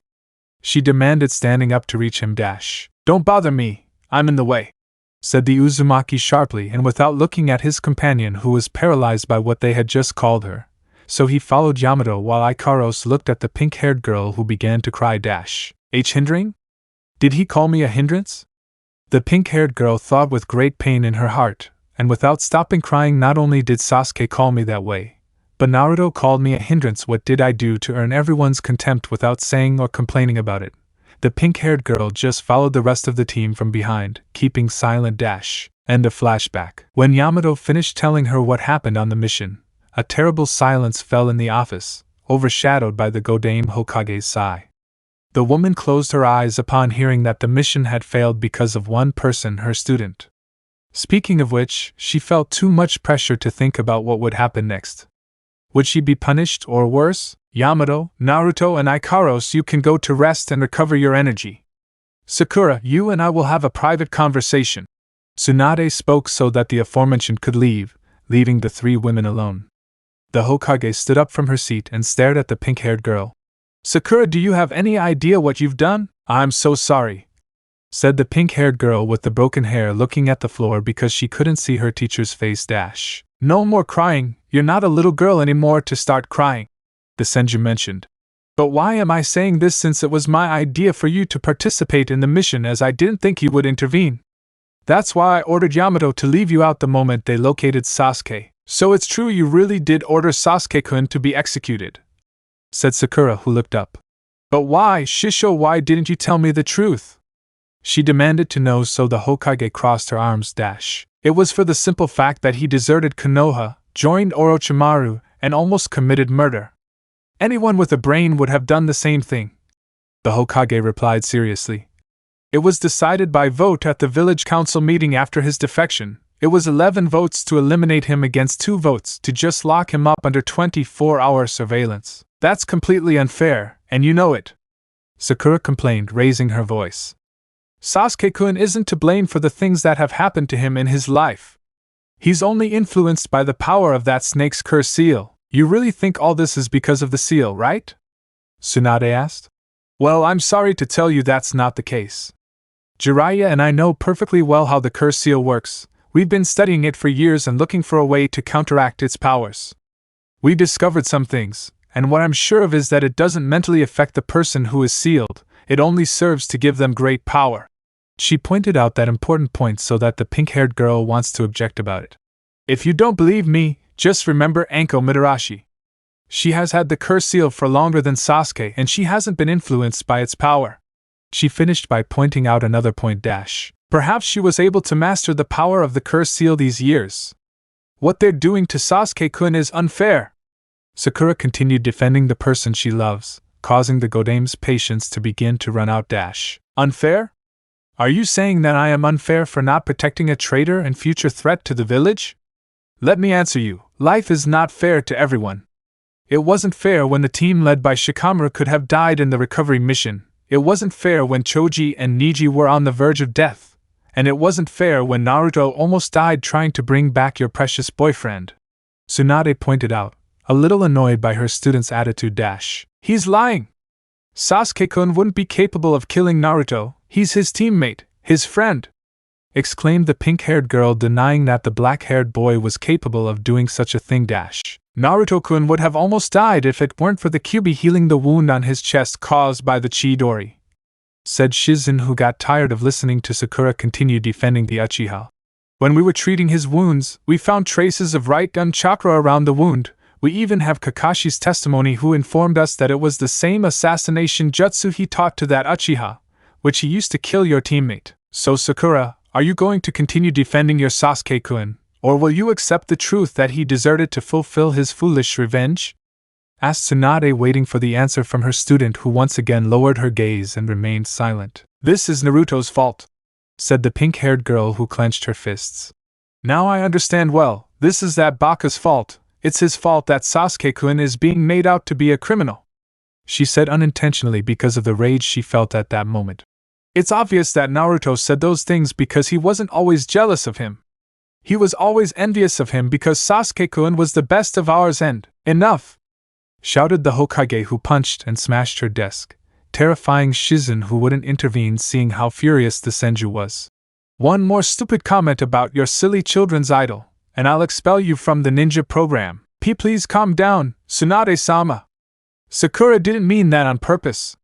she demanded, standing up to reach him. Don't bother me, I'm in the way, said the Uzumaki sharply and without looking at his companion, who was paralyzed by what they had just called her. So he followed Yamato while Ikaros looked at the pink-haired girl, who began to cry. Hindering? Did he call me a hindrance? The pink-haired girl thought with great pain in her heart, and without stopping crying, not only did Sasuke call me that way, but Naruto called me a hindrance. What did I do to earn everyone's contempt without saying or complaining about it? The pink-haired girl just followed the rest of the team from behind, keeping silent. End of flashback. When Yamato finished telling her what happened on the mission, a terrible silence fell in the office, overshadowed by the Godame Hokage's sigh. The woman closed her eyes upon hearing that the mission had failed because of one person, her student. Speaking of which, she felt too much pressure to think about what would happen next. Would she be punished, or worse? Yamato, Naruto, and Ikaros, you can go to rest and recover your energy. Sakura, you and I will have a private conversation. Tsunade spoke so that the aforementioned could leave, leaving the three women alone. The Hokage stood up from her seat and stared at the pink-haired girl. Sakura, do you have any idea what you've done? I'm so sorry, said the pink-haired girl with the broken hair, looking at the floor because she couldn't see her teacher's face. No more crying, you're not a little girl anymore to start crying, the Senju mentioned. But why am I saying this, since it was my idea for you to participate in the mission, as I didn't think you would intervene? That's why I ordered Yamato to leave you out the moment they located Sasuke. So it's true you really did order Sasuke-kun to be executed," said Sakura, who looked up. "But why, Shisho, why didn't you tell me the truth?" she demanded to know. So the Hokage crossed her arms. It was for the simple fact that he deserted Konoha, joined Orochimaru, and almost committed murder. Anyone with a brain would have done the same thing, the Hokage replied seriously. It was decided by vote at the village council meeting after his defection. It was 11 votes to eliminate him against 2 votes to just lock him up under 24-hour surveillance. That's completely unfair, and you know it," Sakura complained, raising her voice. "Sasuke-kun isn't to blame for the things that have happened to him in his life. He's only influenced by the power of that snake's curse seal. You really think all this is because of the seal, right?" Tsunade asked. "Well, I'm sorry to tell you that's not the case. Jiraiya and I know perfectly well how the curse seal works. We've been studying it for years and looking for a way to counteract its powers. We discovered some things, and what I'm sure of is that it doesn't mentally affect the person who is sealed, it only serves to give them great power." She pointed out that important point so that the pink-haired girl wants to object about it. "If you don't believe me, just remember Anko Mitarashi. She has had the curse seal for longer than Sasuke and she hasn't been influenced by its power." She finished by pointing out another point. Perhaps she was able to master the power of the curse seal these years. What they're doing to Sasuke-kun is unfair. Sakura continued defending the person she loves, causing the Godame's patience to begin to run out. Unfair? Are you saying that I am unfair for not protecting a traitor and future threat to the village? Let me answer you, life is not fair to everyone. It wasn't fair when the team led by Shikamaru could have died in the recovery mission. It wasn't fair when Choji and Niji were on the verge of death. And it wasn't fair when Naruto almost died trying to bring back your precious boyfriend. Tsunade pointed out, a little annoyed by her student's attitude. He's lying. Sasuke-kun wouldn't be capable of killing Naruto, he's his teammate, his friend, exclaimed the pink-haired girl, denying that the black-haired boy was capable of doing such a thing. Naruto-kun would have almost died if it weren't for the Kyuubi healing the wound on his chest caused by the Chidori, said Shizun, who got tired of listening to Sakura continue defending the Uchiha. When we were treating his wounds, we found traces of right gun chakra around the wound. We even have Kakashi's testimony, who informed us that it was the same assassination jutsu he taught to that Uchiha, which he used to kill your teammate. So Sakura, are you going to continue defending your Sasuke-kun, or will you accept the truth that he deserted to fulfill his foolish revenge? Asked Tsunade, waiting for the answer from her student, who once again lowered her gaze and remained silent. This is Naruto's fault, said the pink-haired girl, who clenched her fists. Now I understand well, this is that Baka's fault. It's his fault that Sasuke-kun is being made out to be a criminal, she said unintentionally because of the rage she felt at that moment. It's obvious that Naruto said those things because he wasn't always jealous of him. He was always envious of him because Sasuke-kun was the best of ours and, enough! Shouted the Hokage, who punched and smashed her desk, terrifying Shizun, who wouldn't intervene, seeing how furious the Senju was. One more stupid comment about your silly children's idol, and I'll expel you from the ninja program. Please calm down, Tsunade-sama. Sakura didn't mean that on purpose,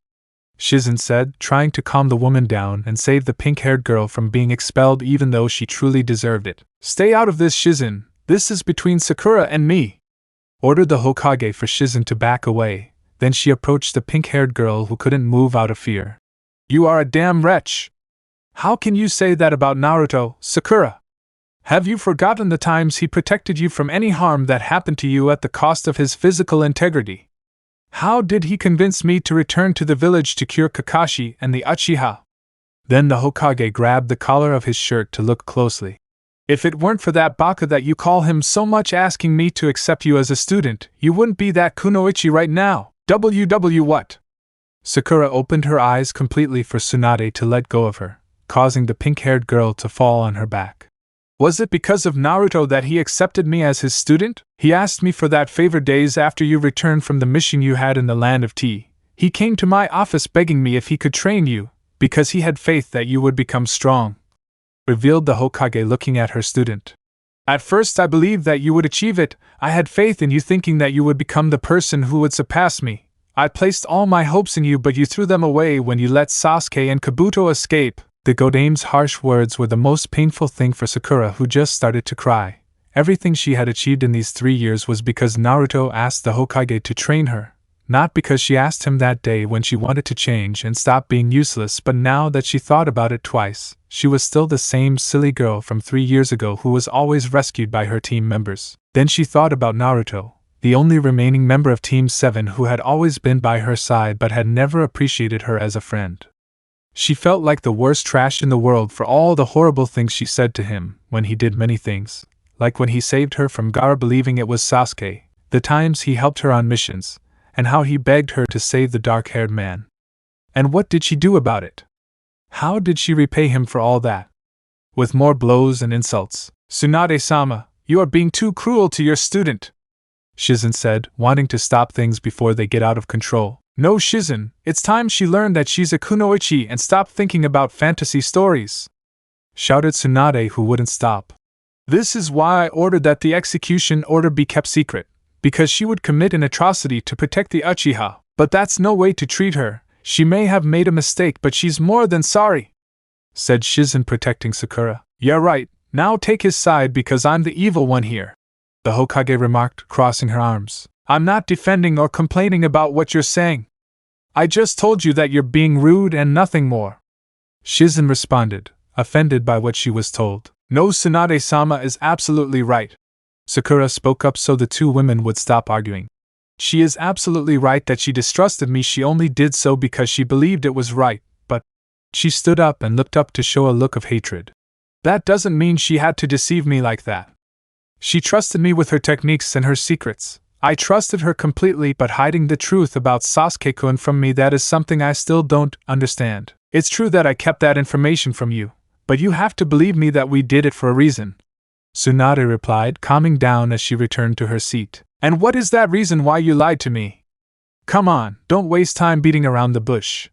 Shizun said, trying to calm the woman down and save the pink-haired girl from being expelled even though she truly deserved it. Stay out of this, Shizun. This is between Sakura and me, ordered the Hokage for Shizun to back away. Then she approached the pink-haired girl, who couldn't move out of fear. You are a damn wretch. How can you say that about Naruto, Sakura? Have you forgotten the times he protected you from any harm that happened to you at the cost of his physical integrity? How did he convince me to return to the village to cure Kakashi and the Uchiha? Then the Hokage grabbed the collar of his shirt to look closely. If it weren't for that Baka that you call him so much asking me to accept you as a student, you wouldn't be that kunoichi right now. What? Sakura opened her eyes completely for Tsunade to let go of her, causing the pink-haired girl to fall on her back. Was it because of Naruto that he accepted me as his student? He asked me for that favor days after you returned from the mission you had in the Land of Tea. He came to my office begging me if he could train you, because he had faith that you would become strong, revealed the Hokage, looking at her student. At first I believed that you would achieve it. I had faith in you, thinking that you would become the person who would surpass me. I placed all my hopes in you, but you threw them away when you let Sasuke and Kabuto escape. The Godame's harsh words were the most painful thing for Sakura, who just started to cry. Everything she had achieved in these 3 years was because Naruto asked the Hokage to train her, not because she asked him that day when she wanted to change and stop being useless. But now that she thought about it twice, she was still the same silly girl from 3 years ago who was always rescued by her team members. Then she thought about Naruto, the only remaining member of Team 7 who had always been by her side but had never appreciated her as a friend. She felt like the worst trash in the world for all the horrible things she said to him when he did many things, like when he saved her from Gaara believing it was Sasuke, the times he helped her on missions, and how he begged her to save the dark-haired man. And what did she do about it? How did she repay him for all that? With more blows and insults. "Tsunade-sama, you are being too cruel to your student," Shizen said, wanting to stop things before they get out of control. "No, Shizen, it's time she learned that she's a kunoichi and stop thinking about fantasy stories," shouted Tsunade, who wouldn't stop. "This is why I ordered that the execution order be kept secret, because she would commit an atrocity to protect the Uchiha, but that's no way to treat her. She may have made a mistake, but she's more than sorry," said Shizen, protecting Sakura. "Yeah, right, now take his side because I'm the evil one here," the Hokage remarked, crossing her arms. "I'm not defending or complaining about what you're saying. I just told you that you're being rude and nothing more," Shizen responded, offended by what she was told. "No, Tsunade-sama is absolutely right," Sakura spoke up so the two women would stop arguing. "She is absolutely right that she distrusted me. She only did so because she believed it was right, but..." She stood up and looked up to show a look of hatred. "That doesn't mean she had to deceive me like that. She trusted me with her techniques and her secrets. I trusted her completely, but hiding the truth about Sasuke-kun from me, that is something I still don't understand. It's true that I kept that information from you, but you have to believe me that we did it for a reason," Tsunade replied, calming down as she returned to her seat. "And what is that reason why you lied to me? Come on, don't waste time beating around the bush,"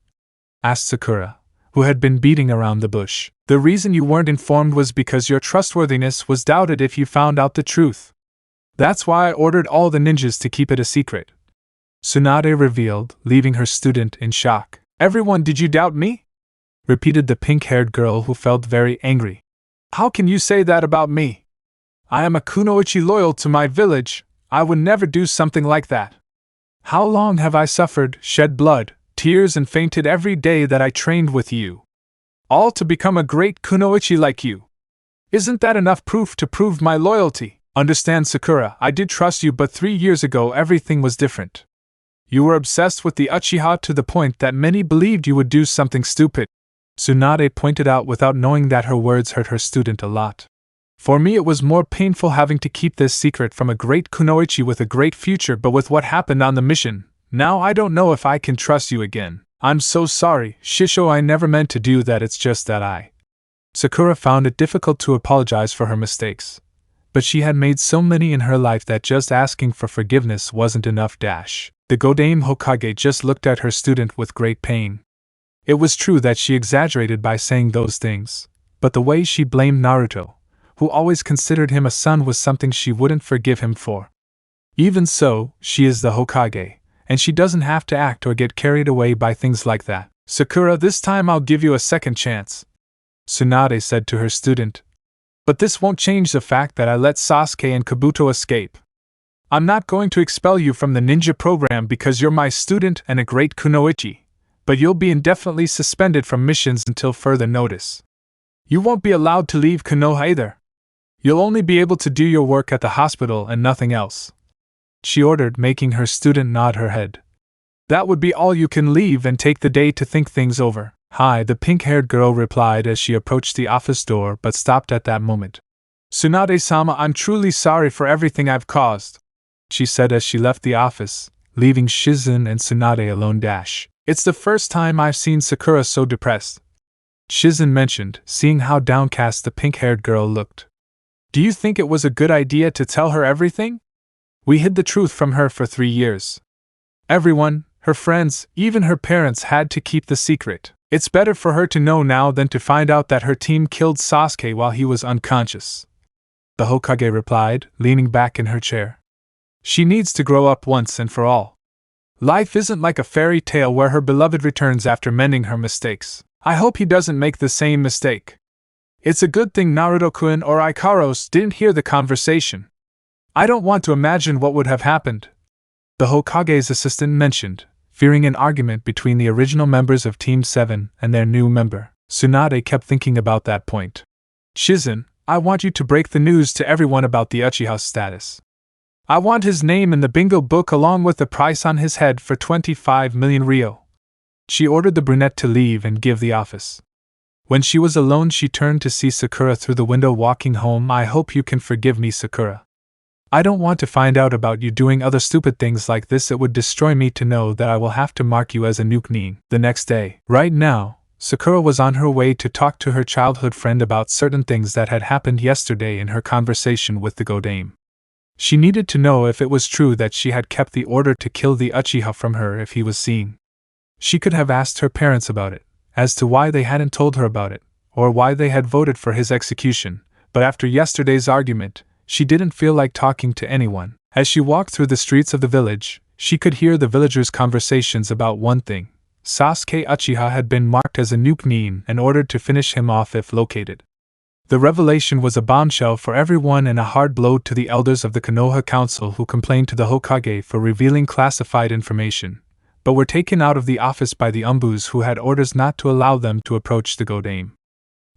asked Sakura, who had been beating around the bush. "The reason you weren't informed was because your trustworthiness was doubted if you found out the truth. That's why I ordered all the ninjas to keep it a secret," Tsunade revealed, leaving her student in shock. "Everyone, did you doubt me?" repeated the pink-haired girl, who felt very angry. "How can you say that about me? I am a kunoichi loyal to my village. I would never do something like that. How long have I suffered, shed blood, tears and fainted every day that I trained with you? All to become a great kunoichi like you. Isn't that enough proof to prove my loyalty? Understand, Sakura, I did trust you, but 3 years ago everything was different. You were obsessed with the Uchiha to the point that many believed you would do something stupid," Tsunade pointed out without knowing that her words hurt her student a lot. "For me it was more painful having to keep this secret from a great kunoichi with a great future, but with what happened on the mission, now I don't know if I can trust you again. I'm so sorry, Shisho, I never meant to do that, it's just that I..." Sakura found it difficult to apologize for her mistakes, but she had made so many in her life that just asking for forgiveness wasn't enough. The Godame Hokage just looked at her student with great pain. It was true that she exaggerated by saying those things, but the way she blamed Naruto, who always considered him a son, was something she wouldn't forgive him for. Even so, she is the Hokage, and she doesn't have to act or get carried away by things like that. "Sakura, this time I'll give you a second chance," Tsunade said to her student. "But this won't change the fact that I let Sasuke and Kabuto escape. I'm not going to expel you from the ninja program because you're my student and a great kunoichi, but you'll be indefinitely suspended from missions until further notice. You won't be allowed to leave Konoha either. You'll only be able to do your work at the hospital and nothing else," she ordered, making her student nod her head. "That would be all. You can leave and take the day to think things over." "Hi," the pink-haired girl replied as she approached the office door but stopped at that moment. "Tsunade-sama, I'm truly sorry for everything I've caused," she said as she left the office, leaving Shizen and Tsunade alone. "It's the first time I've seen Sakura so depressed," Shizen mentioned, seeing how downcast the pink-haired girl looked. "Do you think it was a good idea to tell her everything? We hid the truth from her for 3 years. Everyone, her friends, even her parents had to keep the secret. It's better for her to know now than to find out that her team killed Sasuke while he was unconscious," the Hokage replied, leaning back in her chair. "She needs to grow up once and for all. Life isn't like a fairy tale where her beloved returns after mending her mistakes. I hope he doesn't make the same mistake. It's a good thing Naruto-kun or Ikaros didn't hear the conversation. I don't want to imagine what would have happened. The Hokage's assistant mentioned, fearing an argument between the original members of Team 7 and their new member. Tsunade kept thinking about that point. Shizen, I want you to break the news to everyone about the Uchiha's status. I want his name in the bingo book along with the price on his head for 25 million ryo. She ordered the brunette to leave and give the office. When she was alone, she turned to see Sakura through the window walking home. I hope you can forgive me, Sakura. I don't want to find out about you doing other stupid things like this. It would destroy me to know that I will have to mark you as a nuke. The next day. Right now, Sakura was on her way to talk to her childhood friend about certain things that had happened yesterday in her conversation with the Godame. She needed to know if it was true that she had kept the order to kill the Uchiha from her if he was seen. She could have asked her parents about it, as to why they hadn't told her about it, or why they had voted for his execution, but after yesterday's argument, she didn't feel like talking to anyone. As she walked through the streets of the village, she could hear the villagers' conversations about one thing. Sasuke Uchiha had been marked as a nuke and ordered to finish him off if located. The revelation was a bombshell for everyone and a hard blow to the elders of the Konoha Council who complained to the Hokage for revealing classified information, but were taken out of the office by the Anbus who had orders not to allow them to approach the Godame.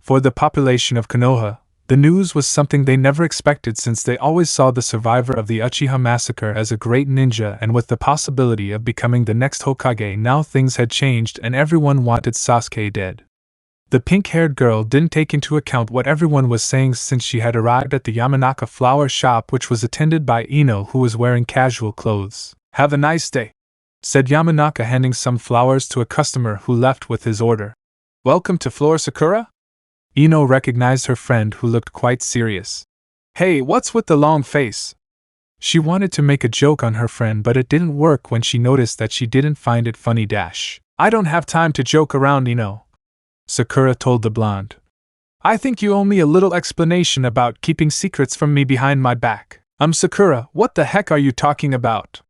For the population of Konoha, the news was something they never expected since they always saw the survivor of the Uchiha massacre as a great ninja and with the possibility of becoming the next Hokage. Now things had changed and everyone wanted Sasuke dead. The pink-haired girl didn't take into account what everyone was saying since she had arrived at the Yamanaka flower shop, which was attended by Ino, who was wearing casual clothes. "Have a nice day," said Yamanaka, handing some flowers to a customer who left with his order. "Welcome to Floor Sakura?" Ino recognized her friend who looked quite serious. "Hey, what's with the long face?" She wanted to make a joke on her friend, but it didn't work when she noticed that she didn't find it funny. "I don't have time to joke around, Ino," Sakura told the blonde. "I think you owe me a little explanation about keeping secrets from me behind my back." Sakura, what the heck are you talking about?"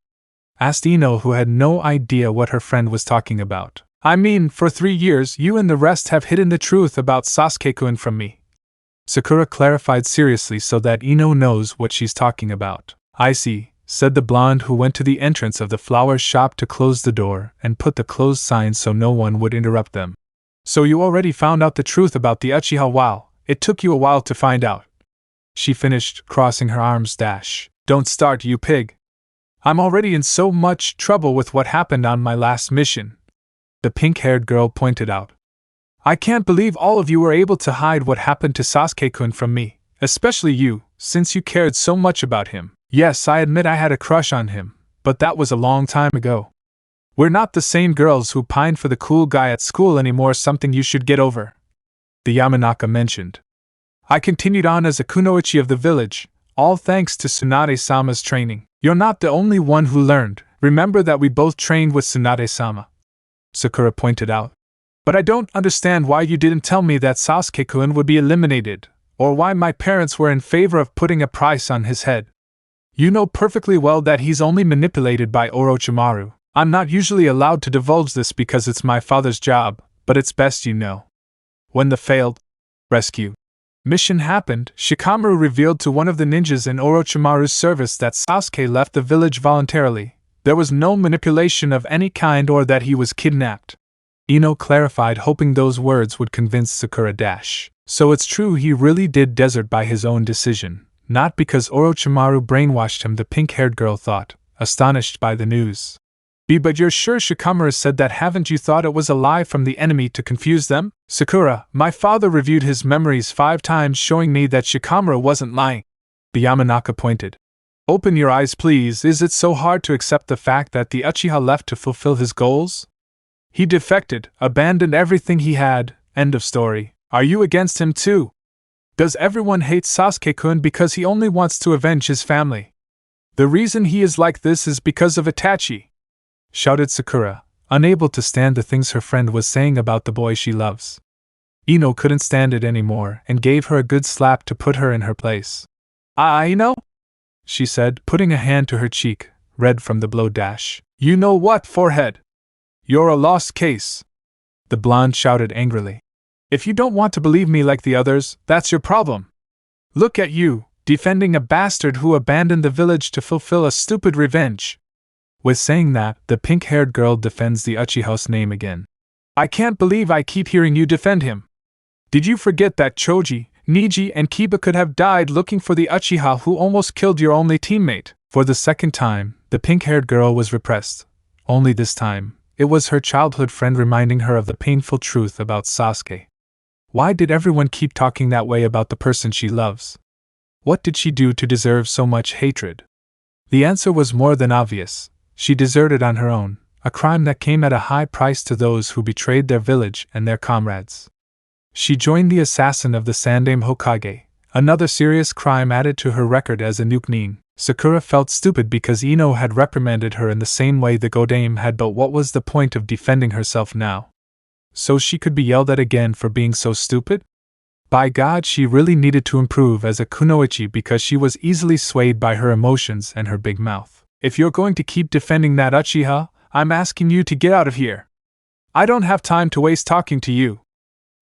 asked Ino, who had no idea what her friend was talking about. "I mean, for 3 years you and the rest have hidden the truth about Sasuke-kun from me," Sakura clarified seriously so that Ino knows what she's talking about. "I see," said the blonde, who went to the entrance of the flower shop to close the door and put the closed sign so no one would interrupt them. "So you already found out the truth about the Uchiha? Wow, it took you a while to find out," she finished, crossing her arms. "Don't start, you pig. I'm already in so much trouble with what happened on my last mission," the pink-haired girl pointed out. "I can't believe all of you were able to hide what happened to Sasuke-kun from me, especially you, since you cared so much about him. Yes, I admit I had a crush on him, but that was a long time ago. We're not the same girls who pined for the cool guy at school anymore, something you should get over," the Yamanaka mentioned. "I continued on as a kunoichi of the village, all thanks to Tsunade-sama's training. You're not the only one who learned. Remember that we both trained with Tsunade-sama," Sakura pointed out. "But I don't understand why you didn't tell me that Sasuke-kun would be eliminated, or why my parents were in favor of putting a price on his head. You know perfectly well that he's only manipulated by Orochimaru. I'm not usually allowed to divulge this because it's my father's job, but it's best you know. When the failed rescue mission happened, Shikamaru revealed to one of the ninjas in Orochimaru's service that Sasuke left the village voluntarily. There was no manipulation of any kind or that he was kidnapped," Ino clarified, hoping those words would convince Sakura. "So it's true he really did desert by his own decision, not because Orochimaru brainwashed him," the pink-haired girl thought, astonished by the news. But you're sure Shikamaru said that? Haven't you thought it was a lie from the enemy to confuse them?" "Sakura, my father reviewed his memories 5 times showing me that Shikamaru wasn't lying," the Yamanaka pointed. "Open your eyes, please. Is it so hard to accept the fact that the Uchiha left to fulfill his goals? He defected, abandoned everything he had, end of story. Are you against him too? Does everyone hate Sasuke-kun because he only wants to avenge his family? The reason he is like this is because of Itachi," shouted Sakura, unable to stand the things her friend was saying about the boy she loves. Ino couldn't stand it anymore and gave her a good slap to put her in her place. "Ino?" she said, putting a hand to her cheek, red from the blow. "You know what, forehead? You're a lost case." the blonde shouted angrily. If you don't want to believe me like the others, that's your problem. Look at you, defending a bastard who abandoned the village to fulfill a stupid revenge. With saying that, the pink-haired girl defends the Uchiha's name again. I can't believe I keep hearing you defend him. Did you forget that Choji, Niji, and Kiba could have died looking for the Uchiha who almost killed your only teammate? For the second time, the pink-haired girl was repressed. Only this time, it was her childhood friend reminding her of the painful truth about Sasuke. Why did everyone keep talking that way about the person she loves? What did she do to deserve so much hatred? The answer was more than obvious. She deserted on her own, a crime that came at a high price to those who betrayed their village and their comrades. She joined the assassin of the Sandaime Hokage, another serious crime added to her record as a nukenin. Sakura felt stupid because Ino had reprimanded her in the same way the Godame had, but what was the point of defending herself now? So she could be yelled at again for being so stupid? By God, she really needed to improve as a kunoichi because she was easily swayed by her emotions and her big mouth. If you're going to keep defending that Uchiha, I'm asking you to get out of here. I don't have time to waste talking to you,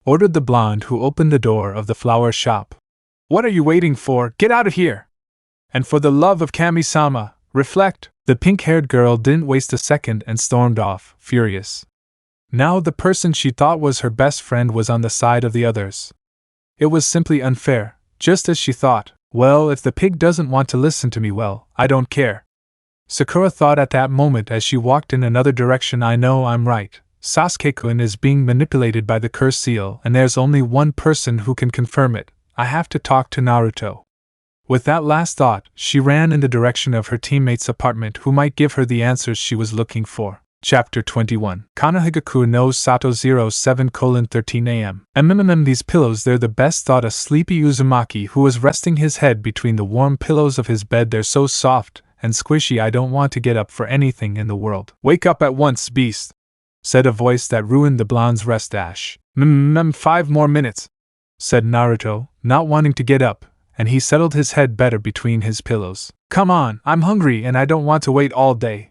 ordered the blonde who opened the door of the flower shop. What are you waiting for? Get out of here! And for the love of Kami-sama, reflect. The pink-haired girl didn't waste a second and stormed off, furious. Now the person she thought was her best friend was on the side of the others. It was simply unfair, just as she thought. Well, if the pig doesn't want to listen to me, well, I don't care. Sakura thought at that moment as she walked in another direction. I know I'm right. Sasuke-kun is being manipulated by the curse seal, and there's only one person who can confirm it. I have to talk to Naruto. With that last thought, she ran in the direction of her teammate's apartment who might give her the answers she was looking for. Chapter 21. Konohagaku no Sato 07:13 am. These pillows, they're the best, thought a sleepy Uzumaki who was resting his head between the warm pillows of his bed. They're so soft and squishy, I don't want to get up for anything in the world. Wake up at once, beast, said a voice that ruined the blonde's rest. 5 more minutes, said Naruto, not wanting to get up, and he settled his head better between his pillows. Come on, I'm hungry and I don't want to wait all day.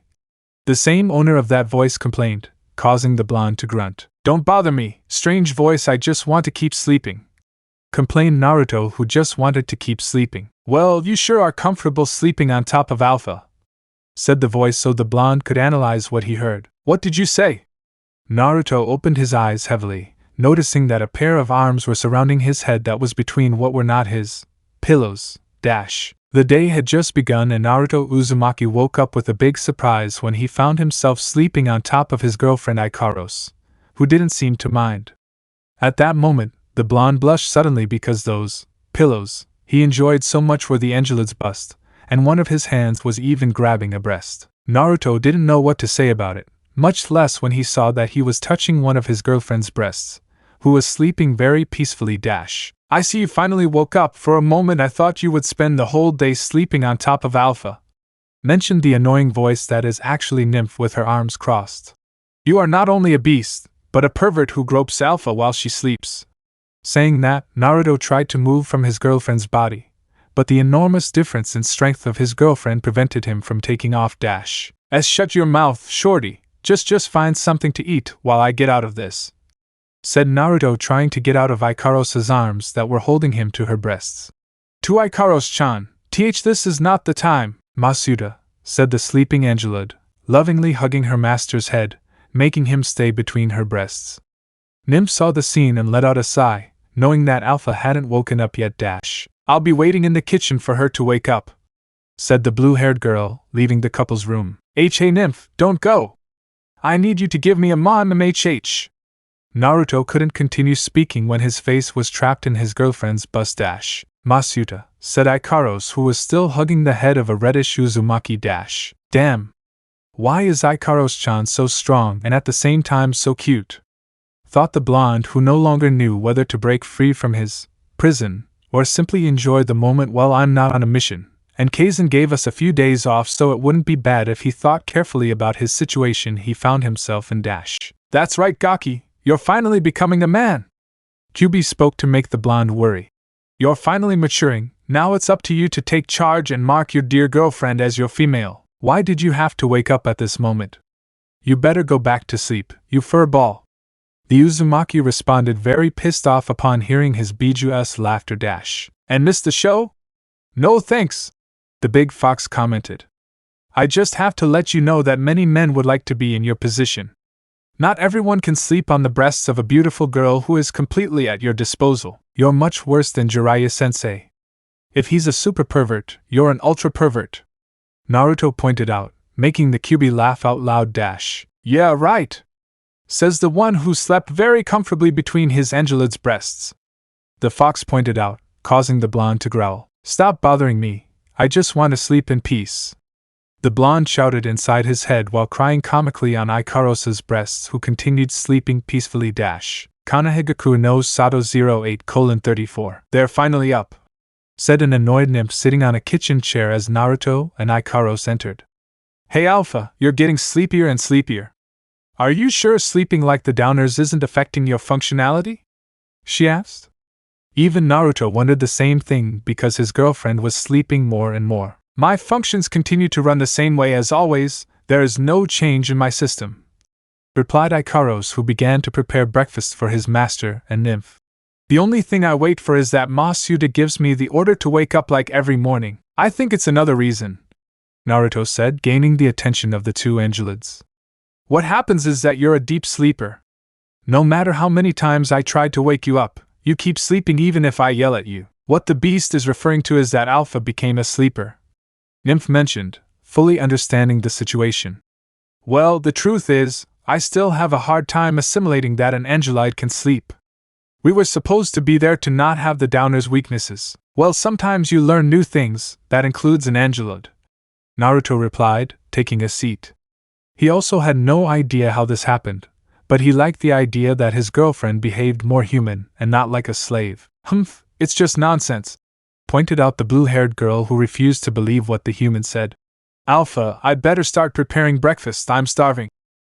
The same owner of that voice complained, causing the blonde to grunt. Don't bother me, strange voice, I just want to keep sleeping, complained Naruto, who just wanted to keep sleeping. Well, you sure are comfortable sleeping on top of Alpha, said the voice so the blonde could analyze what he heard. What did you say? Naruto opened his eyes heavily, noticing that a pair of arms were surrounding his head that was between what were not his pillows. The day had just begun and Naruto Uzumaki woke up with a big surprise when he found himself sleeping on top of his girlfriend Ikaros, who didn't seem to mind. At that moment, the blonde blushed suddenly because those pillows he enjoyed so much were the Angelids' bust, and one of his hands was even grabbing a breast. Naruto didn't know what to say about it, much less when he saw that he was touching one of his girlfriend's breasts, who was sleeping very peacefully. I see you finally woke up. For a moment I thought you would spend the whole day sleeping on top of Alpha, mentioned the annoying voice that is actually Nymph with her arms crossed. You are not only a beast, but a pervert who gropes Alpha while she sleeps. Saying that, Naruto tried to move from his girlfriend's body, but the enormous difference in strength of his girlfriend prevented him from taking off. Shut your mouth, shorty, just find something to eat while I get out of this, said Naruto, trying to get out of Ikaros' arms that were holding him to her breasts. To Ikaros-chan, this is not the time, Masuda, said the sleeping Angelid, lovingly hugging her master's head, making him stay between her breasts. Nymph saw the scene and let out a sigh, knowing that Alpha hadn't woken up yet. I'll be waiting in the kitchen for her to wake up, said the blue-haired girl, leaving the couple's room. Hey Nymph, don't go! I need you to give me a MHH. Naruto couldn't continue speaking when his face was trapped in his girlfriend's bust. Masuda, said Ikaros, who was still hugging the head of a reddish Uzumaki. Damn! Why is Ikaros-chan so strong and at the same time so cute? Thought the blonde, who no longer knew whether to break free from his prison or simply enjoy the moment. Well, I'm not on a mission, and Kaisen gave us a few days off, so it wouldn't be bad if he thought carefully about his situation he found himself in. That's right, Gaki, you're finally becoming a man. Kyubi spoke to make the blonde worry. You're finally maturing, now it's up to you to take charge and mark your dear girlfriend as your female. Why did you have to wake up at this moment? You better go back to sleep, you furball. The Uzumaki responded, very pissed off upon hearing his Biju's laughter dash. And missed the show? No thanks, the big fox commented. I just have to let you know that many men would like to be in your position. Not everyone can sleep on the breasts of a beautiful girl who is completely at your disposal. You're much worse than Jiraiya-sensei. If he's a super pervert, you're an ultra pervert, Naruto pointed out, making the Kyuubi laugh out loud dash. Yeah, right, says the one who slept very comfortably between his Angelid's breasts. The fox pointed out, causing the blonde to growl. Stop bothering me, I just want to sleep in peace. The blonde shouted inside his head while crying comically on Ikaros' breasts, who continued sleeping peacefully dash. Kanahigaku no Sato 08:34. They're finally up, said an annoyed nymph sitting on a kitchen chair as Naruto and Ikaros entered. Hey Alpha, you're getting sleepier and sleepier. Are you sure sleeping like the downers isn't affecting your functionality? She asked. Even Naruto wondered the same thing because his girlfriend was sleeping more and more. My functions continue to run the same way as always, there is no change in my system, replied Ikaros, who began to prepare breakfast for his master and nymph. The only thing I wait for is that Masuda gives me the order to wake up like every morning. I think it's another reason, Naruto said, gaining the attention of the two Angelids. What happens is that you're a deep sleeper. No matter how many times I tried to wake you up, you keep sleeping even if I yell at you. What the beast is referring to is that Alpha became a sleeper, Nymph mentioned, fully understanding the situation. Well, the truth is, I still have a hard time assimilating that an Angelite can sleep. We were supposed to be there to not have the Downer's weaknesses. Well, sometimes you learn new things, that includes an Angelid, Naruto replied, taking a seat. He also had no idea how this happened, but he liked the idea that his girlfriend behaved more human and not like a slave. Humph, it's just nonsense, pointed out the blue-haired girl who refused to believe what the human said. Alpha, I'd better start preparing breakfast, I'm starving,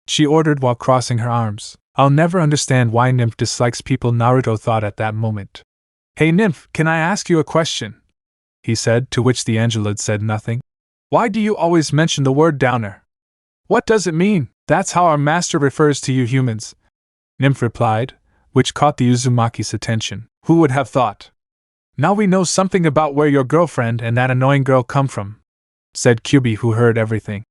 she ordered while crossing her arms. I'll never understand why Nymph dislikes people, Naruto thought at that moment. Hey Nymph, can I ask you a question? He said, to which the Angelid said nothing. Why do you always mention the word downer? What does it mean? That's how our master refers to you humans, Nymph replied, which caught the Uzumaki's attention. Who would have thought? Now we know something about where your girlfriend and that annoying girl come from, said Kyuubi, who heard everything.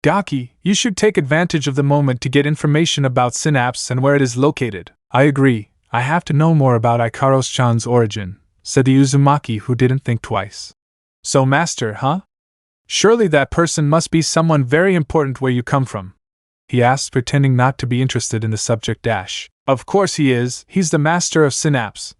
Gaki, you should take advantage of the moment to get information about Synapse and where it is located. I agree, I have to know more about Ikaros-chan's origin, said the Uzumaki, who didn't think twice. So master, huh? Surely that person must be someone very important where you come from, he asked, pretending not to be interested in the subject dash. Of course he is, he's the master of Synapse,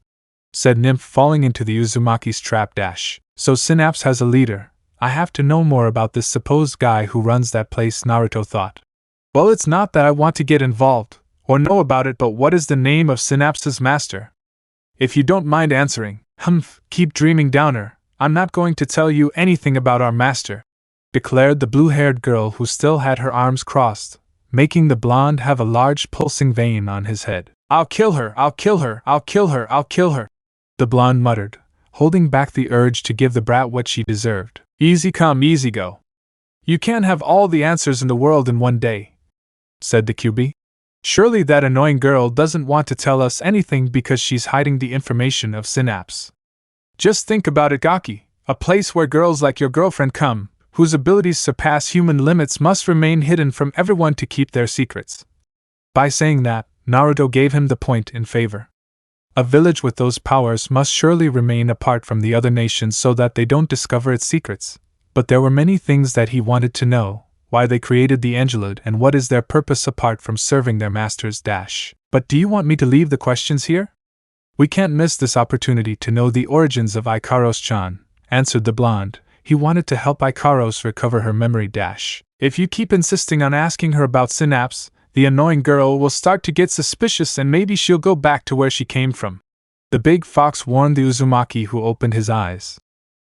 said Nymph, falling into the Uzumaki's trap dash. So Synapse has a leader. I have to know more about this supposed guy who runs that place, Naruto thought. Well, it's not that I want to get involved, or know about it, but what is the name of Synapse's master? If you don't mind answering, keep dreaming, Downer, I'm not going to tell you anything about our master, declared the blue-haired girl, who still had her arms crossed, making the blonde have a large pulsing vein on his head. I'll kill her, I'll kill her, I'll kill her, I'll kill her, the blonde muttered, holding back the urge to give the brat what she deserved. Easy come, easy go. You can't have all the answers in the world in one day, said the Kyuubi. Surely that annoying girl doesn't want to tell us anything because she's hiding the information of Synapse. Just think about it, Gaki, a place where girls like your girlfriend come, whose abilities surpass human limits, must remain hidden from everyone to keep their secrets. By saying that, Naruto gave him the point in favor. A village with those powers must surely remain apart from the other nations so that they don't discover its secrets. But there were many things that he wanted to know, why they created the Angelid and what is their purpose apart from serving their masters dash. But do you want me to leave the questions here? We can't miss this opportunity to know the origins of Ikaros-chan, answered the blonde. He wanted to help Ikaros recover her memory dash. If you keep insisting on asking her about Synapse, the annoying girl will start to get suspicious and maybe she'll go back to where she came from. The big fox warned the Uzumaki, who opened his eyes.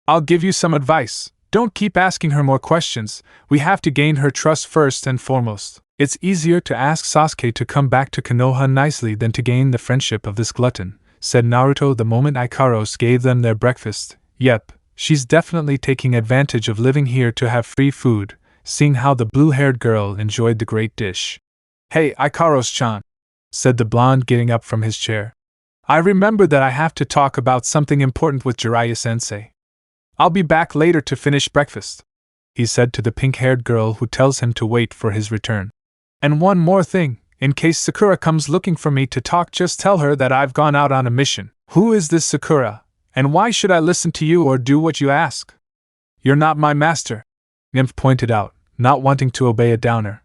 I'll give you some advice. Don't keep asking her more questions. We have to gain her trust first and foremost. It's easier to ask Sasuke to come back to Konoha nicely than to gain the friendship of this glutton, said Naruto the moment Ikaros gave them their breakfast. Yep, she's definitely taking advantage of living here to have free food, seeing how the blue-haired girl enjoyed the great dish. Hey, Ikaros-chan, said the blonde, getting up from his chair. I remember that I have to talk about something important with Jiraiya-sensei. I'll be back later to finish breakfast, he said to the pink-haired girl, who tells him to wait for his return. And one more thing, in case Sakura comes looking for me to talk, just tell her that I've gone out on a mission. Who is this Sakura, and why should I listen to you or do what you ask? You're not my master, Nymph pointed out, not wanting to obey a downer.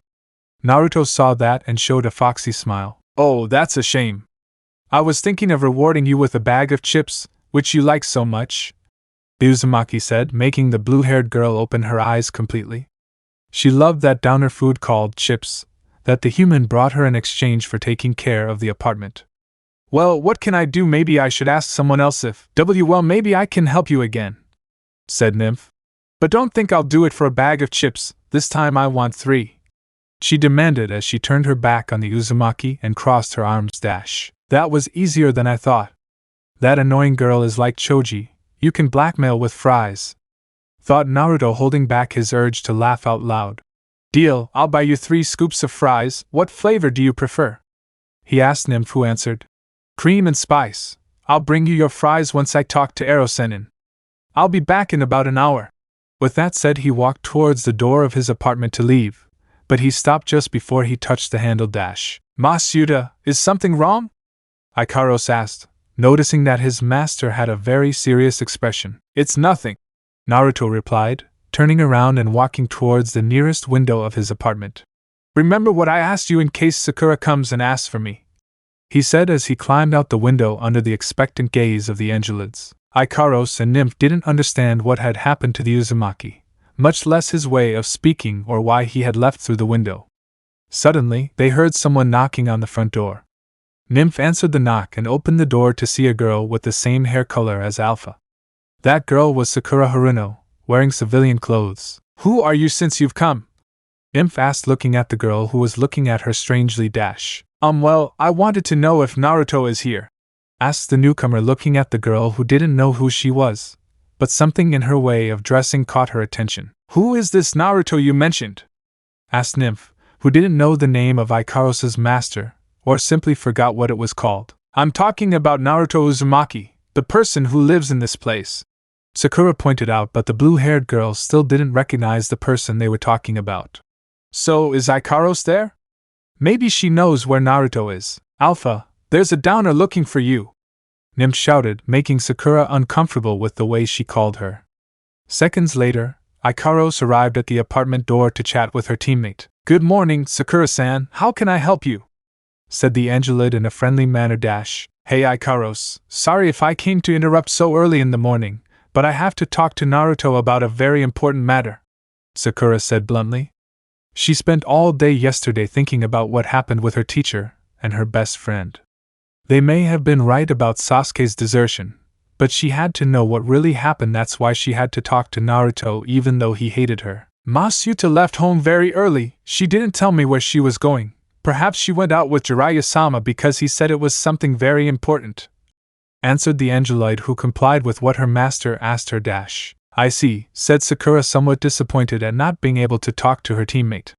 Naruto saw that and showed a foxy smile. Oh, that's a shame. I was thinking of rewarding you with a bag of chips, which you like so much, Uzumaki said, making the blue-haired girl open her eyes completely. She loved that downer food called chips, that the human brought her in exchange for taking care of the apartment. Well, what can I do? Maybe I should ask someone else if well, maybe I can help you again, said Nymph. But don't think I'll do it for a bag of chips, this time I want 3. She demanded as she turned her back on the Uzumaki and crossed her arms. That was easier than I thought. That annoying girl is like Choji, you can blackmail with fries, thought Naruto, holding back his urge to laugh out loud. Deal, I'll buy you 3 scoops of fries. What flavor do you prefer? He asked Nymph, who answered, Cream and spice. I'll bring you your fries once I talk to Ero-sennin. I'll be back in about an hour. With that said, he walked towards the door of his apartment to leave, but he stopped just before he touched the handle. Masuda, is something wrong? Ikaros asked, noticing that his master had a very serious expression. It's nothing, Naruto replied, turning around and walking towards the nearest window of his apartment. Remember what I asked you in case Sakura comes and asks for me, he said as he climbed out the window under the expectant gaze of the Angelids. Ikaros and Nymph didn't understand what had happened to the Uzumaki, much less his way of speaking or why he had left through the window. Suddenly, they heard someone knocking on the front door. Nymph answered the knock and opened the door to see a girl with the same hair color as Alpha. That girl was Sakura Haruno, wearing civilian clothes. Who are you since you've come? Nymph asked, looking at the girl who was looking at her strangely. Well, I wanted to know if Naruto is here, asked the newcomer, looking at the girl who didn't know who she was, but something in her way of dressing caught her attention. Who is this Naruto you mentioned? Asked Nymph, who didn't know the name of Ikaros's master, or simply forgot what it was called. I'm talking about Naruto Uzumaki, the person who lives in this place, Sakura pointed out, but the blue-haired girl still didn't recognize the person they were talking about. So, is Ikaros there? Maybe she knows where Naruto is. Alpha, there's a downer looking for you, Nymph shouted, making Sakura uncomfortable with the way she called her. Seconds later, Ikaros arrived at the apartment door to chat with her teammate. Good morning, Sakura-san, how can I help you? Said the Angelid in a friendly manner. Hey Ikaros, sorry if I came to interrupt so early in the morning, but I have to talk to Naruto about a very important matter, Sakura said bluntly. She spent all day yesterday thinking about what happened with her teacher and her best friend. They may have been right about Sasuke's desertion, but she had to know what really happened. That's why she had to talk to Naruto even though he hated her. Masuda left home very early. She didn't tell me where she was going. Perhaps she went out with Jiraiya-sama because he said it was something very important, answered the Angeloid, who complied with what her master asked her. I see, said Sakura, somewhat disappointed at not being able to talk to her teammate.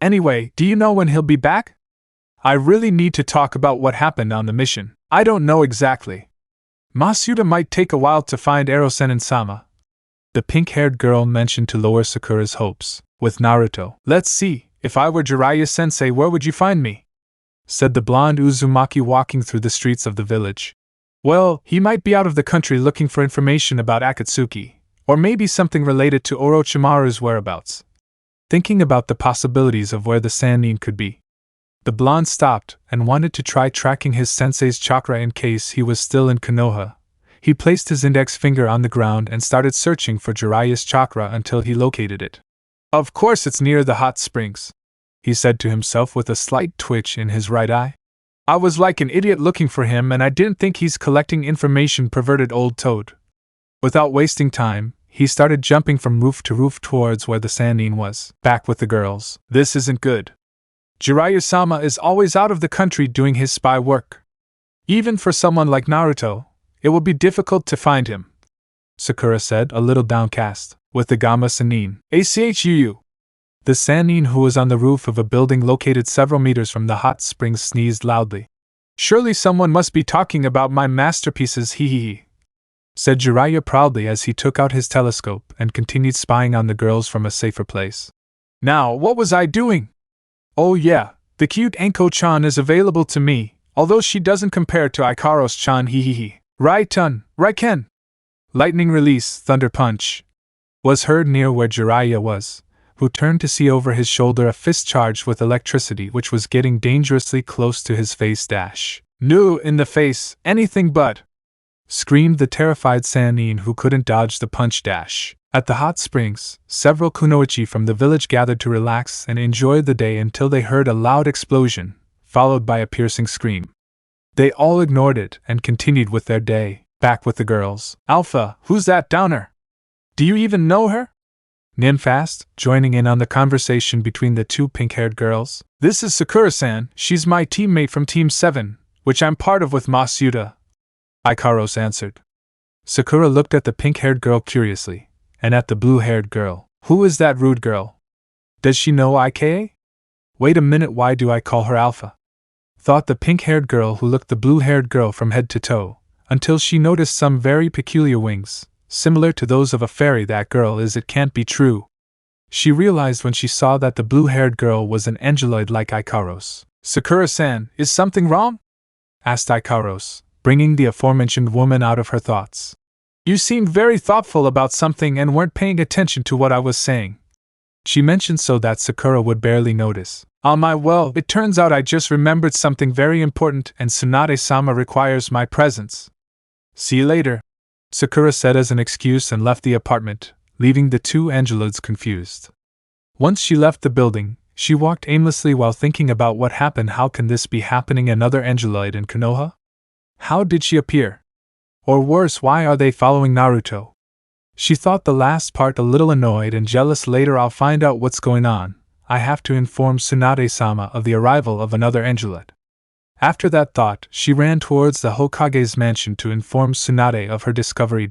Anyway, do you know when he'll be back? I really need to talk about what happened on the mission. I don't know exactly. Masuda might take a while to find Ero-sennin-sama, the pink-haired girl mentioned to lower Sakura's hopes. With Naruto, let's see, if I were Jiraiya-sensei, where would you find me? Said the blonde Uzumaki, walking through the streets of the village. Well, he might be out of the country looking for information about Akatsuki, or maybe something related to Orochimaru's whereabouts. Thinking about the possibilities of where the Sannin could be, the blonde stopped and wanted to try tracking his sensei's chakra in case he was still in Konoha. He placed his index finger on the ground and started searching for Jiraiya's chakra until he located it. Of course it's near the hot springs, he said to himself with a slight twitch in his right eye. I was like an idiot looking for him, and I didn't think he's collecting information, perverted old toad. Without wasting time, he started jumping from roof to roof towards where the Sannin was. Back with the girls. This isn't good. Jiraiya-sama is always out of the country doing his spy work. Even for someone like Naruto, it will be difficult to find him, Sakura said, a little downcast. With the Gamma Sannin, ACHUU. The Sannin, who was on the roof of a building located several meters from the hot springs, sneezed loudly. Surely someone must be talking about my masterpieces, hee, said Jiraiya proudly as he took out his telescope and continued spying on the girls from a safer place. Now, what was I doing? Oh yeah, the cute Anko-chan is available to me, although she doesn't compare to Ikaros-chan, hee. Right-tun, Raiken! Lightning release, thunder punch, was heard near where Jiraiya was, who turned to see over his shoulder a fist charged with electricity which was getting dangerously close to his face. No, in the face, anything but! Screamed the terrified Sannin who couldn't dodge the punch. At the hot springs, several kunoichi from the village gathered to relax and enjoy the day until they heard a loud explosion, followed by a piercing scream. They all ignored it and continued with their day, back with the girls. Alpha, who's that downer? Do you even know her? Nymph asked, joining in on the conversation between the two pink-haired girls. This is Sakura-san, she's my teammate from Team 7, which I'm part of with Masuda, Ikaros answered. Sakura looked at the pink-haired girl curiously, and at the blue-haired girl. Who is that rude girl? Does she know Ika? Wait a minute, why do I call her Alpha? Thought the pink-haired girl who looked the blue-haired girl from head to toe, until she noticed some very peculiar wings, similar to those of a fairy. That girl is, it can't be true. She realized when she saw that the blue-haired girl was an angeloid like Ikaros. Sakura-san, is something wrong? Asked Ikaros, bringing the aforementioned woman out of her thoughts. You seemed very thoughtful about something and weren't paying attention to what I was saying. She mentioned so that Sakura would barely notice. It turns out I just remembered something very important and Tsunade-sama requires my presence. See you later, Sakura said as an excuse and left the apartment, leaving the two angeloids confused. Once she left the building, she walked aimlessly while thinking about what happened. How can this be happening? Another angeloid in Konoha? How did she appear? Or worse, why are they following Naruto? She thought the last part a little annoyed and jealous. Later I'll find out what's going on. I have to inform Tsunade-sama of the arrival of another angeloid. After that thought, she ran towards the Hokage's mansion to inform Tsunade of her discovery.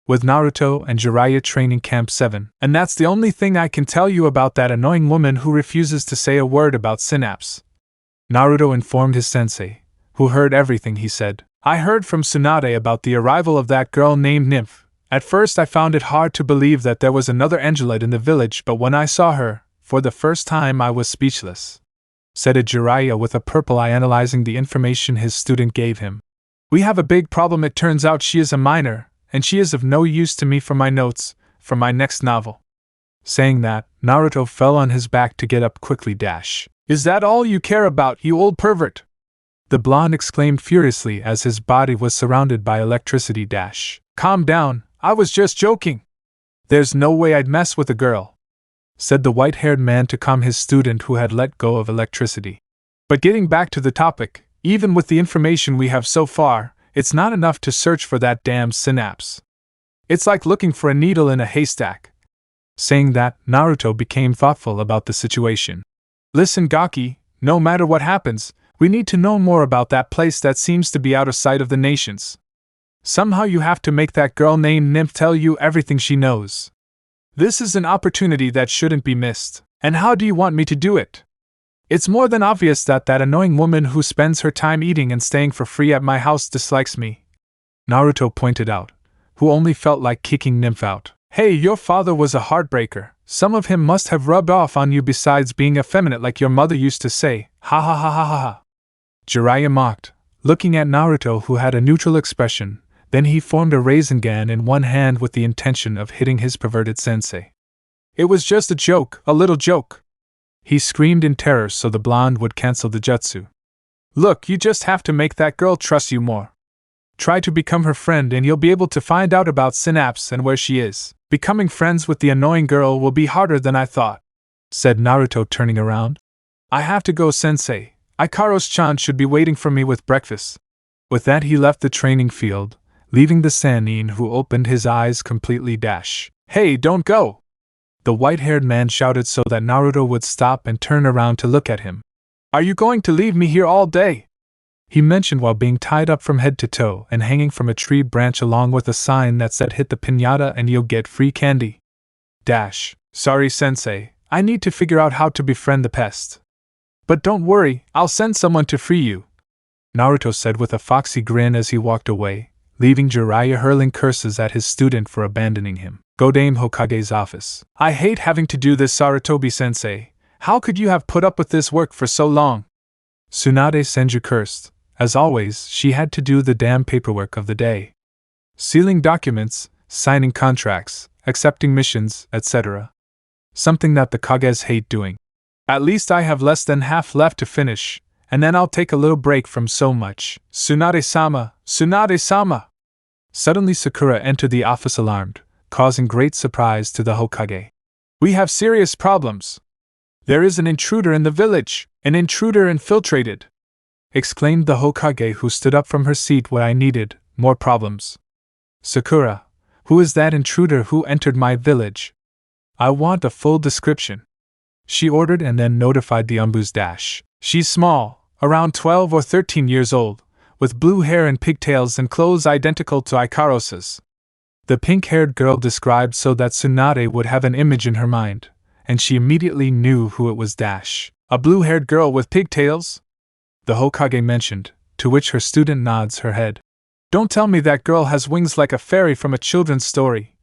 With Naruto and Jiraiya training Camp 7. And that's the only thing I can tell you about that annoying woman who refuses to say a word about synapse. Naruto informed his sensei, who heard everything he said. I heard from Tsunade about the arrival of that girl named Nymph. At first I found it hard to believe that there was another angeloid in the village, but when I saw her, for the first time I was speechless, said Jiraiya with a purple eye analyzing the information his student gave him. We have a big problem. It turns out she is a minor, and she is of no use to me for my notes, for my next novel. Saying that, Naruto fell on his back to get up quickly. Is that all you care about, you old pervert? The blonde exclaimed furiously as his body was surrounded by electricity. Calm down, I was just joking. There's no way I'd mess with a girl, said the white-haired man to calm his student who had let go of electricity. But getting back to the topic, even with the information we have so far, it's not enough to search for that damn synapse. It's like looking for a needle in a haystack. Saying that, Naruto became thoughtful about the situation. Listen, Gaki, no matter what happens, we need to know more about that place that seems to be out of sight of the nations. Somehow you have to make that girl named Nymph tell you everything she knows. This is an opportunity that shouldn't be missed. And how do you want me to do it? It's more than obvious that that annoying woman who spends her time eating and staying for free at my house dislikes me, Naruto pointed out, who only felt like kicking Nymph out. Hey, your father was a heartbreaker. Some of him must have rubbed off on you besides being effeminate like your mother used to say. Ha ha ha ha ha ha. Jiraiya mocked, looking at Naruto who had a neutral expression. Then he formed a Rasengan in one hand with the intention of hitting his perverted sensei. It was just a joke, a little joke. He screamed in terror so the blonde would cancel the jutsu. Look, you just have to make that girl trust you more. Try to become her friend and you'll be able to find out about Synapse and where she is. Becoming friends with the annoying girl will be harder than I thought, said Naruto turning around. I have to go, sensei. Ikaros-chan should be waiting for me with breakfast. With that he left the training field, leaving the Sannin who opened his eyes completely. Hey, don't go! The white-haired man shouted so that Naruto would stop and turn around to look at him. Are you going to leave me here all day? He mentioned while being tied up from head to toe and hanging from a tree branch along with a sign that said hit the piñata and you'll get free candy. Sorry, sensei, I need to figure out how to befriend the pest. But don't worry, I'll send someone to free you. Naruto said with a foxy grin as he walked away, leaving Jiraiya hurling curses at his student for abandoning him. Godame Hokage's office. I hate having to do this, Sarutobi-sensei. How could you have put up with this work for so long? Tsunade Senju cursed. As always, she had to do the damn paperwork of the day. Sealing documents, signing contracts, accepting missions, etc. Something that the Kages hate doing. At least I have less than half left to finish, and then I'll take a little break from so much. Tsunade-sama! Tsunade-sama! Suddenly Sakura entered the office alarmed, causing great surprise to the Hokage. We have serious problems. There is an intruder in the village, an intruder infiltrated, exclaimed the Hokage, who stood up from her seat. What I needed, more problems. Sakura, who is that intruder who entered my village? I want a full description, she ordered, and then notified the Anbu's dash. She's small, around 12 or 13 years old, with blue hair and pigtails and clothes identical to Ikaros's. The pink-haired girl described so that Tsunade would have an image in her mind, and she immediately knew who it was. Dash. A blue-haired girl with pigtails? The Hokage mentioned, to which her student nods her head. Don't tell me that girl has wings like a fairy from a children's story.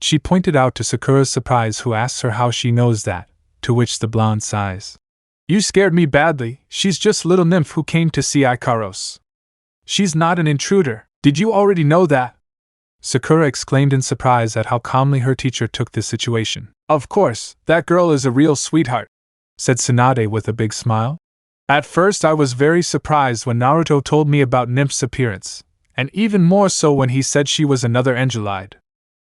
She pointed out to Sakura's surprise, who asks her how she knows that, to which the blonde sighs. You scared me badly. She's just little nymph who came to see Ikaros. She's not an intruder. Did you already know that? Sakura exclaimed in surprise at how calmly her teacher took the situation. Of course, that girl is a real sweetheart, said Tsunade with a big smile. At first I was very surprised when Naruto told me about Nymph's appearance, and even more so when he said she was another Angelide.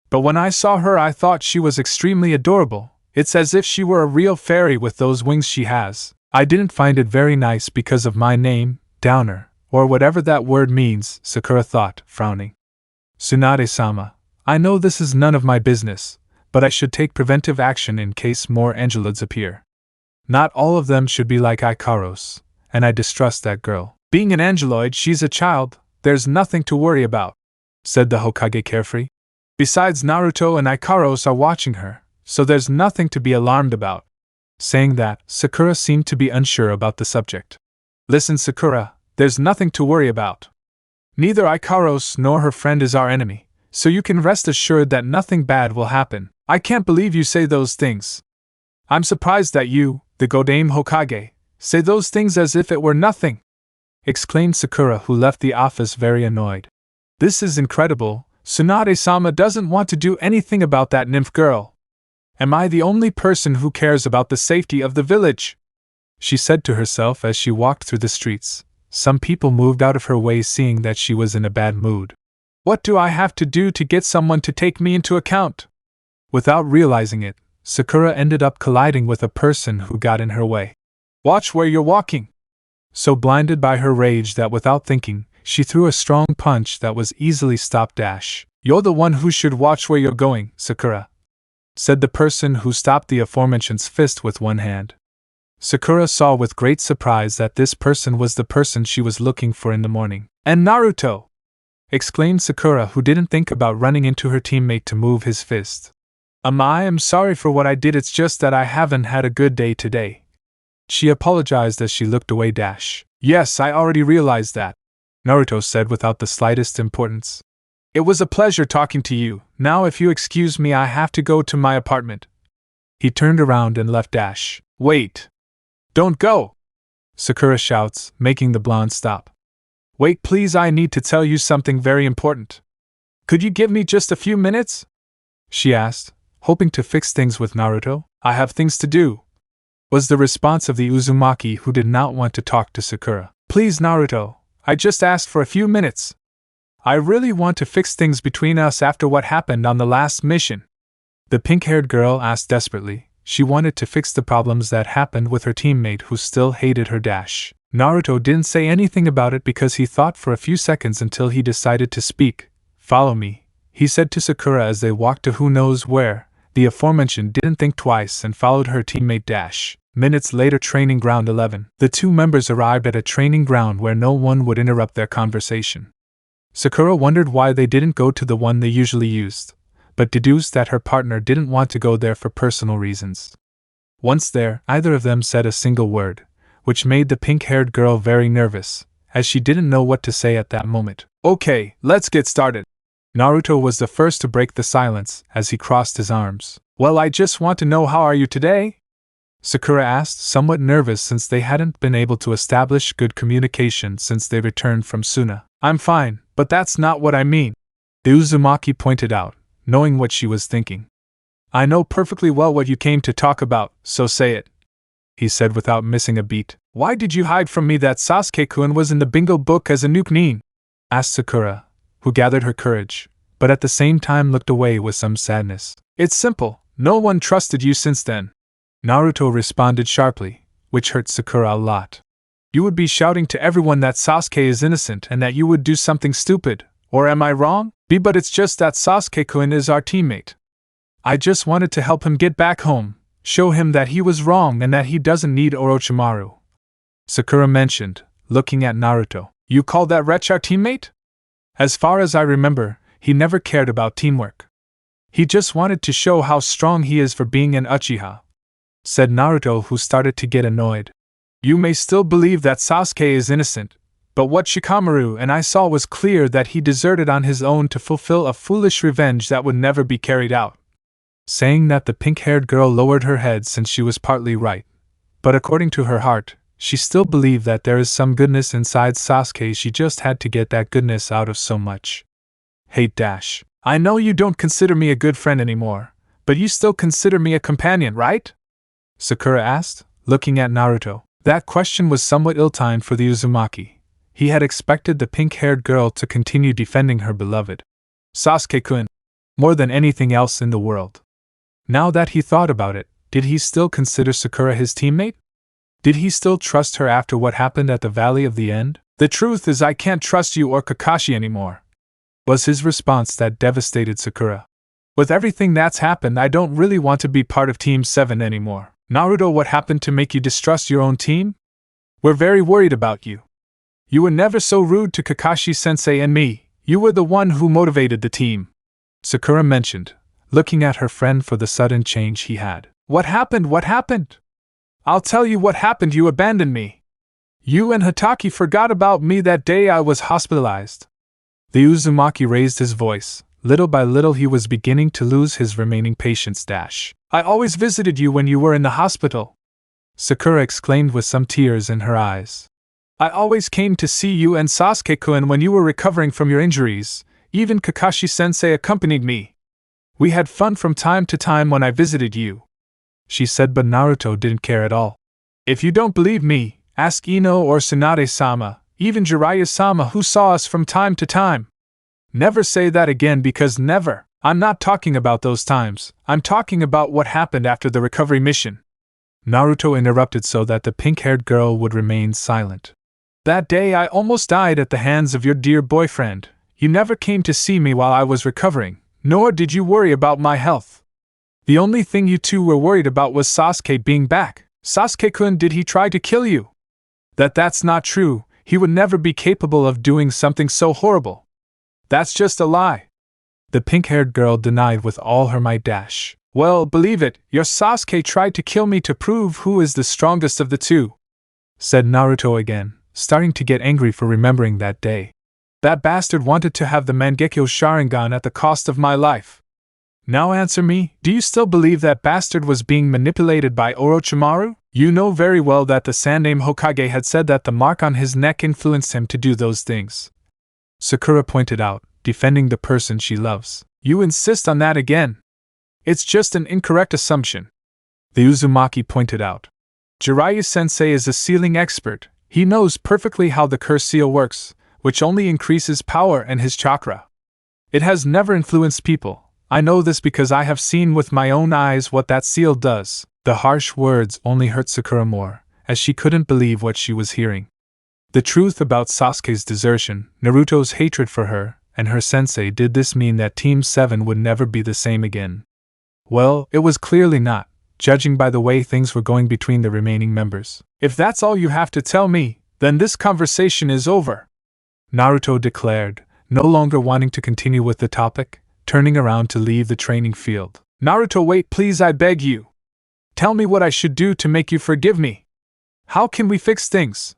But when I saw her I thought she was extremely adorable. It's as if she were a real fairy with those wings she has. I didn't find it very nice because of my name, Downer, or whatever that word means, Sakura thought, frowning. Tsunade-sama, I know this is none of my business, but I should take preventive action in case more Angelids appear. Not all of them should be like Ikaros, and I distrust that girl. Being an Angeloid, she's a child, there's nothing to worry about, said the Hokage carefree. Besides, Naruto and Ikaros are watching her, so there's nothing to be alarmed about. Saying that, Sakura seemed to be unsure about the subject. Listen, Sakura, there's nothing to worry about. Neither Ikaros nor her friend is our enemy, so you can rest assured that nothing bad will happen. I can't believe you say those things. I'm surprised that you, the Godame Hokage, say those things as if it were nothing, exclaimed Sakura, who left the office very annoyed. This is incredible. Tsunade-sama doesn't want to do anything about that nymph girl. Am I the only person who cares about the safety of the village? She said to herself as she walked through the streets. Some people moved out of her way, seeing that she was in a bad mood. What do I have to do to get someone to take me into account? Without realizing it, Sakura ended up colliding with a person who got in her way. Watch where you're walking! So blinded by her rage that without thinking, she threw a strong punch that was easily stopped. You're the one who should watch where you're going, Sakura, said the person who stopped the aforementioned's fist with one hand. Sakura saw with great surprise that this person was the person she was looking for in the morning. And Naruto! Exclaimed Sakura, who didn't think about running into her teammate to move his fist. I am sorry for what I did, it's just that I haven't had a good day today. She apologized as she looked away. Yes, I already realized that, Naruto said without the slightest importance. It was a pleasure talking to you. Now if you excuse me, I have to go to my apartment. He turned around and left. Wait! Don't go! Sakura shouts, making the blonde stop. Wait please, I need to tell you something very important. Could you give me just a few minutes? She asked, hoping to fix things with Naruto. I have things to do, was the response of the Uzumaki, who did not want to talk to Sakura. Please Naruto, I just asked for a few minutes. I really want to fix things between us after what happened on the last mission. The pink-haired girl asked desperately. She wanted to fix the problems that happened with her teammate who still hated her. Naruto didn't say anything about it because he thought for a few seconds until he decided to speak. Follow me, he said to Sakura as they walked to who knows where. The aforementioned didn't think twice and followed her teammate. Minutes later, Training Ground 11. The two members arrived at a training ground where no one would interrupt their conversation. Sakura wondered why they didn't go to the one they usually used, but deduced that her partner didn't want to go there for personal reasons. Once there, neither of them said a single word, which made the pink-haired girl very nervous, as she didn't know what to say at that moment. Okay, let's get started. Naruto was the first to break the silence as he crossed his arms. Well, I just want to know, how are you today? Sakura asked, somewhat nervous since they hadn't been able to establish good communication since they returned from Suna. I'm fine, but that's not what I mean, the Uzumaki pointed out, knowing what she was thinking. I know perfectly well what you came to talk about, so say it, he said without missing a beat. Why did you hide from me that Sasuke-kun was in the bingo book as a nuke-nin? Asked Sakura, who gathered her courage, but at the same time looked away with some sadness. It's simple, no one trusted you since then, Naruto responded sharply, which hurt Sakura a lot. You would be shouting to everyone that Sasuke is innocent and that you would do something stupid, or am I wrong? But it's just that Sasuke-kun is our teammate. I just wanted to help him get back home, show him that he was wrong and that he doesn't need Orochimaru, Sakura mentioned, looking at Naruto. You call that wretch our teammate? As far as I remember, he never cared about teamwork. He just wanted to show how strong he is for being an Uchiha, said Naruto, who started to get annoyed. You may still believe that Sasuke is innocent, but what Shikamaru and I saw was clear that he deserted on his own to fulfill a foolish revenge that would never be carried out. Saying that, the pink-haired girl lowered her head since she was partly right, but according to her heart, she still believed that there is some goodness inside Sasuke. She just had to get that goodness out of so much hate. I know you don't consider me a good friend anymore, but you still consider me a companion, right? Sakura asked, looking at Naruto. That question was somewhat ill-timed for the Uzumaki. He had expected the pink-haired girl to continue defending her beloved Sasuke-kun more than anything else in the world. Now that he thought about it, did he still consider Sakura his teammate? Did he still trust her after what happened at the Valley of the End? The truth is, I can't trust you or Kakashi anymore, was his response that devastated Sakura. With everything that's happened, I don't really want to be part of Team 7 anymore. Naruto, what happened to make you distrust your own team? We're very worried about you. You were never so rude to Kakashi-sensei and me. You were the one who motivated the team, Sakura mentioned, looking at her friend for the sudden change he had. What happened? What happened? I'll tell you what happened. You abandoned me. You and Hatake forgot about me that day I was hospitalized. The Uzumaki raised his voice. Little by little he was beginning to lose his remaining patience. I always visited you when you were in the hospital, Sakura exclaimed with some tears in her eyes. I always came to see you and Sasuke-kun when you were recovering from your injuries. Even Kakashi-sensei accompanied me. We had fun from time to time when I visited you, she said, but Naruto didn't care at all. If you don't believe me, ask Ino or Tsunade-sama, even Jiraiya-sama, who saw us from time to time. Never say that again, because never. I'm not talking about those times, I'm talking about what happened after the recovery mission. Naruto interrupted so that the pink-haired girl would remain silent. That day I almost died at the hands of your dear boyfriend. You never came to see me while I was recovering, nor did you worry about my health. The only thing you two were worried about was Sasuke being back. Sasuke-kun, did he try to kill you? That's not true. He would never be capable of doing something so horrible. That's just a lie, the pink-haired girl denied with all her might. Well, believe it, your Sasuke tried to kill me to prove who is the strongest of the two, said Naruto again, starting to get angry for remembering that day. That bastard wanted to have the Maguekio Sharingan at the cost of my life. Now answer me, do you still believe that bastard was being manipulated by Orochimaru? You know very well that the Sandaime Hokage had said that the mark on his neck influenced him to do those things, Sakura pointed out, defending the person she loves. You insist on that again. It's just an incorrect assumption, the Uzumaki pointed out. Jiraiya-sensei is a sealing expert. He knows perfectly how the curse seal works, which only increases power and his chakra. It has never influenced people. I know this because I have seen with my own eyes what that seal does. The harsh words only hurt Sakura more, as she couldn't believe what she was hearing. The truth about Sasuke's desertion, Naruto's hatred for her, and her sensei, did this mean that Team 7 would never be the same again? Well, it was clearly not, judging by the way things were going between the remaining members. If that's all you have to tell me, then this conversation is over, Naruto declared, no longer wanting to continue with the topic, turning around to leave the training field. Naruto, wait, please, I beg you. Tell me what I should do to make you forgive me. How can we fix things?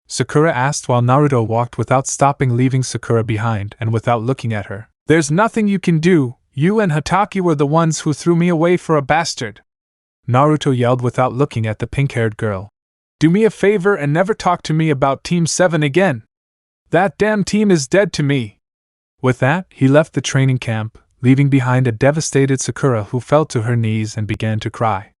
Sakura asked while Naruto walked without stopping, leaving Sakura behind and without looking at her. There's nothing you can do, you and Hatake were the ones who threw me away for a bastard. Naruto yelled without looking at the pink-haired girl. Do me a favor and never talk to me about Team 7 again. That damn team is dead to me. With that, he left the training camp, leaving behind a devastated Sakura who fell to her knees and began to cry.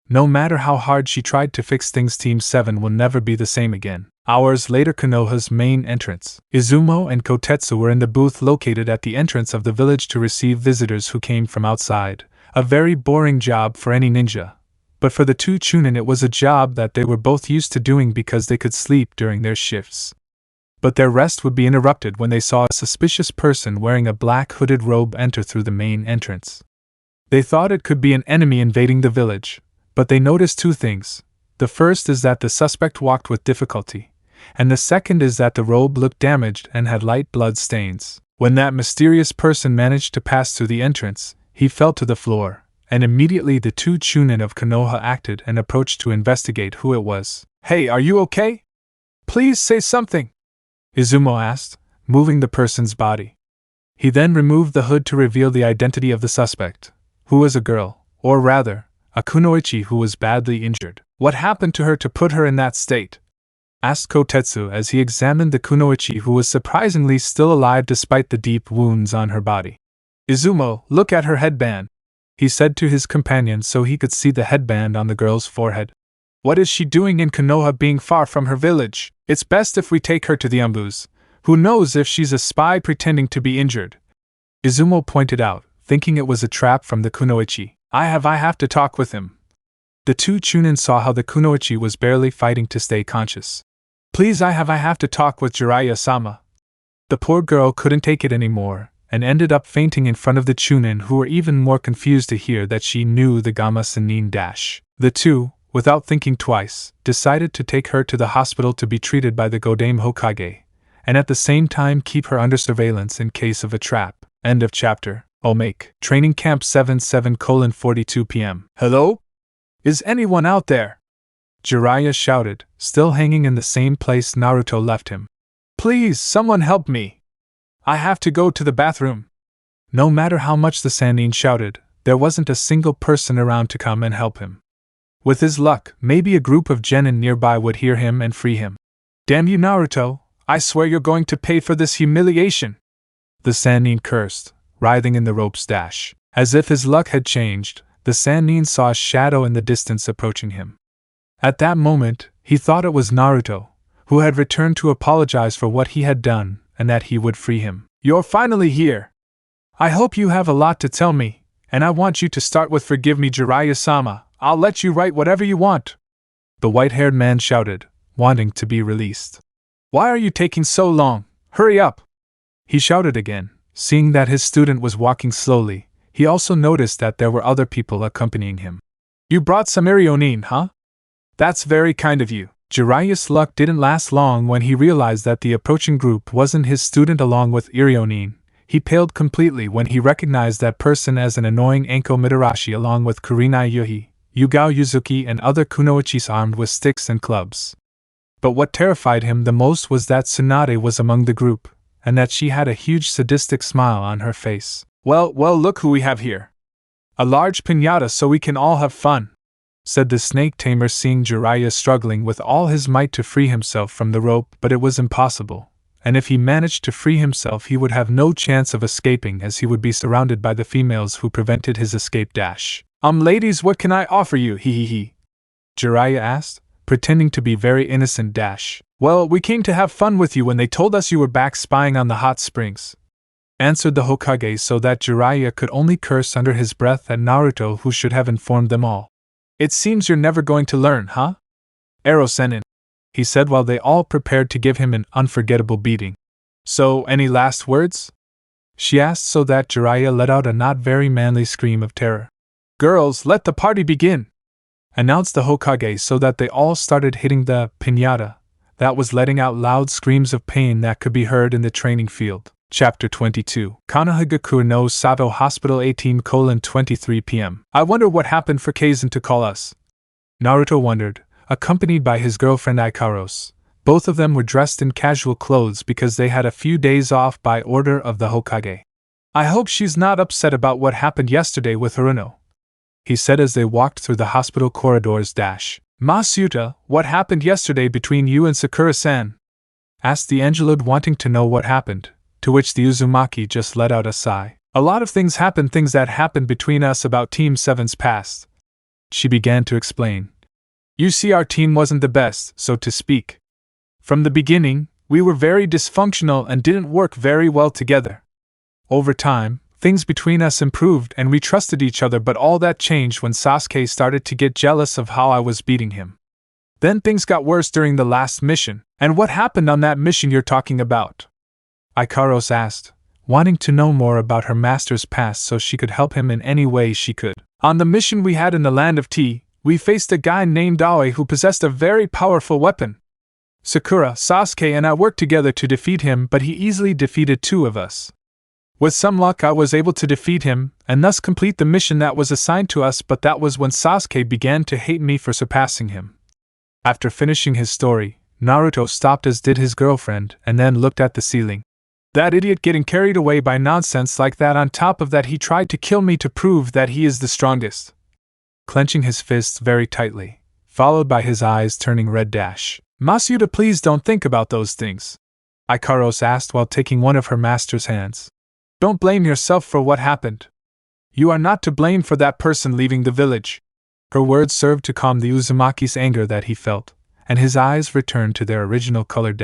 No matter how hard she tried to fix things, Team 7 will never be the same again. Hours later, Konoha's main entrance. Izumo and Kotetsu were in the booth located at the entrance of the village to receive visitors who came from outside. A very boring job for any ninja. But for the two Chunin it was a job that they were both used to doing because they could sleep during their shifts. But their rest would be interrupted when they saw a suspicious person wearing a black hooded robe enter through the main entrance. They thought it could be an enemy invading the village, but they noticed two things. The first is that the suspect walked with difficulty, and the second is that the robe looked damaged and had light blood stains. When that mysterious person managed to pass through the entrance, he fell to the floor, and immediately the two Chunin of Konoha acted and approached to investigate who it was. Hey, are you okay? Please say something, Izumo asked, moving the person's body. He then removed the hood to reveal the identity of the suspect, who was a girl, or rather, a kunoichi who was badly injured. What happened to her to put her in that state? Asked Kotetsu as he examined the kunoichi, who was surprisingly still alive despite the deep wounds on her body. Izumo, look at her headband, he said to his companion so he could see the headband on the girl's forehead. What is she doing in Konoha, being far from her village? It's best if we take her to the Anbus. Who knows if she's a spy pretending to be injured? Izumo pointed out, thinking it was a trap from the kunoichi. I have to talk with him. The two Chunin saw how the kunoichi was barely fighting to stay conscious. Please, I have to talk with Jiraiya-sama. The poor girl couldn't take it anymore, and ended up fainting in front of the Chunin, who were even more confused to hear that she knew the Gamma Sennin dash. The two, without thinking twice, decided to take her to the hospital to be treated by the Godame Hokage, and at the same time keep her under surveillance in case of a trap. End of chapter. Omake. Training Camp 77:42 p.m. Hello? Is anyone out there? Jiraiya shouted, still hanging in the same place Naruto left him. Please, someone help me. I have to go to the bathroom. No matter how much the Sannin shouted, there wasn't a single person around to come and help him. With his luck, maybe a group of genin nearby would hear him and free him. Damn you, Naruto, I swear you're going to pay for this humiliation. The Sannin cursed, writhing in the rope's dash. As if his luck had changed, the Sannin saw a shadow in the distance approaching him. At that moment, he thought it was Naruto, who had returned to apologize for what he had done, and that he would free him. You're finally here. I hope you have a lot to tell me, and I want you to start with forgive me, Jiraiya-sama. I'll let you write whatever you want. The white-haired man shouted, wanting to be released. Why are you taking so long? Hurry up! He shouted again. Seeing that his student was walking slowly, he also noticed that there were other people accompanying him. You brought some Irionin, huh? That's very kind of you. Jiraiya's luck didn't last long when he realized that the approaching group wasn't his student along with Irionin. He paled completely when he recognized that person as an annoying Anko Mitarashi along with Kurenai Yuhi, Yugao Yuzuki and other kunoichis armed with sticks and clubs. But what terrified him the most was that Tsunade was among the group, and that she had a huge sadistic smile on her face. Well, look who we have here. A large piñata so we can all have fun, said the snake tamer, seeing Jiraiya struggling with all his might to free himself from the rope, but it was impossible, and if he managed to free himself he would have no chance of escaping as he would be surrounded by the females who prevented his escape dash. Ladies, what can I offer you, he? Jiraiya asked, pretending to be very innocent dash. Well, we came to have fun with you when they told us you were back spying on the hot springs, answered the Hokage, so that Jiraiya could only curse under his breath at Naruto, who should have informed them all. It seems you're never going to learn, huh? Ero Sennin, he said while they all prepared to give him an unforgettable beating. So, any last words? She asked, so that Jiraiya let out a not very manly scream of terror. Girls, let the party begin, announced the Hokage, so that they all started hitting the piñata, that was letting out loud screams of pain that could be heard in the training field. Chapter 22. Konohagakure no Sato Hospital 18:23 p.m. I wonder what happened for Kaisen to call us. Naruto wondered, accompanied by his girlfriend Ikaros. Both of them were dressed in casual clothes because they had a few days off by order of the Hokage. "I hope she's not upset about what happened yesterday with Haruno," he said as they walked through the hospital corridors. "Masuta, what happened yesterday between you and Sakura-san?" asked the Angelud, wanting to know what happened, to which the Uzumaki just let out a sigh. "A lot of things that happened between us about Team 7's past," she began to explain. "You see, our team wasn't the best, so to speak. From the beginning, we were very dysfunctional and didn't work very well together. Over time, things between us improved and we trusted each other, but all that changed when Sasuke started to get jealous of how I was beating him. Then things got worse during the last mission." "And what happened on that mission you're talking about?" Ikaros asked, wanting to know more about her master's past so she could help him in any way she could. "On the mission we had in the Land of Tea, we faced a guy named Aoi who possessed a very powerful weapon. Sakura, Sasuke and I worked together to defeat him, but he easily defeated two of us. With some luck I was able to defeat him, and thus complete the mission that was assigned to us, but that was when Sasuke began to hate me for surpassing him." After finishing his story, Naruto stopped, as did his girlfriend, and then looked at the ceiling. "That idiot getting carried away by nonsense like that. On top of that, he tried to kill me to prove that he is the strongest." Clenching his fists very tightly, followed by his eyes turning red. "Masuda, please don't think about those things," Ikaros asked while taking one of her master's hands. "Don't blame yourself for what happened. You are not to blame for that person leaving the village." Her words served to calm the Uzumaki's anger that he felt, and his eyes returned to their original color.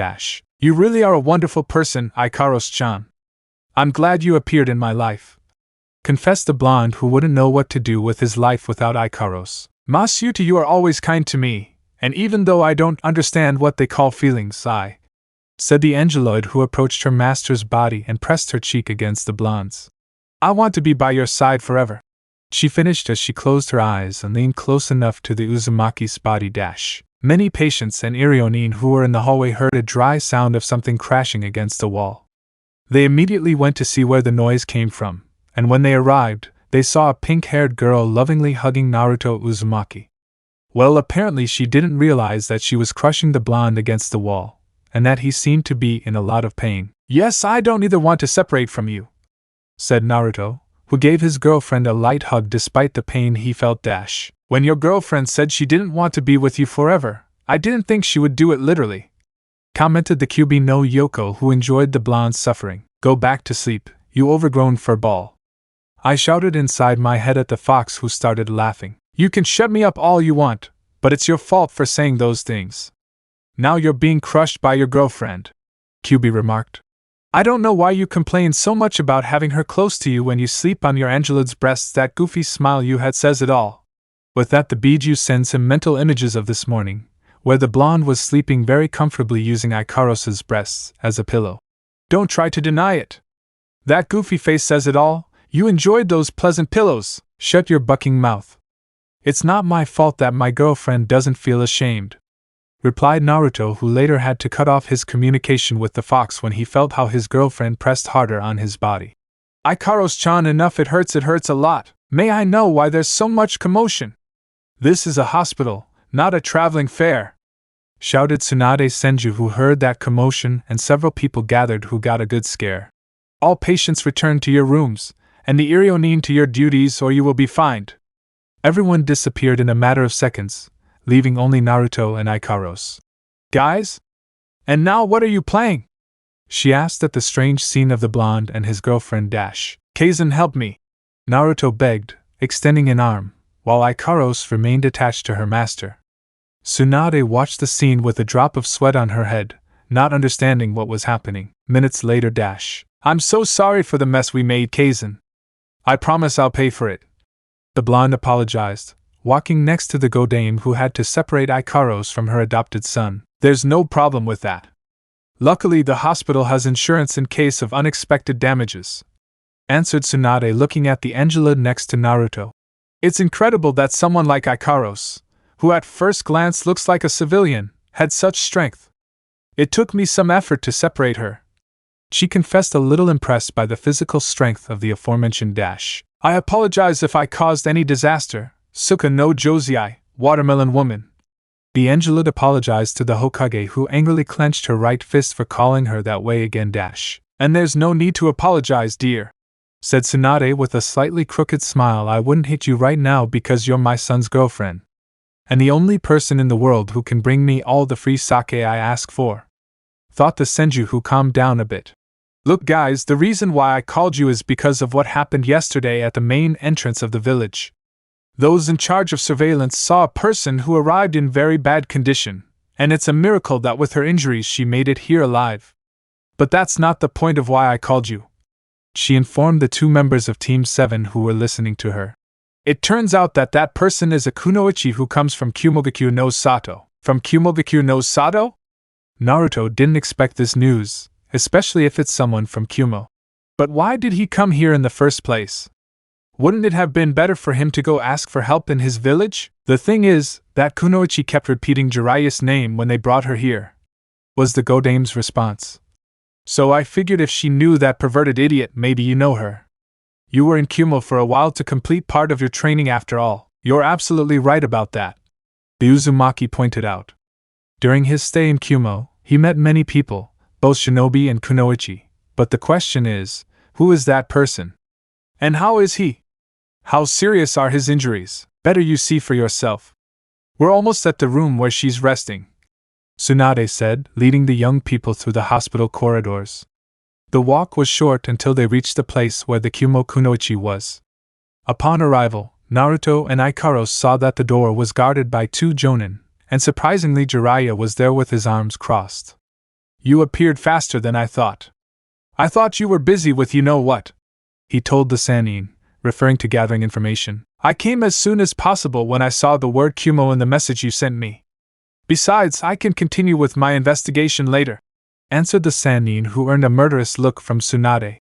"You really are a wonderful person, Ikaros-chan. I'm glad you appeared in my life," confessed the blonde, who wouldn't know what to do with his life without Ikaros. "Masuta, you are always kind to me, and even though I don't understand what they call feelings, said the Angeloid, who approached her master's body and pressed her cheek against the blonde's. "I want to be by your side forever," she finished as she closed her eyes and leaned close enough to the Uzumaki's body. Many patients and Irionin who were in the hallway heard a dry sound of something crashing against the wall. They immediately went to see where the noise came from, and when they arrived, they saw a pink-haired girl lovingly hugging Naruto Uzumaki. Well, apparently she didn't realize that she was crushing the blonde against the wall, and that he seemed to be in a lot of pain. "Yes, I don't either want to separate from you," said Naruto, who gave his girlfriend a light hug despite the pain he felt. "When your girlfriend said she didn't want to be with you forever, I didn't think she would do it literally," commented the QB no Yoko, who enjoyed the blonde's suffering. "Go back to sleep, you overgrown furball," I shouted inside my head at the fox, who started laughing. "You can shut me up all you want, but it's your fault for saying those things. Now you're being crushed by your girlfriend," QB remarked. "I don't know why you complain so much about having her close to you when you sleep on your Angelud's breasts. That goofy smile you had says it all." With that, the Biju sends him mental images of this morning, where the blonde was sleeping very comfortably using Ikaros's breasts as a pillow. "Don't try to deny it. That goofy face says it all. You enjoyed those pleasant pillows. Shut your bucking mouth. It's not my fault that my girlfriend doesn't feel ashamed," replied Naruto, who later had to cut off his communication with the fox when he felt how his girlfriend pressed harder on his body. "Ikaros-chan, enough, it hurts a lot. May I know why there's so much commotion?" "This is a hospital, not a traveling fair," shouted Tsunade Senju, who heard that commotion, and several people gathered who got a good scare. "All patients return to your rooms, and the Irionin to your duties, or you will be fined." Everyone disappeared in a matter of seconds, leaving only Naruto and Ikaros. "Guys? And now what are you playing?" she asked at the strange scene of the blonde and his girlfriend. "Kaisen, help me," Naruto begged, extending an arm, while Ikaros remained attached to her master. Tsunade watched the scene with a drop of sweat on her head, not understanding what was happening. Minutes later. "I'm so sorry for the mess we made, Kaisen. I promise I'll pay for it," the blonde apologized, walking next to the Godame, who had to separate Ikaros from her adopted son. "There's no problem with that. Luckily, the hospital has insurance in case of unexpected damages," answered Tsunade, looking at the Angelud next to Naruto. "It's incredible that someone like Ikaros, who at first glance looks like a civilian, had such strength. It took me some effort to separate her," she confessed, a little impressed by the physical strength of the aforementioned. "I apologize if I caused any disaster, Suka no Josei, watermelon woman," The Angelid apologized to the Hokage, who angrily clenched her right fist for calling her that way again. And there's no need to apologize, dear, said Tsunade with a slightly crooked smile. I wouldn't hit you right now because you're my son's girlfriend. And the only person in the world who can bring me all the free sake I ask for. Thought the Senju, who calmed down a bit. Look guys, the reason why I called you is because of what happened yesterday at the main entrance of the village. Those in charge of surveillance saw a person who arrived in very bad condition, and it's a miracle that with her injuries she made it here alive. But that's not the point of why I called you, she informed the two members of Team 7 who were listening to her. It turns out that that person is a kunoichi who comes from Kumogaku no Sato. From Kumogaku no Sato? Naruto didn't expect this news, especially if it's someone from Kumo. But why did he come here in the first place? Wouldn't it have been better for him to go ask for help in his village? The thing is, that kunoichi kept repeating Jiraiya's name when they brought her here, was the Godame's response. So I figured if she knew that perverted idiot, maybe you know her. You were in Kumo for a while to complete part of your training after all. You're absolutely right about that, the Uzumaki pointed out. During his stay in Kumo, he met many people, both shinobi and kunoichi, but the question is, who is that person? And how is he? How serious are his injuries? Better you see for yourself. We're almost at the room where she's resting, Tsunade said, leading the young people through the hospital corridors. The walk was short until they reached the place where the Kumo kunoichi was. Upon arrival, Naruto and Ikaros saw that the door was guarded by two jonin, and surprisingly Jiraiya was there with his arms crossed. You appeared faster than I thought. I thought you were busy with you know what, he told the Sannin, referring to gathering information. I came as soon as possible when I saw the word Kumo in the message you sent me. Besides, I can continue with my investigation later, answered the Sannin, who earned a murderous look from Tsunade.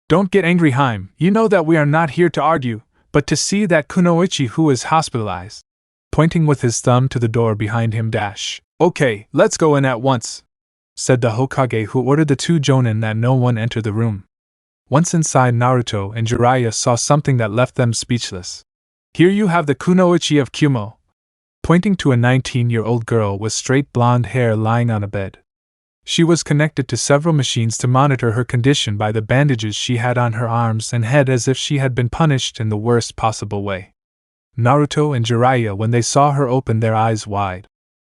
Don't get angry, Haim. You know that we are not here to argue, but to see that kunoichi who is hospitalized. Pointing with his thumb to the door behind him. Okay, let's go in at once, said the Hokage, who ordered the two jonin that no one enter the room. Once inside, Naruto and Jiraiya saw something that left them speechless. Here you have the kunoichi of Kumo, pointing to a 19-year-old girl with straight blonde hair lying on a bed. She was connected to several machines to monitor her condition by the bandages she had on her arms and head, as if she had been punished in the worst possible way. Naruto and Jiraiya, when they saw her, opened their eyes wide.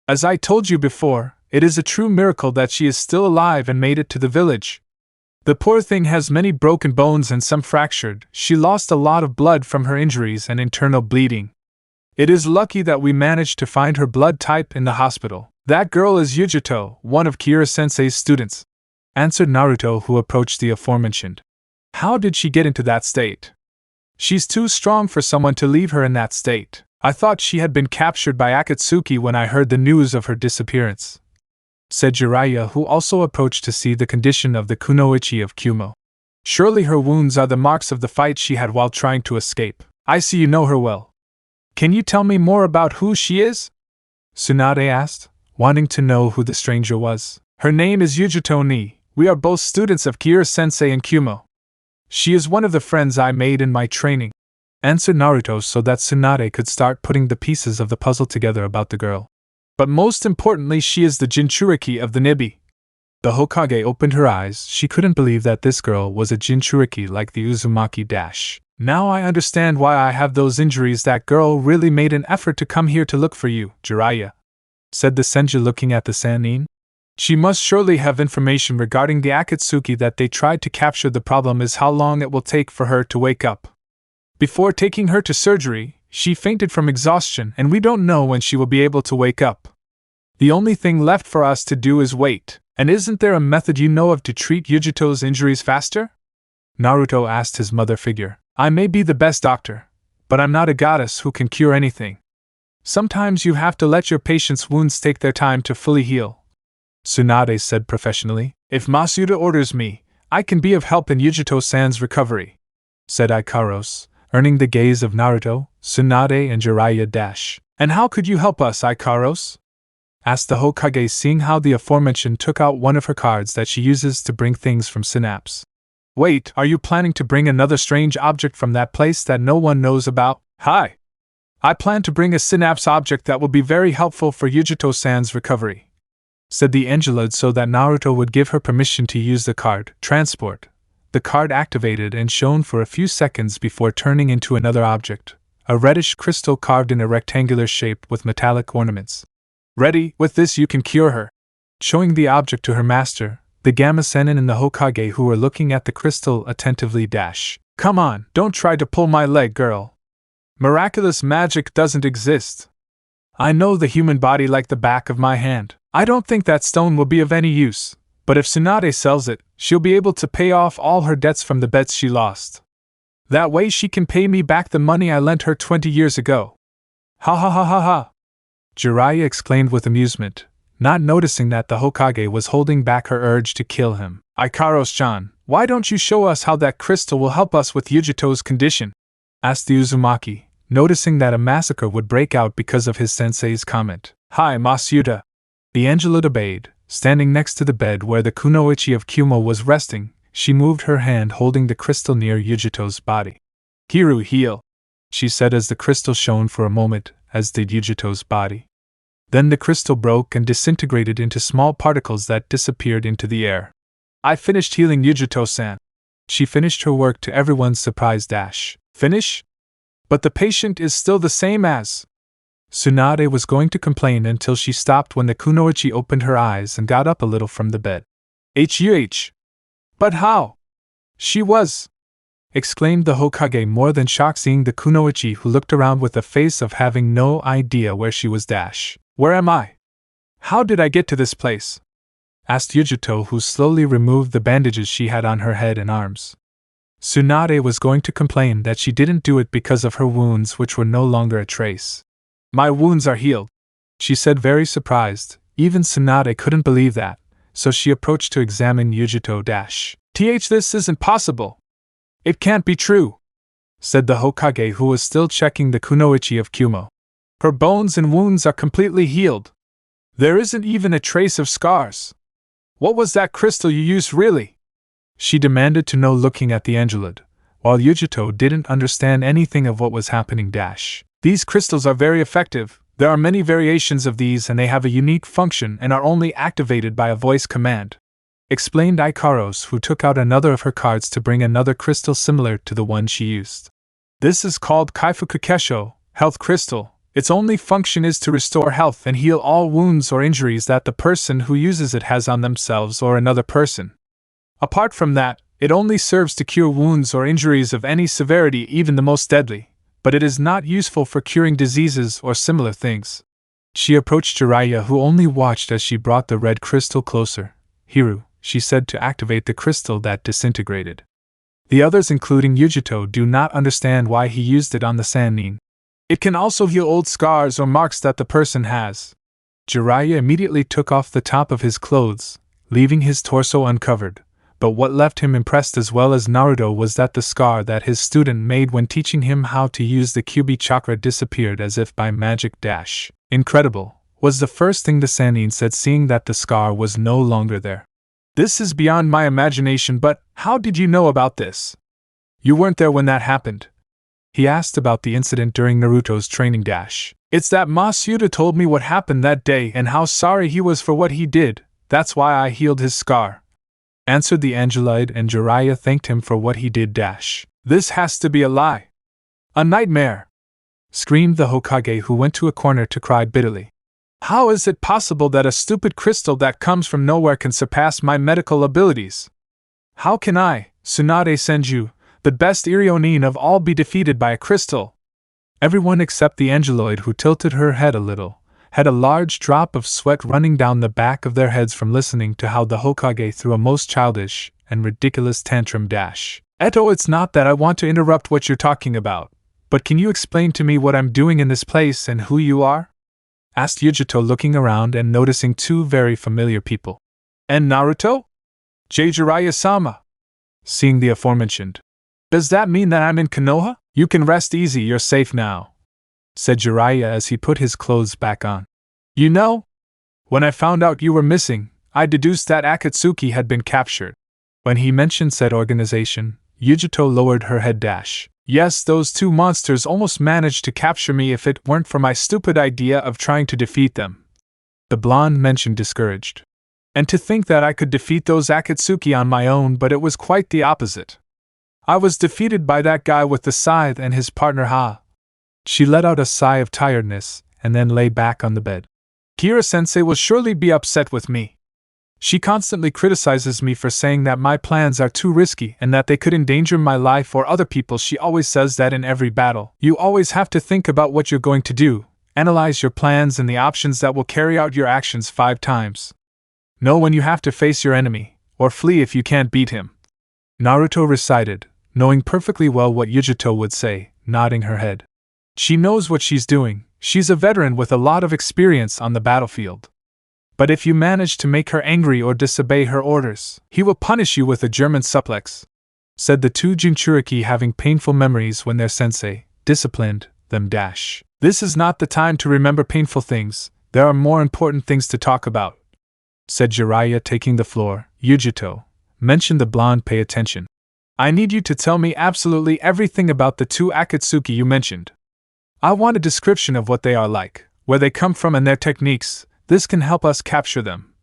As I told you before, it is a true miracle that she is still alive and made it to the village. The poor thing has many broken bones and some fractured. She lost a lot of blood from her injuries and internal bleeding. It is lucky that we managed to find her blood type in the hospital. That girl is Yujito, one of Kira-sensei's students, answered Naruto, who approached the aforementioned. How did she get into that state? She's too strong for someone to leave her in that state. I thought she had been captured by Akatsuki when I heard the news of her disappearance, said Jiraiya, who also approached to see the condition of the kunoichi of Kumo. Surely her wounds are the marks of the fight she had while trying to escape. I see you know her well. Can you tell me more about who she is? Tsunade asked, wanting to know who the stranger was. Her name is Yujito Ni. We are both students of Kira-sensei in Kumo. She is one of the friends I made in my training, answered Naruto, so that Tsunade could start putting the pieces of the puzzle together about the girl. But most importantly, she is the Jinchuriki of the Nibi. The Hokage opened her eyes. She couldn't believe that this girl was a Jinchuriki like the Uzumaki. Now I understand why I have those injuries. That girl really made an effort to come here to look for you, Jiraiya, said the Senju, looking at the Sannin. She must surely have information regarding the Akatsuki that they tried to capture. The problem is how long it will take for her to wake up. Before taking her to surgery, she fainted from exhaustion, and we don't know when she will be able to wake up. The only thing left for us to do is wait. And isn't there a method you know of to treat Yujito's injuries faster? Naruto asked his mother figure. I may be the best doctor, but I'm not a goddess who can cure anything. Sometimes you have to let your patient's wounds take their time to fully heal, Tsunade said professionally. If Masuda orders me, I can be of help in Yujito-san's recovery, said Ikaros, earning the gaze of Naruto, Tsunade, and Jiraiya. And how could you help us, Ikaros? Asked the Hokage, seeing how the aforementioned took out one of her cards that she uses to bring things from Synapse. Wait, are you planning to bring another strange object from that place that no one knows about? Hi! I plan to bring a synapse object that will be very helpful for Yujito-san's recovery, said the Angelud so that Naruto would give her permission to use the card, transport. The card activated and shone for a few seconds before turning into another object, a reddish crystal carved in a rectangular shape with metallic ornaments. Ready, with this you can cure her. Showing the object to her master, the Gamma Sennin and the Hokage who were looking at the crystal attentively dash. Come on, don't try to pull my leg, girl. Miraculous magic doesn't exist. I know the human body like the back of my hand. I don't think that stone will be of any use, but if Tsunade sells it, she'll be able to pay off all her debts from the bets she lost. That way she can pay me back the money I lent her 20 years ago. Ha ha ha ha ha! Jiraiya exclaimed with amusement, not noticing that the Hokage was holding back her urge to kill him. Ikaros-chan, why don't you show us how that crystal will help us with Yujito's condition? Asked the Uzumaki, noticing that a massacre would break out because of his sensei's comment. Hi, Masuda. The Angelud obeyed. Standing next to the bed where the kunoichi of Kyumo was resting, she moved her hand holding the crystal near Yujito's body. Hiru, heal, she said as the crystal shone for a moment, as did Yujito's body. Then the crystal broke and disintegrated into small particles that disappeared into the air. I finished healing Yujito-san. She finished her work to everyone's surprise dash. Finish? But the patient is still the same as... Tsunade was going to complain until she stopped when the kunoichi opened her eyes and got up a little from the bed. Huh! But how? She was... exclaimed the Hokage, more than shocked seeing the kunoichi, who looked around with a face of having no idea where she was dash. Where am I? How did I get to this place? Asked Yujito, who slowly removed the bandages she had on her head and arms. Tsunade was going to complain that she didn't do it because of her wounds, which were no longer a trace. My wounds are healed, she said, very surprised. Even Tsunade couldn't believe that, so she approached to examine Yujito dash. This isn't possible. It can't be true, said the Hokage, who was still checking the kunoichi of Kyumo. Her bones and wounds are completely healed. There isn't even a trace of scars. What was that crystal you used really? She demanded to know, looking at the Angelud, while Yujito didn't understand anything of what was happening dash. These crystals are very effective. There are many variations of these and they have a unique function and are only activated by a voice command, explained Ikaros, who took out another of her cards to bring another crystal similar to the one she used. This is called Kaifuku Kesho, Health Crystal. Its only function is to restore health and heal all wounds or injuries that the person who uses it has on themselves or another person. Apart from that, it only serves to cure wounds or injuries of any severity, even the most deadly, but it is not useful for curing diseases or similar things. She approached Jiraiya, who only watched as she brought the red crystal closer. Hiru, she said, to activate the crystal that disintegrated. The others, including Yujito, do not understand why he used it on the Sannin. It can also heal old scars or marks that the person has. Jiraiya immediately took off the top of his clothes, leaving his torso uncovered. But what left him impressed as well as Naruto was that the scar that his student made when teaching him how to use the Kyubi chakra disappeared as if by magic dash. Incredible, was the first thing the Sannin said, seeing that the scar was no longer there. This is beyond my imagination, but how did you know about this? You weren't there when that happened. He asked about the incident during Naruto's training dash. It's that Masuda told me what happened that day and how sorry he was for what he did. That's why I healed his scar, answered the Angelud, and Jiraiya thanked him for what he did dash. This has to be a lie. A nightmare, screamed the Hokage, who went to a corner to cry bitterly. How is it possible that a stupid crystal that comes from nowhere can surpass my medical abilities? How can I, Tsunade Senju, the best Irionin of all, be defeated by a crystal? Everyone except the Angelud, who tilted her head a little, had a large drop of sweat running down the back of their heads from listening to how the Hokage threw a most childish and ridiculous tantrum dash. Eto, it's not that I want to interrupt what you're talking about, but can you explain to me what I'm doing in this place and who you are? Asked Yujito, looking around and noticing two very familiar people. And Naruto? Jiraiya-sama. Seeing the aforementioned. Does that mean that I'm in Konoha? You can rest easy, you're safe now, said Jiraiya as he put his clothes back on. You know, when I found out you were missing, I deduced that Akatsuki had been captured. When he mentioned said organization, Yujito lowered her head dash. Yes, those two monsters almost managed to capture me if it weren't for my stupid idea of trying to defeat them. The blonde mentioned discouraged. And to think that I could defeat those Akatsuki on my own, but it was quite the opposite. I was defeated by that guy with the scythe and his partner Ha. She let out a sigh of tiredness, and then lay back on the bed. Kira-sensei will surely be upset with me. She constantly criticizes me for saying that my plans are too risky and that they could endanger my life or other people. She always says that in every battle. You always have to think about what you're going to do, analyze your plans and the options that will carry out your actions 5 times. Know when you have to face your enemy, or flee if you can't beat him. Naruto recited, knowing perfectly well what Yujito would say, nodding her head. She knows what she's doing. She's a veteran with a lot of experience on the battlefield. But if you manage to make her angry or disobey her orders, he will punish you with a German suplex, said the two Jinchuriki, having painful memories when their sensei disciplined them. This is not the time to remember painful things, there are more important things to talk about, said Jiraiya, taking the floor. Yujito, mentioned the blonde, pay attention. I need you to tell me absolutely everything about the two Akatsuki you mentioned. I want a description of what they are like, where they come from and their techniques. This can help us capture them.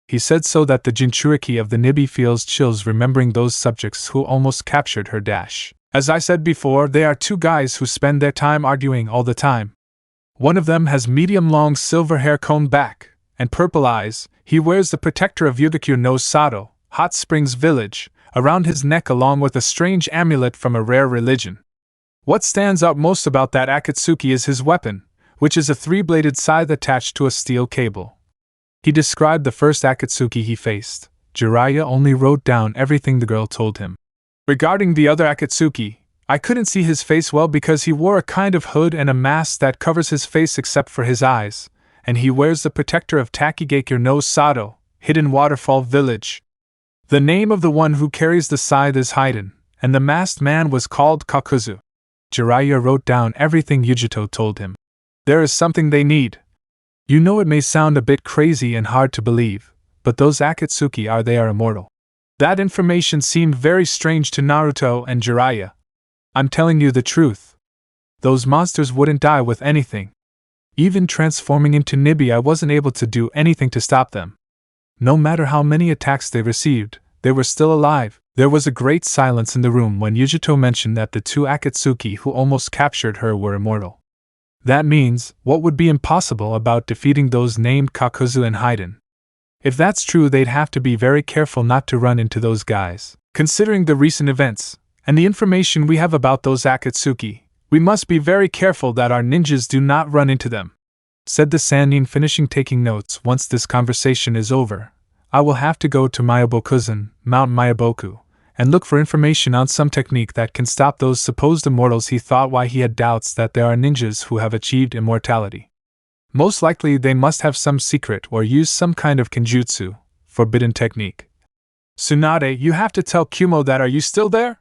He said so that the Jinchuriki of the Nibi feels chills remembering those subjects who almost captured her. As I said before, they are two guys who spend their time arguing all the time. One of them has medium-long silver hair combed back, and purple eyes. He wears the protector of Yugakure no Sato, Hot Springs Village, around his neck along with a strange amulet from a rare religion. What stands out most about that Akatsuki is his weapon, which is a 3-bladed scythe attached to a steel cable. He described the first Akatsuki he faced. Jiraiya only wrote down everything the girl told him. Regarding the other Akatsuki, I couldn't see his face well because he wore a kind of hood and a mask that covers his face except for his eyes, and he wears the protector of Takigakure no Sato, Hidden Waterfall Village. The name of the one who carries the scythe is Haiden, and the masked man was called Kakuzu. Jiraiya wrote down everything Yujito told him. There is something they need. You know, it may sound a bit crazy and hard to believe, but those Akatsuki are immortal. That information seemed very strange to Naruto and Jiraiya. I'm telling you the truth. Those monsters wouldn't die with anything. Even transforming into Nibi, I wasn't able to do anything to stop them. No matter how many attacks they received, they were still alive. There was a great silence in the room when Yujito mentioned that the two Akatsuki who almost captured her were immortal. That means, what would be impossible about defeating those named Kakuzu and Haiden? If that's true, they'd have to be very careful not to run into those guys. Considering the recent events, and the information we have about those Akatsuki, we must be very careful that our ninjas do not run into them, said the Sannin, finishing taking notes. Once this conversation is over, I will have to go to Myobokuzen, Mount Myoboku, and look for information on some technique that can stop those supposed immortals. He thought why he had doubts that there are ninjas who have achieved immortality. Most likely they must have some secret or use some kind of kenjutsu, forbidden technique. Tsunade, you have to tell Kumo that. Are you still there?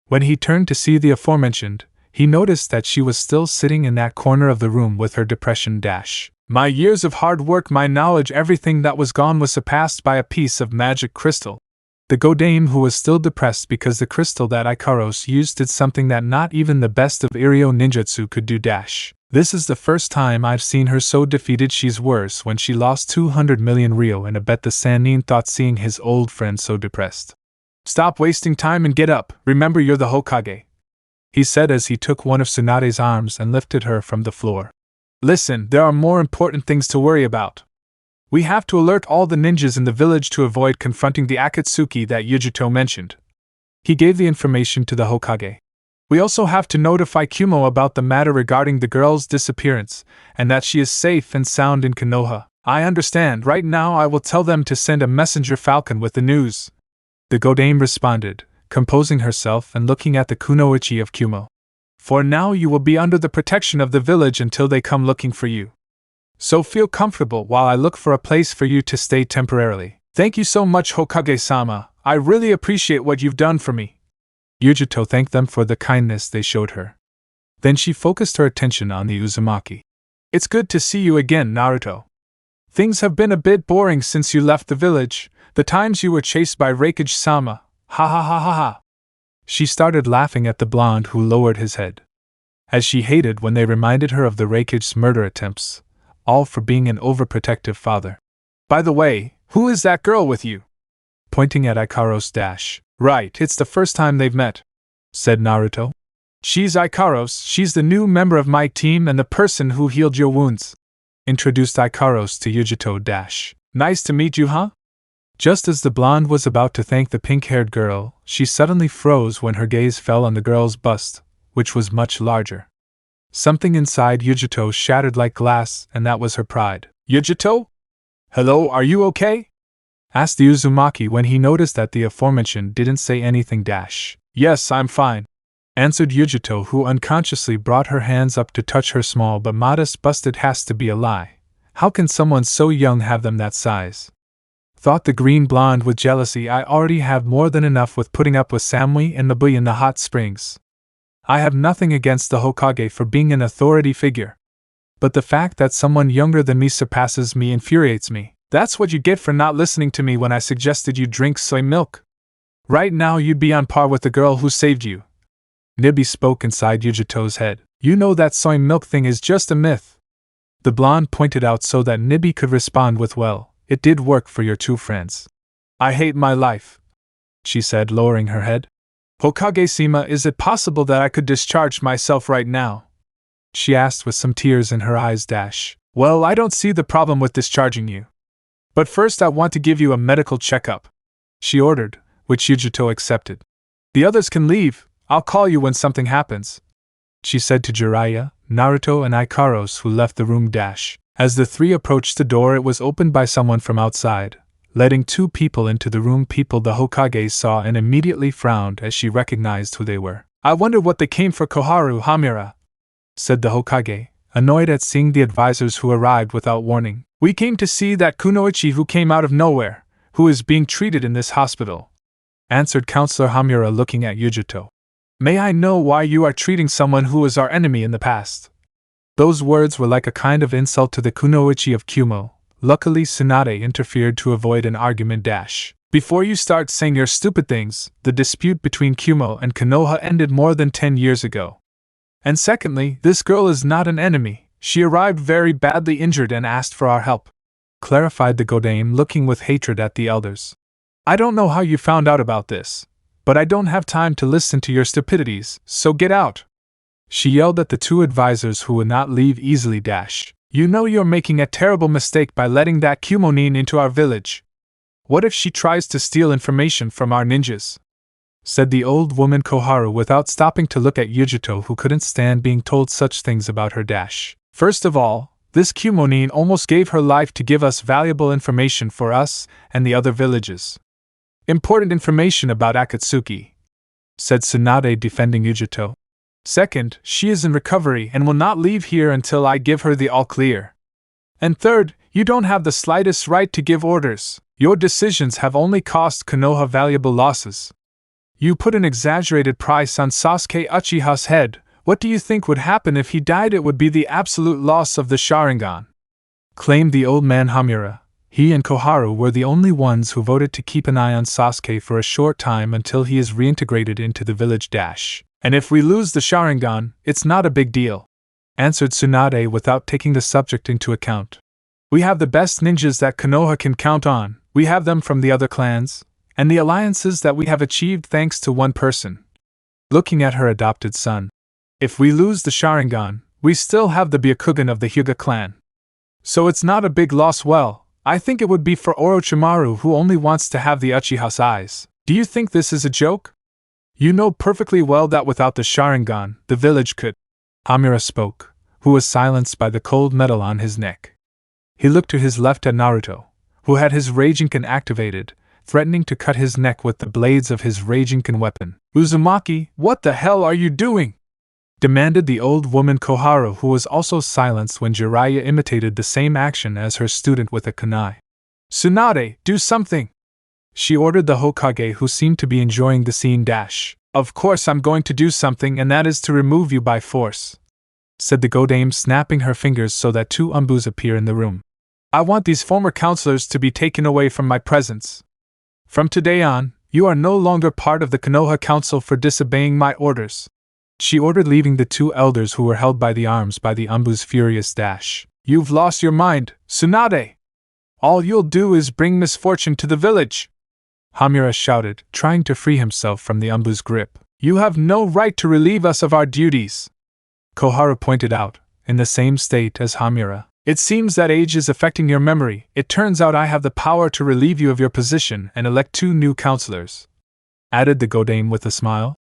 When he turned to see the aforementioned, he noticed that she was still sitting in that corner of the room with her depression. My years of hard work, my knowledge, everything that was gone was surpassed by a piece of magic crystal. The Godame, who was still depressed because the crystal that Ikaros used did something that not even the best of Iryo ninjutsu could do. This is the first time I've seen her so defeated. She's worse when she lost 200 million ryo, and I bet the Sannin thought seeing his old friend so depressed. Stop wasting time and get up, remember you're the Hokage, he said as he took one of Tsunade's arms and lifted her from the floor. Listen, there are more important things to worry about. We have to alert all the ninjas in the village to avoid confronting the Akatsuki that Yujito mentioned. He gave the information to the Hokage. We also have to notify Kumo about the matter regarding the girl's disappearance, and that she is safe and sound in Konoha. I understand. Right now I will tell them to send a messenger falcon with the news. The Godame responded, composing herself and looking at the kunoichi of Kumo. For now you will be under the protection of the village until they come looking for you. So feel comfortable while I look for a place for you to stay temporarily. Thank you so much, Hokage-sama. I really appreciate what you've done for me. Yujito thanked them for the kindness they showed her. Then she focused her attention on the Uzumaki. It's good to see you again, Naruto. Things have been a bit boring since you left the village. The times you were chased by Raikage-sama. Ha ha ha ha ha. She started laughing at the blonde who lowered his head. As she hated when they reminded her of the Reiki's murder attempts, all for being an overprotective father. By the way, who is that girl with you? Pointing at Ikaros. Right, it's the first time they've met, said Naruto. She's Ikaros, she's the new member of my team and the person who healed your wounds. Introduced Ikaros to Yujito. Nice to meet you, huh? Just as the blonde was about to thank the pink-haired girl, she suddenly froze when her gaze fell on the girl's bust, which was much larger. Something inside Yujito shattered like glass, and that was her pride. Yujito? Hello, are you okay? Asked the Uzumaki when he noticed that the aforementioned didn't say anything. Yes, I'm fine, answered Yujito, who unconsciously brought her hands up to touch her small but modest bust. It has to be a lie. How can someone so young have them that size? Thought the green blonde with jealousy. I already have more than enough with putting up with Samui and Nabui in the hot springs. I have nothing against the Hokage for being an authority figure. But the fact that someone younger than me surpasses me infuriates me. That's what you get for not listening to me when I suggested you drink soy milk. Right now you'd be on par with the girl who saved you. Nibby spoke inside Yujito's head. You know that soy milk thing is just a myth. The blonde pointed out so that Nibby could respond with, well, it did work for your two friends. I hate my life, she said, lowering her head. Hokage-sama, is it possible that I could discharge myself right now? She asked with some tears in her eyes. Well, I don't see the problem with discharging you. But first I want to give you a medical checkup, she ordered, which Yujito accepted. The others can leave, I'll call you when something happens, she said to Jiraiya, Naruto and Ikaros, who left the room. As the three approached the door, it was opened by someone from outside, letting two people into the room. People the Hokage saw and immediately frowned as she recognized who they were. I wonder what they came for. Koharu Hamura, said the Hokage, annoyed at seeing the advisors who arrived without warning. We came to see that kunoichi who came out of nowhere, who is being treated in this hospital, answered Counselor Hamura, looking at Yujito. May I know why you are treating someone who was our enemy in the past? Those words were like a kind of insult to the kunoichi of Kumo. Luckily Tsunade interfered to avoid an argument. Before you start saying your stupid things, the dispute between Kumo and Konoha ended more than 10 years ago. And secondly, this girl is not an enemy. She arrived very badly injured and asked for our help, clarified the Godame, looking with hatred at the elders. I don't know how you found out about this, but I don't have time to listen to your stupidities, so get out. She yelled at the two advisors who would not leave easily. You know you're making a terrible mistake by letting that Kumonin into our village. What if she tries to steal information from our ninjas? Said the old woman Koharu without stopping to look at Yujito, who couldn't stand being told such things about her. First of all, this Kumonin almost gave her life to give us valuable information for us and the other villages. Important information about Akatsuki, said Tsunade, defending Yujito. Second, she is in recovery and will not leave here until I give her the all-clear. And third, you don't have the slightest right to give orders. Your decisions have only cost Konoha valuable losses. You put an exaggerated price on Sasuke Uchiha's head. What do you think would happen if he died? It would be the absolute loss of the Sharingan, claimed the old man Hamura. He and Koharu were the only ones who voted to keep an eye on Sasuke for a short time until he is reintegrated into the village. And if we lose the Sharingan, it's not a big deal, answered Tsunade without taking the subject into account. We have the best ninjas that Konoha can count on. We have them from the other clans, and the alliances that we have achieved thanks to one person. Looking at her adopted son. If we lose the Sharingan, we still have the Byakugan of the Hyuga clan. So it's not a big loss. Well, I think it would be for Orochimaru, who only wants to have the Uchiha's eyes. Do you think this is a joke? You know perfectly well that without the Sharingan, the village could. Hamura spoke, who was silenced by the cold metal on his neck. He looked to his left at Naruto, who had his Raijinkan activated, threatening to cut his neck with the blades of his Raijinkan weapon. Uzumaki, what the hell are you doing? Demanded the old woman Koharu, who was also silenced when Jiraiya imitated the same action as her student with a kunai. Tsunade, do something! She ordered the Hokage, who seemed to be enjoying the scene. Of course I'm going to do something, and that is to remove you by force, said the Godame, snapping her fingers so that two Anbus appear in the room. I want these former counselors to be taken away from my presence. From today on, You are no longer part of the Konoha Council for disobeying my orders. She ordered, leaving the two elders who were held by the arms by the Anbu's furious dash. You've lost your mind, Tsunade! All you'll do is bring misfortune to the village! Hamura shouted, trying to free himself from the Anbu's grip. You have no right to relieve us of our duties! Koharu pointed out, in the same state as Hamura. It seems that age is affecting your memory. It turns out I have the power to relieve you of your position and elect 2 new counselors, added the Godame with a smile.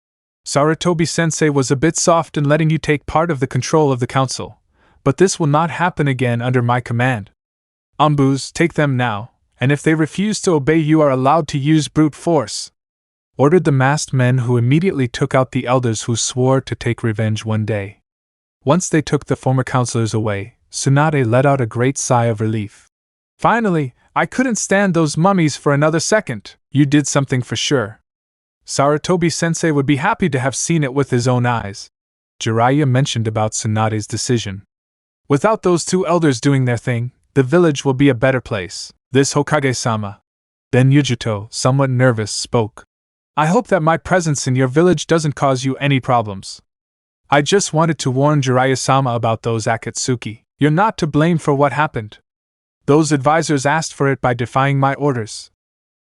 Sarutobi-sensei was a bit soft in letting you take part of the control of the council, but this will not happen again under my command. Anbus, take them now, and if they refuse to obey you are allowed to use brute force, ordered the masked men, who immediately took out the elders who swore to take revenge one day. Once they took the former counselors away, Tsunade let out a great sigh of relief. Finally, I couldn't stand those mummies for another second. You did something for sure. Sarutobi-sensei would be happy to have seen it with his own eyes. Jiraiya mentioned about Tsunade's decision. Without those 2 elders doing their thing, the village will be a better place. This Hokage-sama. Then Yujuto, somewhat nervous, spoke. I hope that my presence in your village doesn't cause you any problems. I just wanted to warn Jiraiya-sama about those Akatsuki. You're not to blame for what happened. Those advisors asked for it by defying my orders.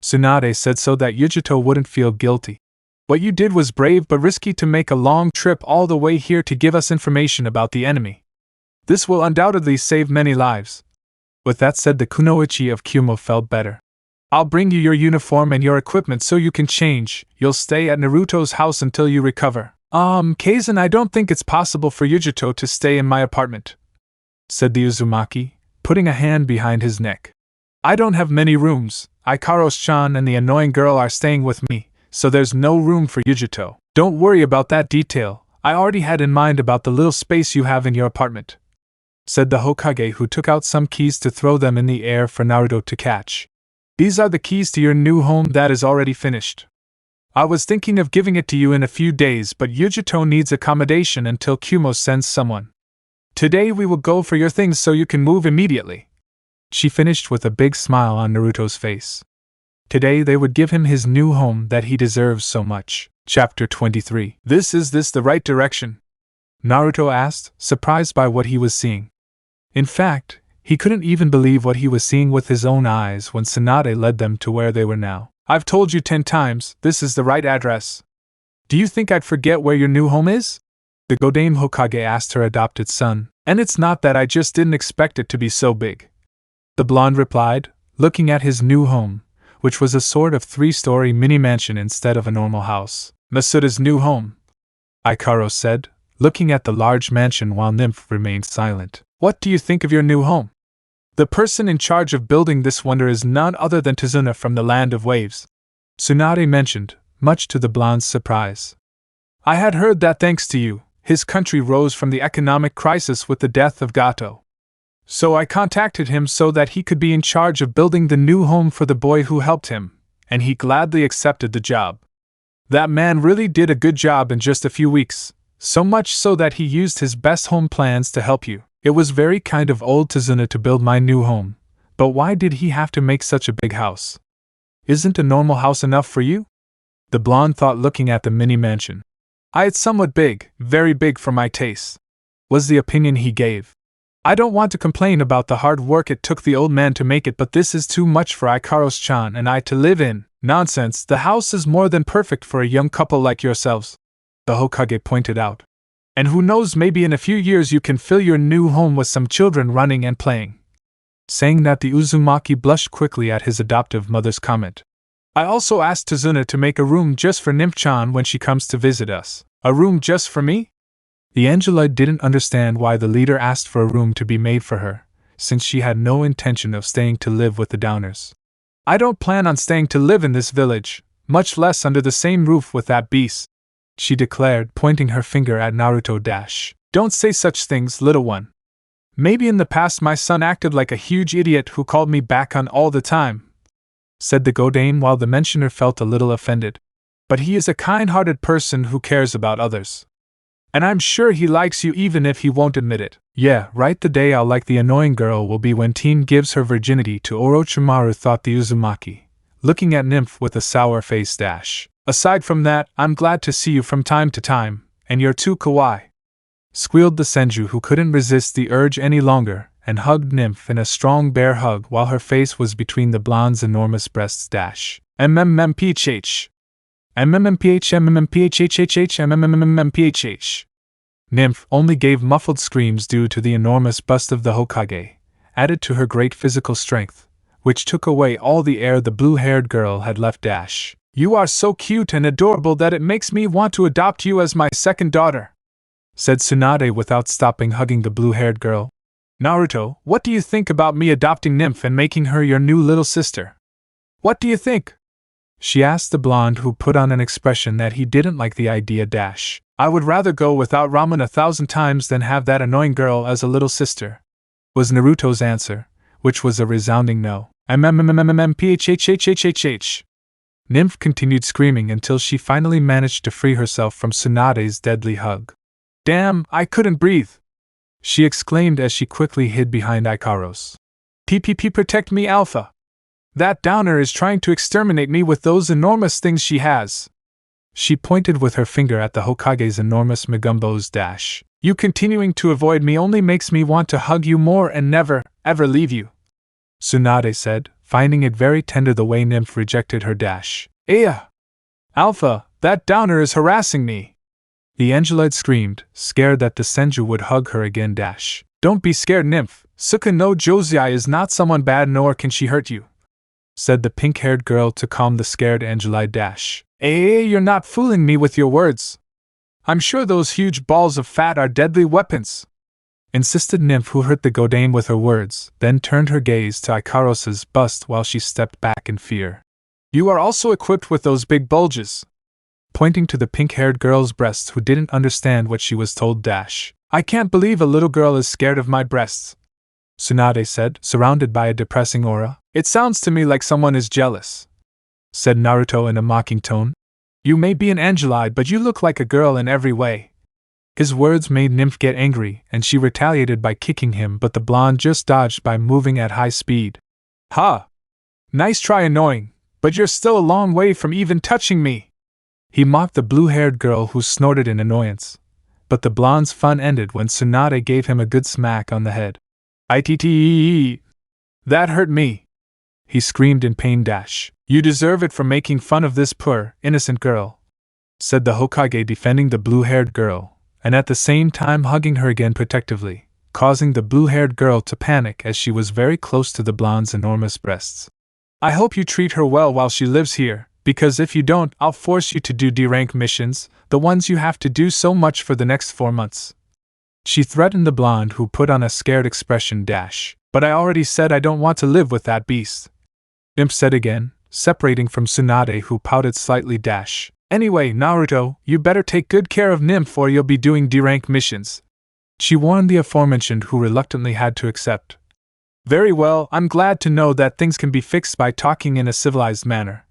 Tsunade said so that Yujuto wouldn't feel guilty. What you did was brave but risky, to make a long trip all the way here to give us information about the enemy. This will undoubtedly save many lives. With that said, the kunoichi of Kyumo felt better. I'll bring you your uniform and your equipment so you can change. You'll stay at Naruto's house until you recover. Kaisen, I don't think it's possible for Yujuto to stay in my apartment, said the Uzumaki, putting a hand behind his neck. I don't have many rooms. Ikaros-chan and the annoying girl are staying with me, so there's no room for Yujuto. Don't worry about that detail. I already had in mind about the little space you have in your apartment, said the Hokage, who took out some keys to throw them in the air for Naruto to catch. These are the keys to your new home that is already finished. I was thinking of giving it to you in a few days, but Yujuto needs accommodation until Kyumo sends someone. Today we will go for your things so you can move immediately. She finished with a big smile on Naruto's face. Today they would give him his new home that he deserves so much. Chapter 23. Is this the right direction? Naruto asked, surprised by what he was seeing. In fact, he couldn't even believe what he was seeing with his own eyes when Tsunade led them to where they were now. I've told you 10 times, this is the right address. Do you think I'd forget where your new home is? The Godame Hokage asked her adopted son, and it's not that, I just didn't expect it to be so big. The blonde replied, looking at his new home, which was a sort of 3-story mini-mansion instead of a normal house. Masuda's new home, Ikaros said, looking at the large mansion while Nymph remained silent. What do you think of your new home? The person in charge of building this wonder is none other than Tazuna from the Land of Waves, Tsunade mentioned, much to the blonde's surprise. I had heard that thanks to you, his country rose from the economic crisis with the death of Gato. So I contacted him so that he could be in charge of building the new home for the boy who helped him, and he gladly accepted the job. That man really did a good job in just a few weeks, so much so that he used his best home plans to help you. It was very kind of old Tazuna to build my new home, but why did he have to make such a big house? Isn't a normal house enough for you? The blonde thought, looking at the mini-mansion. It's somewhat big, very big for my taste, was the opinion he gave. I don't want to complain about the hard work it took the old man to make it, but this is too much for Ikaros-chan and I to live in. Nonsense, the house is more than perfect for a young couple like yourselves, the Hokage pointed out. And who knows, maybe in a few years you can fill your new home with some children running and playing. Saying that, the Uzumaki blushed quickly at his adoptive mother's comment. I also asked Tazuna to make a room just for Nymph-chan when she comes to visit us. A room just for me? The Angeloid didn't understand why the leader asked for a room to be made for her, since she had no intention of staying to live with the Downers. I don't plan on staying to live in this village, much less under the same roof with that beast, she declared, pointing her finger at Naruto. Don't say such things, little one. Maybe in the past my son acted like a huge idiot who called me back on all the time, said the Godame, while the mentioner felt a little offended. But he is a kind-hearted person who cares about others. And I'm sure he likes you even if he won't admit it. Yeah, right, the day I'll like the annoying girl will be when Teen gives her virginity to Orochimaru, thought the Uzumaki, looking at Nymph with a sour face dash. Aside from that, I'm glad to see you from time to time, and you're too kawaii. Squealed the Senju, who couldn't resist the urge any longer, and hugged Nymph in a strong bear hug while her face was between the blonde's enormous breasts dash. MMMPHH. MMMPH MMMPHHHH MMMMPHH. Nymph only gave muffled screams due to the enormous bust of the Hokage, added to her great physical strength, which took away all the air the blue-haired girl had left dash. You are so cute and adorable that it makes me want to adopt you as my second daughter, said Tsunade without stopping hugging the blue-haired girl. Naruto, what do you think about me adopting Nymph and making her your new little sister? What do you think? She asked the blonde, who put on an expression that he didn't like the idea dash. I would rather go without ramen 1,000 times than have that annoying girl as a little sister, was Naruto's answer, which was a resounding no. MMMMMPHHHHHH. Nymph continued screaming until she finally managed to free herself from Tsunade's deadly hug. Damn, I couldn't breathe, she exclaimed as she quickly hid behind Ikaros. PPP, protect me, Alpha. That downer is trying to exterminate me with those enormous things she has. She pointed with her finger at the Hokage's enormous Megumbos dash. You continuing to avoid me only makes me want to hug you more and never, ever leave you, Tsunade said, finding it very tender the way Nymph rejected her dash. Aya! Alpha, that downer is harassing me! The Angeloid screamed, scared that the Senju would hug her again dash. Don't be scared, Nymph. Suka no Josei is not someone bad, nor can she hurt you, said the pink-haired girl to calm the scared Angeloid dash. Hey, you're not fooling me with your words. I'm sure those huge balls of fat are deadly weapons, insisted Nymph, who hurt the Godame with her words, then turned her gaze to Ikaros's bust while she stepped back in fear. You are also equipped with those big bulges, pointing to the pink-haired girl's breasts, who didn't understand what she was told dash. I can't believe a little girl is scared of my breasts, Tsunade said, surrounded by a depressing aura. It sounds to me like someone is jealous, said Naruto in a mocking tone. You may be an Angelide, but you look like a girl in every way. His words made Nymph get angry, and she retaliated by kicking him, but the blonde just dodged by moving at high speed. Ha! Nice try, annoying, but you're still a long way from even touching me, he mocked the blue-haired girl, who snorted in annoyance. But the blonde's fun ended when Tsunade gave him a good smack on the head. ITTEE! That hurt me, he screamed in pain dash. You deserve it for making fun of this poor, innocent girl, said the Hokage, defending the blue-haired girl, and at the same time hugging her again protectively, causing the blue-haired girl to panic as she was very close to the blonde's enormous breasts. I hope you treat her well while she lives here, because if you don't, I'll force you to do D-rank missions, the ones you have to do so much for the next 4 months. She threatened the blonde, who put on a scared expression dash. But I already said I don't want to live with that beast, Imp said again, separating from Tsunade, who pouted slightly dash. Anyway, Naruto, you better take good care of Nymph or you'll be doing D-rank missions, she warned the aforementioned, who reluctantly had to accept. Very well, I'm glad to know that things can be fixed by talking in a civilized manner.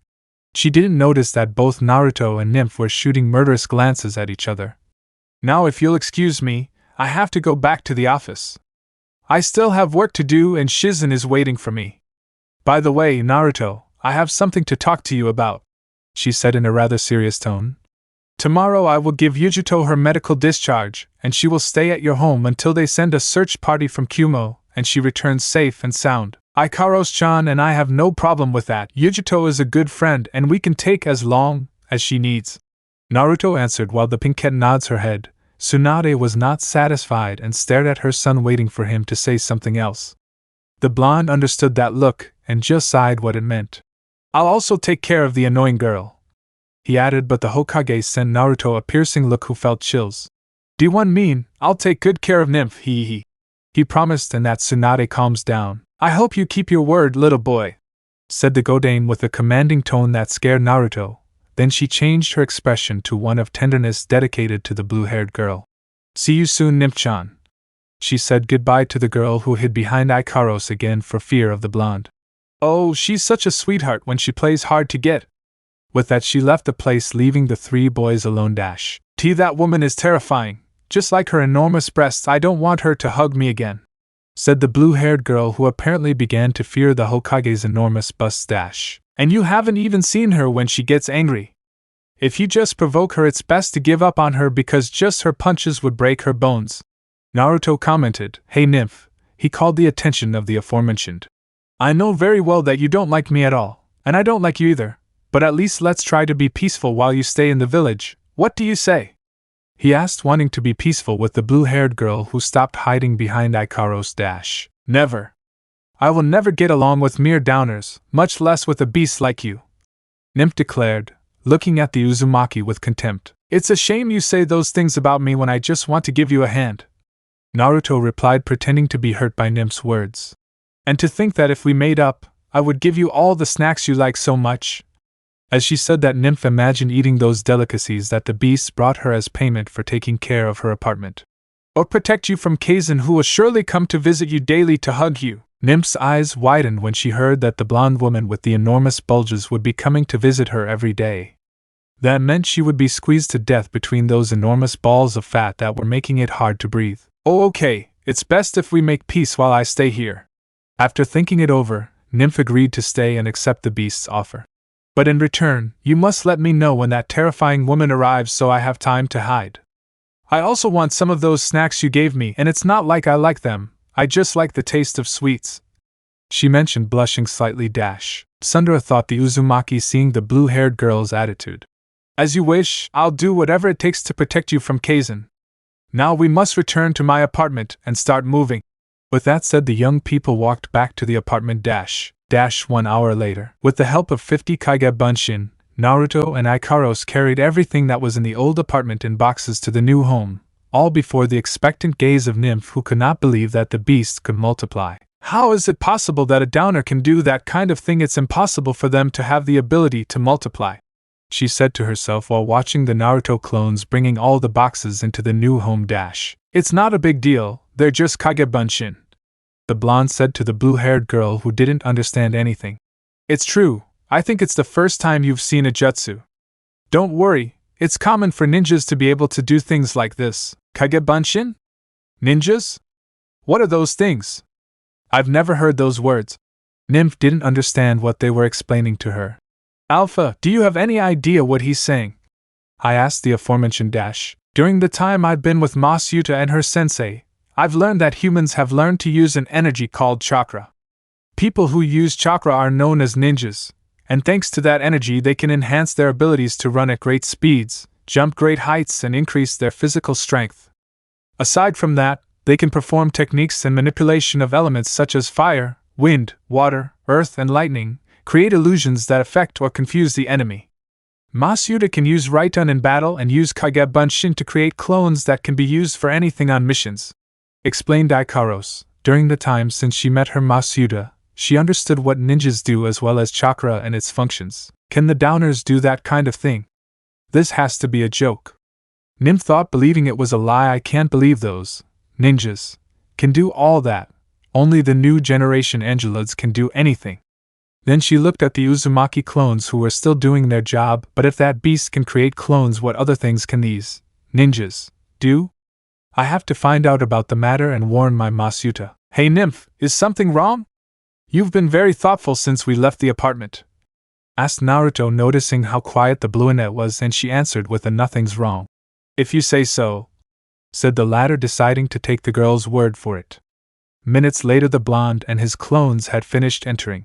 She didn't notice that both Naruto and Nymph were shooting murderous glances at each other. Now if you'll excuse me, I have to go back to the office. I still have work to do and Shizen is waiting for me. By the way, Naruto, I have something to talk to you about, she said in a rather serious tone. Tomorrow I will give Yujito her medical discharge, and she will stay at your home until they send a search party from Kumo, and she returns safe and sound. Ikaros-chan and I have no problem with that. Yujito is a good friend and we can take as long as she needs, Naruto answered while the pinkette nods her head. Tsunade was not satisfied and stared at her son, waiting for him to say something else. The blonde understood that look and just sighed what it meant. I'll also take care of the annoying girl, he added, but the Hokage sent Naruto a piercing look, who felt chills. D1 mean, I'll take good care of Nymph, he promised, and that Tsunade calms down. I hope you keep your word, little boy, said the Godame with a commanding tone that scared Naruto. Then she changed her expression to one of tenderness dedicated to the blue-haired girl. See you soon, Nymph-chan. She said goodbye to the girl, who hid behind Ikaros again for fear of the blonde. Oh, she's such a sweetheart when she plays hard to get. With that she left the place, leaving the 3 boys alone. That woman is terrifying. Just like her enormous breasts, I don't want her to hug me again, said the blue-haired girl, who apparently began to fear the Hokage's enormous bust. And you haven't even seen her when she gets angry. If you just provoke her, it's best to give up on her because just her punches would break her bones. Naruto commented. Hey nymph, he called the attention of the aforementioned. I know very well that you don't like me at all, and I don't like you either, but at least let's try to be peaceful while you stay in the village. What do you say? He asked, wanting to be peaceful with the blue-haired girl who stopped hiding behind Ikaros. Never. I will never get along with mere downers, much less with a beast like you, Nymph declared, looking at the Uzumaki with contempt. It's a shame you say those things about me when I just want to give you a hand, Naruto replied, pretending to be hurt by Nymph's words. And to think that if we made up, I would give you all the snacks you like so much. As she said that, Nymph imagined eating those delicacies that the beast brought her as payment for taking care of her apartment. Or protect you from Kaisen, who will surely come to visit you daily to hug you. Nymph's eyes widened when she heard that the blonde woman with the enormous bulges would be coming to visit her every day. That meant she would be squeezed to death between those enormous balls of fat that were making it hard to breathe. Oh, okay, it's best if we make peace while I stay here. After thinking it over, Nymph agreed to stay and accept the beast's offer. But in return, you must let me know when that terrifying woman arrives so I have time to hide. I also want some of those snacks you gave me, and it's not like I like them, I just like the taste of sweets, she mentioned, blushing slightly. Sundara thought the Uzumaki, seeing the blue-haired girl's attitude. As you wish, I'll do whatever it takes to protect you from Kaisen. Now we must return to my apartment and start moving. With that said, the young people walked back to the apartment. 1 hour later. With the help of 50 Kage Bunshin, Naruto and Ikaros carried everything that was in the old apartment in boxes to the new home, all before the expectant gaze of Nymph, who could not believe that the beast could multiply. How is it possible that a downer can do that kind of thing? It's impossible for them to have the ability to multiply, she said to herself while watching the Naruto clones bringing all the boxes into the new home. It's not a big deal, they're just Kage Bunshin, the blonde said to the blue-haired girl who didn't understand anything. It's true, I think it's the first time you've seen a jutsu. Don't worry, it's common for ninjas to be able to do things like this. Kage Bunshin? Ninjas? What are those things? I've never heard those words. Nymph didn't understand what they were explaining to her. Alpha, do you have any idea what he's saying? I asked the aforementioned. During the time I've been with Yuta and her sensei, I've learned that humans have learned to use an energy called chakra. People who use chakra are known as ninjas, and thanks to that energy they can enhance their abilities to run at great speeds, jump great heights, and increase their physical strength. Aside from that, they can perform techniques and manipulation of elements such as fire, wind, water, earth, and lightning, create illusions that affect or confuse the enemy. Yuta can use Raiton in battle and use Kage Bunshin to create clones that can be used for anything on missions, explained Ikaros. During the time since she met her Yuta, she understood what ninjas do as well as chakra and its functions. Can the downers do that kind of thing? This has to be a joke. Nymph thought, believing it was a lie. I can't believe those ninjas can do all that. Only the new generation Angeloids can do anything. Then she looked at the Uzumaki clones who were still doing their job. But if that beast can create clones, what other things can these ninjas do? I have to find out about the matter and warn my Yuta. Hey Nymph, is something wrong? You've been very thoughtful since we left the apartment, asked Naruto, noticing how quiet the brunette was, and she answered with a nothing's wrong. If you say so, said the latter, deciding to take the girl's word for it. Minutes later, the blonde and his clones had finished entering.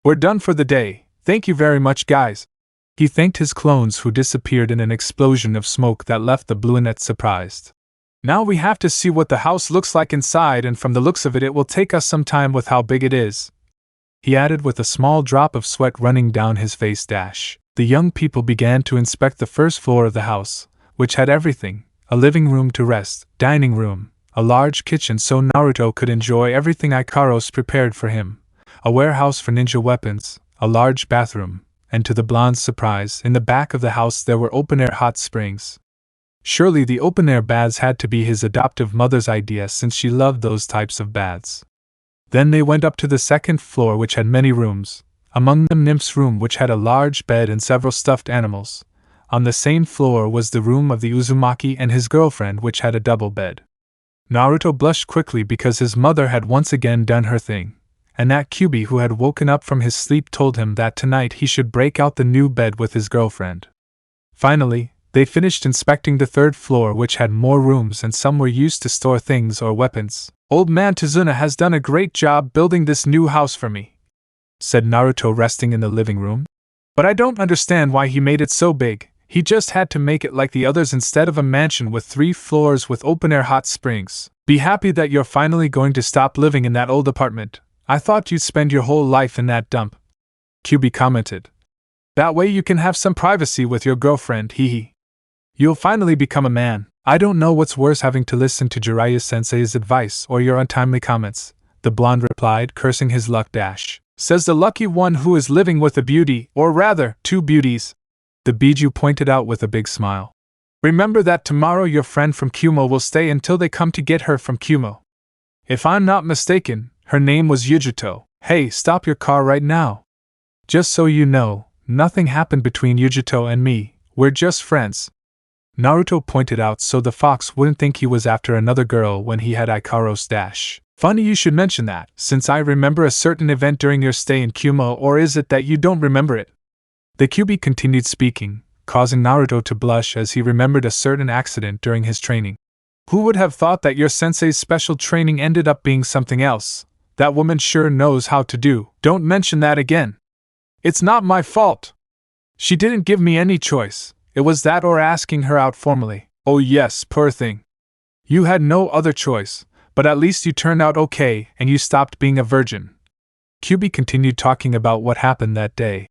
We're done for the day, thank you very much, guys. He thanked his clones, who disappeared in an explosion of smoke that left the brunette surprised. Now we have to see what the house looks like inside, and from the looks of it, it will take us some time with how big it is, he added with a small drop of sweat running down his face. The young people began to inspect the first floor of the house, which had everything: a living room to rest, dining room, a large kitchen so Naruto could enjoy everything Ikaros prepared for him, a warehouse for ninja weapons, a large bathroom, and to the blonde's surprise, in the back of the house there were open-air hot springs. Surely the open-air baths had to be his adoptive mother's idea, since she loved those types of baths. Then they went up to the second floor, which had many rooms, among them Nymph's room, which had a large bed and several stuffed animals. On the same floor was the room of the Uzumaki and his girlfriend, which had a double bed. Naruto blushed quickly because his mother had once again done her thing, and that Kyubi who had woken up from his sleep told him that tonight he should break out the new bed with his girlfriend. Finally, they finished inspecting the third floor, which had more rooms and some were used to store things or weapons. "Old man Tazuna has done a great job building this new house for me," said Naruto resting in the living room. "But I don't understand why he made it so big. He just had to make it like the others instead of a mansion with 3 floors with open-air hot springs. Be happy that you're finally going to stop living in that old apartment. I thought you'd spend your whole life in that dump," Kyubi commented. "That way you can have some privacy with your girlfriend, hee. You'll finally become a man." "I don't know what's worse, having to listen to Jiraiya-sensei's advice or your untimely comments," the blonde replied, cursing his luck. "Says the lucky one who is living with a beauty, or rather, 2 beauties," the Biju pointed out with a big smile. "Remember that tomorrow your friend from Kumo will stay until they come to get her from Kumo. If I'm not mistaken, her name was Yujuto. Hey, stop your car right now. Just so you know, nothing happened between Yujuto and me, we're just friends," Naruto pointed out so the fox wouldn't think he was after another girl when he had Ikaros. "Funny you should mention that, since I remember a certain event during your stay in Kumo, or is it that you don't remember it?" The Kyubi continued speaking, causing Naruto to blush as he remembered a certain accident during his training. "Who would have thought that your sensei's special training ended up being something else? That woman sure knows how to do." "Don't mention that again. It's not my fault. She didn't give me any choice. It was that or asking her out formally." "Oh yes, poor thing. You had no other choice, but at least you turned out okay and you stopped being a virgin." Kyubi continued talking about what happened that day.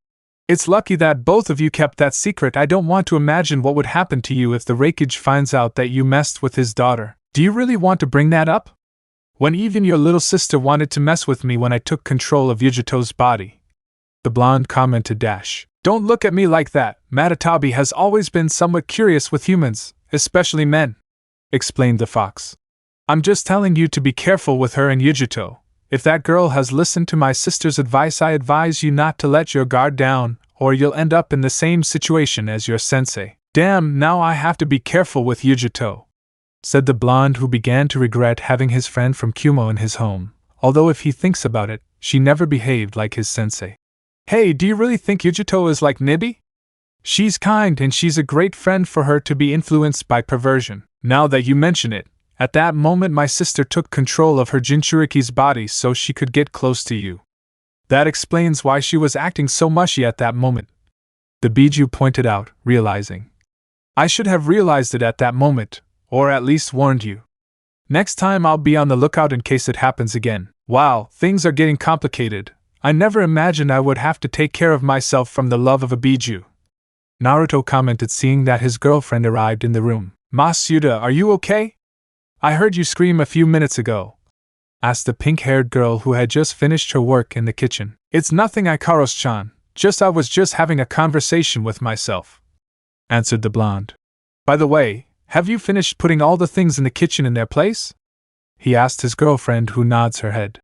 "It's lucky that both of you kept that secret. I don't want to imagine what would happen to you if the Raikage finds out that you messed with his daughter. Do you really want to bring that up? When even your little sister wanted to mess with me when I took control of Yujuto's body," the blonde commented. "Don't look at me like that. Matatabi has always been somewhat curious with humans, especially men," explained the fox. "I'm just telling you to be careful with her and Yujuto. If that girl has listened to my sister's advice, I advise you not to let your guard down, or you'll end up in the same situation as your sensei." "Damn, now I have to be careful with Yujuto," said the blonde, who began to regret having his friend from Kumo in his home, although if he thinks about it, she never behaved like his sensei. "Hey, do you really think Yujuto is like Nibi? She's kind and she's a great friend for her to be influenced by perversion. Now that you mention it, at that moment my sister took control of her Jinchuriki's body so she could get close to you. That explains why she was acting so mushy at that moment," the Biju pointed out, realizing. "I should have realized it at that moment, or at least warned you. Next time I'll be on the lookout in case it happens again." "Wow, things are getting complicated. I never imagined I would have to take care of myself from the love of a Biju," Naruto commented, seeing that his girlfriend arrived in the room. "Masuda, are you okay? I heard you scream a few minutes ago," asked the pink-haired girl who had just finished her work in the kitchen. "It's nothing, Ikaros-chan, I was just having a conversation with myself," answered the blonde. "By the way, have you finished putting all the things in the kitchen in their place?" he asked his girlfriend, who nods her head.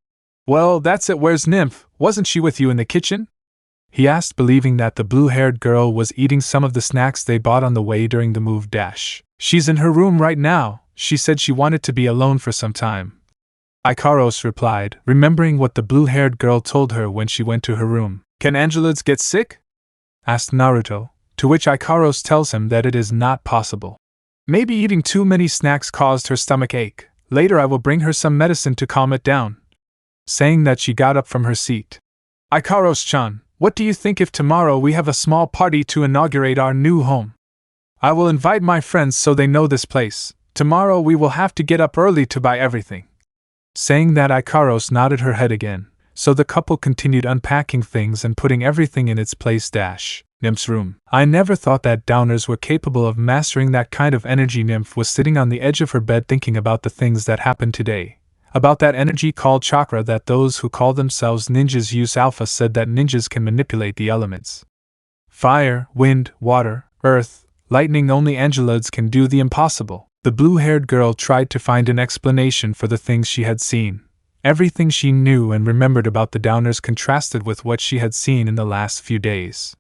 "Well, that's it. Where's Nymph? Wasn't she with you in the kitchen?" he asked, believing that the blue-haired girl was eating some of the snacks they bought on the way during the move. "She's in her room right now. She said she wanted to be alone for some time," Ikaros replied, remembering what the blue-haired girl told her when she went to her room. "Can Angelids get sick?" asked Naruto, to which Ikaros tells him that it is not possible. "Maybe eating too many snacks caused her stomach ache. Later I will bring her some medicine to calm it down," saying that she got up from her seat. "Ikaros-chan, what do you think if tomorrow we have a small party to inaugurate our new home? I will invite my friends so they know this place. Tomorrow we will have to get up early to buy everything." Saying that, Ikaros nodded her head again, so the couple continued unpacking things and putting everything in its place. Nymph's room. "I never thought that downers were capable of mastering that kind of energy." Nymph was sitting on the edge of her bed thinking about the things that happened today. About that energy called chakra that those who call themselves ninjas use. Alpha said that ninjas can manipulate the elements. Fire, wind, water, earth, lightning. Only Angelids can do the impossible. The blue-haired girl tried to find an explanation for the things she had seen. Everything she knew and remembered about the Downers contrasted with what she had seen in the last few days.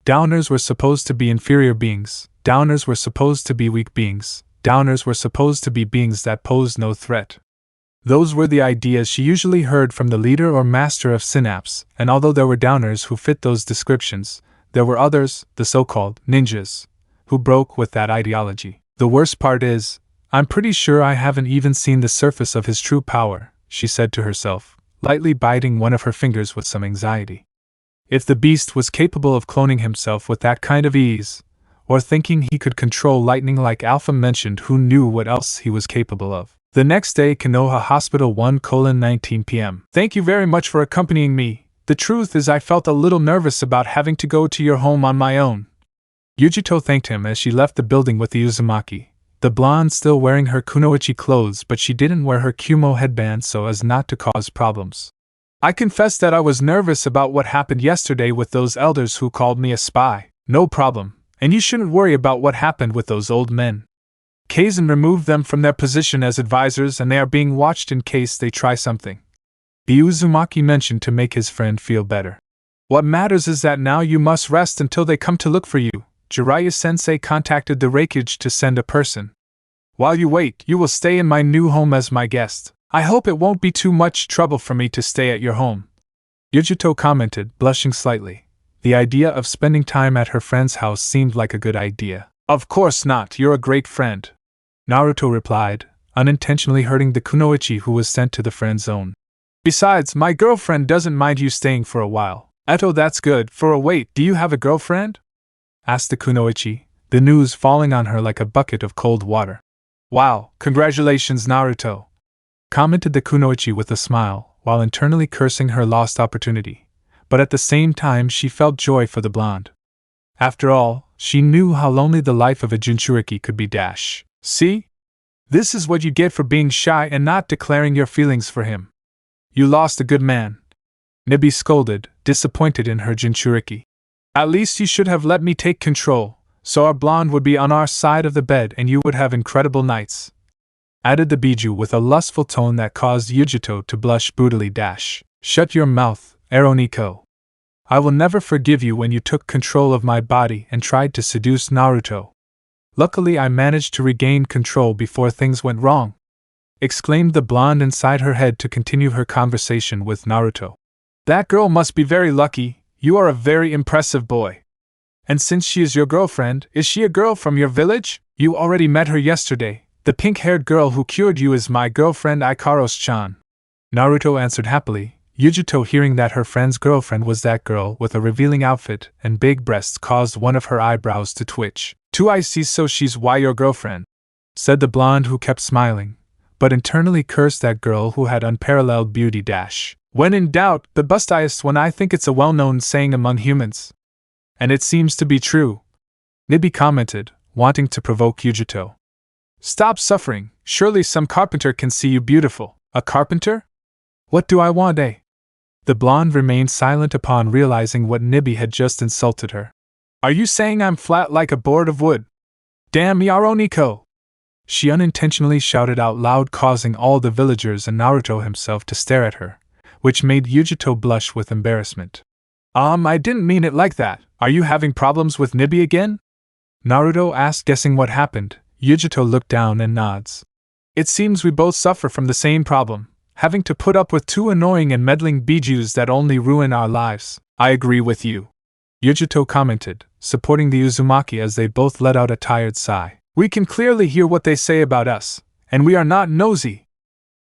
Downers were supposed to be inferior beings. Downers were supposed to be weak beings. Downers were supposed to be beings that posed no threat. Those were the ideas she usually heard from the leader or master of Synapse, and although there were Downers who fit those descriptions, there were others, the so-called ninjas, who broke with that ideology. The worst part is, I'm pretty sure I haven't even seen the surface of his true power, she said to herself, lightly biting one of her fingers with some anxiety. If the beast was capable of cloning himself with that kind of ease, or thinking he could control lightning like Alpha mentioned, who knew what else he was capable of. The next day, Konoha Hospital 1:19 p.m. Thank you very much for accompanying me. The truth is I felt a little nervous about having to go to your home on my own. Yujito thanked him as she left the building with the Uzumaki, the blonde still wearing her kunoichi clothes, but she didn't wear her Kumo headband so as not to cause problems. I confess that I was nervous about what happened yesterday with those elders who called me a spy. No problem, and you shouldn't worry about what happened with those old men. Kaisen removed them from their position as advisors and they are being watched in case they try something. The Uzumaki mentioned to make his friend feel better. What matters is that now you must rest until they come to look for you. Jiraiya-sensei contacted the Reikage to send a person. While you wait, you will stay in my new home as my guest. I hope it won't be too much trouble for me to stay at your home. Yujito commented, blushing slightly. The idea of spending time at her friend's house seemed like a good idea. Of course not, you're a great friend, Naruto replied, unintentionally hurting the kunoichi who was sent to the friend zone. Besides, my girlfriend doesn't mind you staying for a while. Eto, that's good. Wait, do you have a girlfriend? Asked the kunoichi, the news falling on her like a bucket of cold water. Wow, congratulations, Naruto, commented the kunoichi with a smile, while internally cursing her lost opportunity, but at the same time she felt joy for the blonde. After all, she knew how lonely the life of a Jinchuriki could be. See? This is what you get for being shy and not declaring your feelings for him. You lost a good man. Nibi scolded, disappointed in her Jinchuriki. At least you should have let me take control, so our blonde would be on our side of the bed and you would have incredible nights, added the Biju with a lustful tone that caused Yujito to blush brutally. Shut your mouth, Eroniko. I will never forgive you when you took control of my body and tried to seduce Naruto. Luckily I managed to regain control before things went wrong, exclaimed the blonde inside her head to continue her conversation with Naruto. That girl must be very lucky, you are a very impressive boy. And since she is your girlfriend, is she a girl from your village? You already met her yesterday. The pink-haired girl who cured you is my girlfriend Ikaros-chan. Naruto answered happily, Yujito hearing that her friend's girlfriend was that girl with a revealing outfit and big breasts caused one of her eyebrows to twitch. I see, so she's why your girlfriend, said the blonde who kept smiling, but internally cursed that girl who had unparalleled beauty. When in doubt, the bustiest one. I think it's a well-known saying among humans. And it seems to be true, Nibi commented, wanting to provoke Yujito. Stop suffering, surely some carpenter can see you beautiful. A carpenter? What do I want, eh? The blonde remained silent upon realizing what Nibi had just insulted her. Are you saying I'm flat like a board of wood? Damn Yaroniko! She unintentionally shouted out loud, causing all the villagers and Naruto himself to stare at her, which made Yujito blush with embarrassment. I didn't mean it like that. Are you having problems with Nibi again? Naruto asked, guessing what happened. Yujito looked down and nods. It seems we both suffer from the same problem, having to put up with two annoying and meddling bijus that only ruin our lives. I agree with you, Yujito commented, supporting the Uzumaki as they both let out a tired sigh. We can clearly hear what they say about us, and we are not nosy.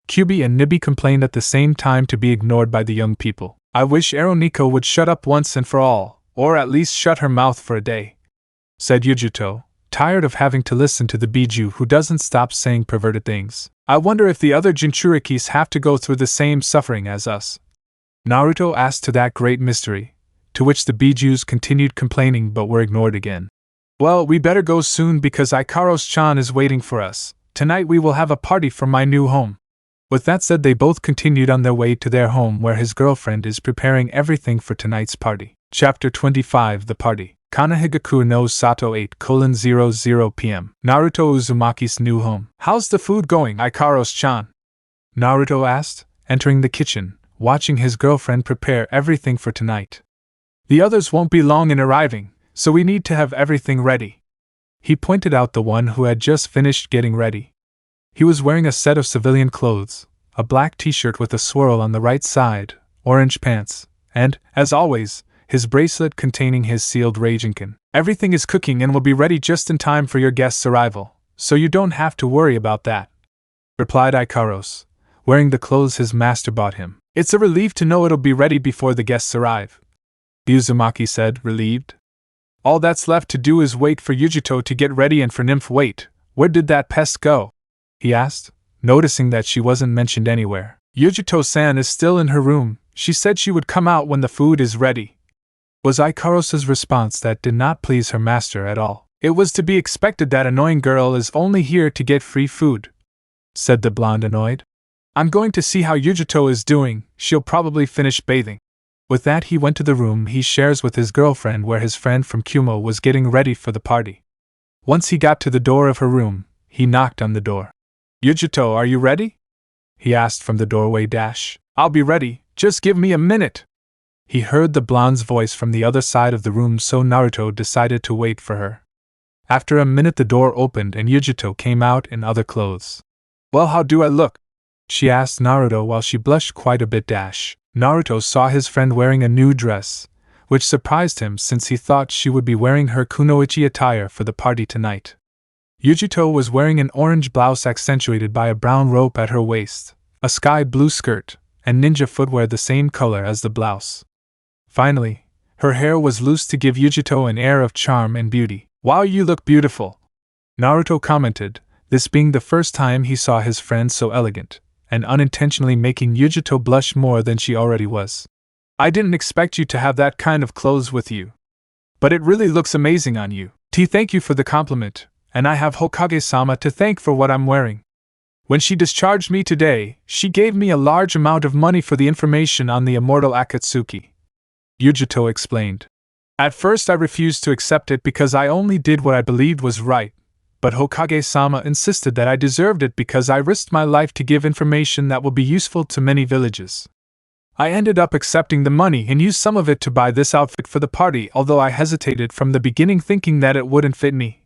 Kyubi and Nibi complained at the same time to be ignored by the young people. I wish Eroniko would shut up once and for all, or at least shut her mouth for a day, said Yujito, tired of having to listen to the Biju who doesn't stop saying perverted things. I wonder if the other Jinchurikis have to go through the same suffering as us, Naruto asked to that great mystery, to which the Bijus continued complaining but were ignored again. Well, we better go soon because Ikaros-chan is waiting for us. Tonight we will have a party from my new home. With that said, they both continued on their way to their home where his girlfriend is preparing everything for tonight's party. Chapter 25 The Party. Kanahigaku no Sato 8:00 p.m. Naruto Uzumaki's new home. How's the food going, Ikaros-chan? Naruto asked, entering the kitchen, watching his girlfriend prepare everything for tonight. The others won't be long in arriving, so we need to have everything ready. He pointed out the one who had just finished getting ready. He was wearing a set of civilian clothes, a black t-shirt with a swirl on the right side, orange pants, and, as always, his bracelet containing his sealed Raijinkan. Everything is cooking and will be ready just in time for your guest's arrival, so you don't have to worry about that, replied Ikaros, wearing the clothes his master bought him. It's a relief to know it'll be ready before the guests arrive, Uzumaki said, relieved. All that's left to do is wait for Yujito to get ready and for Nymph. Wait, where did that pest go? He asked, noticing that she wasn't mentioned anywhere. Yujito-san is still in her room. She said she would come out when the food is ready, was Ikaros' response that did not please her master at all. It was to be expected that annoying girl is only here to get free food, said the blonde, annoyed. I'm going to see how Yujito is doing. She'll probably finish bathing. With that, he went to the room he shares with his girlfriend where his friend from Kumo was getting ready for the party. Once he got to the door of her room, he knocked on the door. Yujito, are you ready? He asked from the doorway. I'll be ready, just give me a minute. He heard the blonde's voice from the other side of the room, so Naruto decided to wait for her. After a minute the door opened and Yujito came out in other clothes. Well, how do I look? She asked Naruto while she blushed quite a bit. Naruto saw his friend wearing a new dress, which surprised him since he thought she would be wearing her kunoichi attire for the party tonight. Yujito was wearing an orange blouse accentuated by a brown rope at her waist, a sky blue skirt, and ninja footwear the same color as the blouse. Finally, her hair was loose to give Yujito an air of charm and beauty. Wow, you look beautiful, Naruto commented, this being the first time he saw his friend so elegant, and unintentionally making Yujito blush more than she already was. I didn't expect you to have that kind of clothes with you, but it really looks amazing on you. Thank you for the compliment, and I have Hokage-sama to thank for what I'm wearing. When she discharged me today, she gave me a large amount of money for the information on the immortal Akatsuki, Yujito explained. At first I refused to accept it because I only did what I believed was right, but Hokage-sama insisted that I deserved it because I risked my life to give information that will be useful to many villages. I ended up accepting the money and used some of it to buy this outfit for the party, although I hesitated from the beginning thinking that it wouldn't fit me.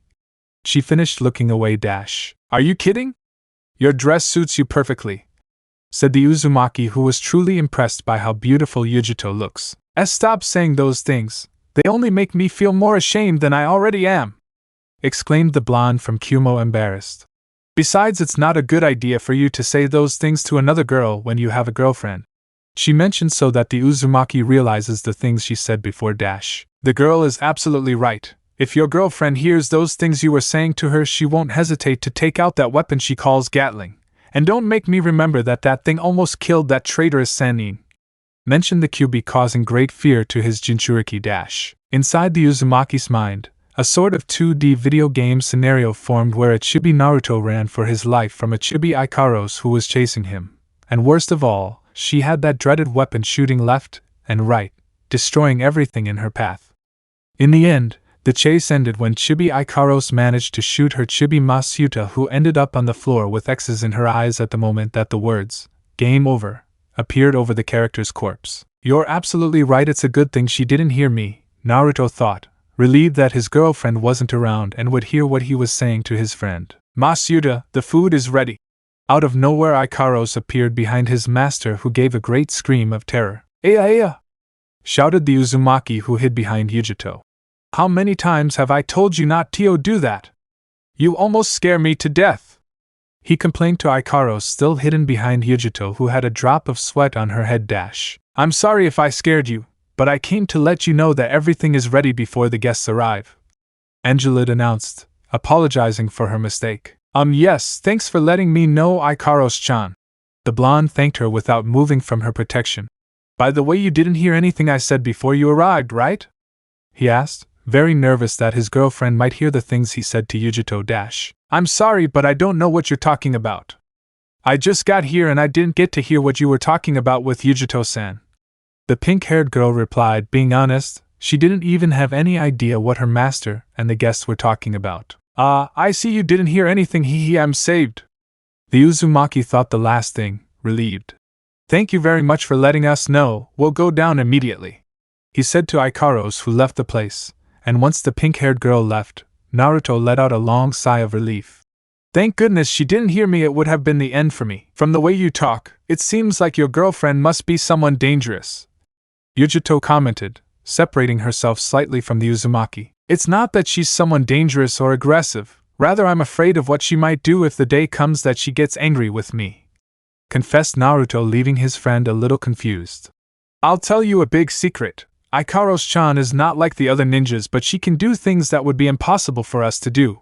She finished looking away. Are you kidding? Your dress suits you perfectly, said the Uzumaki, who was truly impressed by how beautiful Yujito looks. Stop saying those things, they only make me feel more ashamed than I already am, exclaimed the blonde from Kumo, embarrassed. Besides, it's not a good idea for you to say those things to another girl when you have a girlfriend, she mentioned so that the Uzumaki realizes the things she said before. The girl is absolutely right. If your girlfriend hears those things you were saying to her, she won't hesitate to take out that weapon she calls Gatling. And don't make me remember that thing almost killed that traitorous Sannin, mentioned the Kyuubi, causing great fear to his Jinchuriki. Inside the Uzumaki's mind, a sort of 2D video game scenario formed where a chibi Naruto ran for his life from a chibi Ikaros who was chasing him. And worst of all, she had that dreaded weapon shooting left and right, destroying everything in her path. In the end, the chase ended when chibi Ikaros managed to shoot her chibi Masuta, who ended up on the floor with X's in her eyes at the moment that the words, "Game over," appeared over the character's corpse. You're absolutely right, it's a good thing she didn't hear me, Naruto thought, relieved that his girlfriend wasn't around and would hear what he was saying to his friend. Masuta, the food is ready. Out of nowhere Ikaros appeared behind his master, who gave a great scream of terror. Aya aya! Shouted the Uzumaki, who hid behind Yujito. How many times have I told you not to do that? You almost scare me to death, he complained to Ikaros, still hidden behind Yujito, who had a drop of sweat on her head. I'm sorry if I scared you, but I came to let you know that everything is ready before the guests arrive, Angelid announced, apologizing for her mistake. Yes, thanks for letting me know, Ikaros-chan. The blonde thanked her without moving from her protection. By the way, you didn't hear anything I said before you arrived, right? He asked, very nervous that his girlfriend might hear the things he said to Yujito. I'm sorry, but I don't know what you're talking about. I just got here and I didn't get to hear what you were talking about with Yujito-san, the pink-haired girl replied. Being honest, she didn't even have any idea what her master and the guests were talking about. I see you didn't hear anything. I'm saved. The Uzumaki thought the last thing, relieved. Thank you very much for letting us know, we'll go down immediately, he said to Ikaros, who left the place. And once the pink-haired girl left, Naruto let out a long sigh of relief. Thank goodness she didn't hear me, it would have been the end for me. From the way you talk, it seems like your girlfriend must be someone dangerous. Yujito commented, separating herself slightly from the Uzumaki. It's not that she's someone dangerous or aggressive, rather I'm afraid of what she might do if the day comes that she gets angry with me, confessed Naruto, leaving his friend a little confused. I'll tell you a big secret. Ikaros-chan is not like the other ninjas, but she can do things that would be impossible for us to do.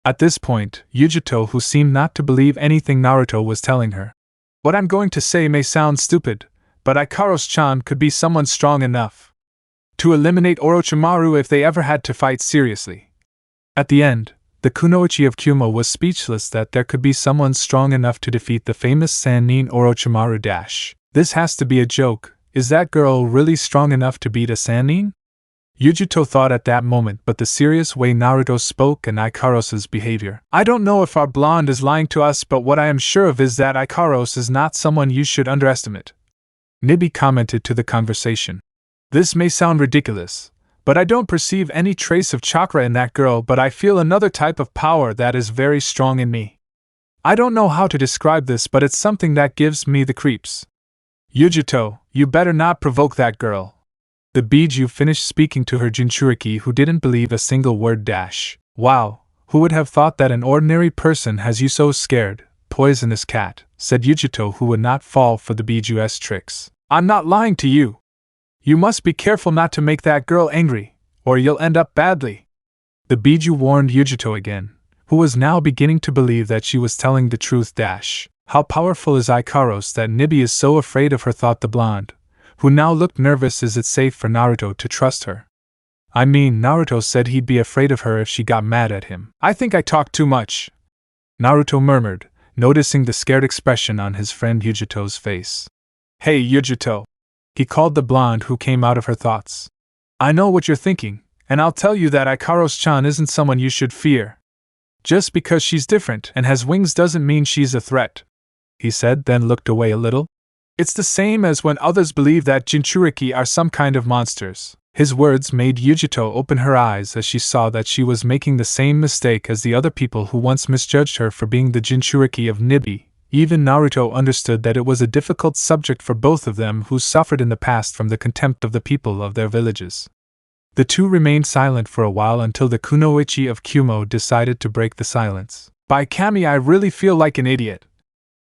At this point, Yujito, who seemed not to believe anything Naruto was telling her. What I'm going to say may sound stupid, but Ikaros-chan could be someone strong enough to eliminate Orochimaru if they ever had to fight seriously. At the end, the kunoichi of Kyumo was speechless that there could be someone strong enough to defeat the famous Sannin Orochimaru. This has to be a joke. Is that girl really strong enough to beat a Sannin? Yujito thought at that moment, but the serious way Naruto spoke and Ikaros's behavior. I don't know if our blonde is lying to us, but what I am sure of is that Ikaros is not someone you should underestimate. Nibi commented to the conversation. This may sound ridiculous, but I don't perceive any trace of chakra in that girl, but I feel another type of power that is very strong in me. I don't know how to describe this, but it's something that gives me the creeps. Yujito, you better not provoke that girl. The Biju finished speaking to her Jinchuriki, who didn't believe a single word. Wow, who would have thought that an ordinary person has you so scared, poisonous cat, said Yujito, who would not fall for the Biju's tricks. I'm not lying to you. You must be careful not to make that girl angry, or you'll end up badly. The Biju warned Yujito again, who was now beginning to believe that she was telling the truth. How powerful is Ikaros that Nibi is so afraid of her, thought the blonde, who now looked nervous. Is it safe for Naruto to trust her? I mean, Naruto said he'd be afraid of her if she got mad at him. I think I talk too much, Naruto murmured, noticing the scared expression on his friend Yujito's face. Hey Yujito, he called the blonde, who came out of her thoughts. I know what you're thinking, and I'll tell you that Ikaros-chan isn't someone you should fear. Just because she's different and has wings doesn't mean she's a threat, he said, then looked away a little. It's the same as when others believe that Jinchuriki are some kind of monsters. His words made Yujito open her eyes as she saw that she was making the same mistake as the other people who once misjudged her for being the Jinchuriki of Nibi. Even Naruto understood that it was a difficult subject for both of them, who suffered in the past from the contempt of the people of their villages. The two remained silent for a while until the kunoichi of Kyumo decided to break the silence. By Kami, I really feel like an idiot,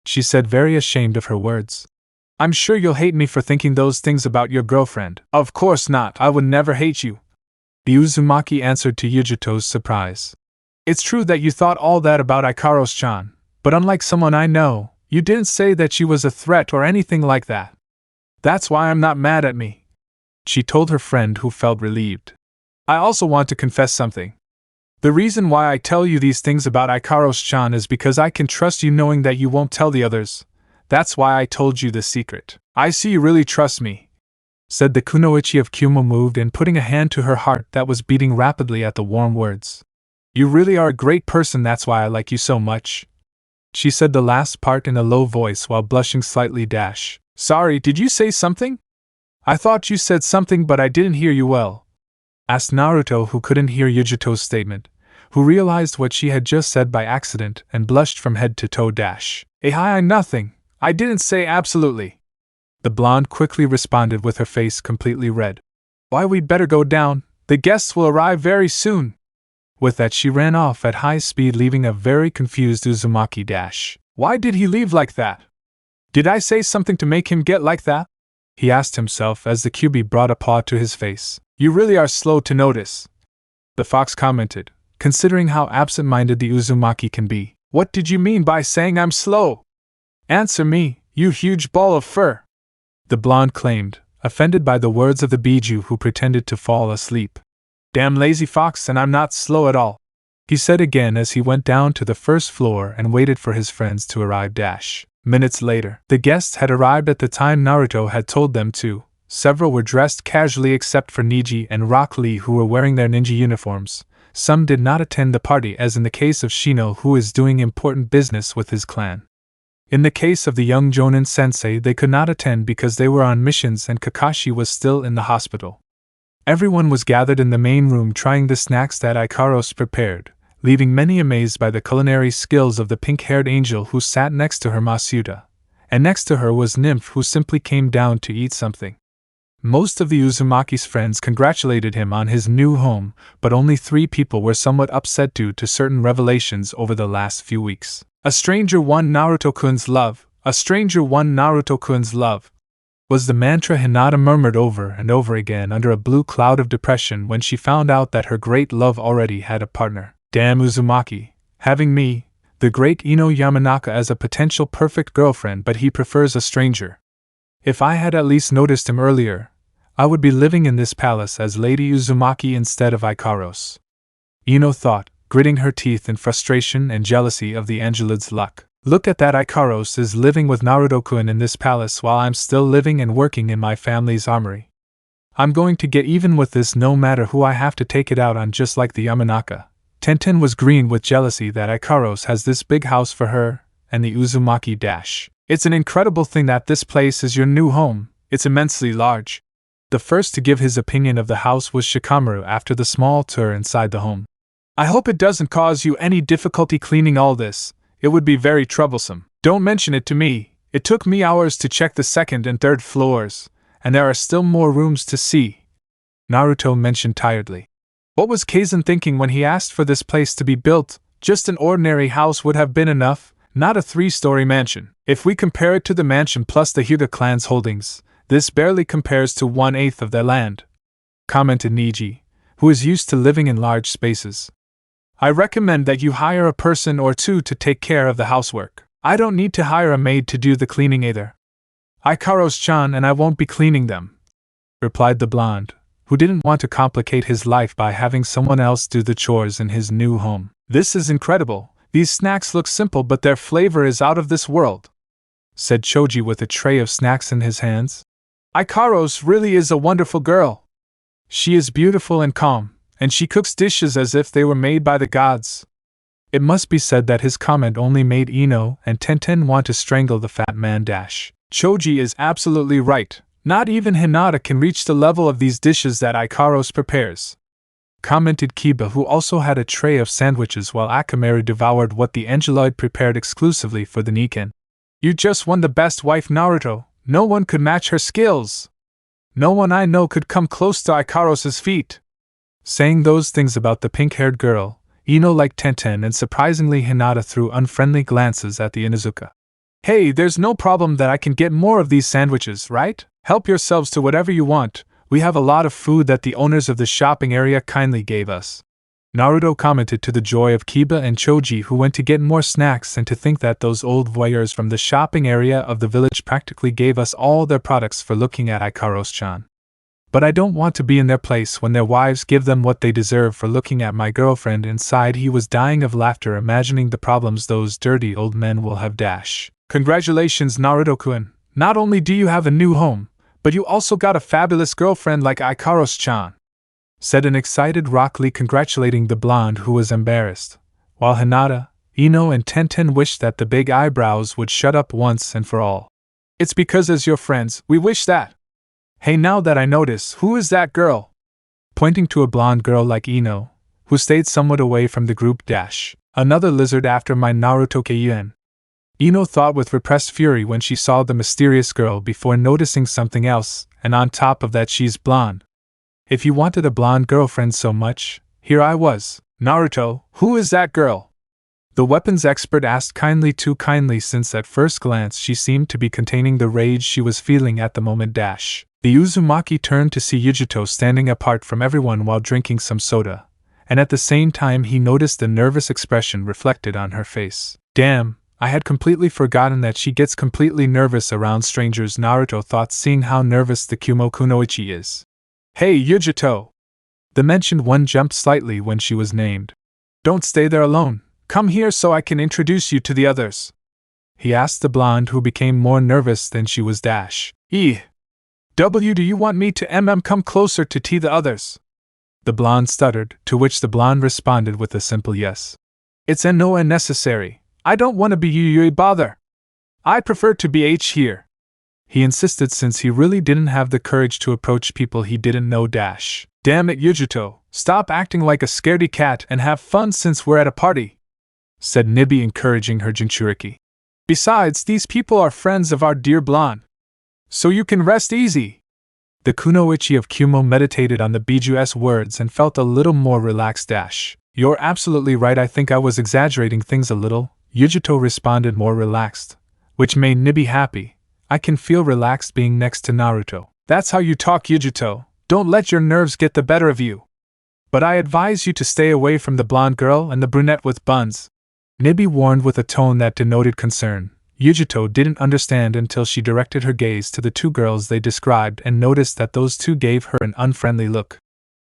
she said, very ashamed of her words. I'm sure you'll hate me for thinking those things about your girlfriend. Of course not, I would never hate you, the Uzumaki answered to Yujito's surprise. It's true that you thought all that about Ikaros-chan, but unlike someone I know, you didn't say that she was a threat or anything like that. That's why I'm not mad at me, she told her friend, who felt relieved. I also want to confess something. The reason why I tell you these things about Ikaros-chan is because I can trust you, knowing that you won't tell the others. That's why I told you the secret. I see you really trust me, said the kunoichi of Kyumo, moved and putting a hand to her heart that was beating rapidly at the warm words. You really are a great person, that's why I like you so much. She said the last part in a low voice while blushing slightly. Sorry, did you say something? I thought you said something, but I didn't hear you well, asked Naruto, who couldn't hear Yujito's statement, who realized what she had just said by accident and blushed from head to toe. Hi, nothing. I didn't say absolutely, the blonde quickly responded with her face completely red. Why, we'd better go down, the guests will arrive very soon. With that she ran off at high speed, leaving a very confused Uzumaki. Why did he leave like that? Did I say something to make him get like that? He asked himself as the Kyubi brought a paw to his face. You really are slow to notice, the fox commented, considering how absent-minded the Uzumaki can be. What did you mean by saying I'm slow? Answer me, you huge ball of fur, the blonde claimed, offended by the words of the Biju, who pretended to fall asleep. Damn lazy fox, and I'm not slow at all, he said again as he went down to the first floor and waited for his friends to arrive. Minutes later, the guests had arrived at the time Naruto had told them to. Several were dressed casually except for Niji and Rock Lee, who were wearing their ninja uniforms. Some did not attend the party, as in the case of Shino, who is doing important business with his clan. In the case of the young Jonin sensei, they could not attend because they were on missions and Kakashi was still in the hospital. Everyone was gathered in the main room trying the snacks that Ikaros prepared, leaving many amazed by the culinary skills of the pink-haired angel who sat next to her Masuda, and next to her was Nymph who simply came down to eat something. Most of the Uzumaki's friends congratulated him on his new home, but only 3 people were somewhat upset due to certain revelations over the last few weeks. A stranger won Naruto-kun's love, a stranger won Naruto-kun's love, was the mantra Hinata murmured over and over again under a blue cloud of depression when she found out that her great love already had a partner. Damn Uzumaki, having me, the great Ino Yamanaka, as a potential perfect girlfriend, but he prefers a stranger. If I had at least noticed him earlier, I would be living in this palace as Lady Uzumaki instead of Ikaros. Ino thought, gritting her teeth in frustration and jealousy of the Angelid's luck. Look at that, Ikaros is living with Naruto-kun in this palace while I'm still living and working in my family's armory. I'm going to get even with this no matter who I have to take it out on, just like the Yamanaka. Tenten was green with jealousy that Ikaros has this big house for her and the Uzumaki dash. It's an incredible thing that this place is your new home, it's immensely large. The first to give his opinion of the house was Shikamaru after the small tour inside the home. I hope it doesn't cause you any difficulty cleaning all this. It would be very troublesome. Don't mention it to me. It took me hours to check the 2nd and 3rd floors, and there are still more rooms to see, Naruto mentioned tiredly. What was Kaisen thinking when he asked for this place to be built? Just an ordinary house would have been enough, not a 3-story mansion. If we compare it to the mansion plus the Hyuga clan's holdings, this barely compares to 1/8 of their land, commented Niji, who is used to living in large spaces. I recommend that you hire a person or 2 to take care of the housework. I don't need to hire a maid to do the cleaning either. Ikaros-chan and I won't be cleaning them, replied the blonde, who didn't want to complicate his life by having someone else do the chores in his new home. This is incredible. These snacks look simple but their flavor is out of this world, said Choji with a tray of snacks in his hands. Ikaros really is a wonderful girl. She is beautiful and calm, and she cooks dishes as if they were made by the gods. It must be said that his comment only made Ino and Tenten want to strangle the fat man dash. Choji is absolutely right. Not even Hinata can reach the level of these dishes that Ikaros prepares, commented Kiba, who also had a tray of sandwiches while Akamaru devoured what the Angeloid prepared exclusively for the Nikken. You just won the best wife, Naruto. No one could match her skills. No one I know could come close to Ikaros' feet. Saying those things about the pink-haired girl, Ino liked Tenten, and surprisingly Hinata threw unfriendly glances at the Inuzuka. Hey, there's no problem that I can get more of these sandwiches, right? Help yourselves to whatever you want. We have a lot of food that the owners of the shopping area kindly gave us, Naruto commented, to the joy of Kiba and Choji, who went to get more snacks, and to think that those old voyeurs from the shopping area of the village practically gave us all their products for looking at Ikaros-chan. But I don't want to be in their place when their wives give them what they deserve for looking at my girlfriend. Inside he was dying of laughter, imagining the problems those dirty old men will have dash. Congratulations, Naruto-kun. Not only do you have a new home, but you also got a fabulous girlfriend like Ikaros-chan, said an excited Rock Lee, congratulating the blonde, who was embarrassed, while Hinata, Ino and Tenten wished that the big eyebrows would shut up once and for all. It's because as your friends, we wish that. Hey, now that I notice, who is that girl? Pointing to a blonde girl like Ino, who stayed somewhat away from the group dash. Another lizard after my Naruto Keiyuan. Ino thought with repressed fury when she saw the mysterious girl before noticing something else, and on top of that she's blonde. If you wanted a blonde girlfriend so much, here I was. Naruto, who is that girl? The weapons expert asked kindly, too kindly, since at first glance she seemed to be containing the rage she was feeling at the moment dash. The Uzumaki turned to see Yujuto standing apart from everyone while drinking some soda, and at the same time he noticed the nervous expression reflected on her face. Damn, I had completely forgotten that she gets completely nervous around strangers, Naruto thought, seeing how nervous the Kumo Kunoichi is. Hey, Yujuto! The mentioned one jumped slightly when she was named. Don't stay there alone. Come here so I can introduce you to the others, he asked the blonde, who became more nervous than she was dash. Do you want me to come closer to the others? The blonde stuttered, to which the blonde responded with a simple yes. It's no unnecessary. I don't want to be you bother. I prefer to be here. he insisted since he really didn't have the courage to approach people he didn't know. Damn it, Yujito, stop acting like a scaredy cat and have fun since we're at a party, said Nibi, encouraging her Jinchuriki. Besides, these people are friends of our dear blonde, so you can rest easy. The kunoichi of Kumo meditated on the Biju's words and felt a little more relaxed. You're absolutely right, I think I was exaggerating things a little, Yujito responded, more relaxed, which made Nibi happy. I can feel relaxed being next to Naruto. That's how you talk, Yujito. Don't let your nerves get the better of you. But I advise you to stay away from the blonde girl and the brunette with buns, Nibi warned with a tone that denoted concern. Yujito didn't understand until she directed her gaze to the two girls they described and noticed that those two gave her an unfriendly look.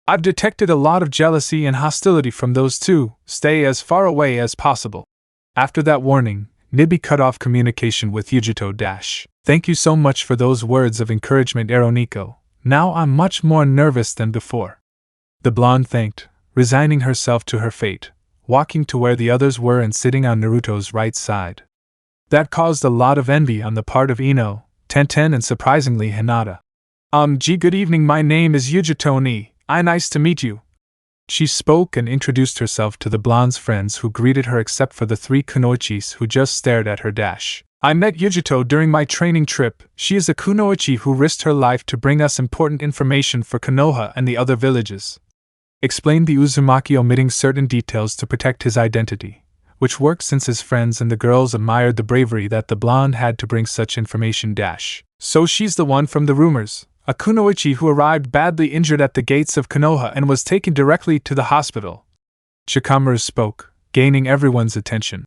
I've detected a lot of jealousy and hostility from those two. Stay as far away as possible. After that warning, Nibi cut off communication with Yujito. Thank you so much for those words of encouragement, Eroniko. Now I'm much more nervous than before. The blonde thanked, resigning herself to her fate, walking to where the others were and sitting on Naruto's right side. That caused a lot of envy on the part of Ino, Tenten, and surprisingly Hinata. Good evening, my name is Yujito Ni. Nice to meet you. She spoke and introduced herself to the blonde's friends, who greeted her except for the three kunoichis who just stared at her. I met Yujito during my training trip. She is a kunoichi who risked her life to bring us important information for Konoha and the other villages, explained the Uzumaki, omitting certain details to protect his identity, which worked since his friends and the girls admired the bravery that the blonde had to bring such information. So she's the one from the rumors, a kunoichi who arrived badly injured at the gates of Konoha and was taken directly to the hospital. Shikamaru spoke, gaining everyone's attention.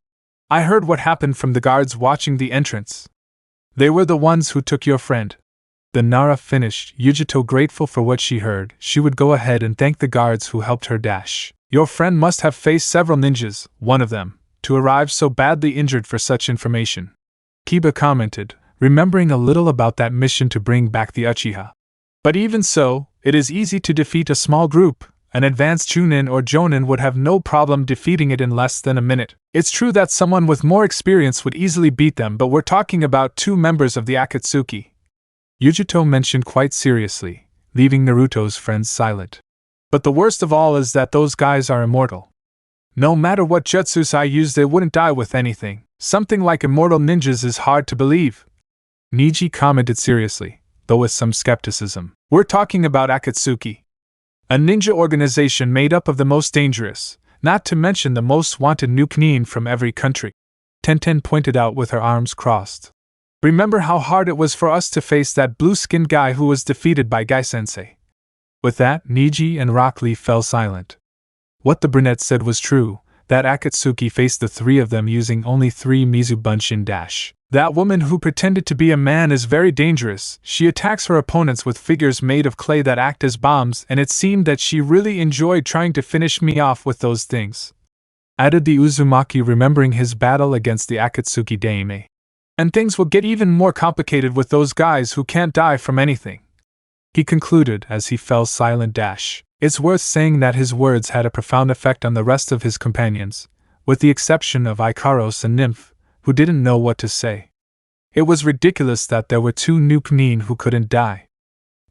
I heard what happened from the guards watching the entrance. They were the ones who took your friend. The Nara finished, Yujito grateful for what she heard. She would go ahead and thank the guards who helped her. Your friend must have faced several ninjas, one of them, to arrive so badly injured for such information, Kiba commented, remembering a little about that mission to bring back the Uchiha. But even so, it is easy to defeat a small group. An advanced Chunin or Jonin would have no problem defeating it in less than a minute. It's true that someone with more experience would easily beat them, but we're talking about two members of the Akatsuki, Yujito mentioned quite seriously, leaving Naruto's friends silent. But the worst of all is that those guys are immortal. No matter what jutsus I use, they wouldn't die with anything. Something like immortal ninjas is hard to believe, Niji commented seriously, though with some skepticism. We're talking about Akatsuki, a ninja organization made up of the most dangerous, not to mention the most wanted nukenin from every country, Tenten pointed out with her arms crossed. Remember how hard it was for us to face that blue-skinned guy who was defeated by Gai-sensei. With that, Niji and Rock Lee fell silent. What the brunette said was true, that Akatsuki faced the three of them using only 3 Mizubunshin. That woman who pretended to be a man is very dangerous. She attacks her opponents with figures made of clay that act as bombs, and it seemed that she really enjoyed trying to finish me off with those things, added the Uzumaki, remembering his battle against the Akatsuki Daime. And things will get even more complicated with those guys who can't die from anything, he concluded as he fell silent. It's worth saying that his words had a profound effect on the rest of his companions, with the exception of Ikaros and Nymph, who didn't know what to say. It was ridiculous that there were 2 nukenin who couldn't die.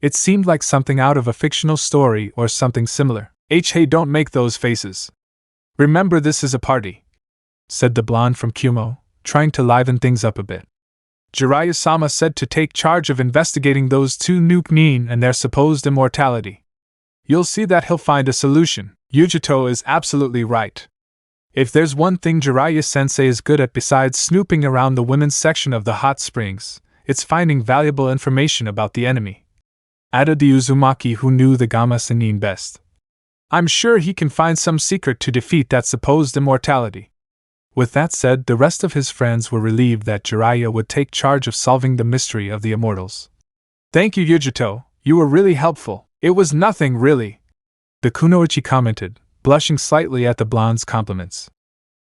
It seemed like something out of a fictional story or something similar. Hey, don't make those faces. Remember, this is a party, said the blonde from Kumo, trying to liven things up a bit. Jiraiya-sama said to take charge of investigating those 2 nukenin and their supposed immortality. You'll see that he'll find a solution. Yujito is absolutely right. If there's one thing Jiraiya-sensei is good at besides snooping around the women's section of the hot springs, it's finding valuable information about the enemy, added the Uzumaki who knew the Gamma Sennin best. I'm sure he can find some secret to defeat that supposed immortality. With that said, the rest of his friends were relieved that Jiraiya would take charge of solving the mystery of the immortals. Thank you, Yujito, you were really helpful. It was nothing, really, the kunoichi commented, blushing slightly at the blonde's compliments.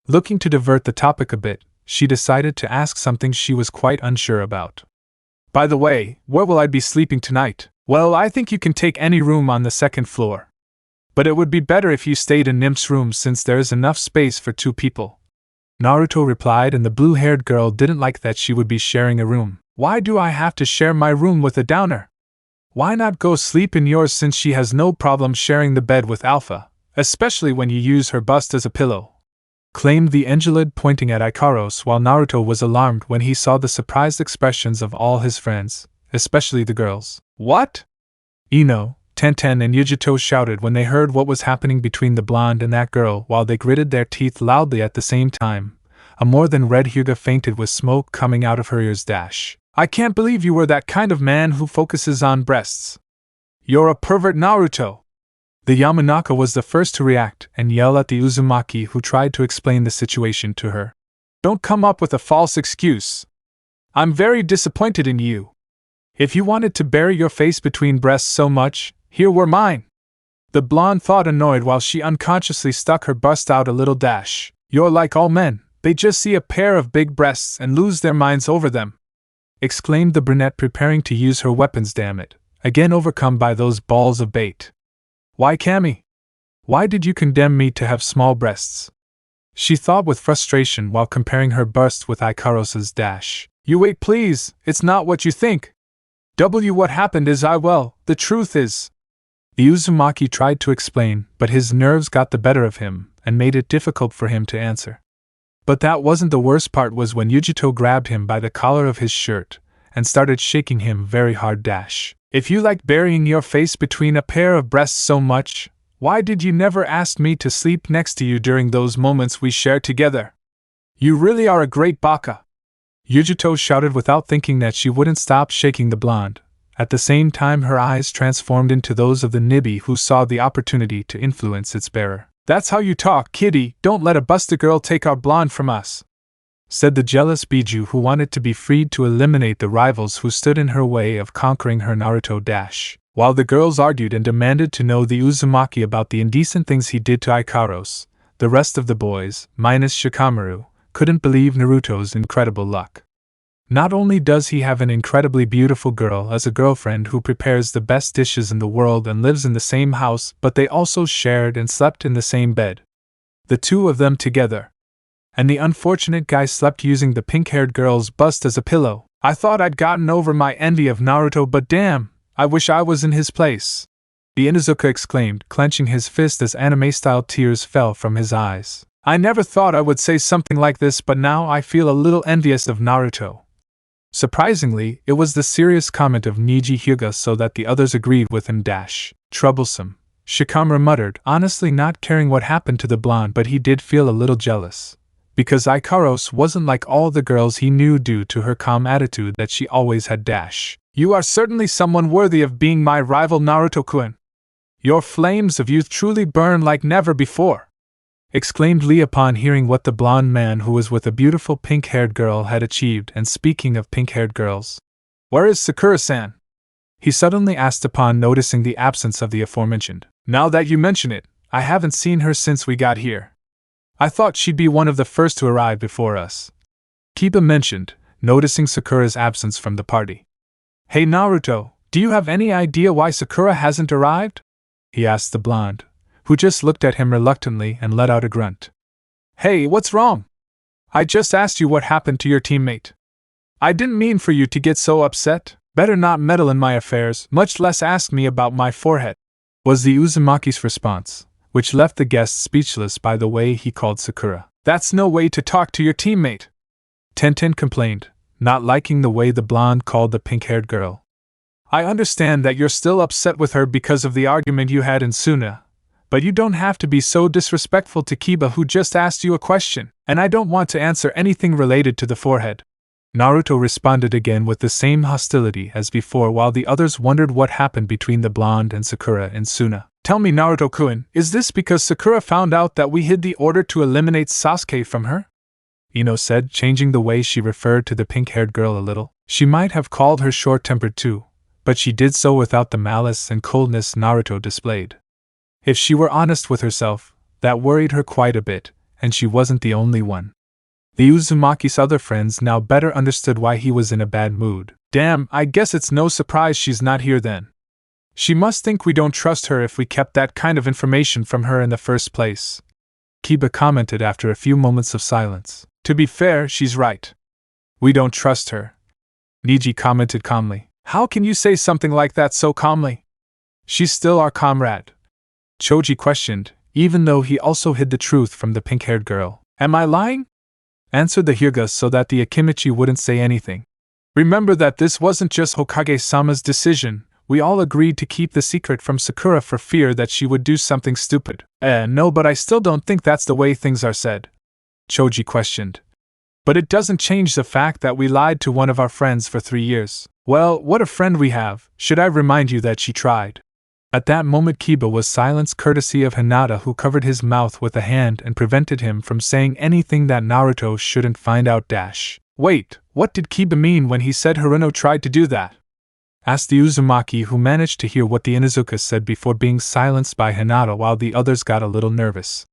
Looking to divert the topic a bit, she decided to ask something she was quite unsure about. By the way, where will I be sleeping tonight? Well, I think you can take any room on the 2nd floor. But it would be better if you stayed in Nymph's room since there is enough space for 2 people, Naruto replied, and the blue-haired girl didn't like that she would be sharing a room. Why do I have to share my room with a downer? Why not go sleep in yours since she has no problem sharing the bed with Alpha, especially when you use her bust as a pillow? Claimed the Angelid, pointing at Ikaros, while Naruto was alarmed when he saw the surprised expressions of all his friends, especially the girls. What? Ino, Tenten and Yujito shouted when they heard what was happening between the blonde and that girl while they gritted their teeth loudly at the same time. A more than red Hyuga fainted with smoke coming out of her ears. I can't believe you were that kind of man who focuses on breasts. You're a pervert, Naruto! The Yamanaka was the first to react and yell at the Uzumaki, who tried to explain the situation to her. Don't come up with a false excuse. I'm very disappointed in you. If you wanted to bury your face between breasts so much, here were mine. The blonde thought, annoyed while she unconsciously stuck her bust out a little. You're like all men, they just see a pair of big breasts and lose their minds over them, exclaimed the brunette, preparing to use her weapons. Damn it, again overcome by those balls of bait. Why, Cammy? Why did you condemn me to have small breasts? She thought with frustration while comparing her bust with Ikaros's. You wait please, it's not what you think. What happened is the truth is. The Uzumaki tried to explain, but his nerves got the better of him and made it difficult for him to answer. But that wasn't the worst part. Was when Yujito grabbed him by the collar of his shirt and started shaking him very hard. If you like burying your face between a pair of breasts so much, why did you never ask me to sleep next to you during those moments we shared together? You really are a great baka! Yujito shouted without thinking that she wouldn't stop shaking the blonde. At the same time, her eyes transformed into those of the Nibby, who saw the opportunity to influence its bearer. That's how you talk, kitty, don't let a busta girl take our blonde from us, said the jealous Biju, who wanted to be freed to eliminate the rivals who stood in her way of conquering her. Naruto. While the girls argued and demanded to know the Uzumaki about the indecent things he did to Ikaros, the rest of the boys, minus Shikamaru, couldn't believe Naruto's incredible luck. Not only does he have an incredibly beautiful girl as a girlfriend who prepares the best dishes in the world and lives in the same house, but they also shared and slept in the same bed. The two of them together. And the unfortunate guy slept using the pink-haired girl's bust as a pillow. I thought I'd gotten over my envy of Naruto, but damn, I wish I was in his place. The Inuzuka exclaimed, clenching his fist as anime-style tears fell from his eyes. I never thought I would say something like this, but now I feel a little envious of Naruto. Surprisingly, it was the serious comment of Niji Hyuga, so that the others agreed with him. Troublesome, Shikamaru muttered, honestly not caring what happened to the blonde, but he did feel a little jealous. Because Ikaros wasn't like all the girls he knew due to her calm attitude that she always had. You are certainly someone worthy of being my rival, Naruto-kun. Your flames of youth truly burn like never before, exclaimed Lee upon hearing what the blonde man who was with a beautiful pink-haired girl had achieved. And speaking of pink-haired girls, where is Sakura-san? He suddenly asked upon noticing the absence of the aforementioned. Now that you mention it, I haven't seen her since we got here. I thought she'd be one of the first to arrive before us, Kiba mentioned, noticing Sakura's absence from the party. Hey Naruto, do you have any idea why Sakura hasn't arrived? He asked the blonde, who just looked at him reluctantly and let out a grunt. Hey, what's wrong? I just asked you what happened to your teammate. I didn't mean for you to get so upset. Better not meddle in my affairs, much less ask me about my forehead, was the Uzumaki's response, which left the guest speechless by the way he called Sakura. That's no way to talk to your teammate, Tenten complained, not liking the way the blonde called the pink-haired girl. I understand that you're still upset with her because of the argument you had in Suna, but you don't have to be so disrespectful to Kiba, who just asked you a question, and I don't want to answer anything related to the forehead. Naruto responded again with the same hostility as before, while the others wondered what happened between the blonde and Sakura in Suna. Tell me, Naruto-kun, is this because Sakura found out that we hid the order to eliminate Sasuke from her? Ino said, changing the way she referred to the pink-haired girl a little. She might have called her short-tempered too, but she did so without the malice and coldness Naruto displayed. If she were honest with herself, that worried her quite a bit, and she wasn't the only one. The Uzumaki's other friends now better understood why he was in a bad mood. Damn, I guess it's no surprise she's not here then. She must think we don't trust her if we kept that kind of information from her in the first place, Kiba commented after a few moments of silence. To be fair, she's right. We don't trust her. Niji commented calmly. How can you say something like that so calmly? She's still our comrade. Choji questioned, even though he also hid the truth from the pink-haired girl. Am I lying? Answered the Hyuga so that the Akimichi wouldn't say anything. Remember that this wasn't just Hokage-sama's decision. We all agreed to keep the secret from Sakura for fear that she would do something stupid. No, but I still don't think that's the way things are said. Choji questioned. But it doesn't change the fact that we lied to one of our friends for 3 years. Well, what a friend we have. Should I remind you that she tried? At that moment Kiba was silenced courtesy of Hinata, who covered his mouth with a hand and prevented him from saying anything that Naruto shouldn't find out. Wait, what did Kiba mean when he said Haruno tried to do that? Asked the Uzumaki, who managed to hear what the Inuzuka said before being silenced by Hinata while the others got a little nervous.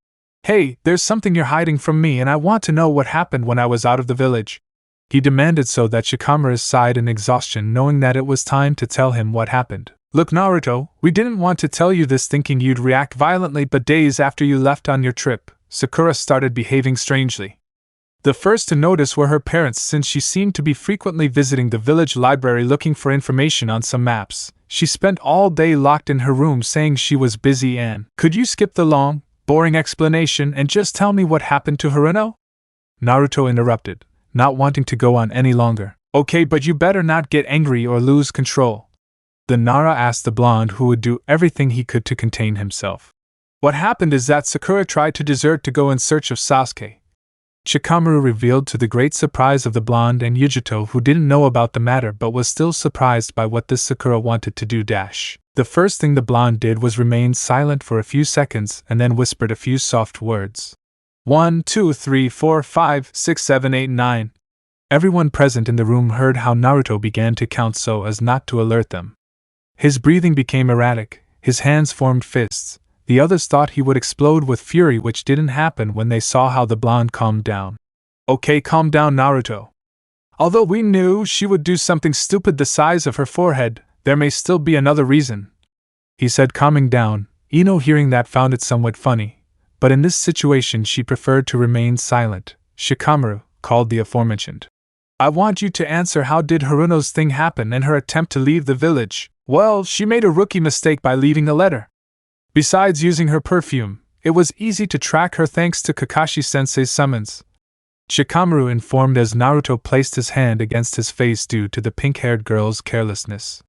Hey, there's something you're hiding from me and I want to know what happened when I was out of the village. He demanded so that Shikamaru sighed in exhaustion, knowing that it was time to tell him what happened. Look Naruto, we didn't want to tell you this thinking you'd react violently, but days after you left on your trip, Sakura started behaving strangely. The first to notice were her parents, since she seemed to be frequently visiting the village library looking for information on some maps. She spent all day locked in her room saying she was busy and… Could you skip the long, boring explanation and just tell me what happened to Haruno? Naruto interrupted, not wanting to go on any longer. Okay, but you better not get angry or lose control. The Nara asked the blonde, who would do everything he could to contain himself. What happened is that Sakura tried to desert to go in search of Sasuke. Shikamaru revealed, to the great surprise of the blonde and Yujito, who didn't know about the matter but was still surprised by what this Sakura wanted to do. The first thing the blonde did was remain silent for a few seconds and then whispered a few soft words. 1, 2, 3, 4, 5, 6, 7, 8, 9. Everyone present in the room heard how Naruto began to count so as not to alert them. His breathing became erratic, his hands formed fists. The others thought he would explode with fury, which didn't happen when they saw how the blonde calmed down. Okay, calm down Naruto. Although we knew she would do something stupid the size of her forehead, there may still be another reason, he said, calming down. Ino, hearing that, found it somewhat funny, but in this situation she preferred to remain silent. Shikamaru called the aforementioned. I want you to answer, how did Haruno's thing happen and her attempt to leave the village? Well, she made a rookie mistake by leaving a letter. Besides using her perfume, it was easy to track her thanks to Kakashi-sensei's summons. Shikamaru informed as Naruto placed his hand against his face due to the pink-haired girl's carelessness.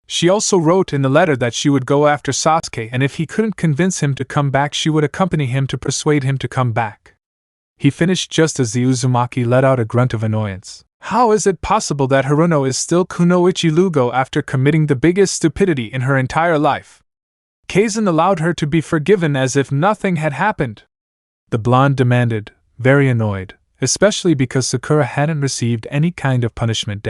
She also wrote in the letter that she would go after Sasuke, and if he couldn't convince him to come back, she would accompany him to persuade him to come back. He finished just as the Uzumaki let out a grunt of annoyance. How is it possible that Haruno is still Kunoichi Lugo after committing the biggest stupidity in her entire life? Kaisen allowed her to be forgiven as if nothing had happened, the blonde demanded, very annoyed, especially because Sakura hadn't received any kind of punishment.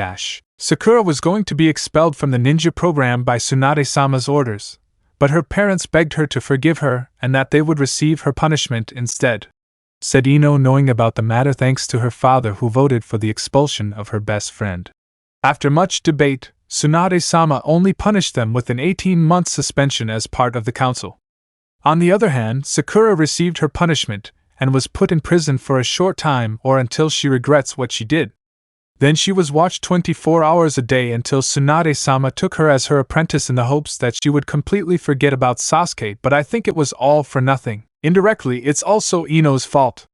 Sakura was going to be expelled from the ninja program by Tsunade-sama's orders, but her parents begged her to forgive her and that they would receive her punishment instead, said Ino, knowing about the matter thanks to her father, who voted for the expulsion of her best friend. After much debate, Tsunade-sama only punished them with an 18-month suspension as part of the council. On the other hand, Sakura received her punishment and was put in prison for a short time or until she regrets what she did. Then she was watched 24 hours a day until Tsunade-sama took her as her apprentice in the hopes that she would completely forget about Sasuke, but I think it was all for nothing. Indirectly, it's also Ino's fault.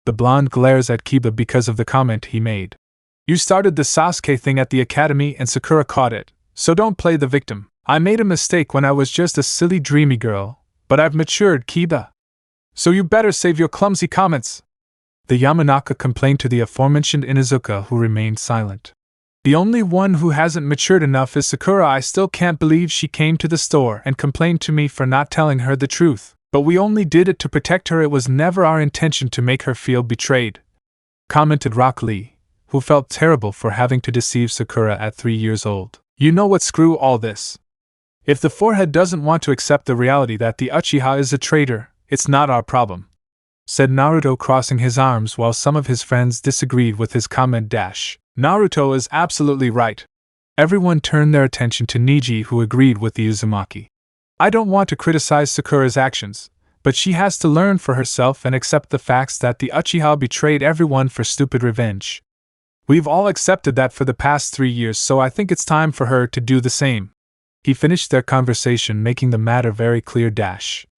The blonde glares at Kiba because of the comment he made. You started the Sasuke thing at the academy and Sakura caught it, so don't play the victim. I made a mistake when I was just a silly dreamy girl, but I've matured, Kiba. So you better save your clumsy comments. The Yamanaka complained to the aforementioned Inuzuka, who remained silent. The only one who hasn't matured enough is Sakura. I still can't believe she came to the store and complained to me for not telling her the truth, but we only did it to protect her. It was never our intention to make her feel betrayed, commented Rock Lee, who felt terrible for having to deceive Sakura at 3 years old. You know what, screw all this. If the forehead doesn't want to accept the reality that the Uchiha is a traitor, it's not our problem, said Naruto, crossing his arms while some of his friends disagreed with his comment. Naruto is absolutely right. Everyone turned their attention to Niji, who agreed with the Uzumaki. I don't want to criticize Sakura's actions, but she has to learn for herself and accept the facts that the Uchiha betrayed everyone for stupid revenge. We've all accepted that for the past 3 years, so I think it's time for her to do the same. He finished their conversation, making the matter very clear.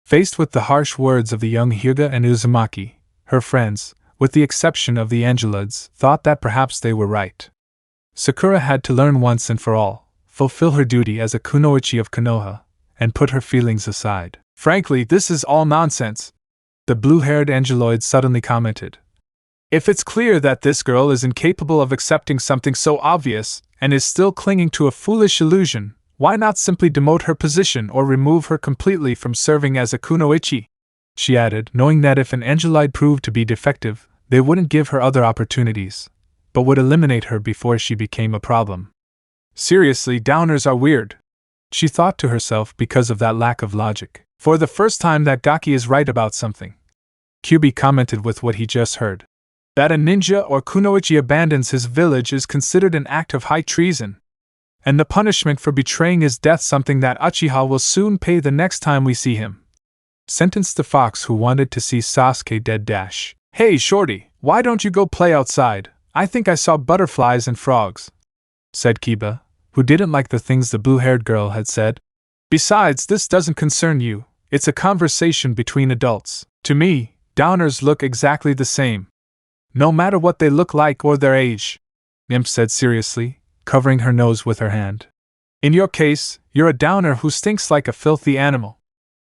Faced with the harsh words of the young Hyuga and Uzumaki, her friends, with the exception of the Angelids, thought that perhaps they were right. Sakura had to learn once and for all, fulfill her duty as a kunoichi of Konoha, and put her feelings aside. Frankly, this is all nonsense, the blue-haired Angeloid suddenly commented. If it's clear that this girl is incapable of accepting something so obvious, and is still clinging to a foolish illusion, why not simply demote her position or remove her completely from serving as a kunoichi? She added, knowing that if an Angelite proved to be defective, they wouldn't give her other opportunities, but would eliminate her before she became a problem. Seriously, downers are weird, she thought to herself because of that lack of logic. For the first time that Gaki is right about something. Kyubi commented with what he just heard. That a ninja or kunoichi abandons his village is considered an act of high treason. And the punishment for betraying is death, something that Uchiha will soon pay the next time we see him. Sentenced the fox who wanted to see Sasuke dead. Hey shorty, why don't you go play outside? I think I saw butterflies and frogs, said Kiba, who didn't like the things the blue-haired girl had said. Besides, this doesn't concern you. It's a conversation between adults. To me, downers look exactly the same, no matter what they look like or their age, Imp said seriously, covering her nose with her hand. In your case, you're a downer who stinks like a filthy animal.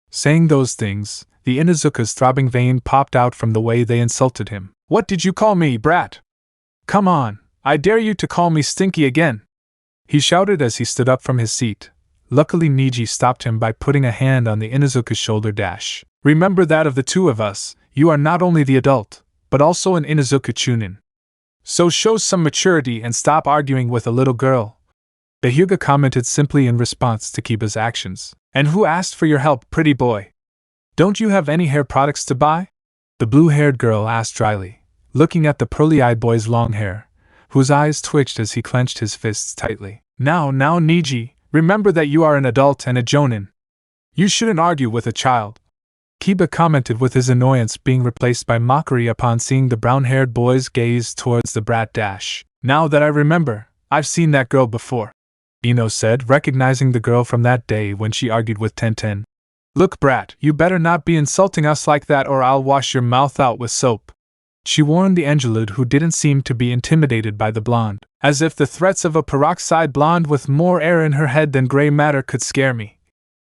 Saying those things, the Inuzuka's throbbing vein popped out from the way they insulted him. What did you call me, brat? Come on, I dare you to call me stinky again, he shouted as he stood up from his seat. Luckily, Niji stopped him by putting a hand on the Inuzuka's shoulder. Remember that of the two of us, you are not only the adult, but also an Inuzuka Chunin. So show some maturity and stop arguing with a little girl. The Hyuga commented simply in response to Kiba's actions. And who asked for your help, pretty boy? Don't you have any hair products to buy? The blue-haired girl asked dryly, looking at the pearly-eyed boy's long hair, whose eyes twitched as he clenched his fists tightly. Now, Niji, remember that you are an adult and a jonin. You shouldn't argue with a child. Kiba commented with his annoyance being replaced by mockery upon seeing the brown-haired boy's gaze towards the brat. Now that I remember, I've seen that girl before, Ino said, recognizing the girl from that day when she argued with Tenten. Look, brat, you better not be insulting us like that or I'll wash your mouth out with soap, she warned the Angelid, who didn't seem to be intimidated by the blonde. As if the threats of a peroxide blonde with more air in her head than gray matter could scare me,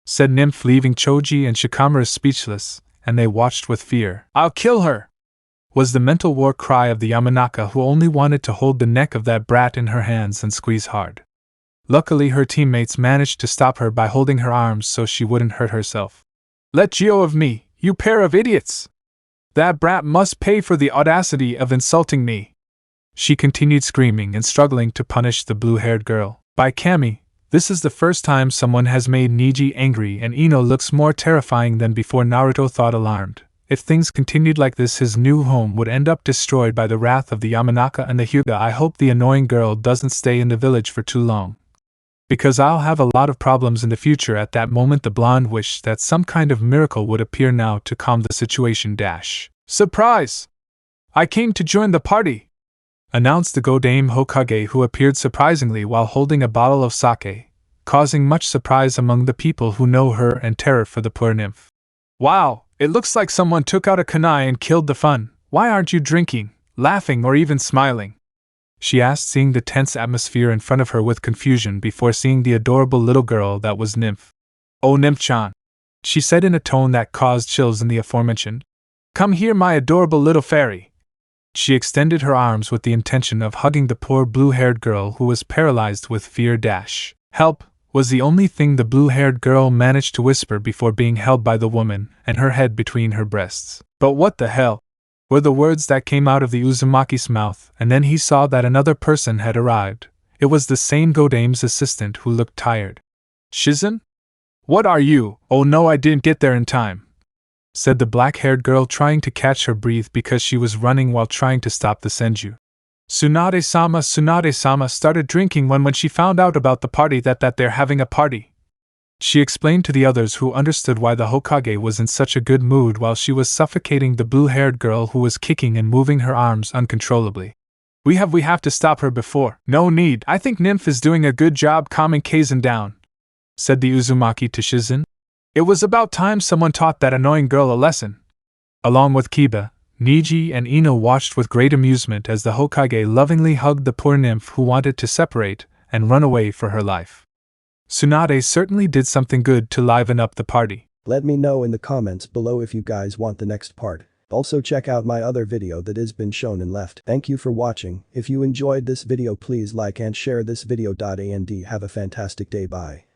said Nymph, leaving Choji and Shikamaru speechless, and they watched with fear. I'll kill her, was the mental war cry of the Yamanaka, who only wanted to hold the neck of that brat in her hands and squeeze hard. Luckily, her teammates managed to stop her by holding her arms so she wouldn't hurt herself. Let go of me, you pair of idiots! That brat must pay for the audacity of insulting me, she continued, screaming and struggling to punish the blue-haired girl. By Kami, this is the first time someone has made Niji angry, and Ino looks more terrifying than before. Naruto thought, alarmed. If things continued like this, his new home would end up destroyed by the wrath of the Yamanaka and the Hyuga. I hope the annoying girl doesn't stay in the village for too long, because I'll have a lot of problems in the future. At that moment, the blonde wished that some kind of miracle would appear now to calm the situation. Surprise! I came to join the party, announced the Godame Hokage, who appeared surprisingly while holding a bottle of sake, causing much surprise among the people who know her and terror for the poor nymph. Wow, it looks like someone took out a kunai and killed the fun. Why aren't you drinking, laughing, or even smiling? She asked, seeing the tense atmosphere in front of her with confusion before seeing the adorable little girl that was Nymph. Oh, Nymph-chan, she said in a tone that caused chills in the aforementioned. Come here, my adorable little fairy. She extended her arms with the intention of hugging the poor blue-haired girl who was paralyzed with fear. Help, was the only thing the blue-haired girl managed to whisper before being held by the woman and her head between her breasts. But what the hell? Were the words that came out of the Uzumaki's mouth, and then he saw that another person had arrived. It was the same Godame's assistant who looked tired. Shizen? What are you? Oh no, I didn't get there in time, said the black-haired girl, trying to catch her breath because she was running while trying to stop the Senju. Tsunade-sama started drinking when she found out about the party that they're having a party. She explained to the others, who understood why the Hokage was in such a good mood while she was suffocating the blue-haired girl who was kicking and moving her arms uncontrollably. We have to stop her before. No need, I think Nymph is doing a good job calming Kaisen down, said the Uzumaki to Shizen. It was about time someone taught that annoying girl a lesson. Along with Kiba, Niji and Ino watched with great amusement as the Hokage lovingly hugged the poor nymph who wanted to separate and run away for her life. Tsunade certainly did something good to liven up the party. Let me know in the comments below if you guys want the next part. Also check out my other video that has been shown and left. Thank you for watching. If you enjoyed this video please like and share this video. And have a fantastic day. Bye.